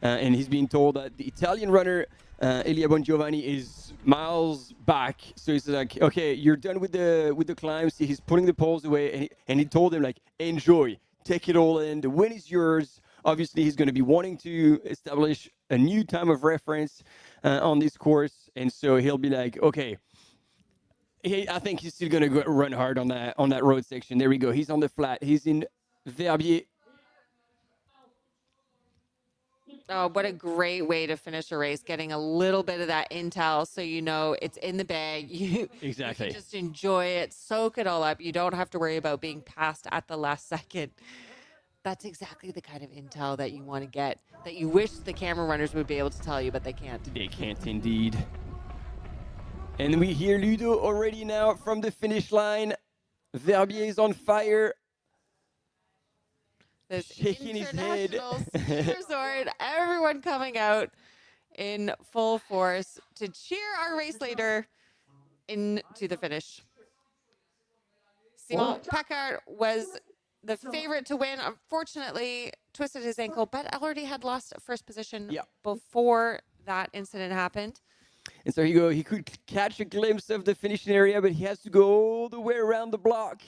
And he's being told that the Italian runner, Elia Bongiovanni, is miles back. So he's like, okay, you're done with the climbs. He's putting the poles away. And he told him, like, enjoy. Take it all in. The win is yours. Obviously, he's going to be wanting to establish a new time of reference on this course. And so he'll be like, okay, I think he's still going to run hard on that road section. There we go. He's on the flat. He's in Verbier. Oh, what a great way to finish a race, getting a little bit of that intel so you know it's in the bag. Exactly. You can just enjoy it, soak it all up. You don't have to worry about being passed at the last second. That's exactly the kind of intel that you want to get, that you wish the camera runners would be able to tell you, but they can't. They can't indeed. And we hear Ludo already now from the finish line. Verbier is on fire. This shaking his head. international ski resort, everyone coming out in full force to cheer our race leader into the finish. Simon Paccard was the favorite to win. Unfortunately, twisted his ankle, but already had lost first position before that incident happened. And so he could catch a glimpse of the finishing area, but he has to go all the way around the block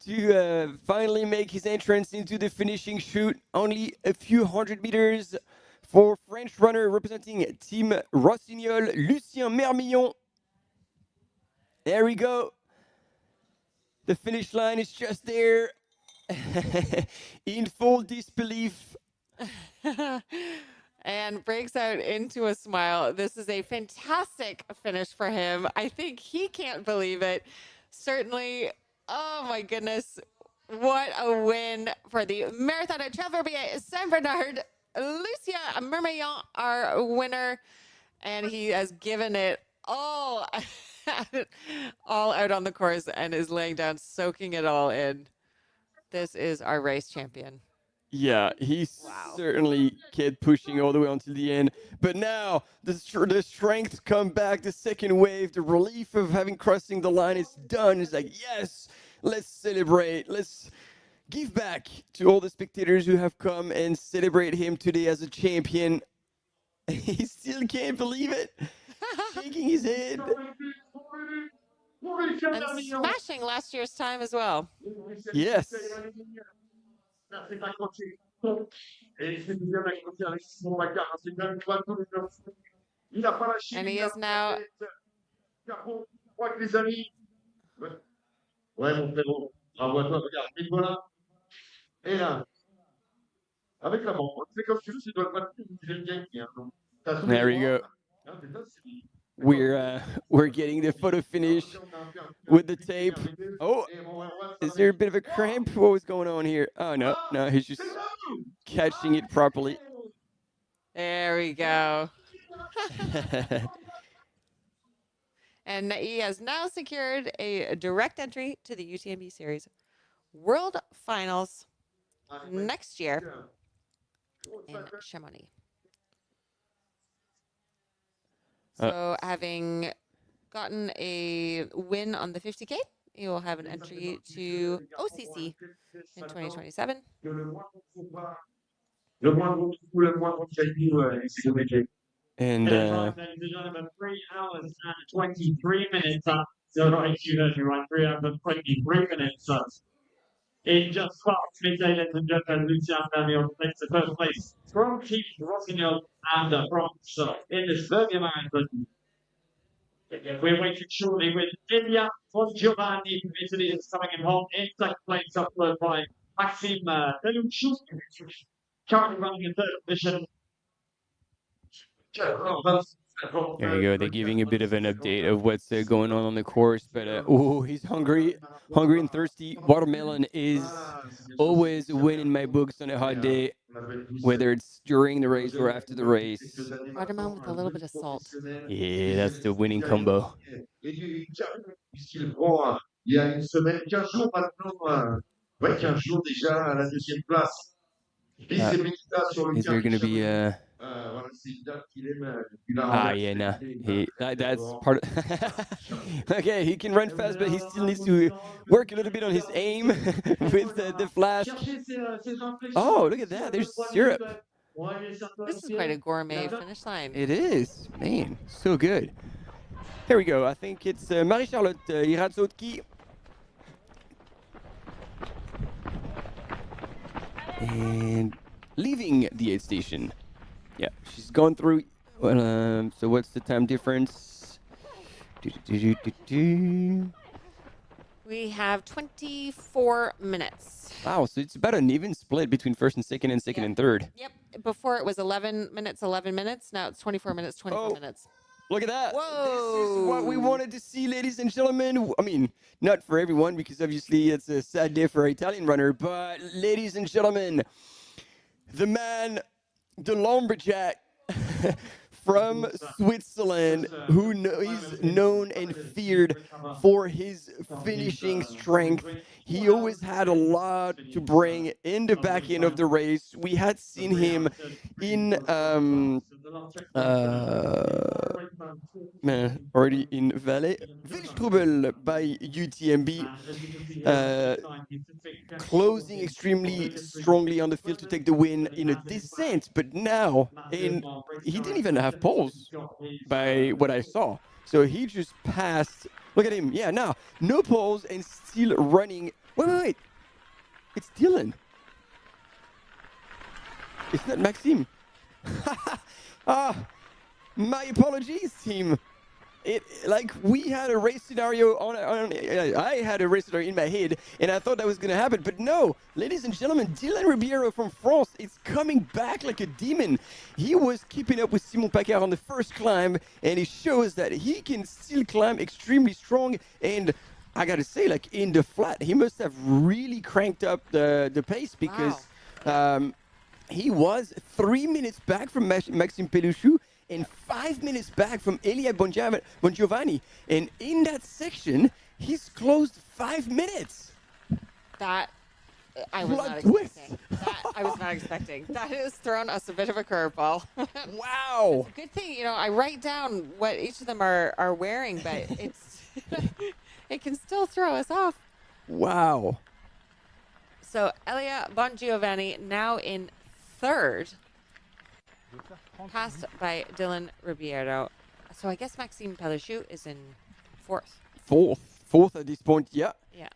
to finally make his entrance into the finishing chute. Only a few hundred meters for French runner representing Team Rossignol, Lucien Mermillon. There we go. The finish line is just there. In full disbelief. And breaks out into a smile. This is a fantastic finish for him. I think he can't believe it. Certainly, oh my goodness, what a win for the marathon at Trail Verbier Saint Bernard. Lucien Mermillon, our winner, and he has given it all out on the course and is laying down, soaking it all in. This is our race champion. Yeah, he certainly kept pushing all the way until the end. But now the strength come back, the second wave, the relief of having crossing the line is done. It's like, yes, let's celebrate. Let's give back to all the spectators who have come and celebrate him today as a champion. He still can't believe it. Shaking his head. And smashing last year's time as well. Yes. And he is now. There we go. We're getting the photo finish with the tape. Oh, is there a bit of a cramp? What was going on here? Oh, no, he's just catching it properly. There we go. And he has now secured a direct entry to the UTMB Series World Finals next year in Chamonix. So having gotten a win on the 50K, he will have an entry to OCC in 2027. And 3 hours and 23 minutes. So not excuse me, right? 3 hours and 23 minutes. In just past midday, ladies and gentlemen, Lucien Mermillon takes the first place from Team Rossignol and France in this Verbier Marathon. We're waiting shortly with Ilya von Giovanni from Italy is coming in hot in second place, followed by Maxime Delucci, currently running in third position. there you go. They're giving a bit of an update of what's going on the course. But oh, he's hungry and thirsty. Watermelon is always a win in my books on a hot day, whether it's during the race or after the race. Watermelon with a little bit of salt. Yeah, that's the winning combo. Il y a une semaine, 15 jours maintenant, 15 jours déjà à la deuxième place. Is there going to be a... yeah, no. That's part of... Okay, he can run fast, but he still needs to work a little bit on his aim with the flash. Oh, look at that. There's syrup. This is quite a gourmet finish line. It is. Man, so good. Here we go. I think it's Marie-Charlotte Iratzotki. And leaving the aid station. Yeah, she's gone through. So what's the time difference? We have 24 minutes. Wow, so it's about an even split between first and second and third. Yep. Before it was 11 minutes. Now it's 24 minutes, 24 minutes. Look at that. Whoa. This is what we wanted to see, ladies and gentlemen. I mean, not for everyone, because obviously it's a sad day for an Italian runner. But ladies and gentlemen, the man, the lumberjack, from Switzerland, who is known and feared for his finishing strength. He always had a lot to bring in the back end of the race. We had seen him in already in Wildstrubel by UTMB, closing extremely strongly on the field to take the win in a descent. But now, he didn't even have poles by what I saw. So he just passed. Look at him. Yeah, now no poles and still running. Wait. It's Dylan. It's not Maxime. My apologies, team. We had a race scenario I had a race scenario in my head, and I thought that was going to happen. But no, ladies and gentlemen, Dylan Ribeiro from France is coming back like a demon. He was keeping up with Simon Paccard on the first climb, and it shows that he can still climb extremely strong. And I got to say, in the flat, he must have really cranked up the pace, because he was 3 minutes back from Maxime Peluchou and 5 minutes back from Elia Bongiovanni. And in that section, he's closed 5 minutes. That I was not expecting. I was not expecting. That has thrown us a bit of a curveball. Wow. Good thing, I write down what each of them are wearing, but it's it can still throw us off. Wow. So Elia Bongiovanni now in third, passed by Dylan Ribeiro. So I guess Maxime Peluchou is in fourth. Fourth at this point, yeah. Yeah.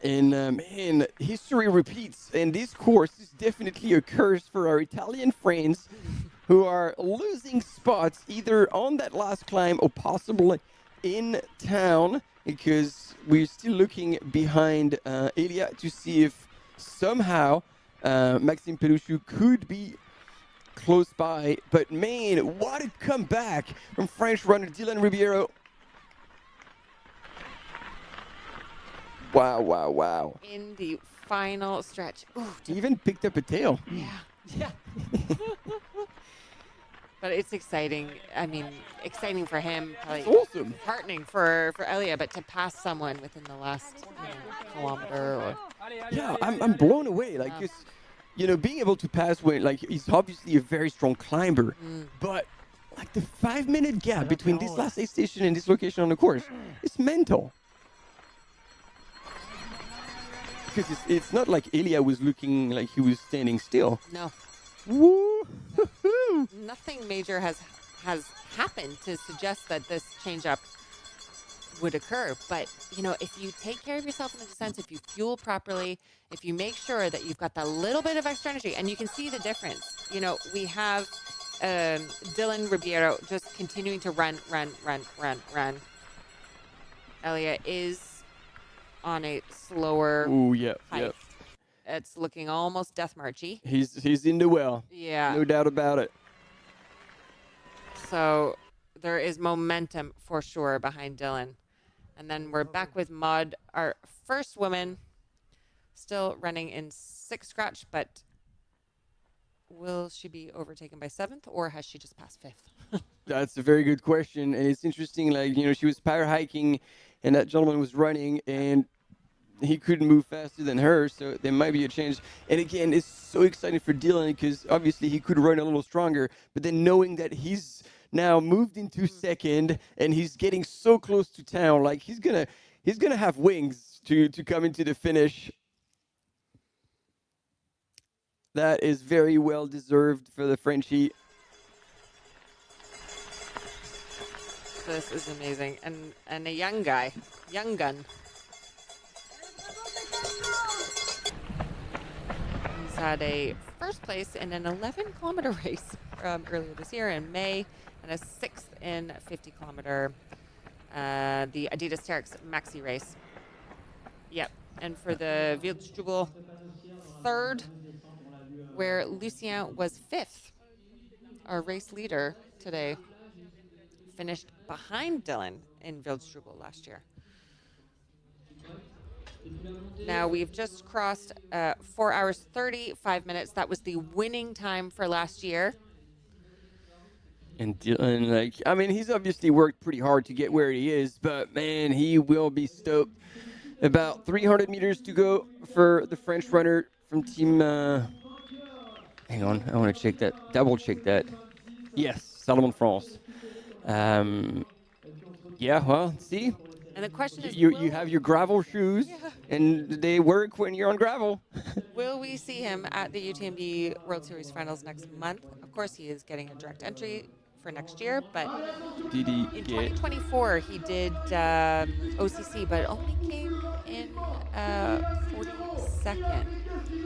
Man, history repeats, and this course is definitely a curse for our Italian friends who are losing spots either on that last climb or possibly in town, because we're still looking behind Elia to see if somehow Maxime Peluchou could be close by. But man, what a comeback from French runner Dylan Ribeiro. Wow. In the final stretch. Ooh, he even picked up a tail. Yeah. But it's exciting. I mean, exciting for him. Probably awesome. Heartening for Elia, but to pass someone within the last kilometer or... Yeah, I'm blown away. Being able to pass when, he's obviously a very strong climber, but the 5 minute gap between this last aid station and this location on the course, it's mental. Because it's not like Elia was looking like he was standing still. No. Woo! Nothing major has happened to suggest that this change-up would occur. But, if you take care of yourself in the descent, if you fuel properly, if you make sure that you've got that little bit of extra energy, and you can see the difference. We have Dylan Ribeiro just continuing to run. Elia is on a slower hike. Yep. It's looking almost death marchy. He's in the well. Yeah. No doubt about it. So there is momentum for sure behind Dylan. And then we're back with Maud, our first woman, still running in sixth scratch, but will she be overtaken by seventh, or has she just passed fifth? That's a very good question. And it's interesting, she was power hiking and that gentleman was running, and he couldn't move faster than her, so there might be a change. And again, it's so exciting for Dylan, because obviously he could run a little stronger, but then knowing that he's now moved into second and he's getting so close to town, he's gonna have wings to come into the finish. That is very well deserved for the Frenchie. This is amazing. And a young gun. He's had a first place in an 11-kilometer race earlier this year in May, and a sixth in 50-kilometer, the Adidas Terex Maxi race. Yep. And for the Wildstrubel, third, where Lucien was fifth, our race leader today, finished behind Dylan in Wildstrubel last year. Now we've just crossed 4 hours 35 minutes. That was the winning time for last year. And Dylan, like, I mean, he's obviously worked pretty hard to get where he is, but man, he will be stoked. About 300 meters to go for the French runner from team. Hang on, I want to check that, double check that. Yes, Salomon France. Yeah, well, see, And the question is, you have your gravel shoes, and they work when you're on gravel. will we see him at the UTMB World Series finals next month? Of course, he is getting a direct entry for next year, but Did he in get? 2024 he did OCC, but only came in 42nd.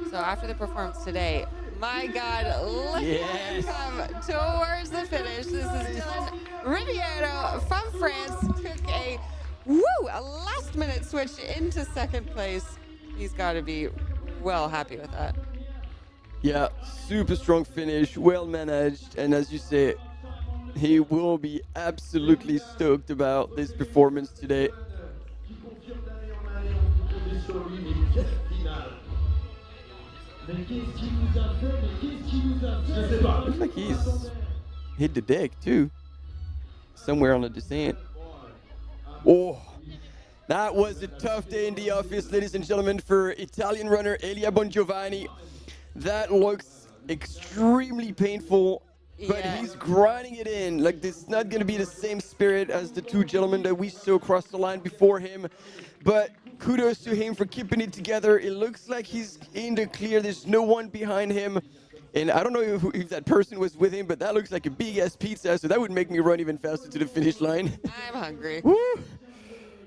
So after the performance today, my God, look at him come towards the finish. This is Dylan Riviero from France. Took a last-minute switch into second place. He's got to be well happy with that. Yeah, super strong finish, well managed, and as you say, he will be absolutely stoked about this performance today. Looks like he's hit the deck too, somewhere on the descent. Oh, that was a tough day in the office, ladies and gentlemen, for Italian runner Elia Bongiovanni. That looks extremely painful, but he's grinding it in. Like, this is not going to be the same spirit as the two gentlemen that we saw cross the line before him. But kudos to him for keeping it together. It looks like he's in the clear. There's no one behind him. And I don't know if that person was with him, but that looks like a big-ass pizza, so that would make me run even faster to the finish line. I'm hungry. Woo!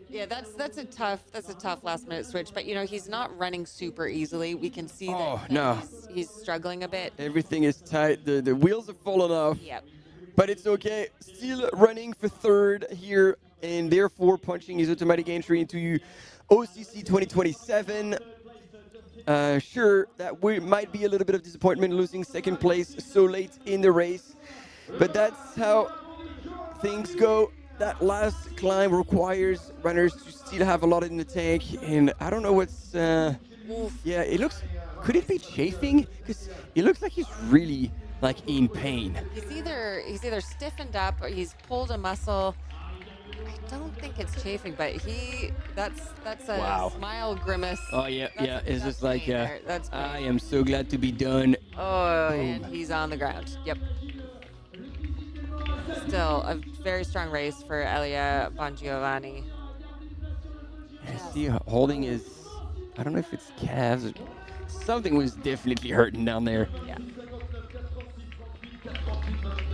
Yeah, that's a tough last-minute switch, but you know, he's not running super easily. We can see that he's struggling a bit. Everything is tight. The wheels have fallen off. Yep. But it's okay. Still running for third here, and therefore punching his automatic entry into OCC 2027. Sure, that might be a little bit of disappointment losing second place so late in the race, but that's how things go. That last climb requires runners to still have a lot in the tank, and I don't know what's. Yeah, it looks. Could it be chafing? Because it looks like he's really like in pain. He's either stiffened up or he's pulled a muscle. I don't think it's chafing, but that's a smile grimace. Oh yeah, it's just like that's I am so glad to be done. Oh, and he's on the ground. Yep. Still a very strong race for Elia Bongiovanni. I see holding his, I don't know if it's calves or something was definitely hurting down there. Yeah.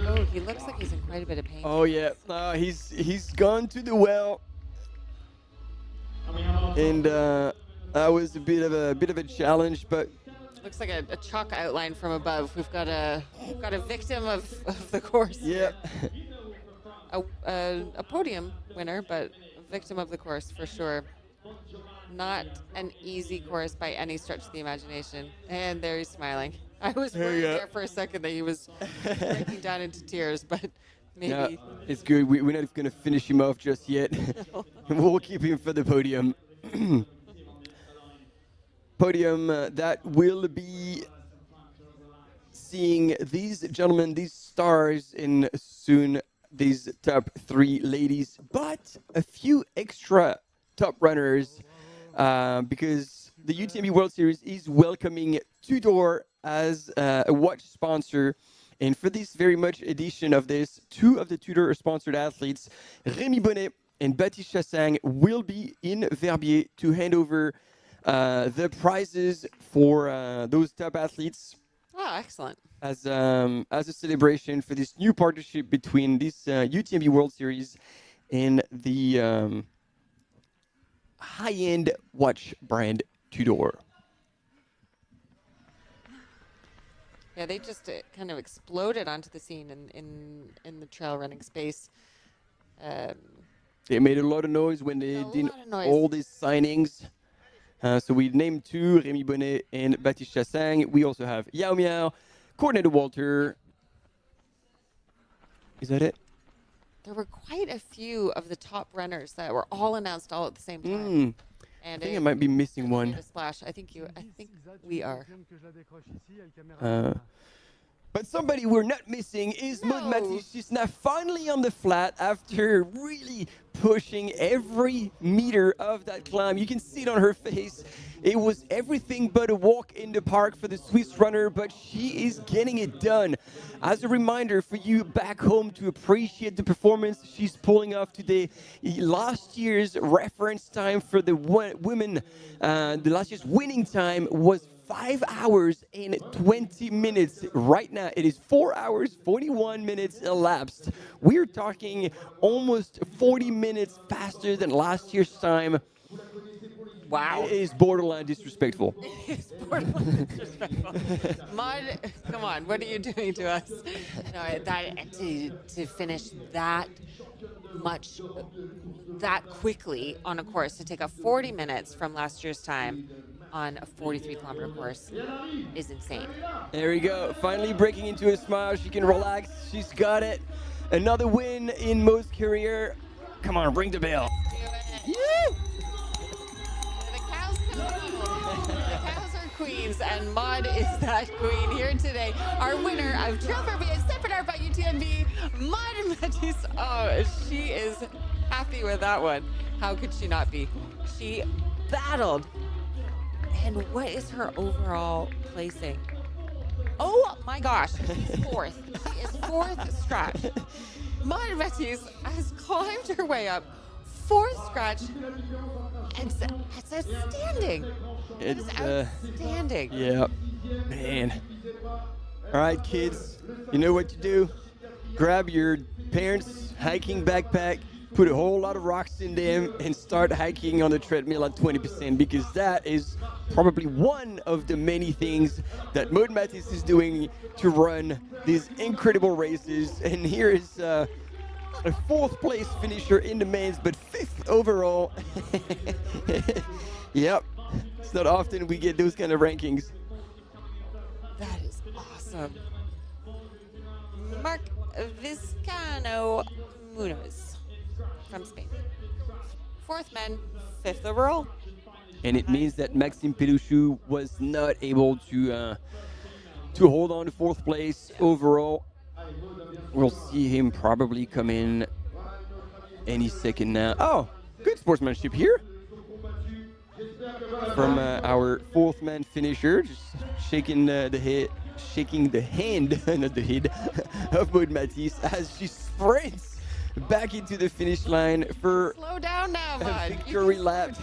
Oh, he looks like he's in quite a bit of pain. Oh yeah, he's gone to the well, and that was a bit of a challenge, but looks like a chalk outline from above. We've got a victim of the course. Yeah. A podium winner, but a victim of the course for sure. Not an easy course by any stretch of the imagination. And there he's smiling. I was worried there for a second that he was breaking down into tears, but maybe. No, it's good. We're not going to finish him off just yet. We'll keep him for the podium. Podium that will be seeing these gentlemen, these stars in soon, these top three ladies, but a few extra top runners because the UTMB World Series is welcoming Tudor as a watch sponsor. And for this very much edition of this, two of the Tudor sponsored athletes, Rémi Bonnet and Baptiste Chassang, will be in Verbier to hand over the prizes for those top athletes. Oh, excellent. As a celebration for this new partnership between this UTMB World Series and the high-end watch brand Tudor. Yeah, they just kind of exploded onto the scene in the trail running space. They made a lot of noise when they did all these signings. So we named two, Rémi Bonnet and Baptiste Chassang. We also have Yao Miao, Coordinator Walter. Is that it? There were quite a few of the top runners that were all announced all at the same time. And I think I might be missing one. A splash. I think we are. But somebody we're not missing is Maud Matisse. She's now finally on the flat after really pushing every meter of that climb. You can see it on her face. It was everything but a walk in the park for the Swiss runner, but she is getting it done. As a reminder for you back home to appreciate the performance she's pulling off today, last year's reference time for the women, the last year's winning time was 5 hours and 20 minutes. Right now, it is 4 hours, 41 minutes elapsed. We're talking almost 40 minutes faster than last year's time. Wow. It is borderline disrespectful. It's borderline disrespectful. Maud, come on, what are you doing to us? No, to finish that much, that quickly on a course, to take up 40 minutes from last year's time on a 43-kilometer course is insane. There we go. Finally breaking into a smile. She can relax. She's got it. Another win in Maud's career. Come on, ring the bell. The cows are queens, and Maud is that queen here today. Our winner of Trail Verbier, separate art by UTMB, Maud Matisse. Oh, she is happy with that one. How could she not be? She battled. And what is her overall placing? Oh my gosh, she's fourth. She is fourth scratch. Maud Matisse has climbed her way up. Fourth scratch. It's outstanding. It's outstanding. Yeah, man. All right, kids, you know what to do. Grab your parents' hiking backpack, put a whole lot of rocks in them, and start hiking on the treadmill at 20%, because that is probably one of the many things that Maud Matisse is doing to run these incredible races. And here is a fourth place finisher in the men's, but fifth overall. Yep, it's not often we get those kind of rankings. That is awesome. Mark Vizcano Munoz from Spain. Fourth men, fifth overall. And it means that Maxime Peluchou was not able to hold on to fourth place overall. We'll see him probably come in any second now. Oh, good sportsmanship here from our fourth man finisher, just shaking the hand, not the head, of Maud Matisse as she sprints back into the finish line for Slow down now, Maud. a victory lap.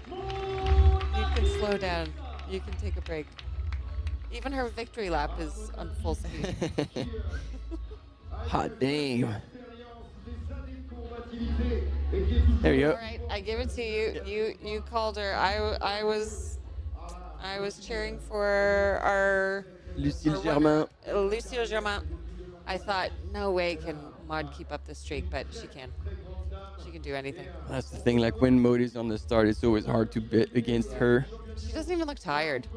You can slow down. You can take a break. Even her victory lap is on full speed. Hot damn. There you go. All right, I give it to you. You called her. I was cheering for our Lucille Germain. Lucille Germain. I thought, no way can Maud keep up the streak, but she can. She can do anything. That's the thing. Like when Maud is on the start, it's always hard to bet against her. She doesn't even look tired.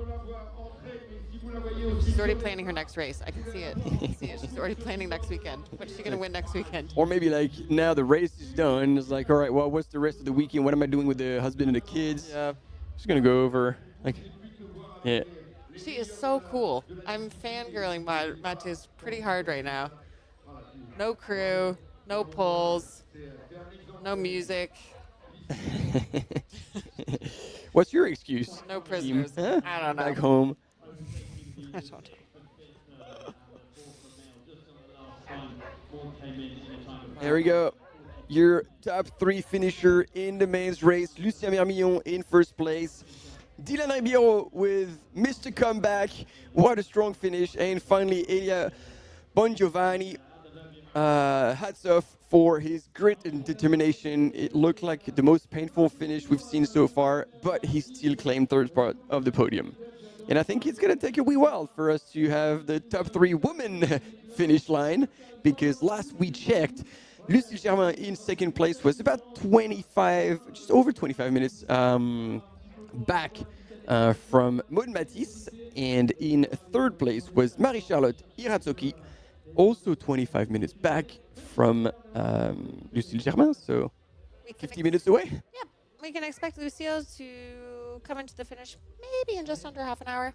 She's already planning her next race. I can see it. She's already planning next weekend. What's she going to win next weekend? Or maybe like now the race is done. It's like, all right, well, what's the rest of the weekend? What am I doing with the husband and the kids? Yeah. She's going to go over. Like, yeah. She is so cool. I'm fangirling Matisse pretty hard right now. No crew, no polls, no music. What's your excuse? No prisoners. Huh? I don't know. Back home. I don't know. There we go. Your top three finisher in the men's race. Lucien Mermillon in first place. Dylan Ribeiro with Mr. Comeback. What a strong finish. And finally, Elia Bongiovanni. Hats off for his grit and determination. It looked like the most painful finish we've seen so far, but he still claimed third spot of the podium. And I think it's going to take a wee while for us to have the top three women finish line, because last we checked, Lucille Germain in second place was about 25, just over 25 minutes back from Maud Matisse. And in third place was Marie-Charlotte Iratsoki, also 25 minutes back from Lucille Germain, so 50 minutes away. Yep, we can expect Lucille to come into the finish maybe in just under half an hour.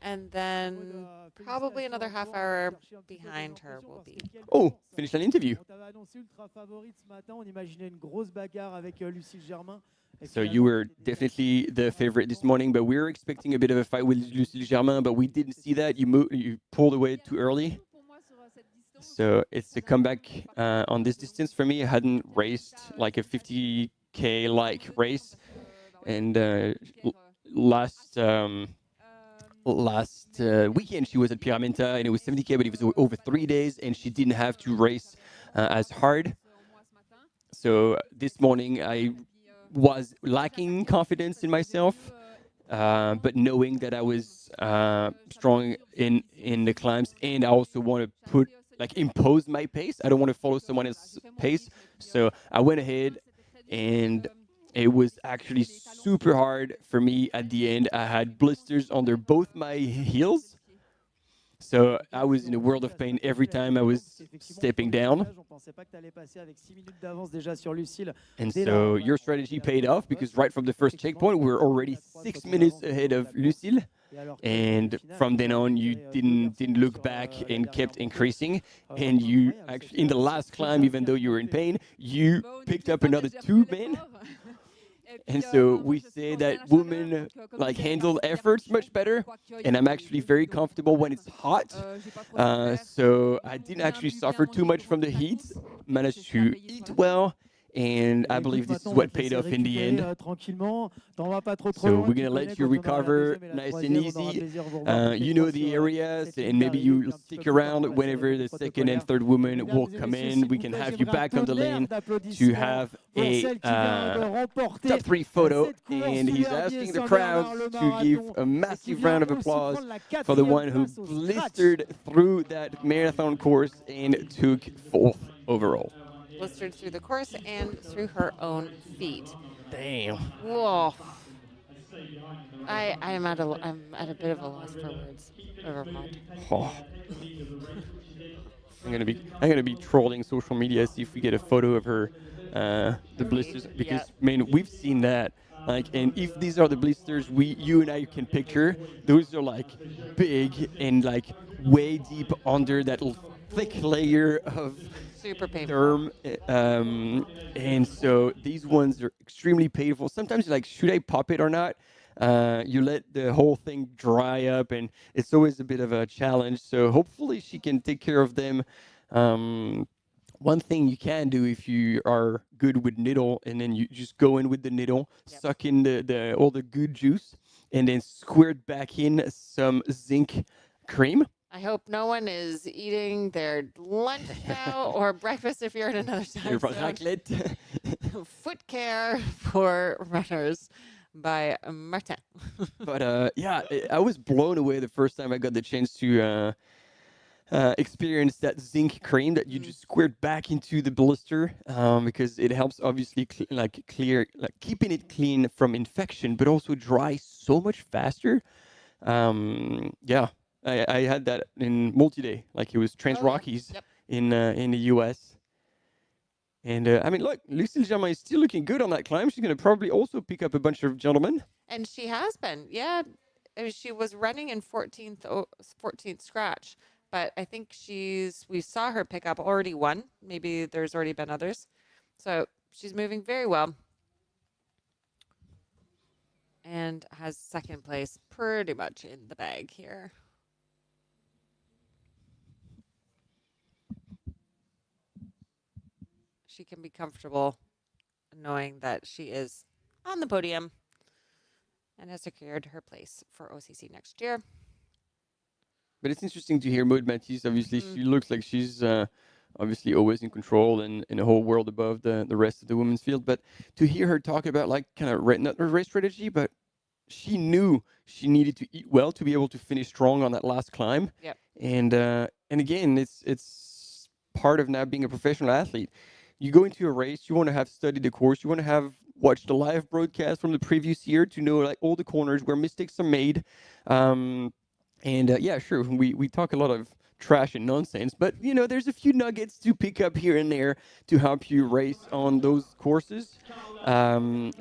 And then probably another half hour behind her will be. Oh, finish an interview. So you were definitely the favorite this morning, but we were expecting a bit of a fight with Lucille Germain, but we didn't see that. You pulled away too early. So it's a comeback on this distance for me. I hadn't raced like a 50K like race, and last weekend she was at Pyramenta and it was 70K, but it was over 3 days, and she didn't have to race as hard. So this morning I was lacking confidence in myself, but knowing that I was strong in the climbs, and I also want to impose my pace. I don't want to follow someone else's pace. So I went ahead, and it was actually super hard for me at the end. I had blisters under both my heels. So I was in a world of pain every time I was stepping down. And so your strategy paid off, because right from the first checkpoint, we were already 6 minutes ahead of Lucille. And from then on, you didn't look back and kept increasing. And you actually, in the last climb, even though you were in pain, you picked up another 2 men. And so we say that women handle efforts much better, and I'm actually very comfortable when it's hot. So I didn't actually suffer too much from the heat, managed to eat well, and I believe this is what paid off in the end. So we're going to let you recover nice and easy. You know the areas, and maybe you stick around whenever the second and third woman will come in. We can have you back on the lane to have a top 3 photo. And he's asking the crowd to give a massive round of applause for the one who blistered through that marathon course and took 4th overall. Blistered through the course and through her own feet. Damn. Whoa. I'm at a bit of a loss for words. Never mind. Oh. I'm gonna be trolling social media, see if we get a photo of her, the blisters, because man, we've seen that. And if these are the blisters you and I can picture, those are big and way deep under that thick layer of super painful. Derm, and so these ones are extremely painful. Sometimes you're like, should I pop it or not? You let the whole thing dry up, and it's always a bit of a challenge. So hopefully she can take care of them. One thing you can do if you are good with needle, and then you just go in with the needle, suck in all the good juice, and then squirt back in some zinc cream. I hope no one is eating their lunch now or breakfast if you're in another time zone. Foot care for runners by Martin. But I was blown away the first time I got the chance to experience that zinc cream that you just squirt back into the blister, because it helps obviously keeping it clean from infection, but also dry so much faster. I had that in multi-day, it was Trans Rockies in the US. And look, Lucille Germain is still looking good on that climb. She's going to probably also pick up a bunch of gentlemen. And she has been, yeah. I mean, she was running in 14th scratch, but I think we saw her pick up already one. Maybe there's already been others. So she's moving very well. And has second place pretty much in the bag here. She can be comfortable knowing that she is on the podium and has secured her place for OCC next year. But it's interesting to hear Maud Matisse. Obviously, she looks like she's obviously always in control and in a whole world above the rest of the women's field. But to hear her talk about not a race strategy, but she knew she needed to eat well to be able to finish strong on that last climb. Yep. And again, it's part of now being a professional athlete. You go into a race, you want to have studied the course, you want to have watched the live broadcast from the previous year to know all the corners where mistakes are made. Sure, we talk a lot of trash and nonsense, but there's a few nuggets to pick up here and there to help you race on those courses. Nice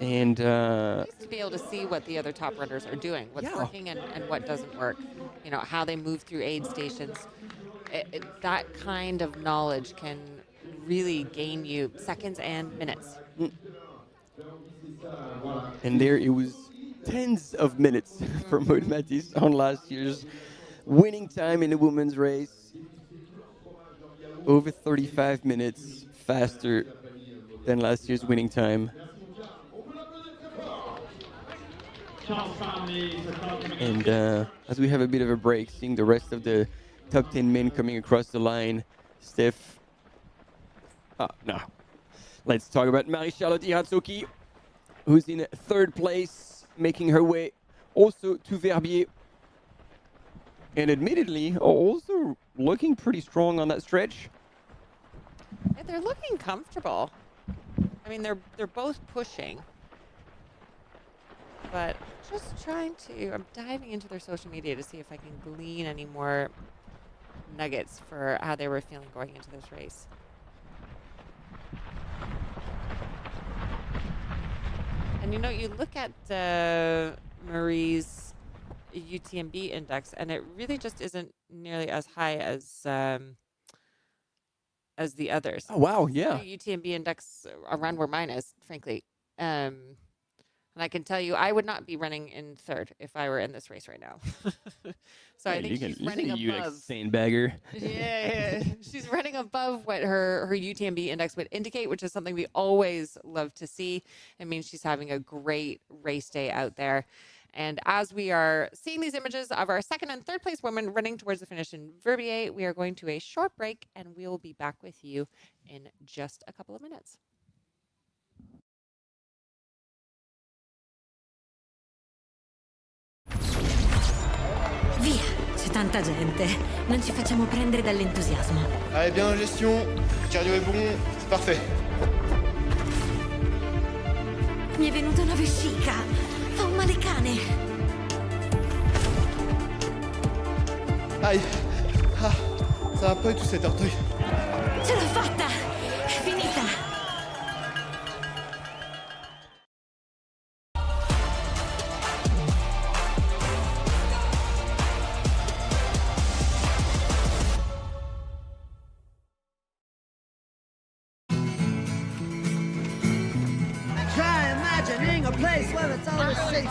to be able to see what the other top runners are doing, what's working and what doesn't work. You know, how they move through aid stations. That kind of knowledge can really gain you seconds and minutes. And there it was tens of minutes for Maud Matisse on last year's winning time in the women's race. Over 35 minutes faster than last year's winning time. And as we have a bit of a break, seeing the rest of the top 10 men coming across the line, Steph. No. Let's talk about Marie-Charlotte Iratsoki, who's in third place, making her way also to Verbier. And admittedly, also looking pretty strong on that stretch. Yeah, they're looking comfortable. I mean, they're both pushing. But just trying to, I'm diving into their social media to see if I can glean any more nuggets for how they were feeling going into this race. And you know, you look at Marie's UTMB index, and it really just isn't nearly as high as the others. Oh wow, yeah. The UTMB index around where mine is, frankly. And I can tell you, I would not be running in third if I were in this race right now. So I think she's running above. You sandbagger. Yeah, she's running above what her UTMB index would indicate, which is something we always love to see. It means she's having a great race day out there. And as we are seeing these images of our second and third place women running towards the finish in Verbier, we are going to a short break, and we will be back with you in just a couple of minutes. Via, c'è tanta gente. Non ci facciamo prendere dall'entusiasmo. Allez, bien en gestion, le cardio est bon, c'est parfait. Mi è venuta una vescica. Fa un male cane. Aïe. Ah, ça va pas du tout cet orteil. Ce l'ho fatta! È finita! Try imagining a place where it's always safe.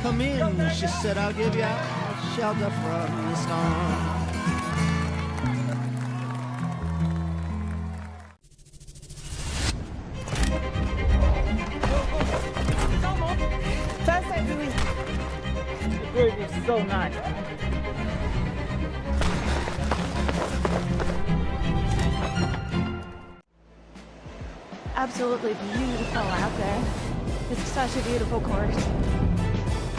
Come in, she said, I'll give you shelter from the storm. Ça, c'est Louis. The group is so nice. Absolutely beautiful out there. It's such a beautiful course.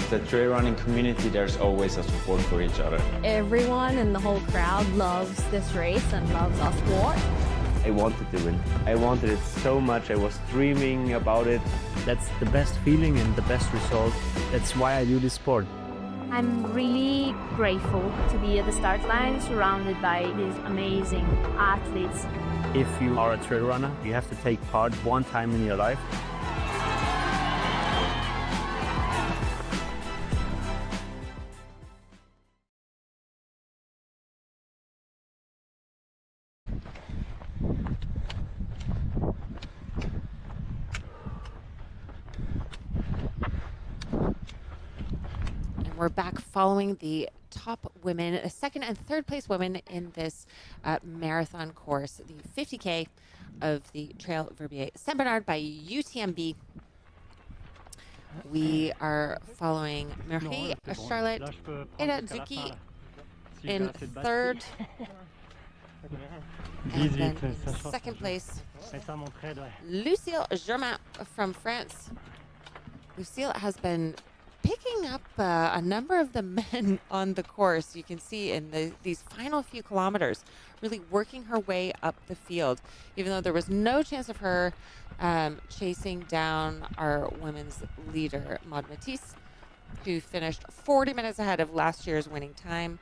The trail running community, there's always a support for each other. Everyone in the whole crowd loves this race and loves our sport. I wanted to win. I wanted it so much. I was dreaming about it. That's the best feeling and the best result. That's why I do this sport. I'm really grateful to be at the start line surrounded by these amazing athletes. If you are a trail runner, you have to take part one time in your life. And we're back following the top women, the second and third place women in this marathon course, the 50K of the Trail Verbier Saint Bernard by UTMB. We are following Marie-Charlotte Iratsoki in third. And then in second place, Lucille Germain from France. Lucille has been picking up a number of the men on the course. You can see in these final few kilometers, really working her way up the field, even though there was no chance of her chasing down our women's leader, Maud Matisse, who finished 40 minutes ahead of last year's winning time.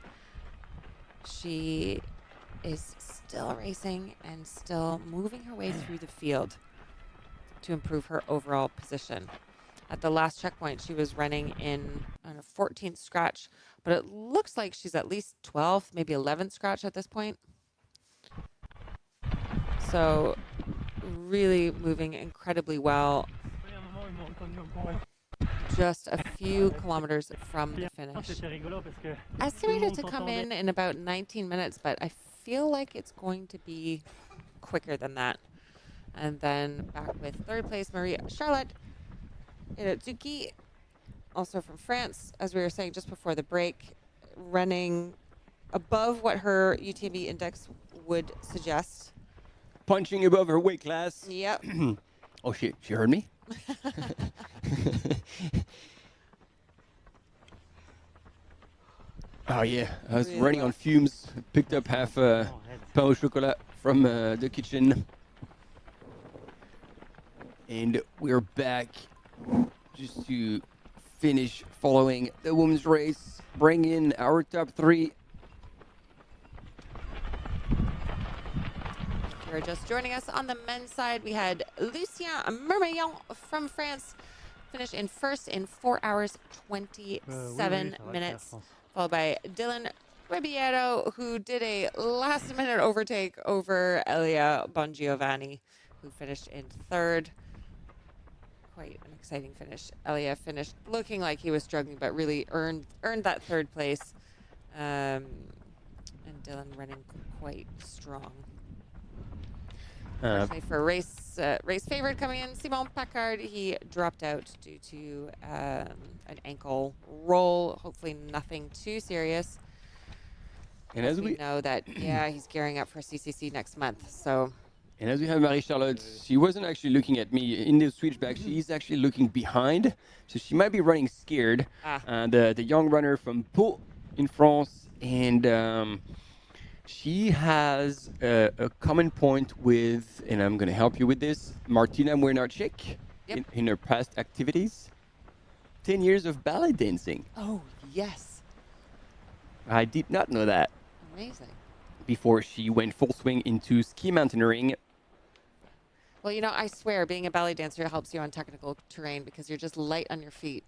She is still racing and still moving her way through the field to improve her overall position. At the last checkpoint, she was running in on a 14th scratch, but it looks like she's at least 12th, maybe 11th scratch at this point. So really moving incredibly well. Just a few kilometers from the finish. Estimated to come in about 19 minutes, but I feel like it's going to be quicker than that. And then back with third place, Marie-Charlotte Iratsuki, also from France, as we were saying just before the break, running above what her UTMB index would suggest. Punching above her weight class. Yep. Oh, she heard me? Oh, yeah. I was Really running on fumes. Picked up half pain au chocolat from the kitchen. And we're back just to finish following the women's race. Bring in our top three. If you're just joining us on the men's side, we had Lucien Mermeillon from France finish in first in 4 hours 27 minutes, followed by Dylan Ribeiro, who did a last-minute overtake over Elia Bongiovanni, who finished in third. Quite an exciting finish. Elia finished looking like he was struggling, but really earned that third place. And Dylan running quite strong. Unfortunately for race favorite coming in, Simon Packard, he dropped out due to an ankle roll. Hopefully nothing too serious. And as we know that, he's gearing up for CCC next month. So. And as we have Marie-Charlotte, she wasn't actually looking at me in the switchback. She's actually looking behind. So she might be running scared. The young runner from Pau in France. And she has a common point with, and I'm going to help you with this, Martina Młynarczyk in her past activities. 10 years of ballet dancing. Oh, yes. I did not know that. Amazing. Before she went full swing into ski mountaineering. Well, you know, I swear being a ballet dancer helps you on technical terrain because you're just light on your feet.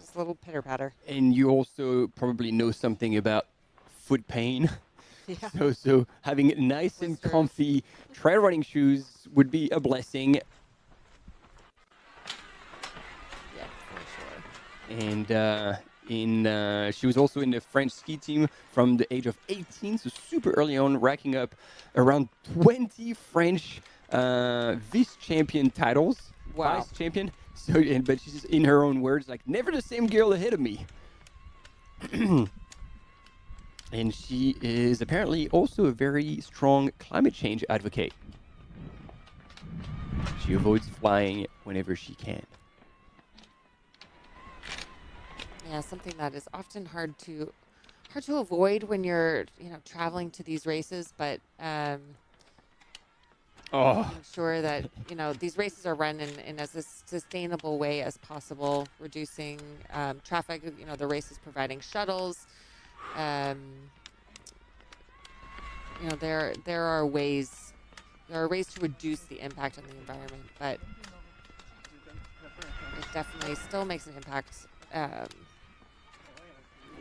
Just a little pitter-patter. And you also probably know something about foot pain. Yeah. So having nice and comfy trail running shoes would be a blessing. Yeah, for sure. And she was also in the French ski team from the age of 18, so super early on, racking up around 20 French vice-champion titles. Wow. Vice-champion. So, but she's in her own words, like, never the same girl ahead of me. And she is apparently also a very strong climate change advocate. She avoids flying whenever she can. Yeah, something that is often hard to avoid when you're, traveling to these races, but making sure that, these races are run in as a sustainable way as possible, reducing traffic, the race is providing shuttles. There are ways to reduce the impact on the environment, but it definitely still makes an impact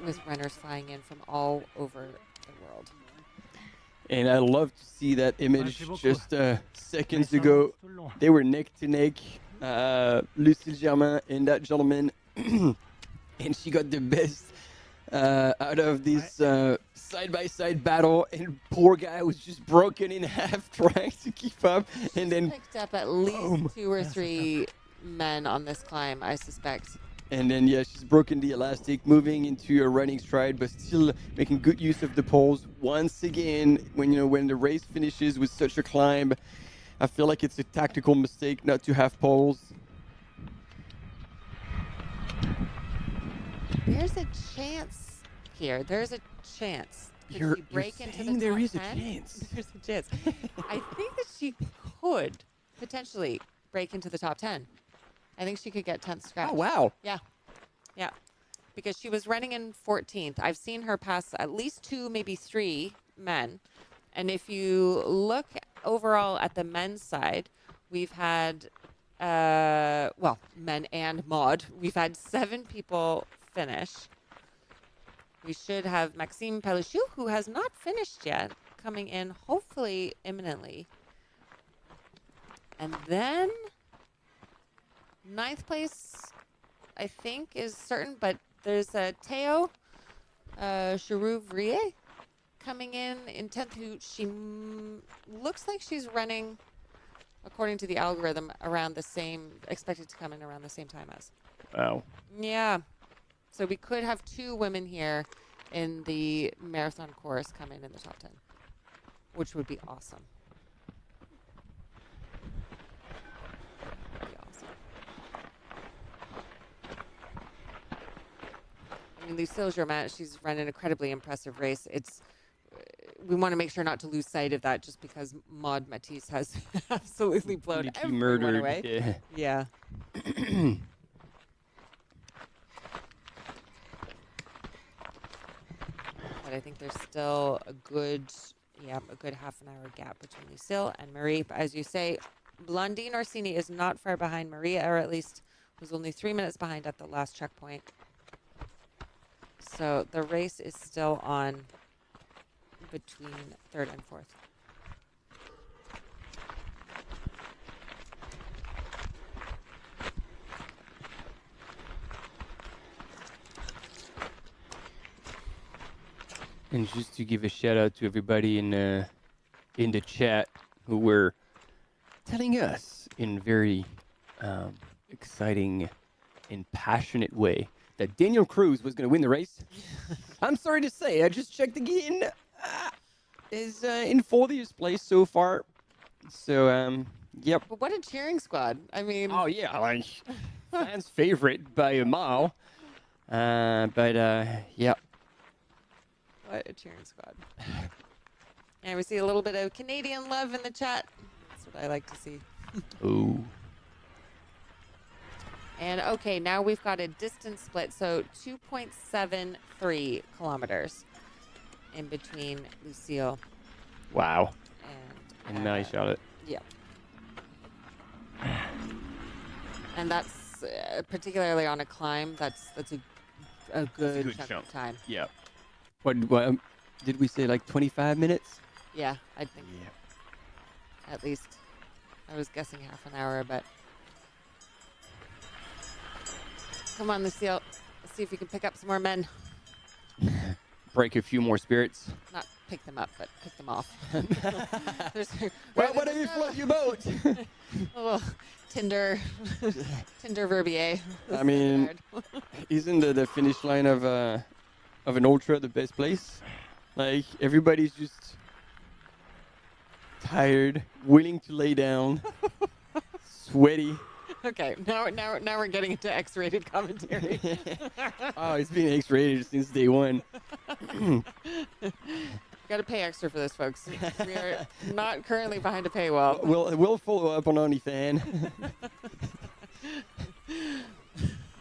with runners flying in from all over the world. And I love to see that image just seconds ago. They were neck to neck, Lucille Germain and that gentleman. And she got the best out of this side-by-side battle. And poor guy was just broken in half trying to keep up. And then picked up at least 2 or 3 men on this climb, I suspect. And then, she's broken the elastic, moving into a running stride, but still making good use of the poles. Once again, when the race finishes with such a climb, I feel like it's a tactical mistake not to have poles. There's a chance here. There's a chance. You're break into saying the there top is a 10? chance. There's a chance. I think that she could potentially break into the top 10. I think she could get 10th scratch. Oh, wow. Yeah. Yeah. Because she was running in 14th. I've seen her pass at least 2, maybe 3 men. And if you look overall at the men's side, we've had, well, men and mod. We've had 7 people finish. We should have Maxime Pelichou, who has not finished yet, coming in hopefully imminently. And then 9th place, I think, is certain, but there's Theo Verbier coming in 10th, who she looks like she's running, according to the algorithm, around the same, expected to come in around the same time as. Wow. Yeah. So we could have 2 women here in the marathon course come in the top 10, which would be awesome. I mean, Lucille Germain, she's run an incredibly impressive race. We want to make sure not to lose sight of that, just because Maud Matisse has absolutely blown everyone murdered. away. Yeah. But I think there's still a good half an hour gap between Lucille and Marie. But as you say, Blondine Orsini is not far behind Maria, or at least was only 3 minutes behind at the last checkpoint. So the race is still on between 3rd and 4th. And just to give a shout out to everybody in the chat who were telling us in very exciting and passionate way that Daniel Cruz was going to win the race. I'm sorry to say, I just checked again. Is in 40th place so far. So, yep. But what a cheering squad. I mean... Oh, yeah, like, fans' favorite by a mile. Yeah. What a cheering squad. And we see a little bit of Canadian love in the chat. That's what I like to see. Ooh. And okay, now we've got a distance split, so 2.73 kilometers in between Lucille. Wow. And nice shot it. Yeah. And that's particularly on a climb. That's a good chunk of time. Yeah. What did we say? Like 25 minutes? Yeah, I think. Yeah. At least, I was guessing half an hour, but. Come on, Lucille. Let's see if we can pick up some more men. Break a few more spirits. Not pick them up, but pick them off. Well, whatever you float your boat. Oh, Tinder Verbier. I mean, isn't the finish line of an ultra the best place? Like, everybody's just tired, willing to lay down, sweaty. Okay, now we're getting into X-rated commentary. Oh, it's been X-rated since day one. Got to pay extra for this, folks. We are not currently behind a paywall. We'll follow up on OnlyFans.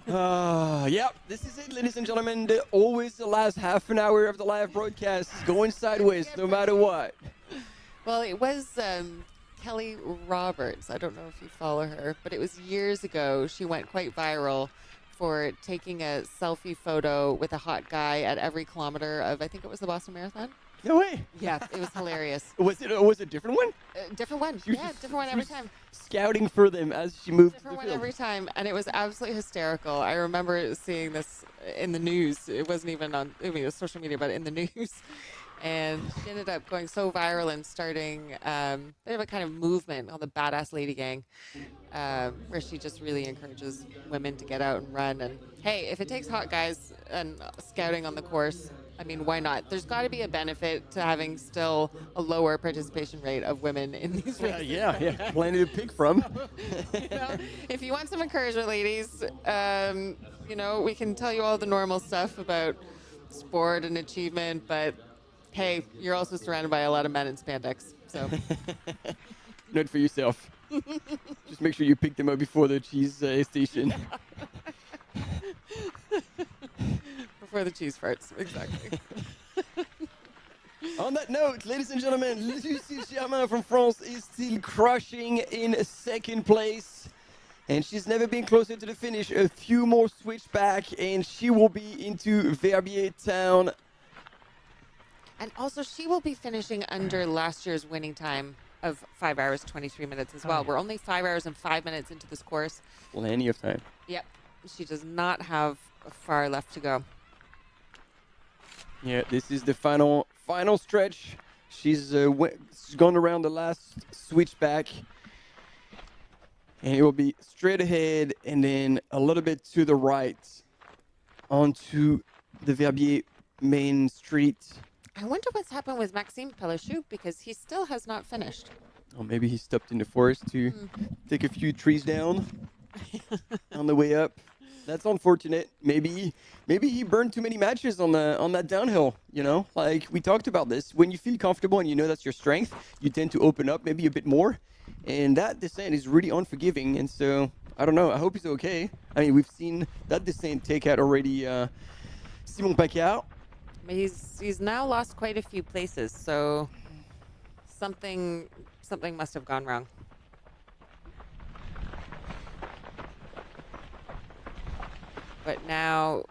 Yep, this is it, ladies and gentlemen. Always the last half an hour of the live broadcast is going sideways, no matter what. Well, it was Kelly Roberts. I don't know if you follow her, but it was years ago. She went quite viral for taking a selfie photo with a hot guy at every kilometer of, I think it was the Boston Marathon. No way. Yeah, it was hilarious. Was it a different one? Different one. Yeah, different one every time. Scouting for them as she moved Different to the one field. every time, and it was absolutely hysterical. I remember seeing this in the news. It wasn't even on, I mean, it was social media, but in the news. And she ended up going so viral and starting a bit of a kind of movement on the Badass Lady Gang, where she just really encourages women to get out and run. And hey, if it takes hot guys and scouting on the course, I mean, why not? There's got to be a benefit to having still a lower participation rate of women in these races. Yeah. Plenty to pick from. You know, if you want some encouragement, ladies, you know, we can tell you all the normal stuff about sport and achievement, but hey, you're also surrounded by a lot of men in spandex, so. Note for yourself. Just make sure you pick them up before the cheese station. Before the cheese farts, exactly. On that note, ladies and gentlemen, Lucie Germain from France is still crushing in second place. And she's never been closer to the finish. A few more switchback and she will be into Verbier town. And also, she will be finishing under last year's winning time of 5 hours, 23 minutes as well. We're only 5 hours and 5 minutes into this course. Plenty of time. Yep. She does not have far left to go. Yeah, this is the final stretch. She's gone around the last switchback. And it will be straight ahead and then a little bit to the right onto the Verbier main street. I wonder what's happened with Maxime Pelechou because he still has not finished. Or maybe he stopped in the forest to take a few trees down on the way up. That's unfortunate. Maybe he burned too many matches on that downhill, you know? Like we talked about this. When you feel comfortable and you know that's your strength, you tend to open up maybe a bit more. And that descent is really unforgiving. And so, I don't know. I hope he's okay. I mean, we've seen that descent take out already Simon Pacquiao. But he's now lost quite a few places, so something must have gone wrong. But now,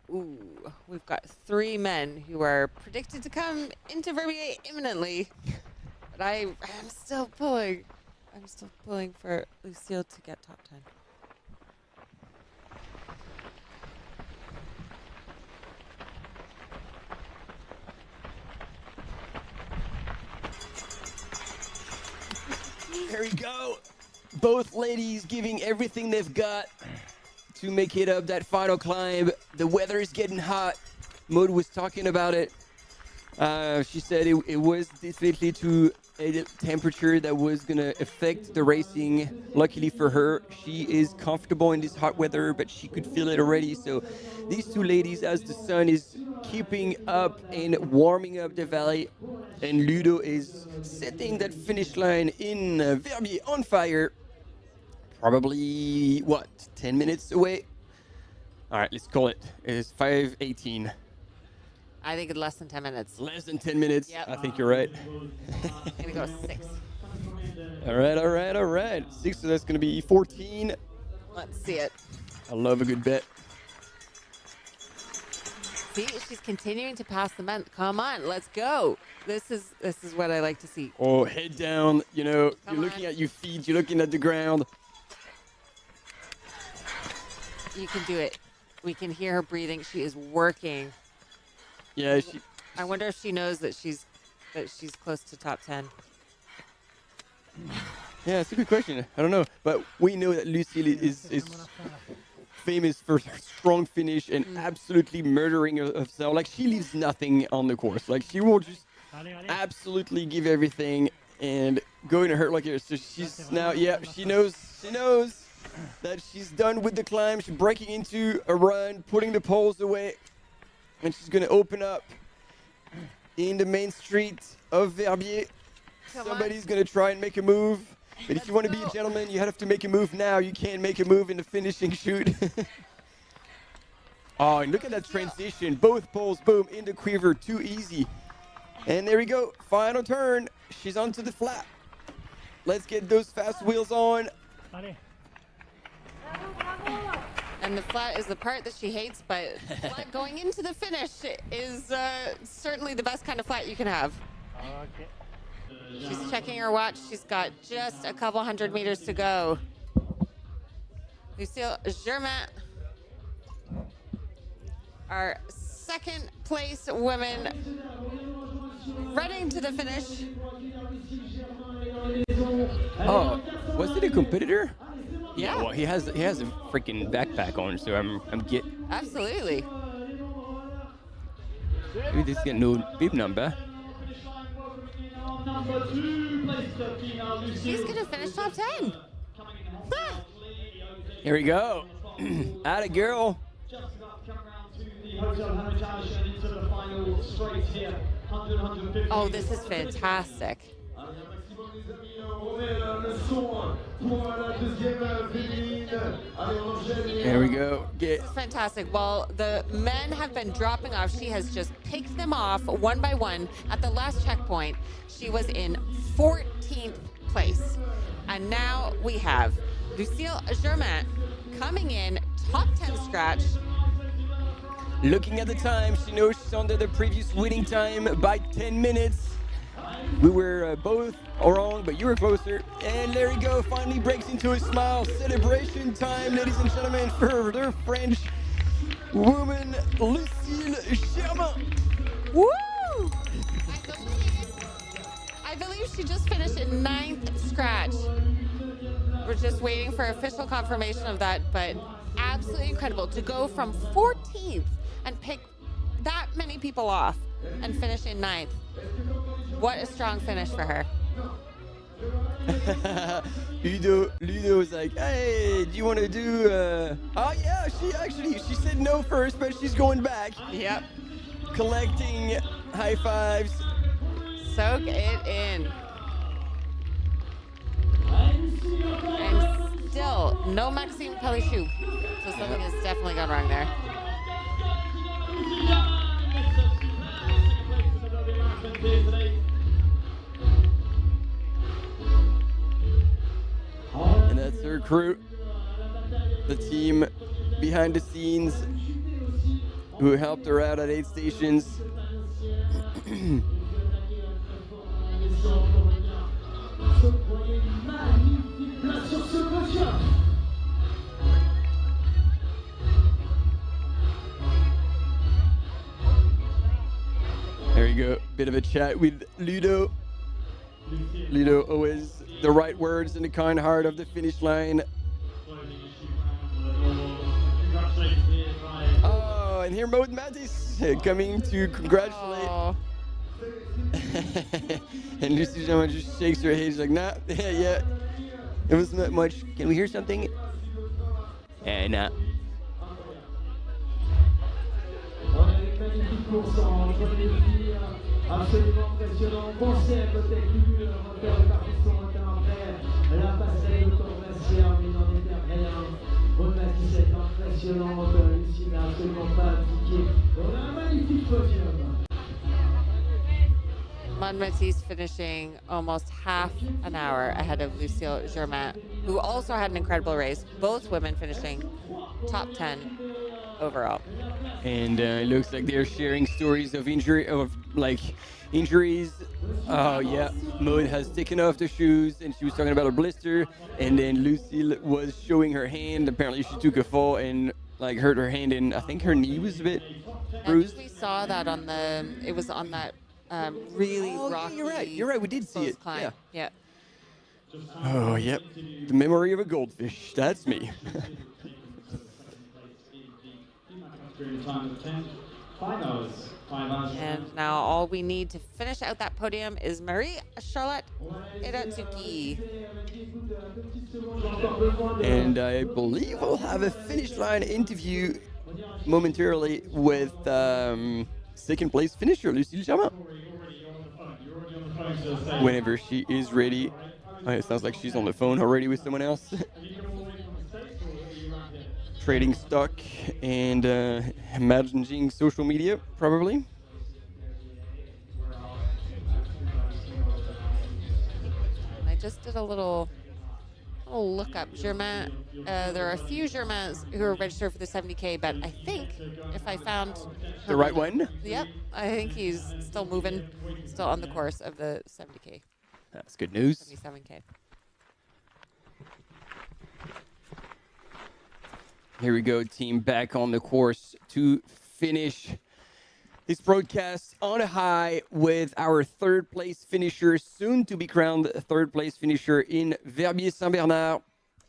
we've got 3 men who are predicted to come into Verbier imminently. But I'm still pulling. I'm still pulling for Lucille to get top 10. There we go. Both ladies giving everything they've got to make it up that final climb. The weather is getting hot. Maud was talking about it. She said it was definitely to a temperature that was going to affect the racing. Luckily for her, she is comfortable in this hot weather, but she could feel it already. So these two ladies, as the sun is keeping up and warming up the valley, and Ludo is setting that finish line in Verbier on fire. Probably, 10 minutes away? All right, let's call it. It's 5:18. I think it's less than 10 minutes. Less than 10 minutes? Yep. I think you're right. I'm going to go 6. All right. 6, so that's going to be 14. Let's see it. I love a good bet. See, she's continuing to pass the men. Come on, let's go. This is what I like to see. Oh, head down. You know, you're looking at your feet. You're looking at the ground. You can do it. We can hear her breathing. She is working. Yeah, I wonder if she knows that she's close to top 10. Yeah, it's a good question. I don't know, but we know that Lucille is famous for her strong finish and absolutely murdering herself. Like she leaves nothing on the course. Like she will just absolutely give everything and going to hurt like her. So she's now, she knows that she's done with the climb. She's breaking into a run, putting the poles away, and she's gonna open up in the main street of Verbier. Somebody's gonna try and make a move. But if you want to be a gentleman, you have to make a move now. You can't make a move in the finishing shoot. Oh, and look at that transition. Both poles, boom, in the quiver. Too easy. And there we go. Final turn. She's onto the flat. Let's get those fast wheels on. And the flat is the part that she hates, but flat going into the finish is certainly the best kind of flat you can have. Okay. She's checking her watch. She's got just a couple hundred meters to go. Lucille Germain, our second place women, running to the finish. Oh, was it a competitor? Yeah. Well, he has a freaking backpack on, so I'm get. Absolutely. Maybe this got no bib number. She's gonna finish top 10. Here we go. Atta girl. Oh, this is fantastic. There we go. This is fantastic. Well, the men have been dropping off. She has just picked them off one by one. At the last checkpoint, she was in 14th place. And now we have Lucille Germain coming in top 10 scratch. Looking at the time, she knows she's under the previous winning time by 10 minutes. We were both wrong, but you were closer. And there you go, finally breaks into a smile. Celebration time, ladies and gentlemen, for the French woman, Lucille Germain. Woo! I believe she just finished in 9th scratch. We're just waiting for official confirmation of that, but absolutely incredible to go from 14th and pick that many people off and finish in 9th. What a strong finish for her. Ludo was like, hey, do you want to do, oh yeah, she said no first, but she's going back. Yep. Collecting high fives. Soak it in. And still, no Maxime Pelichou. So something has definitely gone wrong there. And that's her crew. The team behind the scenes who helped her out at 8 stations. There you go. Bit of a chat with Ludo. Ludo always the right words and the kind heart of the finish line. Oh, and here Maud Mattis coming to congratulate. Oh. And Lucy Germain just shakes her head. She's like, nah, yeah. It wasn't that much. Can we hear something? Nah. Absolument impressionnant. Bon chef technique, le moteur de Carpisson après. La passerelle autoroutière, mais n'en était rien. Bon, c'est impressionnant. Lucie n'a absolument pas appliqué. On a un magnifique podium. Maud Matisse finishing almost half an hour ahead of Lucille Germain, who also had an incredible race. Both women finishing top 10 overall. And it looks like they're sharing stories of injuries. Oh yeah, Maud has taken off the shoes and she was talking about a blister. And then Lucille was showing her hand. Apparently she took a fall and like hurt her hand, and I think her knee was a bit bruised. We saw that on the. It was on that really rocky. You're right. We did see it. Climb. Yeah. Oh yep. The memory of a goldfish. That's me. And now all we need to finish out that podium is Marie-Charlotte Iratsuki. And I believe we'll have a finish line interview momentarily with second place finisher Lucille Germain. Whenever she is ready. Oh, it sounds like she's on the phone already with someone else. Trading stock and managing social media, probably. I just did a little look up. Germain, there are a few Germains who are registered for the 70K, but I think if I found the right one. Yep, I think he's still moving, still on the course of the 70K. That's good news. 77K. Here we go, team, back on the course to finish this broadcast on a high with our third place finisher, soon to be crowned third place finisher in Verbier Saint-Bernard.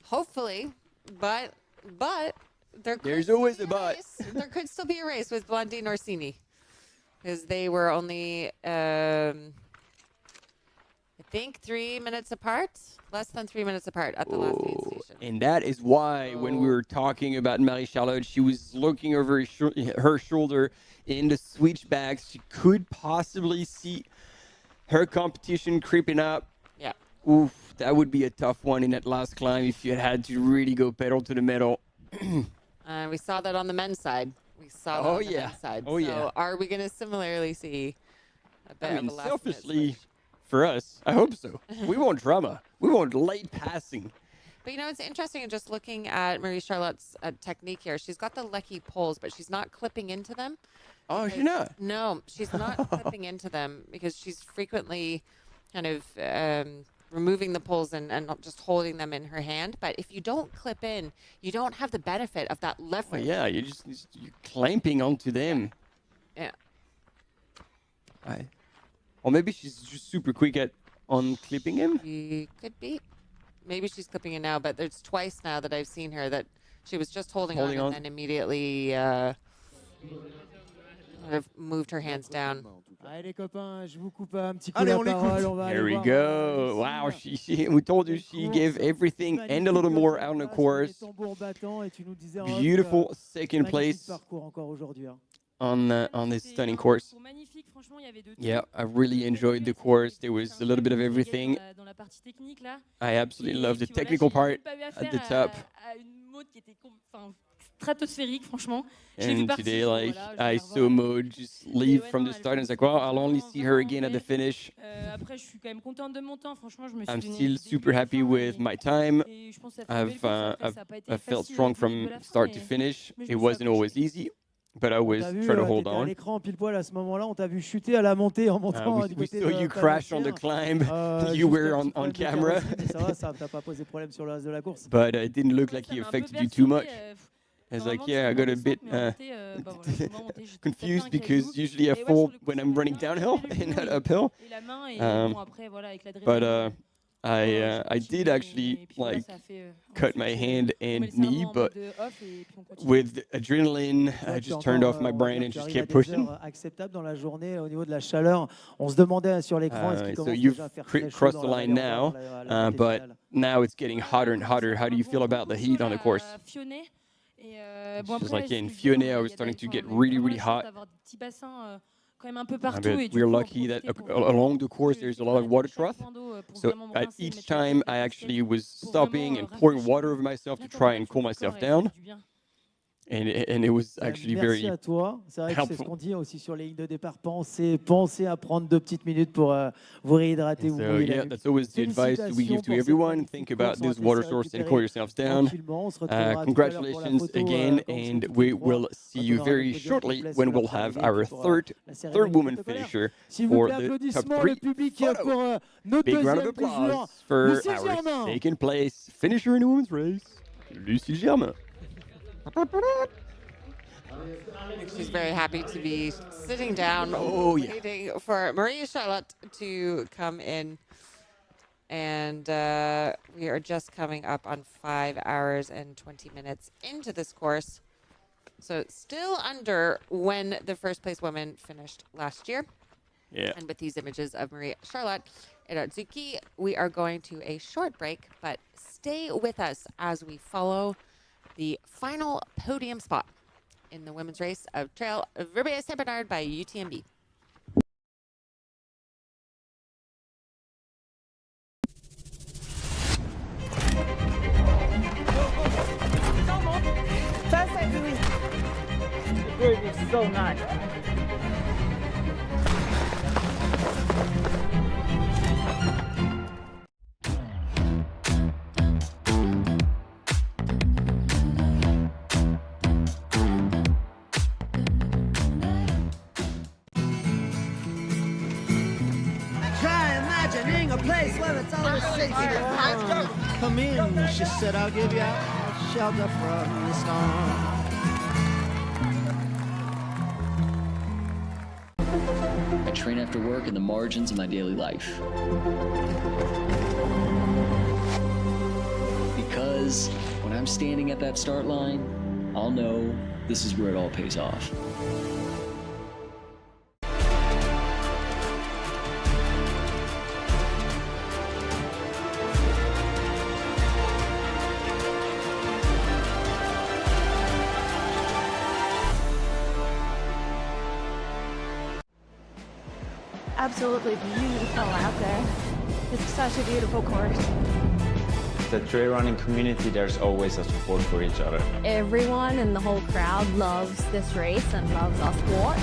Hopefully, but there's always a but. There could still be a race with Blondine Orsini, because they were only, I think, 3 minutes apart. Less than 3 minutes apart at the last aid station. And that is why when we were talking about Marie-Charlotte, she was looking over her shoulder in the switchbacks. She could possibly see her competition creeping up. Yeah. Oof, that would be a tough one in that last climb if you had to really go pedal to the metal. We saw that on the men's side. We saw that on the men's side. Oh, so yeah. Are we going to similarly see a bit I mean, of a last selfishly, for us, I hope so. We want drama. We want late passing. But you know, it's interesting just looking at Marie-Charlotte's technique here. She's got the Lecky poles, but she's not clipping into them. Oh, she's not? No, she's not clipping into them because she's frequently kind of removing the poles and not just holding them in her hand. But if you don't clip in, you don't have the benefit of that leverage. Oh, yeah, you're clamping onto them. Yeah. Or maybe she's just super quick at unclipping him. She could be. Maybe she's clipping it now, but there's twice now that I've seen her that she was just holding on and then immediately kind of moved her hands down. Allez les copains, je vous coupe un petit coup la parole, on va Here aller we voir go. Wow, we told you she gave everything and a little more out on the course. Beautiful second place on this stunning course. Yeah, I really enjoyed the course. There was a little bit of everything. I absolutely love the technical part at the top. Stratosphérique, franchement. And today, like, I saw Maud just leave from the start, and it's like, well, I'll only see her again at the finish. Après, je suis quand même contente de mon temps. Franchement, je me suis I'm donné still super happy with my time. I felt strong from start to finish. It wasn't always easy, but I was trying to hold à on. l'écran pile poil à ce moment-là, on t'a vu chuter à la montée en montant du We côté saw de you ta crash on the vestiaire. climb. You were on camera. Ça va, ça t'a pas posé problème sur le reste de la course. But it didn't look like he affected you too much. I was like, yeah, I got a bit confused because usually I fall when I'm running downhill and not uphill. But I did actually like cut my hand and knee, but with adrenaline, I just turned off my brain and just kept pushing. Acceptable dans la journée au niveau de la chaleur. On se demandait sur l'écran est-ce qu'il So commence you've déjà à faire très chaud crossed dans the la line vallée now, encore la montée but finale. now it's getting hotter and hotter. How do you feel about the heat on the course? Just like in Fionnay, I was starting to get really, really hot. But we're lucky that along the course there's a lot of water trough. So at each time I actually was stopping and pouring water over myself to try and cool myself down. And it was actually very Merci à toi. C'est vrai que c'est ce helpful. qu'on dit aussi sur les lignes de départ. Pensez à prendre 2 petites minutes pour vous réhydrater. Vous So mouiller la yeah, nuque. that's always the advice we give to everyone. Think about this water source and cool yourselves down. Congratulations again, and we will see you very shortly when we'll have our third woman finisher for the top 3 photo. Big round of applause for our second place finisher in the women's race, Lucie Germain. She's very happy to be sitting down, waiting for Marie-Charlotte to come in. And we are just coming up on 5 hours and 20 minutes into this course. So still under when the first place woman finished last year. Yeah. And with these images of Marie-Charlotte Iratsuki, we are going to a short break, but stay with us as we follow the final podium spot in the women's race of Trail Verbier Saint Bernard by UTMB. The grid is so nice. Try imagining a place where it's always safe. Come in, she said, I'll give you shelter from the storm. I train after work in the margins of my daily life. Because when I'm standing at that start line, I'll know this is where it all pays off. Absolutely beautiful out there. It's such a beautiful course. The trail running community, there's always a support for each other. Everyone in the whole crowd loves this race and loves our sport.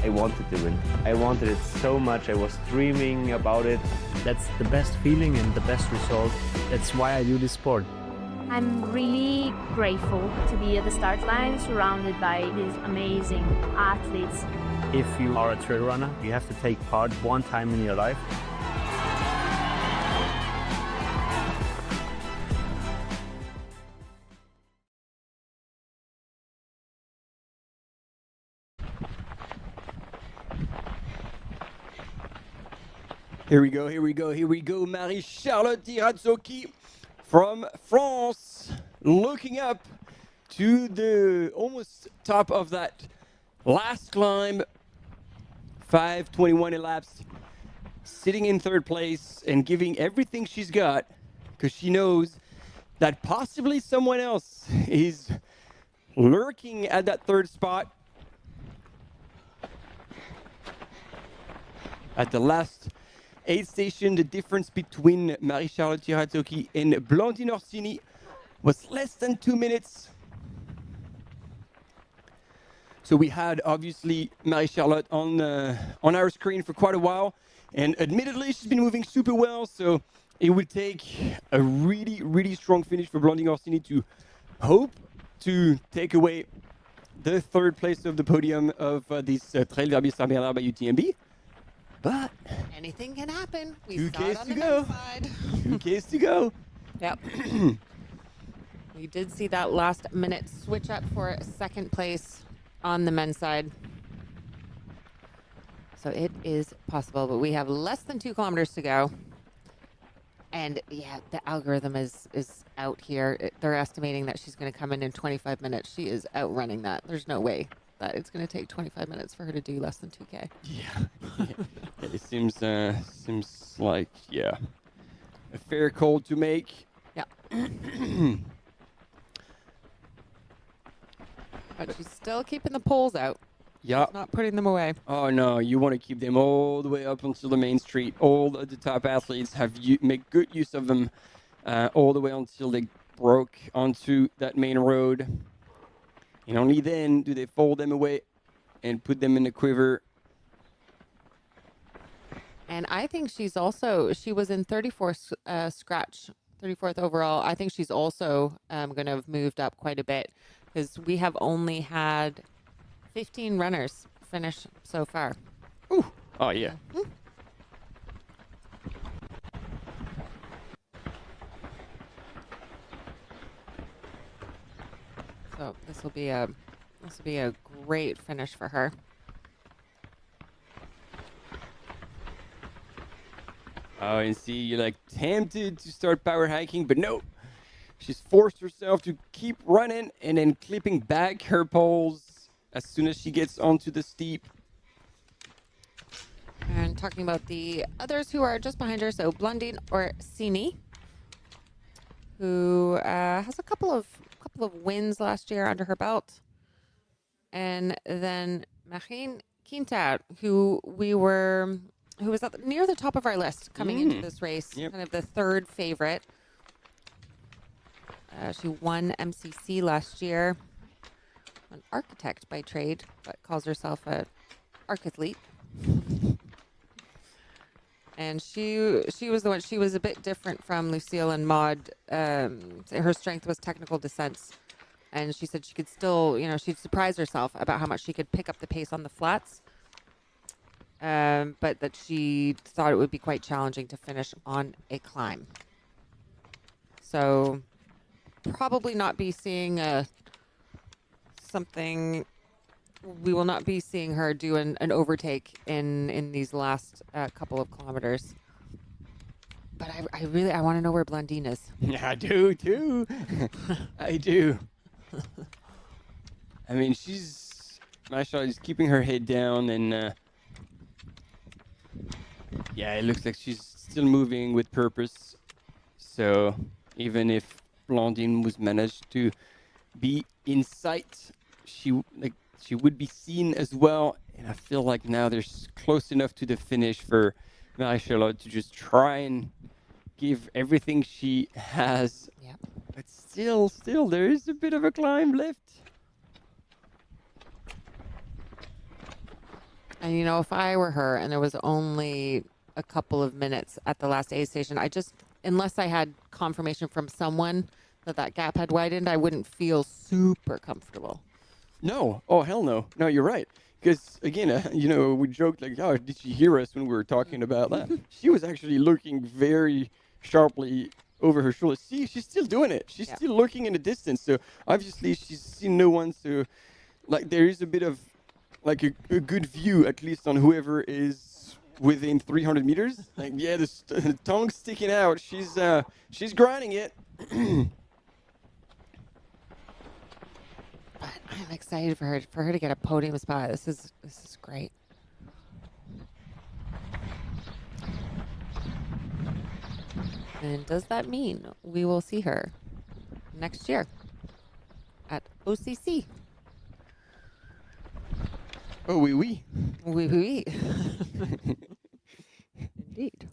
I wanted to win. I wanted it so much. I was dreaming about it. That's the best feeling and the best result. That's why I do this sport. I'm really grateful to be at the start line surrounded by these amazing athletes. If you are a trail runner, you have to take part one time in your life. Here we go, here we go, here we go. Marie-Charlotte Tirazocki from France, looking up to the almost top of that last climb. 5:21 elapsed, sitting in third place and giving everything she's got because she knows that possibly someone else is lurking at that third spot. At the last aid station, the difference between Marie-Charlotte Tirazocki and Blandine Orsini was less than 2 minutes. So we had obviously Marie-Charlotte on our screen for quite a while, and admittedly she's been moving super well. So it would take a really, really strong finish for Blandine Orsini to hope to take away the third place of the podium of this Trail Verbier Bernard by UTMB. But anything can happen. We 2Ks saw it on to the go. men's side. 2Ks to go. Yep. We did see that last minute switch up for second place on the men's side. So it is possible, but we have less than 2 kilometers to go. And yeah, the algorithm is out here. They're estimating that she's going to come in 25 minutes. She is outrunning that. There's no way that it's going to take 25 minutes for her to do less than 2K. Yeah. It seems like, yeah, a fair call to make. Yeah. But she's still keeping the poles out. Yeah. She's not putting them away. Oh no, you want to keep them all the way up until the main street. All of the top athletes make good use of them all the way until they broke onto that main road. And only then do they fold them away and put them in the quiver. And I think she was in 34th scratch, 34th overall. I think she's also going to have moved up quite a bit because we have only had 15 runners finish so far. Ooh. Oh, yeah. Mm-hmm. So this will be a great finish for her. Oh, and see, you're like tempted to start power hiking, but no. She's forced herself to keep running and then clipping back her poles as soon as she gets onto the steep. And talking about the others who are just behind her, so Blandine Orsini, who has a couple of wins last year under her belt, and then Marine Quintard, who was near the top of our list coming into this race, kind of the third favorite. She won MCC last year. An architect by trade, but calls herself an archithlete. And she was the one. She was a bit different from Lucille and Maud. Her strength was technical descents, and she said she could still, she'd surprise herself about how much she could pick up the pace on the flats. But that she thought it would be quite challenging to finish on a climb. So probably not be seeing something. We will not be seeing her do an overtake in these last couple of kilometers. But I want to know where Blandine is. Yeah, I do too. I do. I mean, she's keeping her head down, and yeah, it looks like she's still moving with purpose. So even if Blandine was managed to be in sight, she would be seen as well. And I feel like now they're close enough to the finish for Marie-Charlotte to just try and give everything she has. Yeah. But still, there is a bit of a climb left. And you know, if I were her and there was only a couple of minutes at the last aid station, unless I had confirmation from someone that gap had widened, I wouldn't feel super comfortable. No. Oh, hell no. No, you're right. Because, again, we joked like, oh, did she hear us when we were talking about that? She was actually looking very sharply over her shoulder. See, she's still doing it. She's still looking in the distance. So, obviously, she's seen no one. So, there is a bit of, a good view, at least, on whoever is within 300 meters. The tongue's sticking out. She's grinding it. But I'm excited for her to get a podium spot. This is great. And does that mean we will see her next year at OCC? Oh, oui, oui. Oui, oui. Indeed.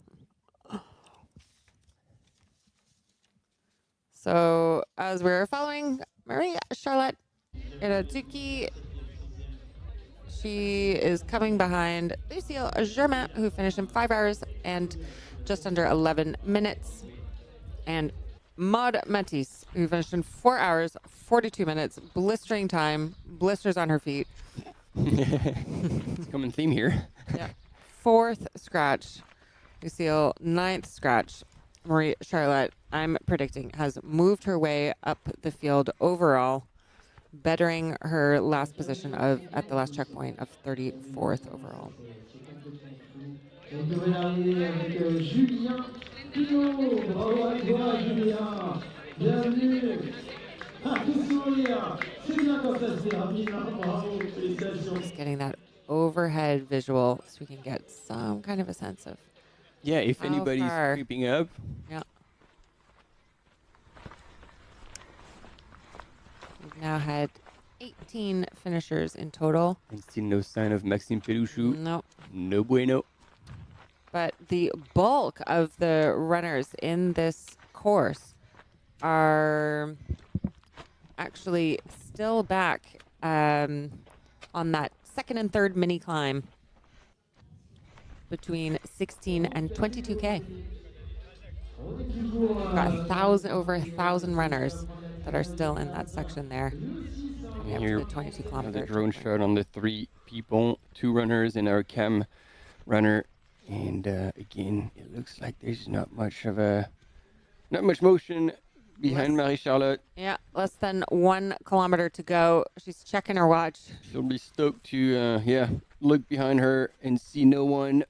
So, as we're following Marie-Charlotte Irazuki, she is coming behind Lucille Germain, who finished in 5 hours and just under 11 minutes, and Maud Matisse, who finished in 4 hours, 42 minutes, blistering time, blisters on her feet. It's a common theme here. Yeah. 4th scratch. Lucille, 9th scratch. Marie-Charlotte, I'm predicting, has moved her way up the field overall, bettering her last position at the last checkpoint of 34th overall. Just getting that overhead visual so we can get some kind of a sense of if how anybody's far. creeping up. Yeah. We've now had 18 finishers in total. And still no sign of Maxime Pelouchou. Nope. No bueno. But the bulk of the runners in this course are actually still back on that second and third mini climb between 16 and 22K. We've got over 1,000 runners that are still in that section there. And Here, here, the 22 the kilometer. drone shot on the 3 people, 2 runners and our cam runner. And again, it looks like there's not much motion behind Marie-Charlotte. Yeah, less than 1 kilometer to go. She's checking her watch. She'll be stoked to, look behind her and see no one.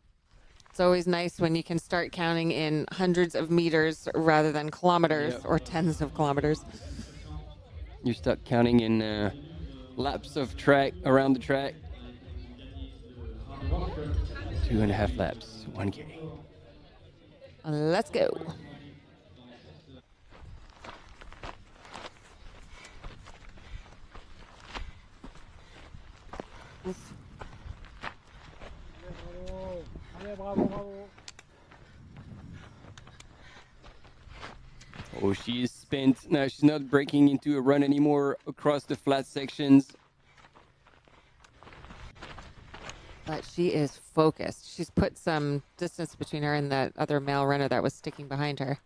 It's always nice when you can start counting in hundreds of meters rather than kilometers or tens of kilometers. You start counting in laps of track around the track. 2.5 laps, 1K. Let's go. Oof. Oh, she is spent. Now she's not breaking into a run anymore across the flat sections. But she is focused. She's put some distance between her and that other male runner that was sticking behind her.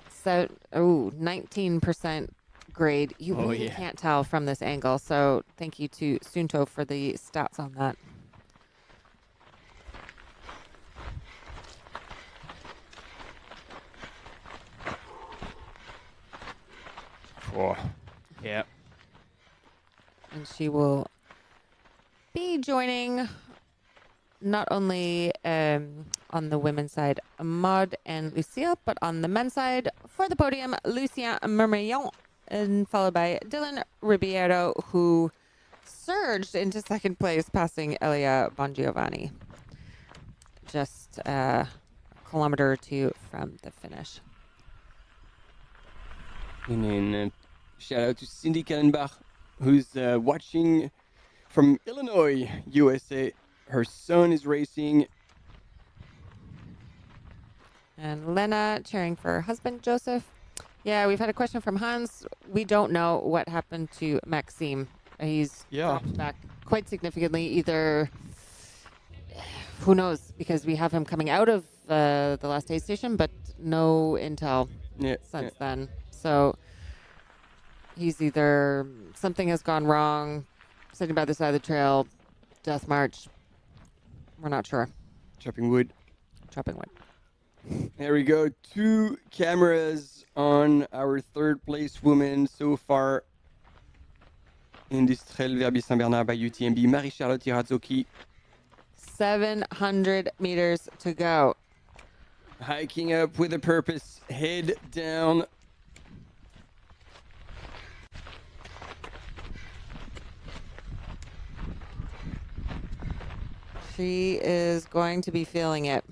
So, 19% grade. You really can't tell from this angle. So thank you to Sunto for the stats on that. Oh, yeah. And she will be joining not only on the women's side, Maud and Lucille, but on the men's side, for the podium, Lucien Mermillon, and followed by Dylan Ribeiro, who surged into second place, passing Elia Bongiovanni. Just a kilometer or 2 from the finish. And then shout out to Cindy Kallenbach, who's watching from Illinois, USA. Her son is racing And Lena cheering for her husband, Joseph. Yeah, we've had a question from Hans. We don't know what happened to Maxime. He's dropped back quite significantly. Either, who knows, because we have him coming out of the last aid station, but no intel since then. So he's either something has gone wrong, sitting by the side of the trail, death march. We're not sure. Chopping wood. Chopping wood. There we go. 2 cameras on our third place woman so far in this trail Verbier Saint-Bernard by UTMB. Marie-Charlotte Irazzoki. 700 meters to go. Hiking up with a purpose. Head down. She is going to be feeling it.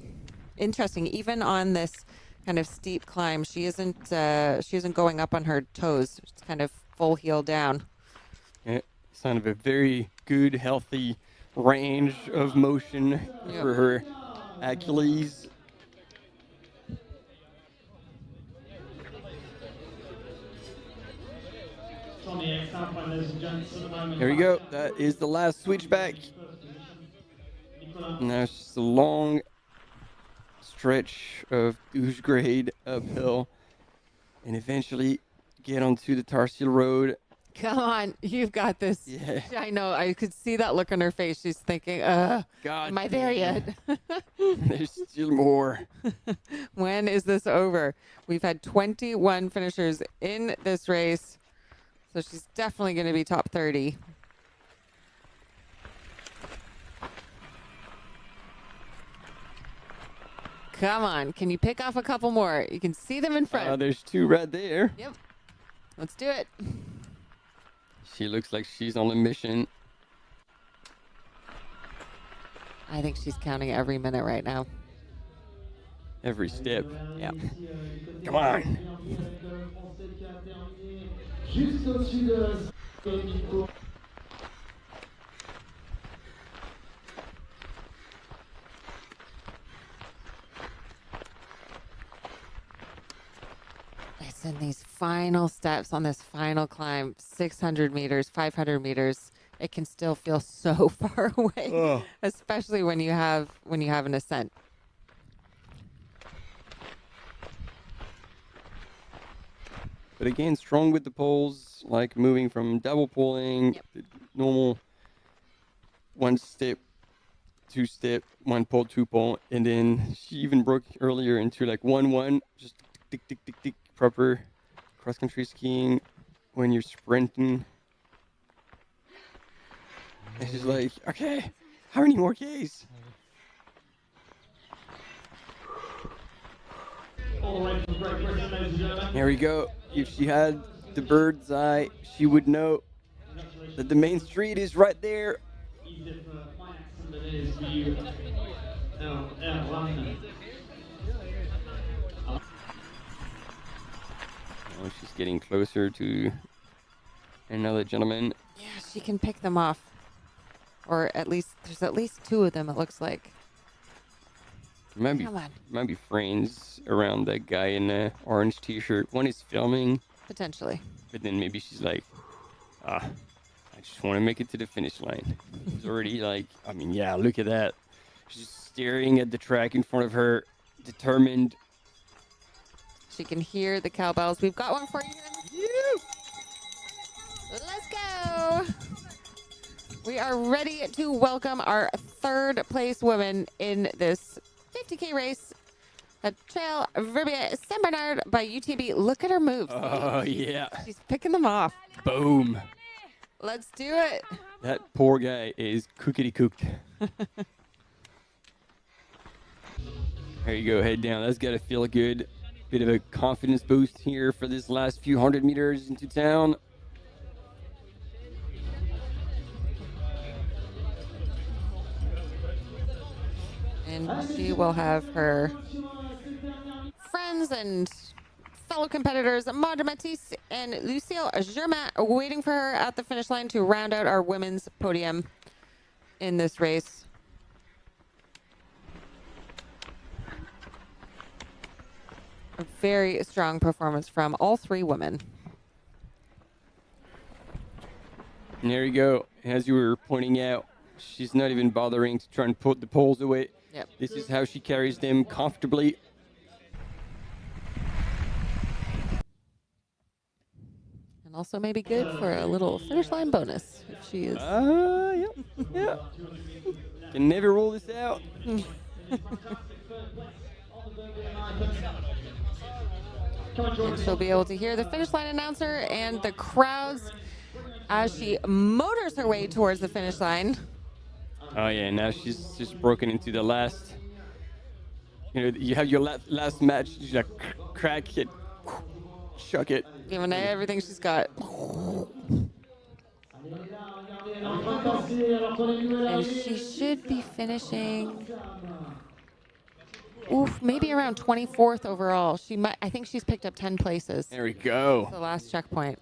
Interesting. Even on this kind of steep climb, she isn't going up on her toes. It's kind of full heel down. Yeah, sign of a very good, healthy range of motion for her Achilles. Here we go. That is the last switchback. Now it's just a long stretch of douche grade uphill and eventually get onto the tar seal road. Come on, you've got this. Yeah. I know. I could see that look on her face. She's thinking, God, am I there yet? There's still more. When is this over? We've had 21 finishers in this race, so she's definitely going to be top 30. Come on. Can you pick off a couple more? You can see them in front. There's 2 right there. Yep. Let's do it. She looks like she's on a mission. I think she's counting every minute right now. Every step. Yep. Come on. Listen, these final steps on this final climb, 600 meters, 500 meters, it can still feel so far away, especially when you have an ascent. But again, strong with the poles, like moving from double pulling, the normal 1 step, 2 step, 1 pole, 2 pole, and then she even broke earlier into like 1-1, just tick, tick, tick, tick, proper cross-country skiing when you're sprinting. And she's like, okay, how many more Ks? There we go. If she had the bird's eye, she would know that the main street is right there. Oh, she's getting closer to another gentleman. Yeah, she can pick them off. Or at least, there's at least 2 of them, it looks like. Might be friends around that guy in the orange t-shirt. One is filming. Potentially. But then maybe she's like, I just want to make it to the finish line. She's already like, I mean, yeah, look at that. She's staring at the track in front of her, determined. She can hear the cowbells. We've got one for you. Let's go. We are ready to welcome our 3rd place woman in this 50K race. A trail Verbier Saint-Bernard by UTMB. Look at her moves. Oh, yeah. She's picking them off. Boom. Let's do it. That poor guy is cookity cooked. There you go, head down. That's got to feel good. Bit of a confidence boost here for this last few 100 meters into town. And she will have her friends and fellow competitors, Maude Matisse and Lucille Germain, waiting for her at the finish line to round out our women's podium in this race. A very strong performance from all three women. And there you go. As you were pointing out, she's not even bothering to try and put the poles away. Yep. This is how she carries them comfortably. And also maybe good for a little finish line bonus if she is. Yeah. Can never rule this out. And she'll be able to hear the finish line announcer and the crowds as she motors her way towards the finish line. Oh yeah, now she's just broken into the last. You know, you have your last match. You just crack it, chuck it. Giving it everything she's got. And she should be finishing. Oof, maybe around 24th overall. She might. I think she's picked up 10 places. There we go. The last checkpoint.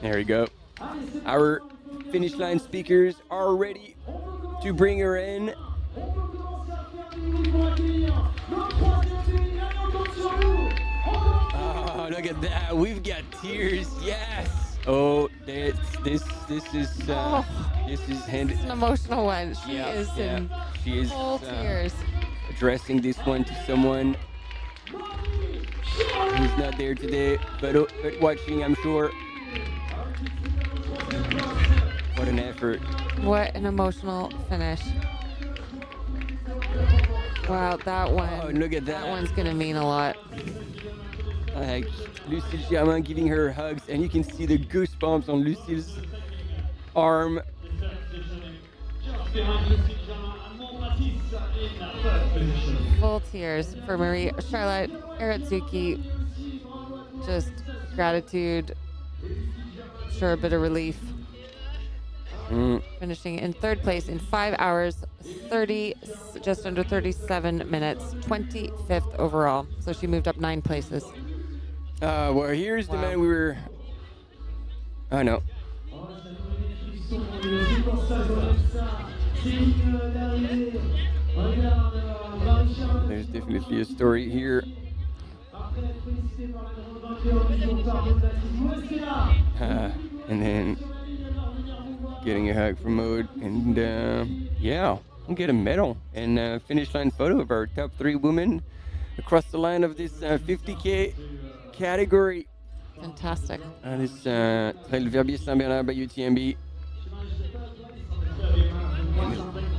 There we go. Our finish line speakers are ready to bring her in. Oh, look at that. We've got tears. Yes. Oh, this is an emotional one. She is in full tears. Addressing this one to someone who's not there today, but watching, I'm sure. What an effort. What an emotional finish. Wow, that one. Oh, look at that. That one's going to mean a lot. Lucille Germain giving her hugs, and you can see the goosebumps on Lucille's arm. Full tears for Marie Charlotte Aratsuki. Just gratitude. Sure, a bit of relief. Finishing in third place in 5 hours, 30, just under 37 minutes, 25th overall. So she moved up 9 places. Well, here's the man we were. Oh no. There's definitely a story here. And then getting a hug from Maud, and yeah, we'll get a medal and a finish line photo of our top 3 women across the line of this 50K category. Fantastic. This Trail Verbier Saint-Bernard by UTMB.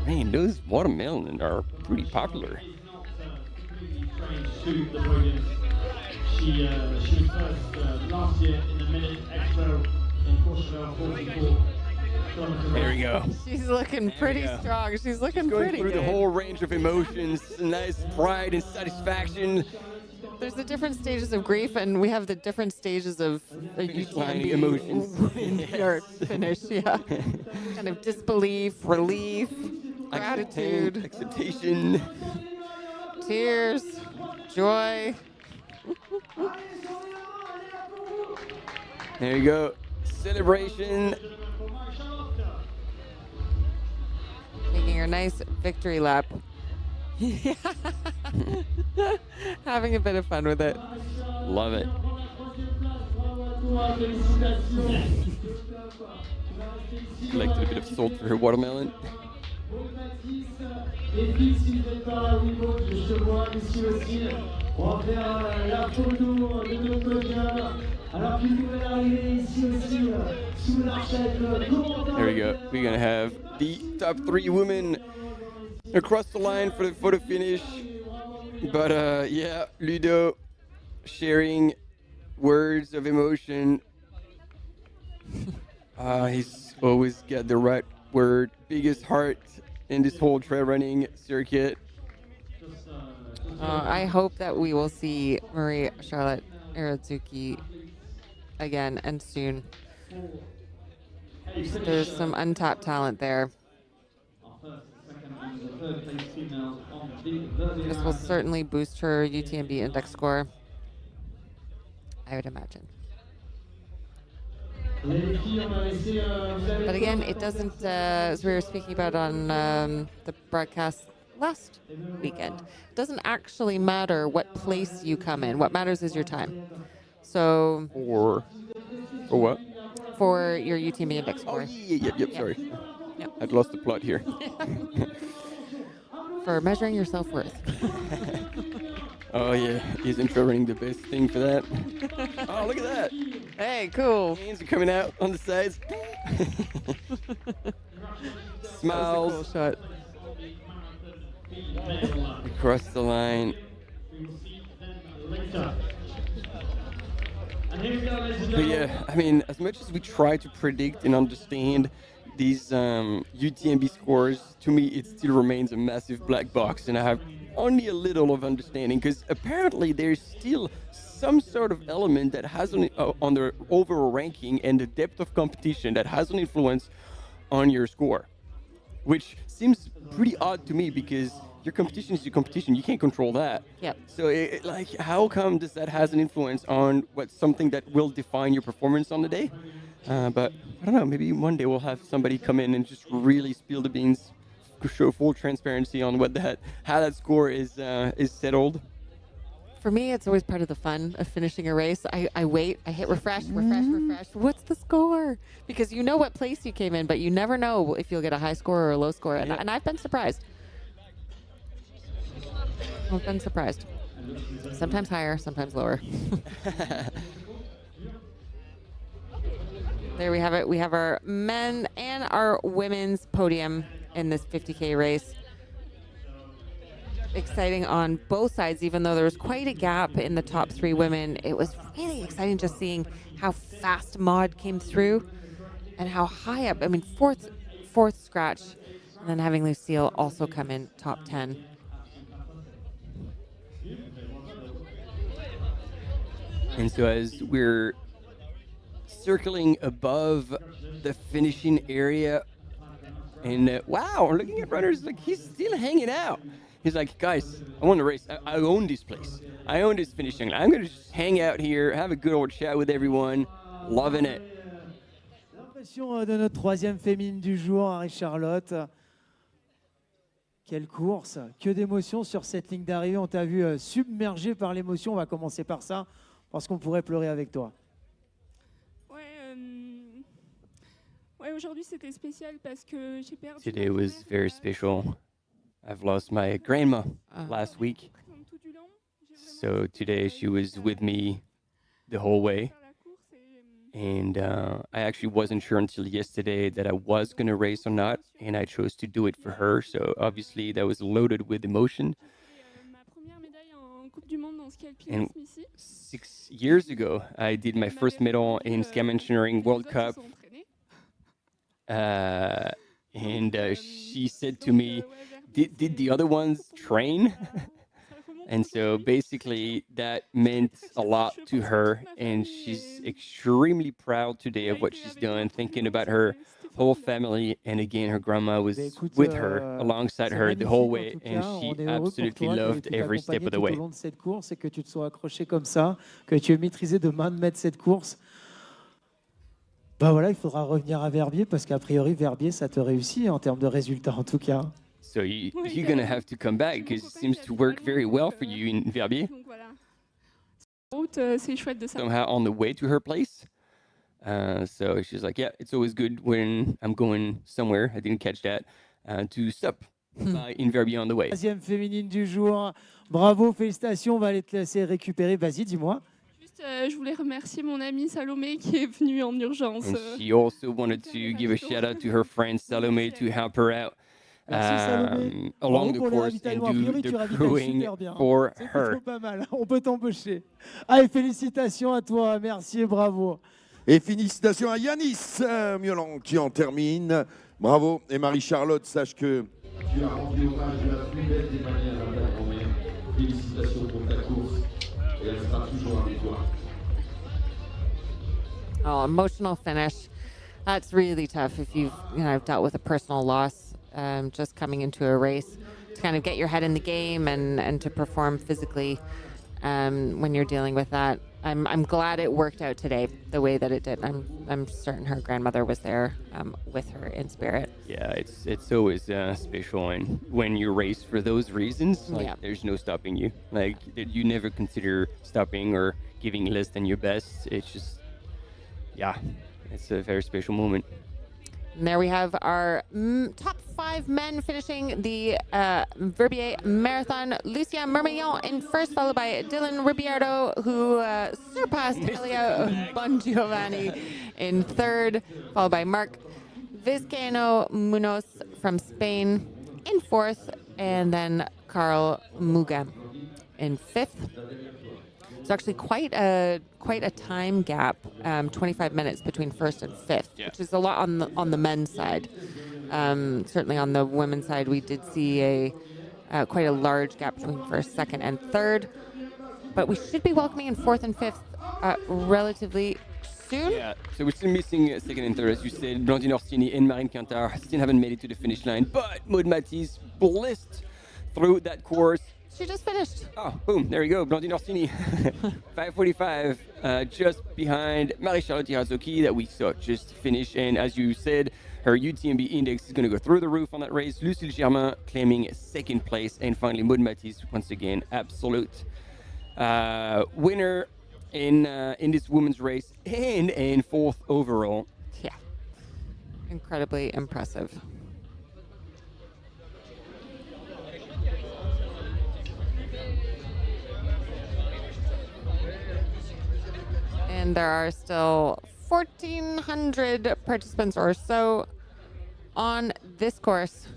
Man, those watermelon are pretty popular. She was first last year in the minute expo in Courchevel 44. There we go. She's looking pretty strong. She's looking Going pretty through good. the whole range of emotions, nice pride and satisfaction. There's the different stages of grief, and we have the different stages of line emotions. Yes. Finish, yeah. Kind of disbelief, relief, gratitude, acceptation, tears, joy. There you go. Celebration. Taking her nice victory lap. Yeah. Having a bit of fun with it. Love it. Collected a bit of salt for her watermelon. There we go. We're gonna have the top 3 women across the line for the photo finish. But yeah, Ludo sharing words of emotion. He's always got the right word. Biggest heart in this whole trail running circuit. I hope that we will see Marie Charlotte Aratsuki again and soon. There's some untapped talent there. This will certainly boost her UTMB index score, I would imagine. But again, it doesn't, as we were speaking about on the broadcast last weekend. It doesn't actually matter what place you come in. What matters is your time. So for what? For your UTMB index score. Yep. Sorry, Yep. I'd lost the plot here. For measuring your self-worth. Oh yeah, isn't trail running the best thing for that? Oh, look at that! Hey, cool. Hands are coming out on the sides. Smiles. That was a cool shot. Across the line. But yeah, I mean, as much as we try to predict and understand these UTMB scores, to me, it still remains a massive black box, and I have only a little of understanding, because apparently there's still some sort of element that has on the overall ranking and the depth of competition that has an influence on your score, which seems pretty odd to me, because your competition is your competition. You can't control that. Yep. So, how come does that has an influence on something that will define your performance on the day? But I don't know. Maybe one day we'll have somebody come in and just really spill the beans, show full transparency on how that score is settled. For me, it's always part of the fun of finishing a race. I wait, I hit refresh. What's the score? Because you know what place you came in, but you never know if you'll get a high score or a low score. And I've been surprised. I've been surprised. Sometimes higher, sometimes lower. There we have it. We have our men and our women's podium in this 50K race. Exciting on both sides, even though there was quite a gap in the top three women. It was really exciting just seeing how fast Maud came through and how high up. I mean, fourth scratch, and then having Lucille also come in top 10. And so as we're circling above the finishing area, and wow, we're looking at runners, like he's still hanging out. He's like, guys, I want to race. I own this place. I own this finishing line. I'm going to just hang out here, have a good old chat with everyone, loving it. L'impression de notre troisième féminine du jour, Marie-Charlotte. Quelle course, que d'émotions sur cette ligne d'arrivée. On t'a vu submergé par l'émotion. On va commencer par ça, parce qu'on pourrait pleurer avec toi. Ouais, aujourd'hui c'était spécial parce que j'ai perdu. Today was very special. I've lost my grandma last week. So today she was with me the whole way. And I actually wasn't sure until yesterday that I was going to race or not. And I chose to do it for her. So obviously that was loaded with emotion. And 6 years ago, I did my first medal in ski mountaineering World Cup. And she said to me, did the other ones train? And so basically that meant a lot to her, and she's extremely proud today of what she's done, thinking about her whole family. And again, her grandma was with her, alongside her the whole way, and she absolutely loved every step of the way. Cette course, et que tu te sois accroché comme ça, que tu aies maîtrisé de main de maître cette course. Bah voilà, il faudra revenir à Verbier, parce qu'a priori Verbier ça te réussit en termes de résultats en tout cas. So you're going to have to come back, because it seems to work very well for you in Verbier. Somehow on the way to her place. So she's like, yeah, it's always good when I'm going somewhere, I didn't catch that, to stop in Verbier on the way. Troisième féminine du jour. Bravo, félicitations, on va aller te laisser récupérer. Vas-y, dis-moi. Juste, je voulais remercier mon amie Salomé qui est venue en urgence. And she also wanted to give a shout out to her friend Salomé to help her out. Along the course and do the crewing for her. Pas mal, on peut t'embaucher. Allez, félicitations à toi, merci et bravo. Et félicitations à Yanis Miolan qui en termine. Bravo. Et Marie-Charlotte, sache que tu as rendu hommage de la plus belle des manières à ta grand-mère. Félicitations pour ta course. Et elle sera toujours avec toi. Oh, emotional finish. That's really tough if you've dealt with a personal loss. Just coming into a race, to kind of get your head in the game and to perform physically when you're dealing with that. I'm glad it worked out today the way that it did. I'm certain her grandmother was there with her in spirit. Yeah, it's always special, and when you race for those reasons, like, Yeah. there's no stopping you. Like, you never consider stopping or giving less than your best. It's just, yeah, it's a very special moment. And there we have our top 5 men finishing the Verbier Marathon. Lucien Mermillon in first, followed by Dylan Ribierdo, who surpassed Elia Bongiovanni in third, followed by Mark Vizcaino Munoz from Spain in fourth, and then Carl Muga in fifth. It's actually quite a time gap, 25 minutes between first and fifth, which is a lot on the men's side. Certainly on the women's side, we did see quite a large gap between first, second, and third. But we should be welcoming in fourth and fifth relatively soon. Yeah, so we're still missing second and third, as you said. Blandine Orsini and Marine Quintard still haven't made it to the finish line, but Maud Matisse blissed through that course. She just finished. Oh, boom, there you go. Blandine Orsini, 5:45, just behind Marie-Charlotte Irazuki that we saw just finish. And as you said, her UTMB index is going to go through the roof on that race. Lucille Germain claiming second place. And finally, Maud Matisse, once again, absolute winner in this women's race and in fourth overall. Yeah, incredibly impressive. And there are still 1,400 participants or so on this course,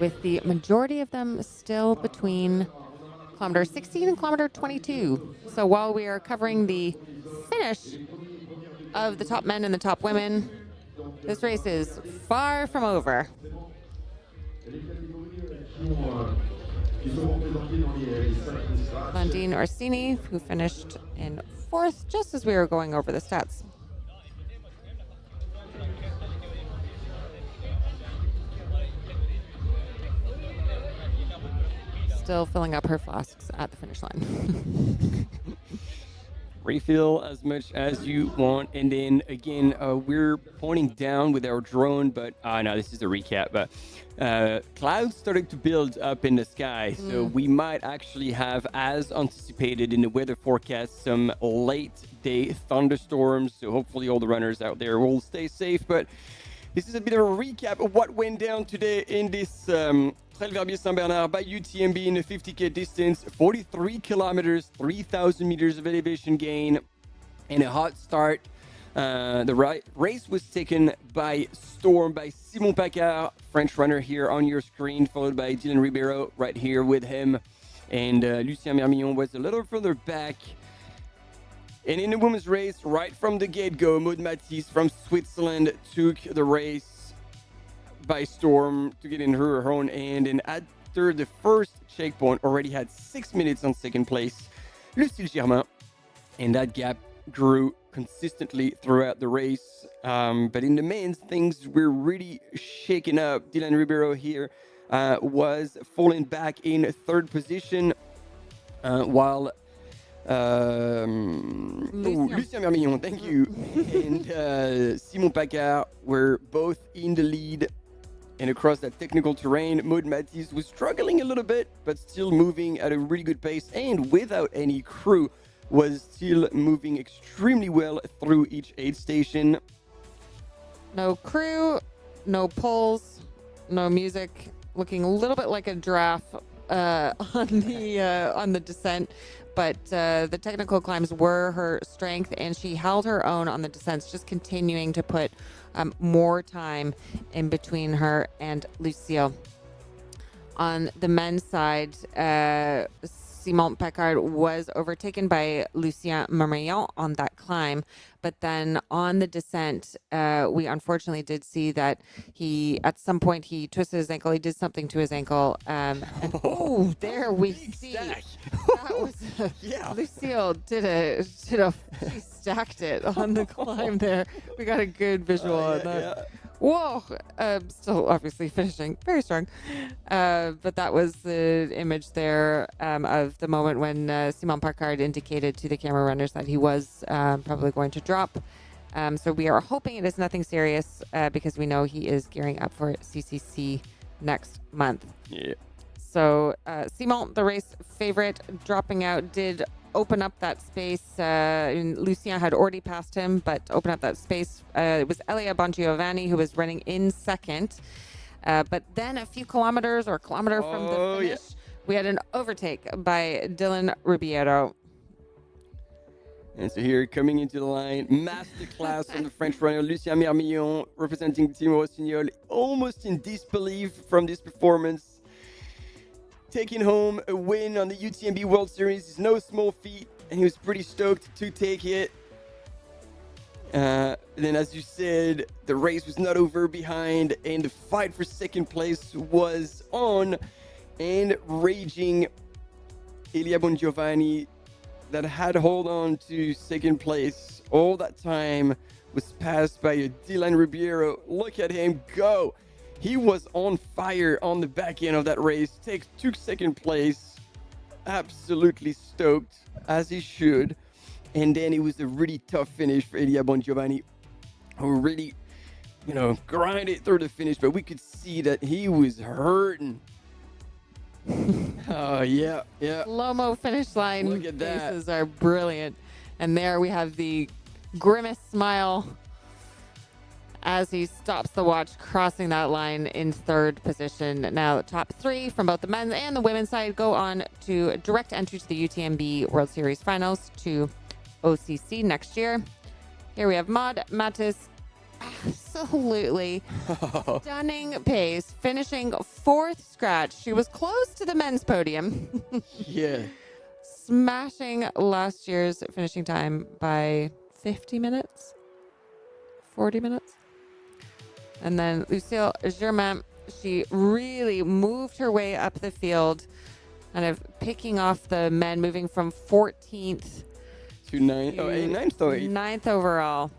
with the majority of them still between kilometer 16 and kilometer 22. So while we are covering the finish of the top men and the top women, this race is far from over. Blandine Orsini, who finished in fourth just as we were going over the stats. Still filling up her flasks at the finish line. Refill as much as you want, and then again we're pointing down with our drone, but no, this is the recap, but clouds started to build up in the sky, so we might actually have, as anticipated in the weather forecast, some late day thunderstorms. So hopefully all the runners out there will stay safe. But this is a bit of a recap of what went down today in this Trail Verbier Saint-Bernard by UTMB in the 50K distance. 43 kilometers, 3,000 meters of elevation gain, and a hot start. The race was taken by storm by Simon Paccard, French runner here on your screen, followed by Dylan Ribeiro right here with him. And Lucien Mermillon was a little further back. And in the women's race, right from the get-go, Maud Matisse from Switzerland took the race by storm to get in her own end. And after the first checkpoint, already had 6 minutes on second place, Lucille Germain. And that gap grew consistently throughout the race. But in the men's, things were really shaking up. Dylan Ribeiro here was falling back in third position, while Lucien Mermillon, thank you, and Simon Paccard were both in the lead. And across that technical terrain, Maud Matisse was struggling a little bit, but still moving at a really good pace, and without any crew, was still moving extremely well through each aid station. No crew, no poles, no music. Looking a little bit like a giraffe on the descent, but the technical climbs were her strength, and she held her own on the descents, just continuing to put more time in between her and Lucille. On the men's side, Simon Paccard was overtaken by Lucien Mermillon on that climb, but then on the descent, we unfortunately did see that at some point he twisted his ankle. He did something to his ankle, and there we see that was Lucille she stacked it on the climb there. We got a good visual on that. Whoa! Still obviously finishing very strong. But that was the image there of the moment when Simon Parcard indicated to the camera runners that he was probably going to drop. So we are hoping it is nothing serious because we know he is gearing up for CCC next month. Yeah. So Simon, the race favorite, dropping out, did open up that space. Lucien had already passed him, but open up that space. It was Elia Bongiovanni who was running in second. But then a few kilometers or a kilometer from the finish, we had an overtake by Dylan Ribeiro. And so here, coming into the line, masterclass on the French runner, Lucien Mermillon, representing Team Rossignol, almost in disbelief from this performance. Taking home a win on the UTMB World Series is no small feat, and he was pretty stoked to take it. Then, as you said, the race was not over behind, and the fight for second place was on, and raging. Elia Bongiovanni, that had hold on to second place all that time, was passed by a Dylan Ribeiro. Look at him go. He was on fire on the back end of that race. Took second place. Absolutely stoked, as he should. And then it was a really tough finish for Elia Bongiovanni, who really, grinded through the finish, but we could see that he was hurting. Oh, yeah. Slow-mo finish line. Look at that. Faces are brilliant. And there we have the grimace smile as he stops the watch, crossing that line in third position. Now, the top three from both the men's and the women's side go on to direct entry to the UTMB World Series finals to OCC next year. Here we have Maud Mattis. Absolutely stunning pace, finishing fourth scratch. She was close to the men's podium. Yeah. Smashing last year's finishing time by 50 minutes, 40 minutes. And then Lucille Germain, she really moved her way up the field, kind of picking off the men, moving from 14th to 9th overall.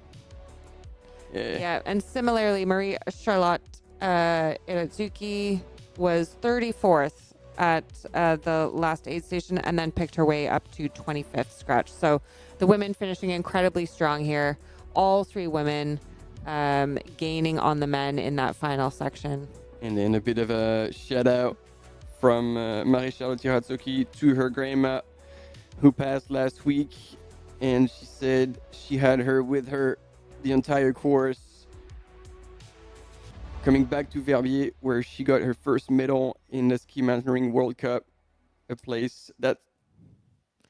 Yeah, and similarly, Marie Charlotte Irazuki was 34th at the last aid station and then picked her way up to 25th scratch. So the women finishing incredibly strong here. All three women gaining on the men in that final section. And then a bit of a shout out from Marie Charlotte Irazuki to her grandma, who passed last week. And she said she had her with her the entire course, coming back to Verbier, where she got her first medal in the Ski Mountaineering World Cup, a place that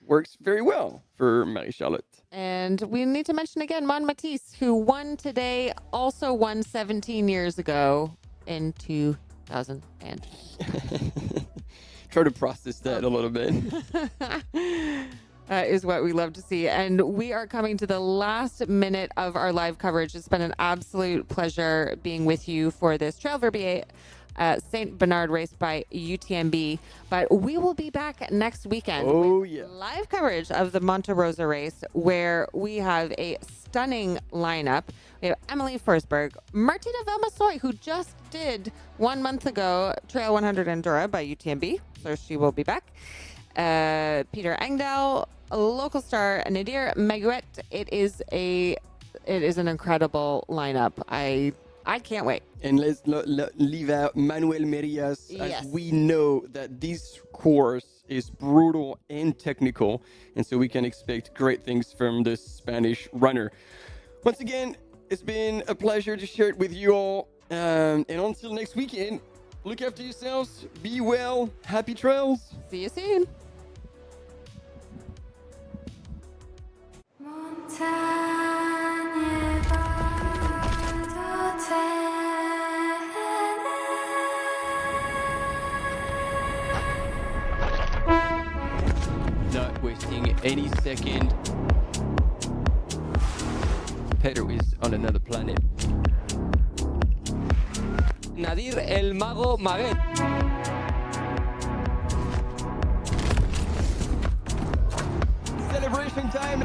works very well for Marie-Charlotte. And we need to mention again, Mon Matisse, who won today, also won 17 years ago in 2000. Try to process that a little bit. Is what we love to see. And we are coming to the last minute of our live coverage. It's been an absolute pleasure being with you for this Trail Verbier St. Bernard race by UTMB. But we will be back next weekend with live coverage of the Monte Rosa race, where we have a stunning lineup. We have Emily Forsberg, Martina Valmasoy, who just did 1 month ago Trail 100 Endura by UTMB, so she will be back. Peter Engdahl, a local star, Nadir Meguet. It is an incredible lineup. I can't wait. And let's leave out Manuel Merias, Yes. as we know that this course is brutal and technical, and so we can expect great things from the Spanish runner. Once again, it's been a pleasure to share it with you all. And until next weekend, look after yourselves, be well, happy trails. See you soon. Not wasting any second. Pedro is on another planet. Nadir El Mago Maguet. Celebration time.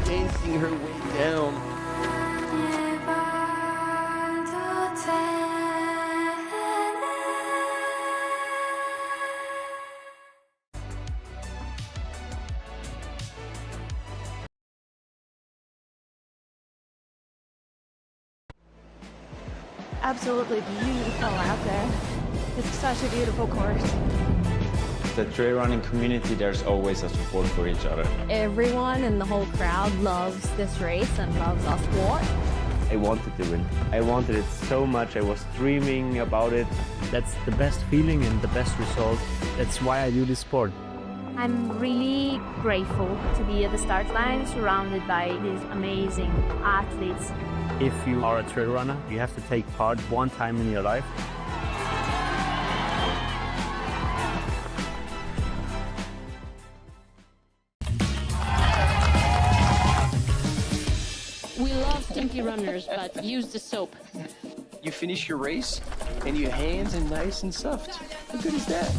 Dancing her way down. absolutely beautiful out there. It's such a beautiful course. The trail running community, there's always a support for each other. Everyone in the whole crowd loves this race and loves our sport. I wanted to win. I wanted it so much. I was dreaming about it. That's the best feeling and the best result. That's why I do this sport. I'm really grateful to be at the start line surrounded by these amazing athletes. If you are a trail runner, you have to take part one time in your life. We love stinky runners, but use the soap. You finish your race and your hands are nice and soft. How good is that?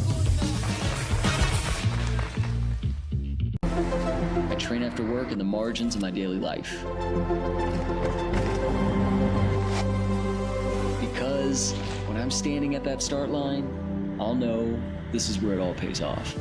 I train after work in the margins of my daily life. Because when I'm standing at that start line, I'll know this is where it all pays off.